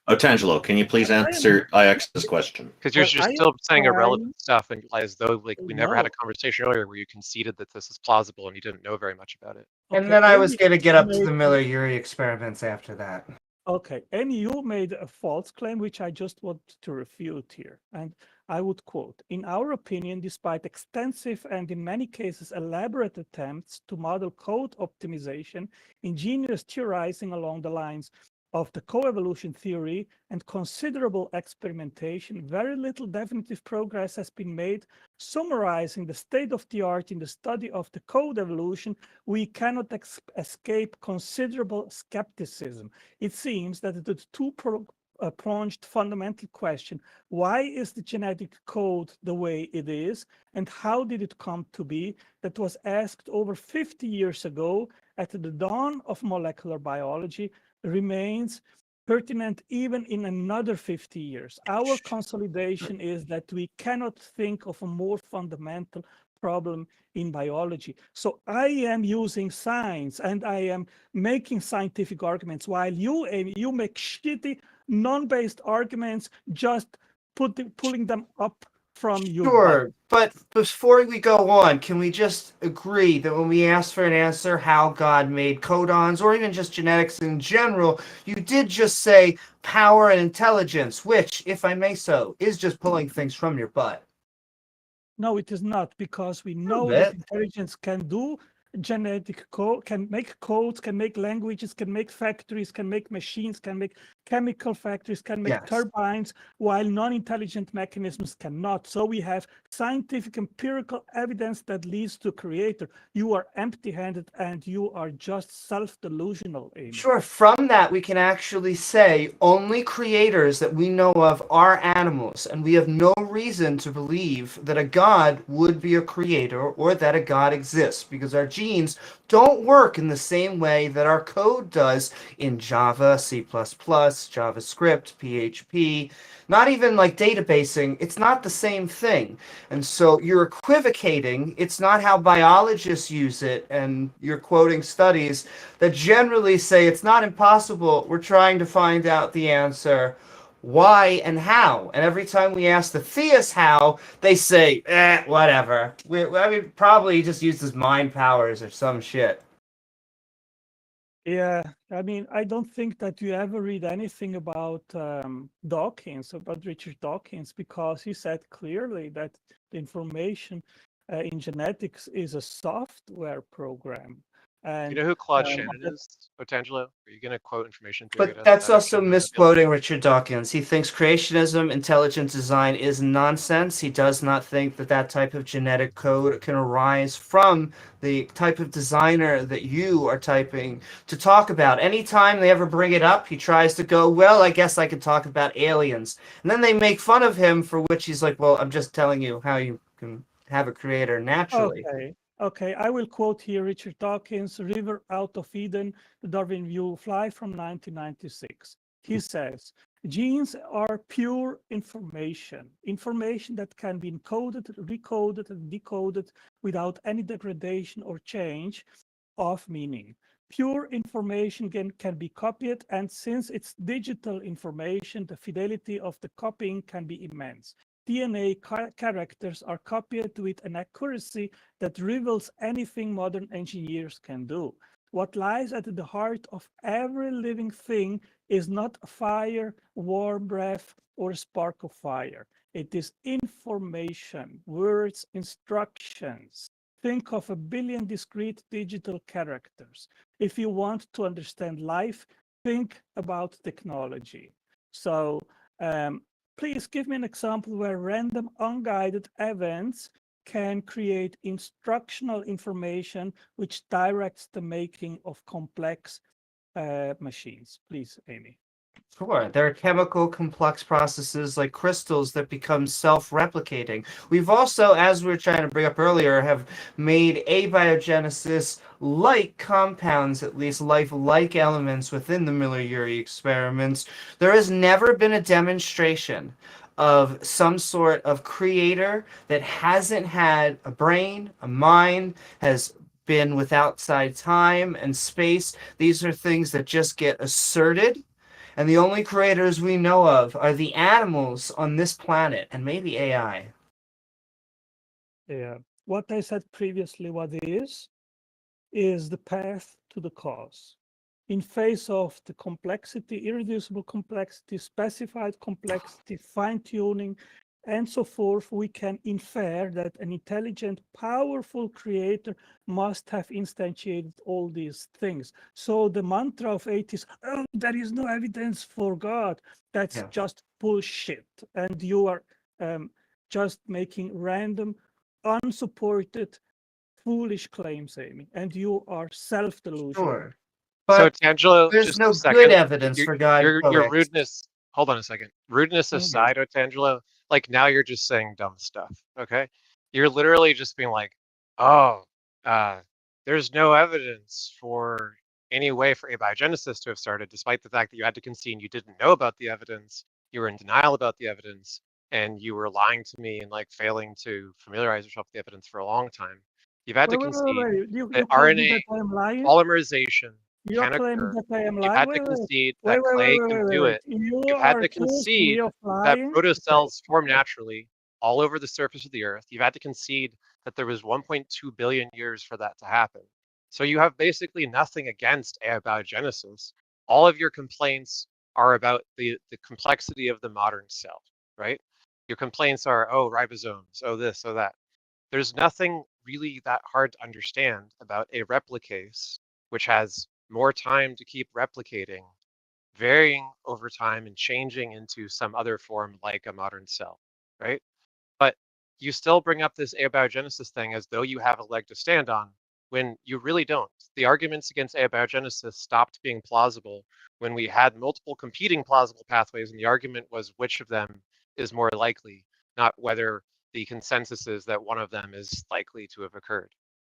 Otangelo, can you please answer IX's question? Because you're still saying irrelevant stuff, and as though like we never had a conversation earlier where you conceded that this is plausible and you didn't know very much about it. And then I was going to get up to the Miller-Urey experiments after that. Okay, Amy, you made a false claim, which I just want to refute here. And I would quote, in our opinion, despite extensive and in many cases elaborate attempts to model code optimization, ingenious theorizing along the lines of the coevolution theory and considerable experimentation, very little definitive progress has been made. Summarizing the state of the art in the study of the code evolution, we cannot escape considerable skepticism. It seems that the two-pronged fundamental question, why is the genetic code the way it is, and how did it come to be, that was asked over 50 years ago at the dawn of molecular biology, remains pertinent even in another 50 years. Our consolidation is that we cannot think of a more fundamental problem in biology. So I am using science and I am making scientific arguments, while you, Amy, you make shitty, non-based arguments, just pulling them up from you. Sure, but before we go on, can we just agree that when we ask for an answer how God made codons, or even just genetics in general, you did just say power and intelligence, which, if I may so, is just pulling things from your butt. No, it is not, because we know that intelligence can do genetic code, can make codes, can make languages, can make factories, can make machines, can make chemical factories, can make turbines, while non-intelligent mechanisms cannot. So we have scientific empirical evidence that leads to creator. You are empty-handed and you are just self-delusional. Sure, from that we can actually say only creators that we know of are animals, and we have no reason to believe that a god would be a creator or that a god exists, because our genes don't work in the same way that our code does in Java, C++, JavaScript, PHP, not even like databasing. It's not the same thing. And so you're equivocating. It's not how biologists use it, and you're quoting studies that generally say it's not impossible. We're trying to find out the answer. Why and how? And every time we ask the theists how, they say, whatever. I mean, probably he just used his mind powers or some shit. Yeah, I mean, I don't think that you ever read anything about Dawkins, about Richard Dawkins, because he said clearly that the information in genetics is a software program. And, you know who Claude Shannon is, Otangelo? Are you going to quote information theory? But that's also misquoting Richard Dawkins. He thinks creationism, intelligent design is nonsense. He does not think that that type of genetic code can arise from the type of designer that you are typing to talk about. Anytime they ever bring it up, he tries to go, well, I guess I could talk about aliens. And then they make fun of him, for which he's like, well, I'm just telling you how you can have a creator naturally. Okay, I will quote here Richard Dawkins, River Out of Eden, the Darwin View, Fly from 1996. He says, genes are pure information, information that can be encoded, recoded, and decoded without any degradation or change of meaning. Pure information can be copied, and since it's digital information, the fidelity of the copying can be immense. DNA characters are copied with an accuracy that rivals anything modern engineers can do. What lies at the heart of every living thing is not a fire, warm breath, or a spark of fire. It is information, words, instructions. Think of 1 billion discrete digital characters. If you want to understand life, think about technology. So, please give me an example where random unguided events can create instructional information which directs the making of complex machines. Please, Amy. Sure. There are chemical complex processes like crystals that become self-replicating. We've also, as we were trying to bring up earlier, have made abiogenesis-like compounds, at least life-like elements within the Miller-Urey experiments. There has never been a demonstration of some sort of creator that hasn't had a brain, a mind, has been with outside time and space. These are things that just get asserted. And the only creators we know of are the animals on this planet, and maybe AI. Yeah. What I said previously, what is the path to the cause. In face of the complexity, irreducible complexity, specified complexity, fine-tuning, and so forth, we can infer that an intelligent, powerful creator must have instantiated all these things. So the mantra of atheists, oh, there is no evidence for God, that's just bullshit. And you are just making random, unsupported, foolish claims, Amy, and you are self-delusional. Sure. So, Otangelo, there's just no a second. good evidence for God. Your rudeness, hold on a second. Rudeness aside, Otangelo, like now you're just saying dumb stuff, okay? You're literally just being like, oh, there's no evidence for any way for abiogenesis to have started, despite the fact that you had to concede you didn't know about the evidence, you were in denial about the evidence, and you were lying to me and like failing to familiarize yourself with the evidence for a long time. You've had to concede that RNA polymerization can occur. You've had to concede that clay can do it. You've had to concede that protocells form naturally all over the surface of the Earth. You've had to concede that there was 1.2 billion years for that to happen. So you have basically nothing against abiogenesis. All of your complaints are about the complexity of the modern cell, right? Your complaints are, oh, ribosomes, oh, this, oh, that. There's nothing really that hard to understand about a replicase, which has more time to keep replicating, varying over time and changing into some other form like a modern cell, right? But you still bring up this abiogenesis thing as though you have a leg to stand on when you really don't. The arguments against abiogenesis stopped being plausible when we had multiple competing plausible pathways, and the argument was which of them is more likely, not whether the consensus is that one of them is likely to have occurred.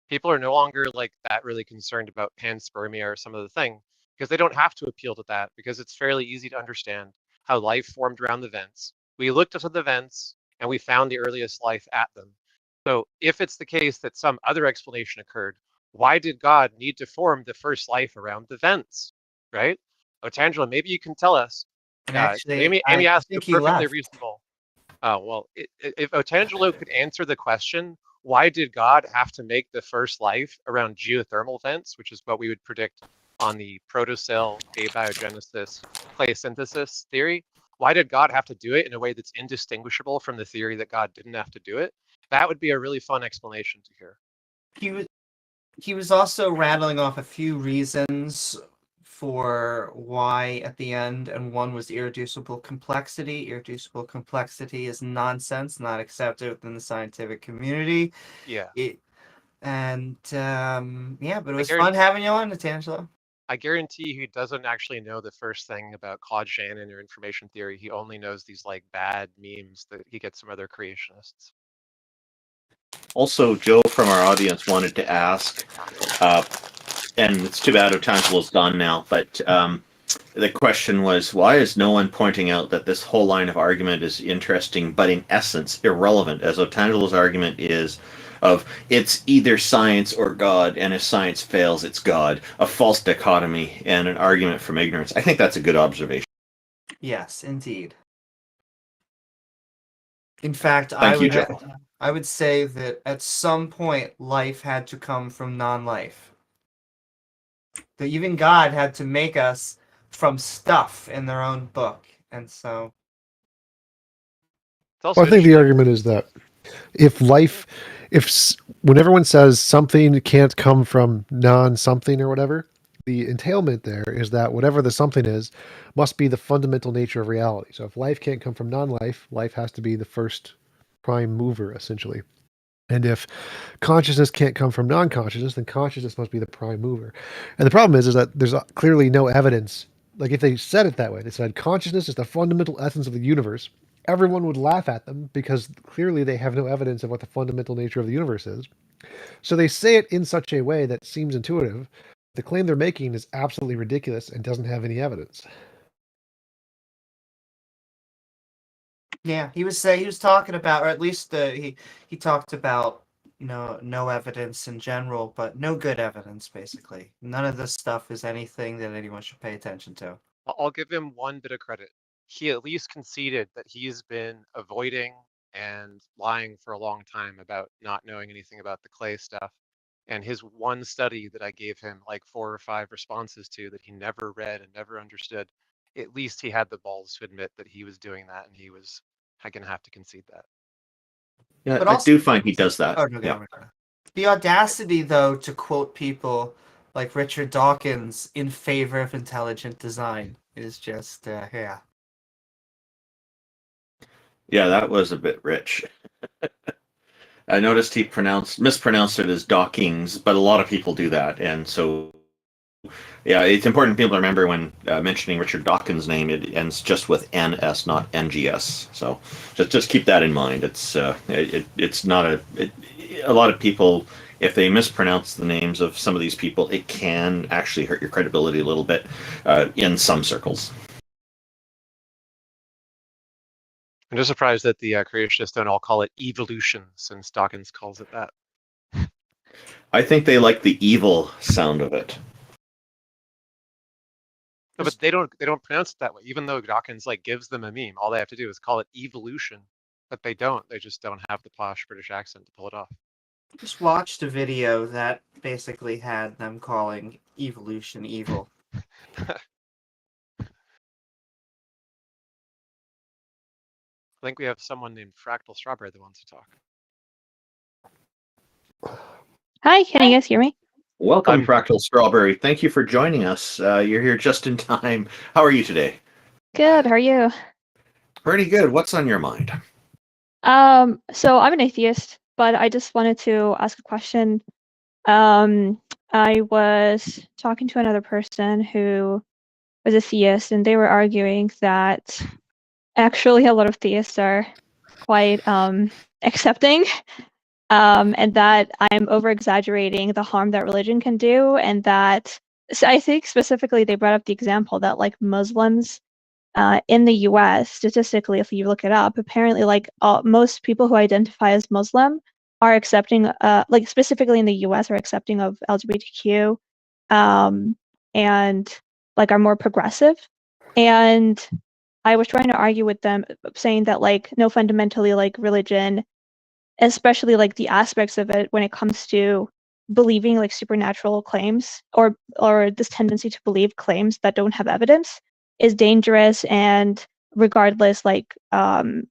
People are no longer like that really concerned about panspermia or some other thing, because they don't have to appeal to that, because it's fairly easy to understand how life formed around the vents. We looked into the vents and we found the earliest life at them. So if it's the case that some other explanation occurred, why did God need to form the first life around the vents, right? Otangelo, maybe you can tell us. And actually, Amy I asked a think he perfectly left. reasonable. Oh, well, if Otangelo could answer the question, why did God have to make the first life around geothermal vents, which is what we would predict on the protocell abiogenesis clay synthesis theory? Why did God have to do it in a way that's indistinguishable from the theory that God didn't have to do it? That would be a really fun explanation to hear. He was also rattling off a few reasons for why at the end, and one was irreducible complexity. Irreducible complexity is nonsense, not accepted within the scientific community. Yeah. Yeah, but it was fun having you on, Otangelo. I guarantee he doesn't actually know the first thing about Claude Shannon or information theory. He only knows these like bad memes that he gets from other creationists. Also, Joe from our audience wanted to ask, and it's too bad Otangelo's gone now, but the question was, why is no one pointing out that this whole line of argument is interesting, but in essence irrelevant, as Otangelo's argument is of it's either science or God, and if science fails, it's God, a false dichotomy, and an argument from ignorance. I think that's a good observation. Yes, indeed. In fact, Thank you, Joe. I would say that at some point, life had to come from non-life. That even God had to make us from stuff in their own book, and so. Well, I think the argument is that when everyone says something can't come from non-something or whatever, the entailment there is that whatever the something is must be the fundamental nature of reality. So if life can't come from non-life, life has to be the first prime mover, essentially. And if consciousness can't come from non-consciousness, then consciousness must be the prime mover. And the problem is that there's clearly no evidence. Like if they said it that way, they said consciousness is the fundamental essence of the universe, everyone would laugh at them because clearly they have no evidence of what the fundamental nature of the universe is. So they say it in such a way that seems intuitive. The claim they're making is absolutely ridiculous and doesn't have any evidence. Yeah, he was talking about, or at least he talked about no evidence in general, but no good evidence basically. None of this stuff is anything that anyone should pay attention to. I'll give him one bit of credit. He at least conceded that he's been avoiding and lying for a long time about not knowing anything about the clay stuff. And his one study that I gave him like 4 or 5 responses to that he never read and never understood, at least he had the balls to admit that he was doing that, and he was going to have to concede that. Yeah, but I do find he does that. The audacity, though, to quote people like Richard Dawkins in favor of intelligent design is just, yeah. Yeah, that was a bit rich. I noticed he mispronounced it as Dawkins, but a lot of people do that, and so yeah, it's important for people to remember when mentioning Richard Dawkins' name, it ends just with NS, not NGS. So just keep that in mind. It's not a lot of people, if they mispronounce the names of some of these people, it can actually hurt your credibility a little bit in some circles. I'm just surprised that the creationists don't all call it evolution, since Dawkins calls it that. I think they like the evil sound of it. No, but they don't pronounce it that way. Even though Dawkins like gives them a meme, all they have to do is call it evolution. But they don't. They just don't have the posh British accent to pull it off. Just watched a video that basically had them calling evolution evil. I think we have someone named FractalStrwberry that wants to talk. Hi, can you guys hear me? Welcome, FractalStrwberry. Thank you for joining us. You're here just in time. How are you today? Good, how are you? Pretty good. What's on your mind? So I'm an atheist, but I just wanted to ask a question. I was talking to another person who was a theist, and they were arguing that actually a lot of theists are quite accepting, and that I'm over-exaggerating the harm that religion can do, and that so I think specifically they brought up the example that like Muslims in the US, statistically, if you look it up, apparently like most people who identify as Muslim are accepting, like specifically in the US, are accepting of LGBTQ, and like are more progressive. And I was trying to argue with them, saying that like no, fundamentally like religion, especially like the aspects of it when it comes to believing like supernatural claims or this tendency to believe claims that don't have evidence is dangerous, and regardless like that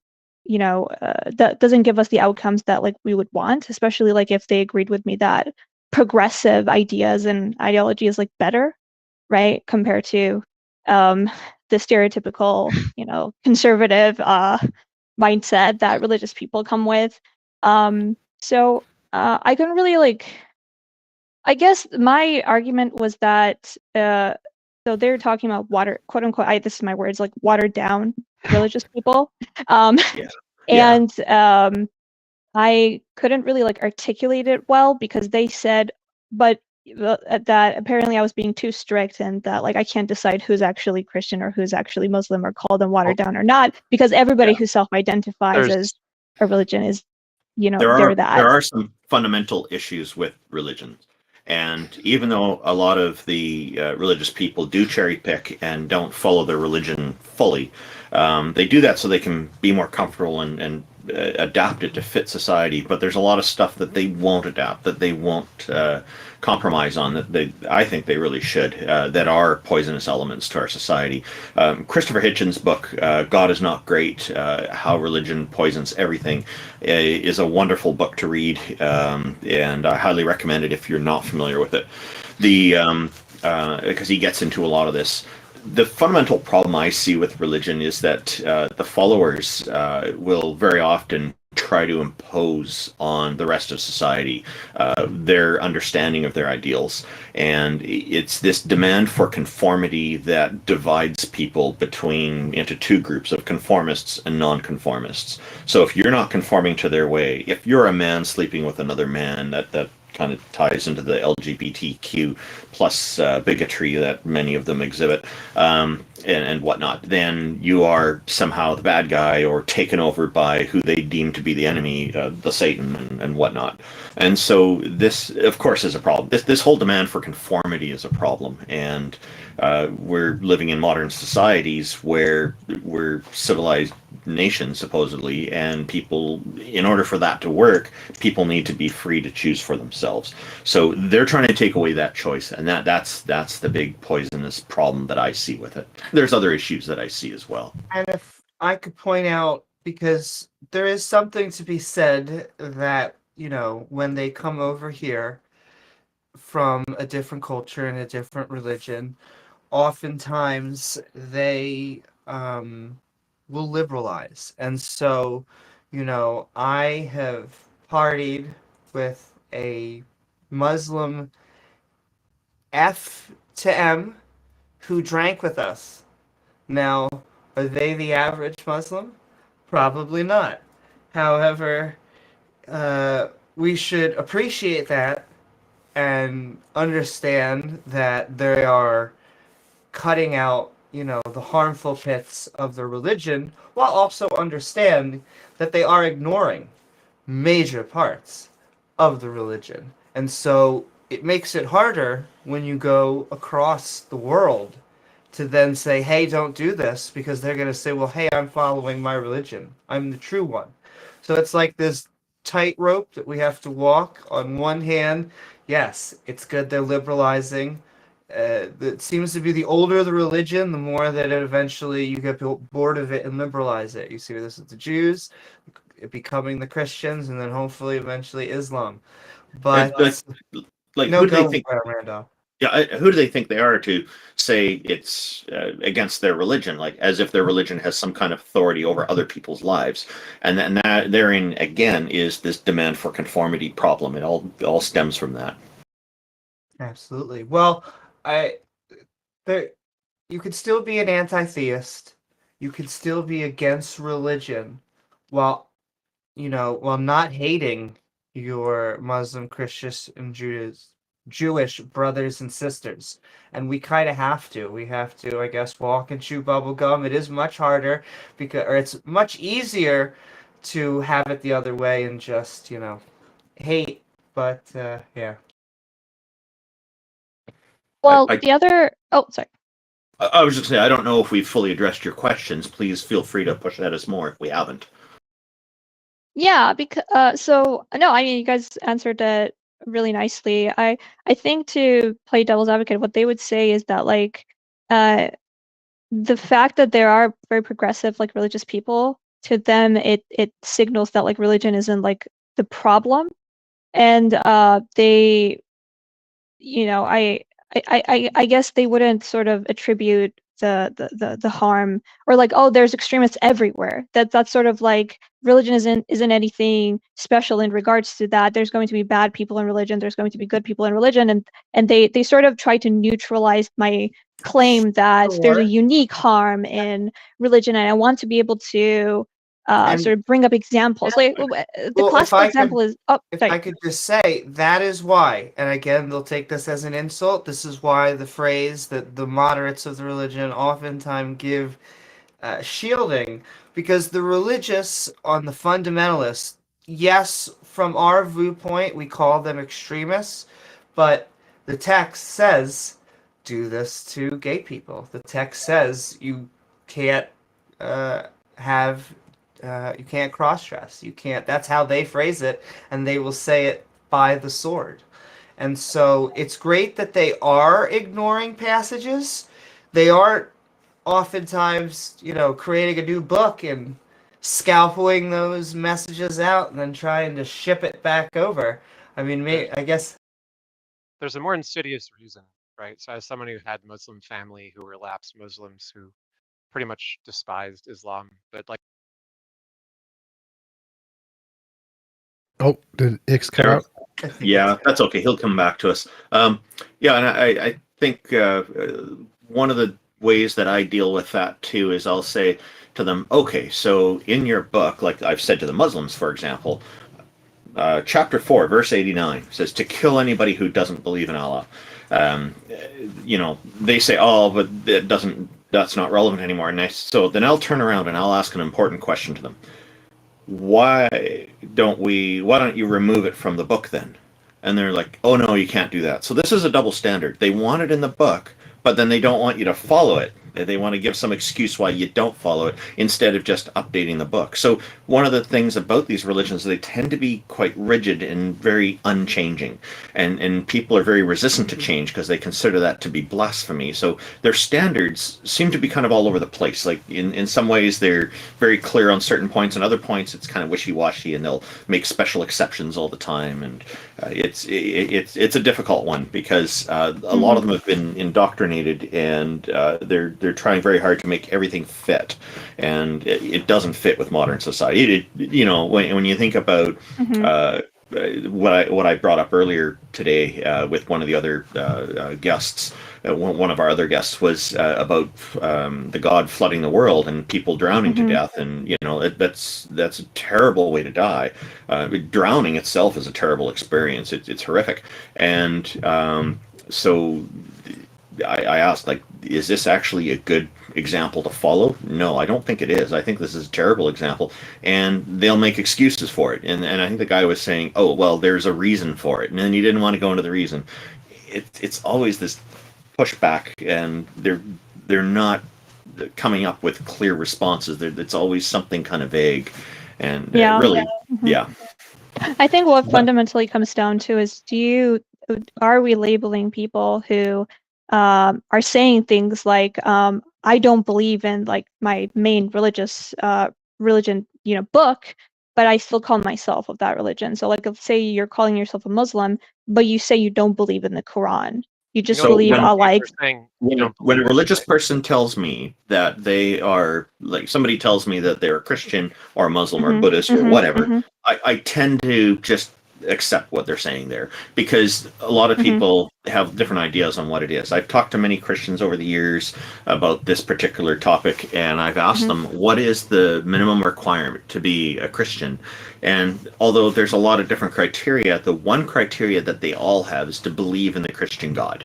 doesn't give us the outcomes that like we would want, especially like if they agreed with me that progressive ideas and ideology is like better, right, compared to the stereotypical conservative mindset that religious people come with. So I couldn't really like, I guess my argument was that so they're talking about quote unquote, this is my words, like watered down religious people. And I couldn't really like articulate it well because they said, but that apparently I was being too strict, and that like I can't decide who's actually Christian or who's actually Muslim or call them watered down or not, because everybody who self-identifies as a religion is, they're that. There are some fundamental issues with religion. And even though a lot of the religious people do cherry pick and don't follow their religion fully, they do that so they can be more comfortable and adapt it to fit society. But there's a lot of stuff that they won't adapt, that they won't compromise on, that I think they really should, that are poisonous elements to our society. Christopher Hitchens' book, God is Not Great, How Religion Poisons Everything, is a wonderful book to read, and I highly recommend it if you're not familiar with it. Because he gets into a lot of this. The fundamental problem I see with religion is that the followers will very often try to impose on the rest of society their understanding of their ideals. And it's this demand for conformity that divides people into two groups of conformists and non-conformists. So if you're not conforming to their way, if you're a man sleeping with another man, that kind of ties into the LGBTQ plus bigotry that many of them exhibit, and whatnot, then you are somehow the bad guy or taken over by who they deem to be the enemy, the Satan and whatnot. And so this, of course, is a problem. This whole demand for conformity is a problem, and we're living in modern societies where we're civilized nations, supposedly, and people, in order for that to work, people need to be free to choose for themselves. So they're trying to take away that choice, and that's the big poisonous problem that I see with it. There's other issues that I see as well. And if I could point out, because there is something to be said that, when they come over here from a different culture and a different religion, oftentimes they will liberalize. And so, I have partied with a Muslim F to M who drank with us. Now, are they the average Muslim? Probably not. However, we should appreciate that and understand that they are cutting out, the harmful bits of the religion, while also understand that they are ignoring major parts of the religion. And so it makes it harder when you go across the world to then say, hey, don't do this, because they're going to say, well, hey, I'm following my religion. I'm the true one. So it's like this tightrope that we have to walk. On one hand, yes, it's good they're liberalizing. It seems to be the older the religion, the more that eventually you get bored of it and liberalize it. You see this with the Jews, it becoming the Christians, and then hopefully eventually Islam. But like, no, who do they go, think? Randolph. Yeah, who do they think they are to say it's against their religion, like as if their religion has some kind of authority over other people's lives? And then that therein again is this demand for conformity problem. It all stems from that. Absolutely. Well, you could still be an anti-theist. You could still be against religion, while not hating your Muslim, Christian, and Jewish brothers and sisters. And we kind of have to. We have to, I guess, walk and chew bubble gum. It is much harder or it's much easier to have it the other way and just, hate. But yeah. Well, sorry. I was just saying, I don't know if we've fully addressed your questions. Please feel free to push at us more if we haven't. Yeah, because no, I mean, you guys answered it really nicely. I think, to play devil's advocate, what they would say is that, like, the fact that there are very progressive, like, religious people, to them it signals that, like, religion isn't, like, the problem, and they, I guess they wouldn't sort of attribute the harm, or like, oh, there's extremists everywhere. That's sort of like, religion isn't anything special in regards to that. There's going to be bad people in religion. There's going to be good people in religion, and they sort of try to neutralize my claim that there's a unique harm in religion, and I want to be able to sort of bring up examples. Like, the classic example is, if I could just say, that is why, and again, they'll take this as an insult. This is why the phrase that the moderates of the religion oftentimes give shielding, because the religious on the fundamentalists, yes, from our viewpoint, we call them extremists, but the text says, do this to gay people. The text says you can't you can't cross-dress. You can't. That's how they phrase it, and they will say it by the sword. And so it's great that they are ignoring passages. They aren't oftentimes, creating a new book and scalping those messages out and then trying to ship it back over. I mean, I guess there's a more insidious reason, right? So as someone who had Muslim family who were lapsed Muslims who pretty much despised Islam, but like, oh, did Ix cut out? Yeah, that's okay. He'll come back to us. Yeah, and I think one of the ways that I deal with that too is I'll say to them, okay, so in your book, like I've said to the Muslims, for example, chapter 4, verse 89 says to kill anybody who doesn't believe in Allah. They say, oh, but that's not relevant anymore. So then I'll turn around and I'll ask an important question to them. Why don't you remove it from the book then? And they're like, oh no, you can't do that. So this is a double standard. They want it in the book, but then they don't want you to follow it. They want to give some excuse why you don't follow it instead of just updating the book. So one of the things about these religions, they tend to be quite rigid and very unchanging. And people are very resistant to change because they consider that to be blasphemy. So their standards seem to be kind of all over the place. Like in some ways, they're very clear on certain points. And other points, it's kind of wishy-washy, and they'll make special exceptions all the time. And it's a difficult one because a lot of them have been indoctrinated, and they're trying very hard to make everything fit, and it doesn't fit with modern society. When you think about what I brought up earlier today with one of the other guests, one of our other guests was about the God flooding the world and people drowning to death, and that's a terrible way to die. Drowning itself is a terrible experience. It's horrific, and so I asked, like, is this actually a good example to follow? No, I don't think it is. I think this is a terrible example, and they'll make excuses for it. And I think the guy was saying, oh, well, there's a reason for it, and then he didn't want to go into the reason. It's always this pushback, and they're not coming up with clear responses. It's always something kind of vague, and really. I think what fundamentally comes down to is, are we labeling people who are saying things like, I don't believe in, like, my main religion book, but I still call myself of that religion. So like, if say you're calling yourself a Muslim, but you say you don't believe in the Quran. You just So believe when a religious person tells me that they are, like, somebody tells me that they're a Christian or a Muslim or Buddhist or whatever, I tend to just accept what they're saying there, because a lot of people have different ideas on what it is. I've talked to many Christians over the years about this particular topic, and I've asked them, what is the minimum requirement to be a Christian? And although there's a lot of different criteria, the one criteria that they all have is to believe in the Christian God.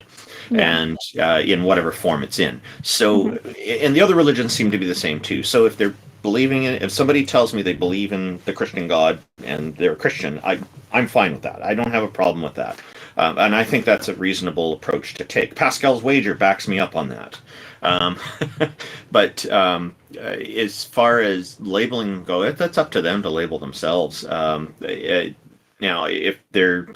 And in whatever form it's in. So, and the other religions seem to be the same too. So if they're believing in, if somebody tells me they believe in the Christian God and they're a Christian, I'm fine with that. I don't have a problem with that. And I think that's a reasonable approach to take. Pascal's wager backs me up on that. But as far as labeling go, that's up to them to label themselves. Now, if they're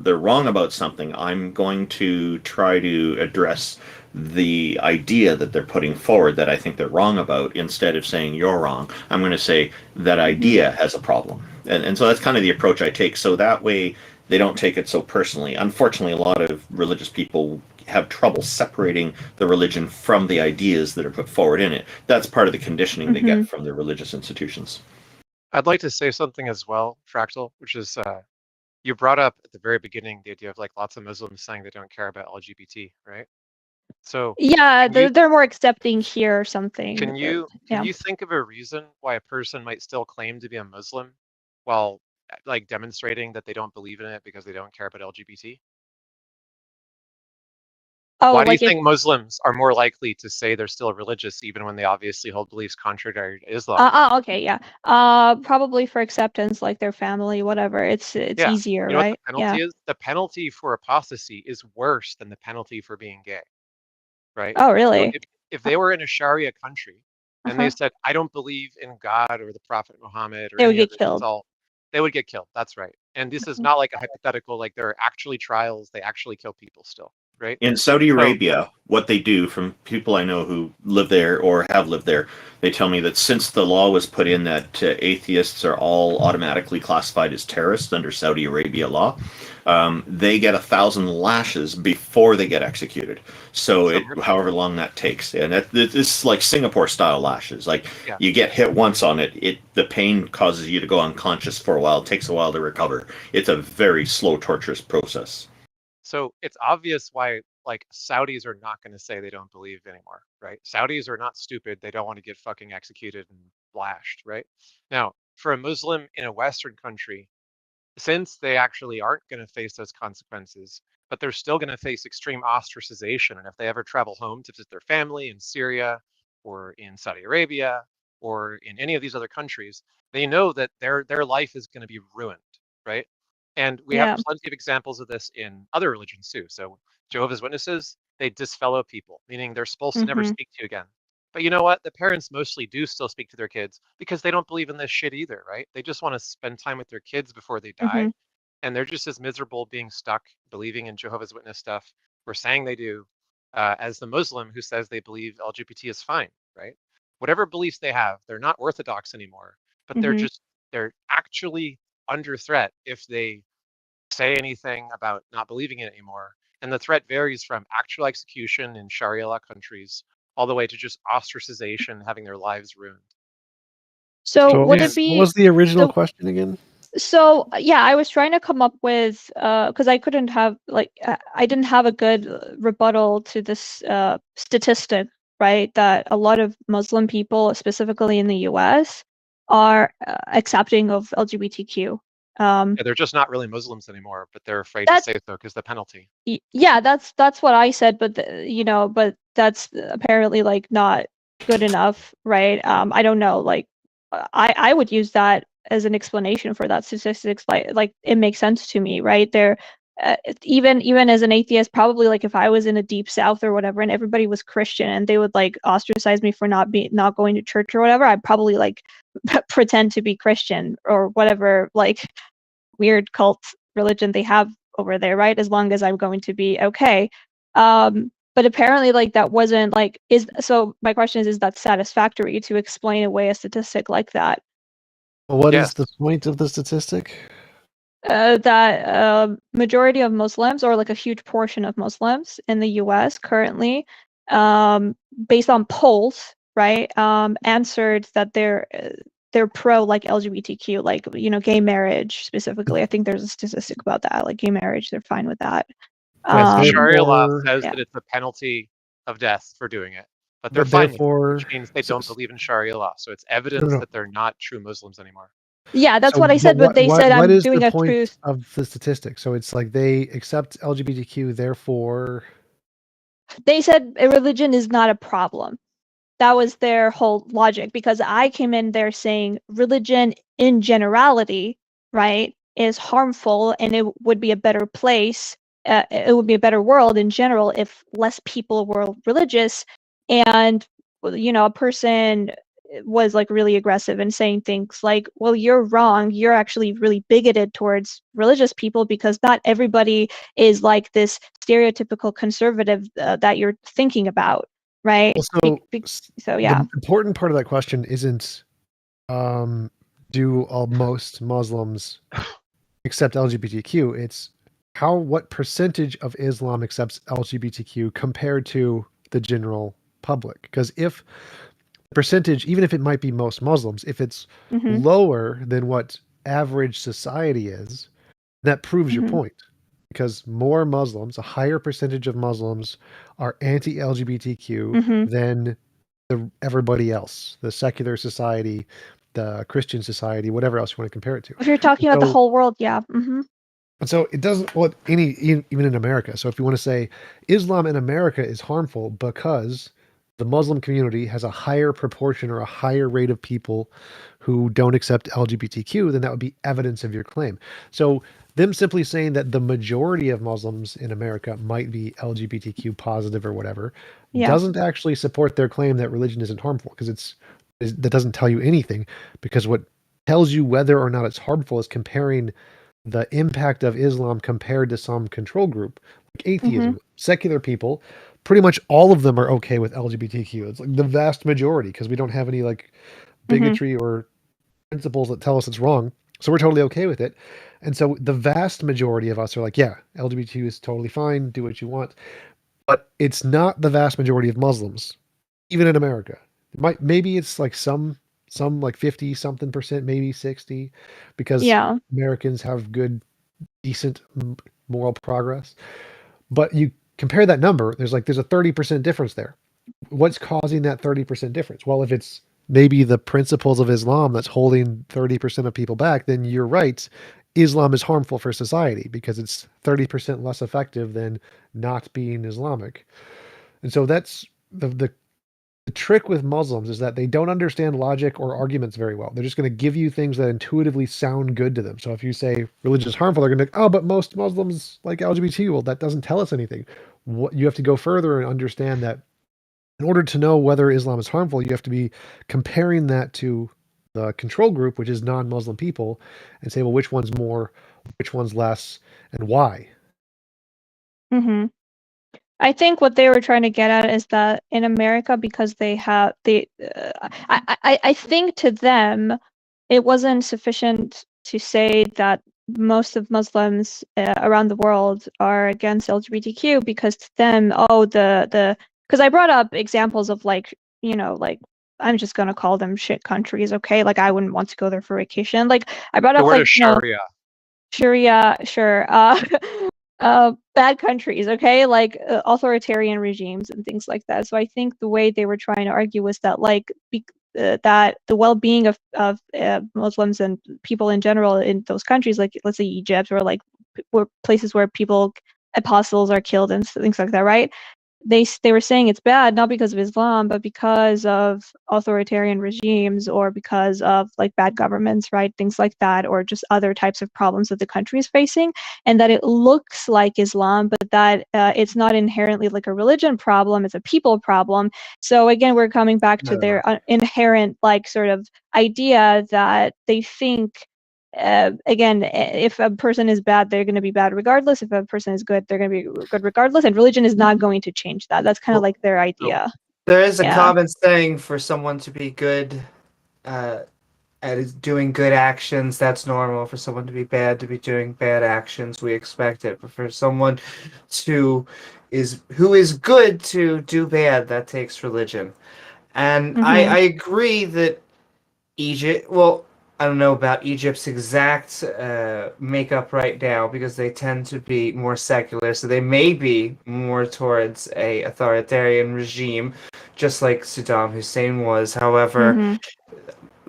wrong about something, I'm going to try to address the idea that they're putting forward that I think they're wrong about. Instead of saying you're wrong, I'm going to say that idea has a problem. And so that's kind of the approach I take. So that way they don't take it so personally. Unfortunately, a lot of religious people have trouble separating the religion from the ideas that are put forward in it. That's part of the conditioning they get from their religious institutions. I'd like to say something as well, Fractal, which is you brought up at the very beginning the idea of like lots of Muslims saying they don't care about LGBT, right? So yeah, they're more accepting here or something. Can you think of a reason why a person might still claim to be a Muslim while like demonstrating that they don't believe in it because they don't care about LGBT? Oh, why do you think Muslims are more likely to say they're still religious even when they obviously hold beliefs contrary to Islam? Okay, yeah. Probably for acceptance, like their family, whatever. It's easier, you know right? What the penalty is? The penalty for apostasy is worse than the penalty for being gay, right? Oh, really? So if they were in a Sharia country and they said, I don't believe in God or the Prophet Muhammad or they would any get other killed. insult, they would get killed. That's right. And this is not like a hypothetical, like there are actually trials, they actually kill people still. Right? In Saudi Arabia, what they do, from people I know who live there or have lived there, they tell me that since the law was put in that atheists are all automatically classified as terrorists under Saudi Arabia law, they get 1,000 lashes before they get executed. So however long that takes, and it's like Singapore-style lashes. Like you get hit once on it, the pain causes you to go unconscious for a while. It takes a while to recover. It's a very slow, torturous process. So it's obvious why like Saudis are not going to say they don't believe anymore, right? Saudis are not stupid. They don't want to get fucking executed and lashed, right? Now, for a Muslim in a Western country, since they actually aren't going to face those consequences, but they're still going to face extreme ostracization. And if they ever travel home to visit their family in Syria or in Saudi Arabia or in any of these other countries, they know that their life is going to be ruined, right? And we have plenty of examples of this in other religions too. So Jehovah's Witnesses, they disfellow people, meaning they're supposed to never speak to you again. But you know what? The parents mostly do still speak to their kids because they don't believe in this shit either, right? They just want to spend time with their kids before they die. And they're just as miserable being stuck believing in Jehovah's Witness stuff or saying they do as the Muslim who says they believe LGBT is fine, right? Whatever beliefs they have, they're not orthodox anymore, but they're actually under threat if they say anything about not believing it anymore. And the threat varies from actual execution in Sharia law countries all the way to just ostracization, having their lives ruined. So would it be? What was the original question again? So yeah, I was trying to come up with because I couldn't have I didn't have a good rebuttal to this statistic, right? That a lot of Muslim people, specifically in the U.S., are accepting of LGBTQ. Yeah, they're just not really Muslims anymore, but they're afraid to say so because the penalty. Yeah, that's what I said, but but that's apparently like not good enough, right? I don't know, like I would use that as an explanation for that statistics, like it makes sense to me, right? There, even as an atheist, probably like if I was in a deep South or whatever, and everybody was Christian, and they would like ostracize me for not going to church or whatever, I'd probably like pretend to be Christian or whatever, like weird cult religion they have over there, right? As long as I'm going to be okay. But apparently like that wasn't like so my question is that satisfactory to explain away a statistic like that? What is the point of the statistic? That majority of Muslims, or like a huge portion of Muslims in the U.S. currently, based on polls, right, answered that they're pro like LGBTQ, like gay marriage specifically. I think there's a statistic about that, like gay marriage, they're fine with that. Sharia law says that it's a penalty of death for doing it, but they're fine with it, which means they don't believe in Sharia law. So it's evidence that they're not true Muslims anymore. Yeah, that's what I said, but they said I'm doing a truth of the statistic. So it's like they accept LGBTQ, therefore they said a religion is not a problem. That was their whole logic, because I came in there saying religion in generality, right, is harmful, and it would be a better place. It would be a better world in general if less people were religious. And a person was like really aggressive and saying things like, well, you're wrong, you're actually really bigoted towards religious people, because not everybody is like this stereotypical conservative that you're thinking about, right? So yeah, the important part of that question isn't do most Muslims accept LGBTQ. It's what percentage of Islam accepts LGBTQ compared to the general public. Because if percentage, even if it might be most Muslims, if it's lower than what average society is, that proves your point. Because more Muslims, a higher percentage of Muslims are anti-LGBTQ than everybody else, the secular society, the Christian society, whatever else you want to compare it to. If you're talking about the whole world, yeah. And so it doesn't, even in America. So if you want to say Islam in America is harmful because the Muslim community has a higher proportion or a higher rate of people who don't accept LGBTQ, then that would be evidence of your claim. So them simply saying that the majority of Muslims in America might be LGBTQ positive or whatever doesn't actually support their claim that religion isn't harmful, because that doesn't tell you anything, because what tells you whether or not it's harmful is comparing the impact of Islam compared to some control group, like atheism. Secular people, pretty much all of them are okay with LGBTQ. It's like the vast majority, because we don't have any like bigotry or principles that tell us it's wrong. So we're totally okay with it. And so the vast majority of us are like, yeah, LGBTQ is totally fine. Do what you want. But it's not the vast majority of Muslims, even in America. Maybe it's like some like 50 something percent, maybe 60, because Americans have good, decent moral progress. But you compare that number, there's a 30% difference there. What's causing that 30% difference? Well, if it's maybe the principles of Islam that's holding 30% of people back, then you're right. Islam is harmful for society because it's 30% less effective than not being Islamic. And so that's the trick with Muslims, is that they don't understand logic or arguments very well. They're just going to give you things that intuitively sound good to them. So if you say religion is harmful, they're going to be like, oh, but most Muslims like LGBT. Well, that doesn't tell us anything. You have to go further and understand that in order to know whether Islam is harmful, you have to be comparing that to the control group, which is non-Muslim people, and say, well, which one's more, which one's less, and why. I think what they were trying to get at is that in America, because I think to them, it wasn't sufficient to say that most of Muslims around the world are against LGBTQ, because to them, because I brought up examples of like I'm just gonna call them shit countries, okay? Like I wouldn't want to go there for vacation. Like I brought up like Sharia. Sharia, sure. Bad countries, okay, like authoritarian regimes and things like that. So I think the way they were trying to argue was that that the well-being of Muslims and people in general in those countries, like let's say Egypt, or like places where apostles are killed and things like that, right? They were saying it's bad not because of Islam, but because of authoritarian regimes, or because of like bad governments, right? Things like that, or just other types of problems that the country is facing, and that it looks like Islam, but that it's not inherently like a religion problem, it's a people problem. So again, we're coming back to their inherent like sort of idea that they think, again, if a person is bad, they're going to be bad regardless. If a person is good, they're going to be good regardless. And religion is not going to change that. That's kind of like their idea. There is a common saying for someone to be good is doing good actions, that's normal. For someone to be bad, to be doing bad actions, we expect it. But for someone who is good to do bad, that takes religion. And I agree that Egypt, well, I don't know about Egypt's exact makeup right now because they tend to be more secular, so they may be more towards a authoritarian regime, just like Saddam Hussein was. However,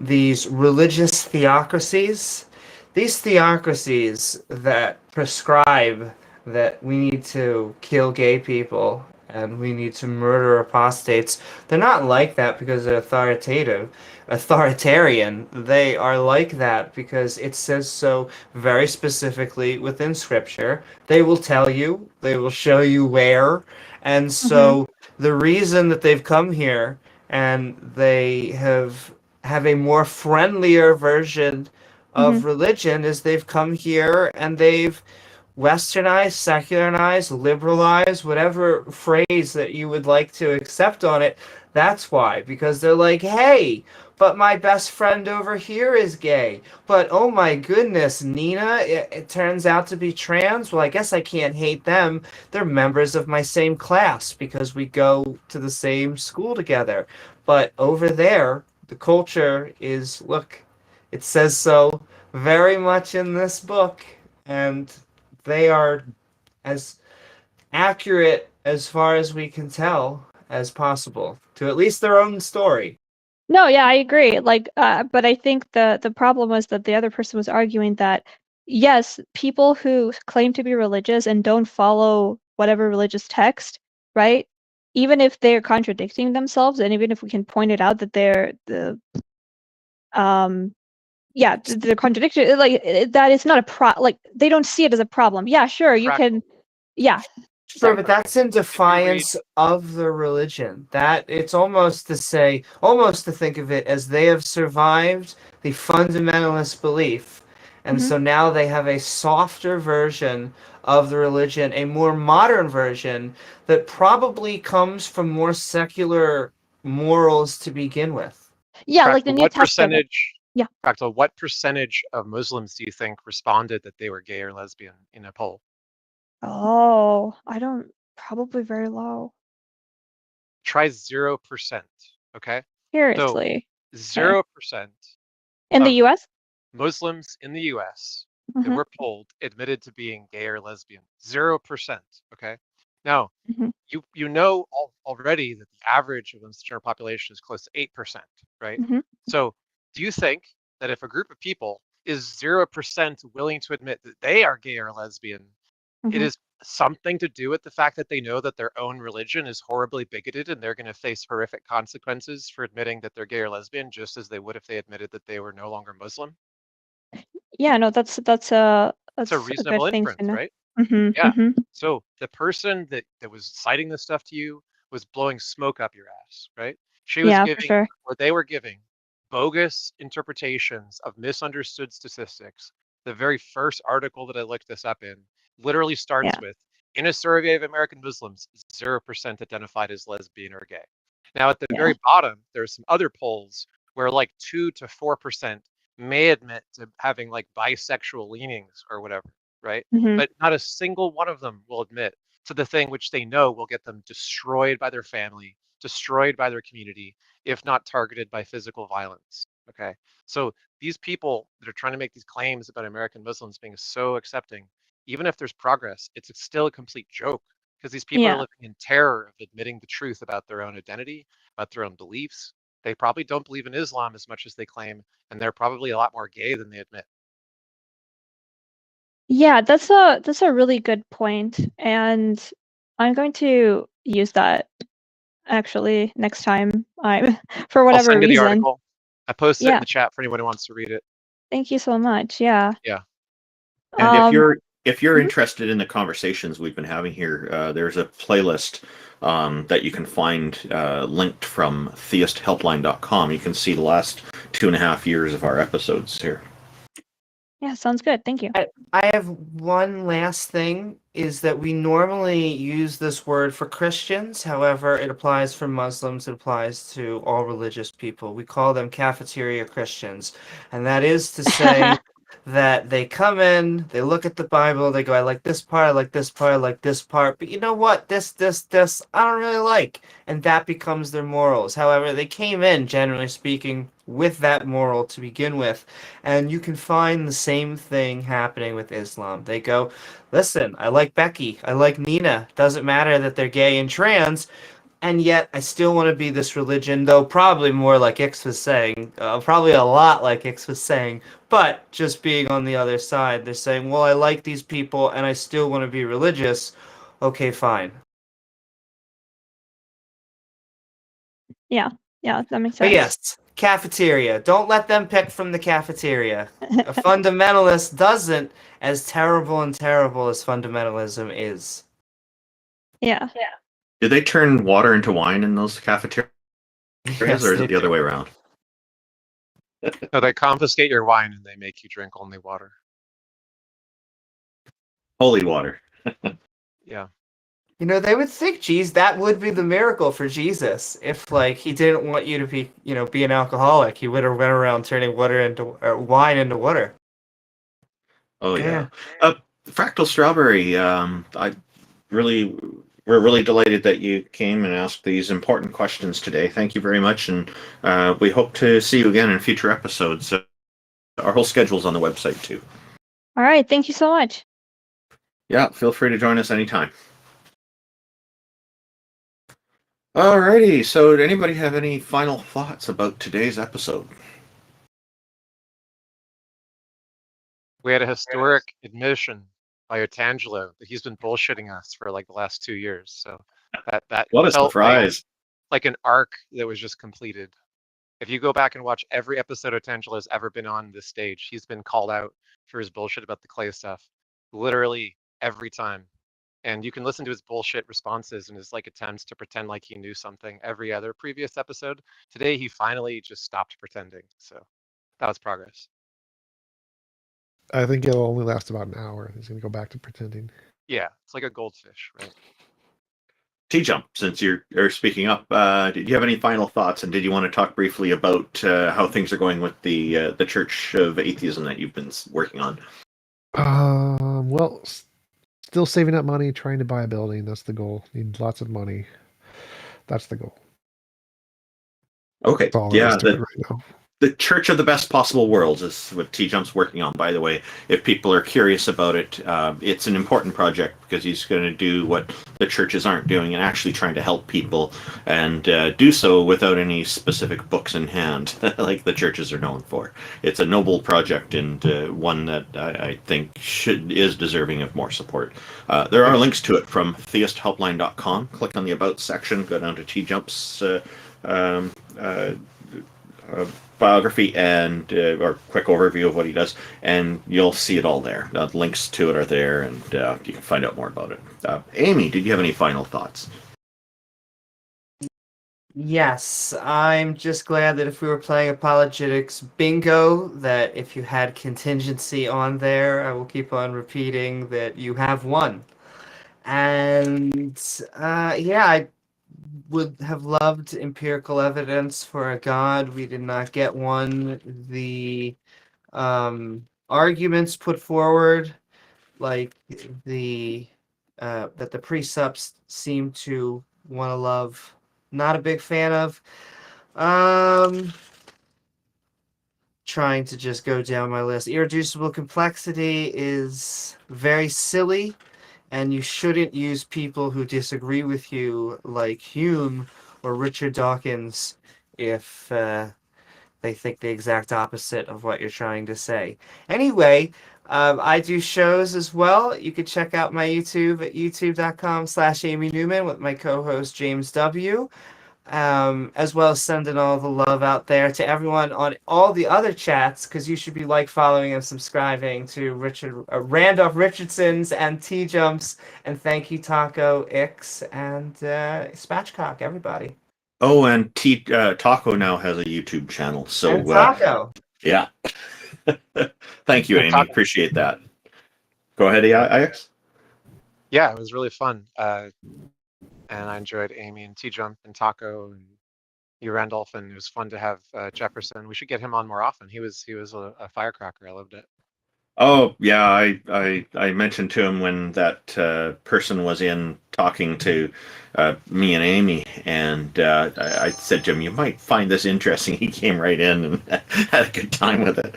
these religious theocracies, these theocracies that prescribe that we need to kill gay people and we need to murder apostates, they're not like that because they're authoritarian. They are like that because it says so very specifically within scripture. They will tell you, they will show you where. And so the reason that they've come here and they have a more friendlier version of religion is they've come here and they've westernized, secularized, liberalized, whatever phrase that you would like to accept on it. That's why, because they're like, hey, but my best friend over here is gay. But oh my goodness, Nina, it turns out to be trans. Well, I guess I can't hate them. They're members of my same class because we go to the same school together. But over there, the culture is, look, it says so very much in this book, and they are as accurate as far as we can tell as possible to at least their own story. No, yeah, I agree. Like, but I think the problem was that the other person was arguing that yes, people who claim to be religious and don't follow whatever religious text, right? Even if they're contradicting themselves, and even if we can point it out that they're the contradiction, like that is not a like they don't see it as a problem. Yeah, sure, you can, yeah. Sure, but that's in defiance of the religion. That it's almost to think of it as they have survived the fundamentalist belief, and so now they have a softer version of the religion, a more modern version that probably comes from more secular morals to begin with. Yeah, Fractal, like the New what Testament. percentage? Yeah. Fractal, what percentage of Muslims do you think responded that they were gay or lesbian in a poll? Oh, probably very low. Try 0%. Okay. Seriously. So 0%. In the U.S. Muslims in the U.S. that were polled admitted to being gay or lesbian. 0%. Okay. Now, you know already that the average of the general population is close to 8%, right? So do you think that if a group of people is 0% willing to admit that they are gay or lesbian, it is something to do with the fact that they know that their own religion is horribly bigoted and they're going to face horrific consequences for admitting that they're gay or lesbian, just as they would if they admitted that they were no longer Muslim? Yeah, no, that's a a reasonable good thing to inference, know. right? Yeah. So the person that was citing this stuff to you was blowing smoke up your ass, right? She was Yeah, for giving, sure. or they were giving, bogus interpretations of misunderstood statistics. The very first article that I looked this up in literally starts with, in a survey of American Muslims, 0% identified as lesbian or gay. Now at the very bottom, there's some other polls where like 2 to 4% may admit to having like bisexual leanings or whatever, right? But not a single one of them will admit to the thing which they know will get them destroyed by their family, destroyed by their community, if not targeted by physical violence. Okay. So these people that are trying to make these claims about American Muslims being so accepting, even if there's progress, it's still a complete joke because these people are living in terror of admitting the truth about their own identity, about their own beliefs. They probably don't believe in Islam as much as they claim, and they're probably a lot more gay than they admit. Yeah, that's a really good point, and I'm going to use that actually next time for I'll whatever send you the reason. article. I posted it in Yeah. the chat for anyone who wants to read it. Thank you so much. Yeah. Yeah. And if you're interested in the conversations we've been having here, there's a playlist that you can find linked from theisthelpline.com. You can see the last 2.5 years of our episodes here. Yeah, sounds good. Thank you. I have one last thing, is that we normally use this word for Christians. However, it applies for Muslims. It applies to all religious people. We call them cafeteria Christians. And that is to say that they come in, they look at the Bible, they go, I like this part, I like this part, I like this part. But you know what? This, I don't really like. And that becomes their morals. However, they came in, generally speaking, with that moral to begin with. And you can find the same thing happening with Islam. They go, listen, I like Becky, I like Nina. Doesn't matter that they're gay and trans, and yet I still want to be this religion, though probably more like Ix was saying, probably a lot like Ix was saying, but just being on the other side. They're saying, well, I like these people and I still want to be religious. Okay, fine. Yeah, that makes sense. But yes, cafeteria. Don't let them pick from the cafeteria. A fundamentalist doesn't, as terrible and terrible as fundamentalism is. Yeah. Did they turn water into wine in those cafeterias, Yes, or is they it the other way around? No, they confiscate your wine and they make you drink only water. Holy water. Yeah. You know, they would think, geez, that would be the miracle for Jesus. If, like, he didn't want you to be, be an alcoholic, he would have went around turning wine into water. Oh yeah. FractalStrwberry, we're really delighted that you came and asked these important questions today. Thank you very much, and we hope to see you again in future episodes. Our whole schedule's on the website too. All right, thank you so much. Yeah, feel free to join us anytime. Alrighty, so did anybody have any final thoughts about today's episode? We had a historic admission by Otangelo that he's been bullshitting us for like the last 2 years. So that what a felt surprise! Like an arc that was just completed. If you go back and watch every episode Otangelo's ever been on this stage, he's been called out for his bullshit about the clay stuff, literally every time. And you can listen to his bullshit responses and his like attempts to pretend like he knew something every other previous episode. Today he finally just stopped pretending. So that was progress. I think it'll only last about an hour. He's going to go back to pretending. Yeah, it's like a goldfish, right? TJump, since you're speaking up, did you have any final thoughts, and did you want to talk briefly about how things are going with the Church of Atheism that you've been working on? Well, still saving up money, trying to buy a building. That's the goal. Need lots of money. That's the goal. Okay. That's all Yeah. right now. The Church of the Best Possible Worlds is what TJump's working on, by the way. If people are curious about it, it's an important project because he's going to do what the churches aren't doing and actually trying to help people and do so without any specific books in hand, like the churches are known for. It's a noble project and one that I think is deserving of more support. There are links to it from theisthelpline.com. Click on the About section, go down to TJump's biography and or quick overview of what he does, and you'll see it all there. Links to it are there, and you can find out more about it. Amy, did you have any final thoughts? Yes, I'm just glad that if we were playing apologetics bingo, that if you had contingency on there, I will keep on repeating that you have won. And yeah, I would have loved empirical evidence for a god. We did not get one. The arguments put forward, like that the precepts seem to want to love, not a big fan of. Trying to just go down my list. Irreducible complexity is very silly. And you shouldn't use people who disagree with you like Hume or Richard Dawkins if they think the exact opposite of what you're trying to say. Anyway, I do shows as well. You can check out my YouTube at youtube.com/Amy Newman with my co-host James W. As well as sending all the love out there to everyone on all the other chats, because you should be following and subscribing to Randolf Richardson's and TJump's, and thank you Taco, Ix, and Spatchcock, everybody. Oh, and Taco now has a YouTube channel, so and Taco. yeah. Thank you, Amy. Appreciate that. Go ahead, Ix. Yeah, it was really fun. And I enjoyed Amy and TJump and Taco and you, Randolph, and it was fun to have Jefferson. We should get him on more often. He was a firecracker. I loved it. Oh yeah, I mentioned to him when that person was in talking to me and Amy, and I said to him, "You might find this interesting." He came right in and had a good time with it.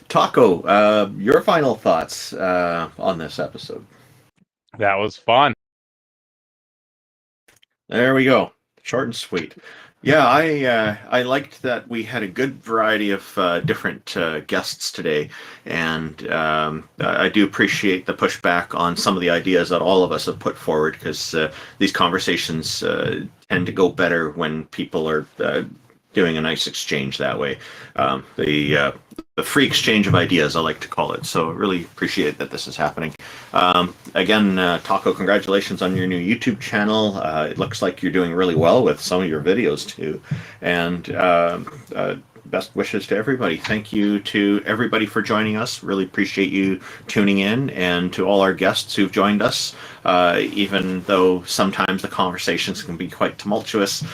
Taco, your final thoughts on this episode? That was fun. There we go, short and sweet. Yeah, I liked that we had a good variety of different guests today, and I do appreciate the pushback on some of the ideas that all of us have put forward, because these conversations tend to go better when people are doing a nice exchange that way. The free exchange of ideas, I like to call it. So really appreciate that this is happening. Again, Taco, congratulations on your new YouTube channel. It looks like you're doing really well with some of your videos too. And best wishes to everybody. Thank you to everybody for joining us. Really appreciate you tuning in, and to all our guests who've joined us. Even though sometimes the conversations can be quite tumultuous,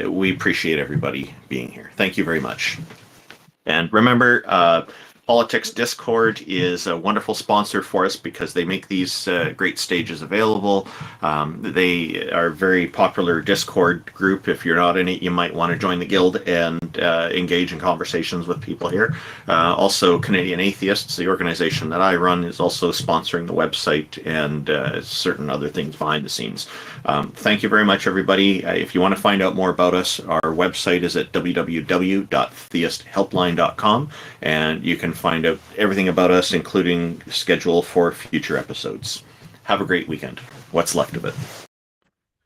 we appreciate everybody being here. Thank you very much. And remember, Politics Discord is a wonderful sponsor for us because they make these great stages available. They are a very popular Discord group. If you're not in it, you might want to join the guild and engage in conversations with people here. Also, Canadian Atheists, the organization that I run, is also sponsoring the website and certain other things behind the scenes. Thank you very much, everybody. If you want to find out more about us, our website is at www.theisthelpline.com, and you can find out everything about us, including schedule for future episodes. Have a great weekend. What's left of it.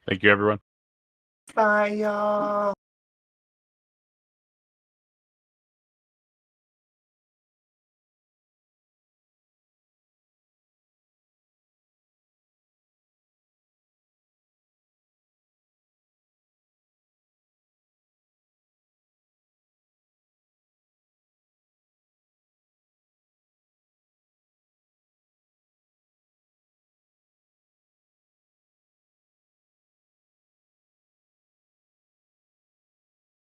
Thank you, everyone. Bye, y'all.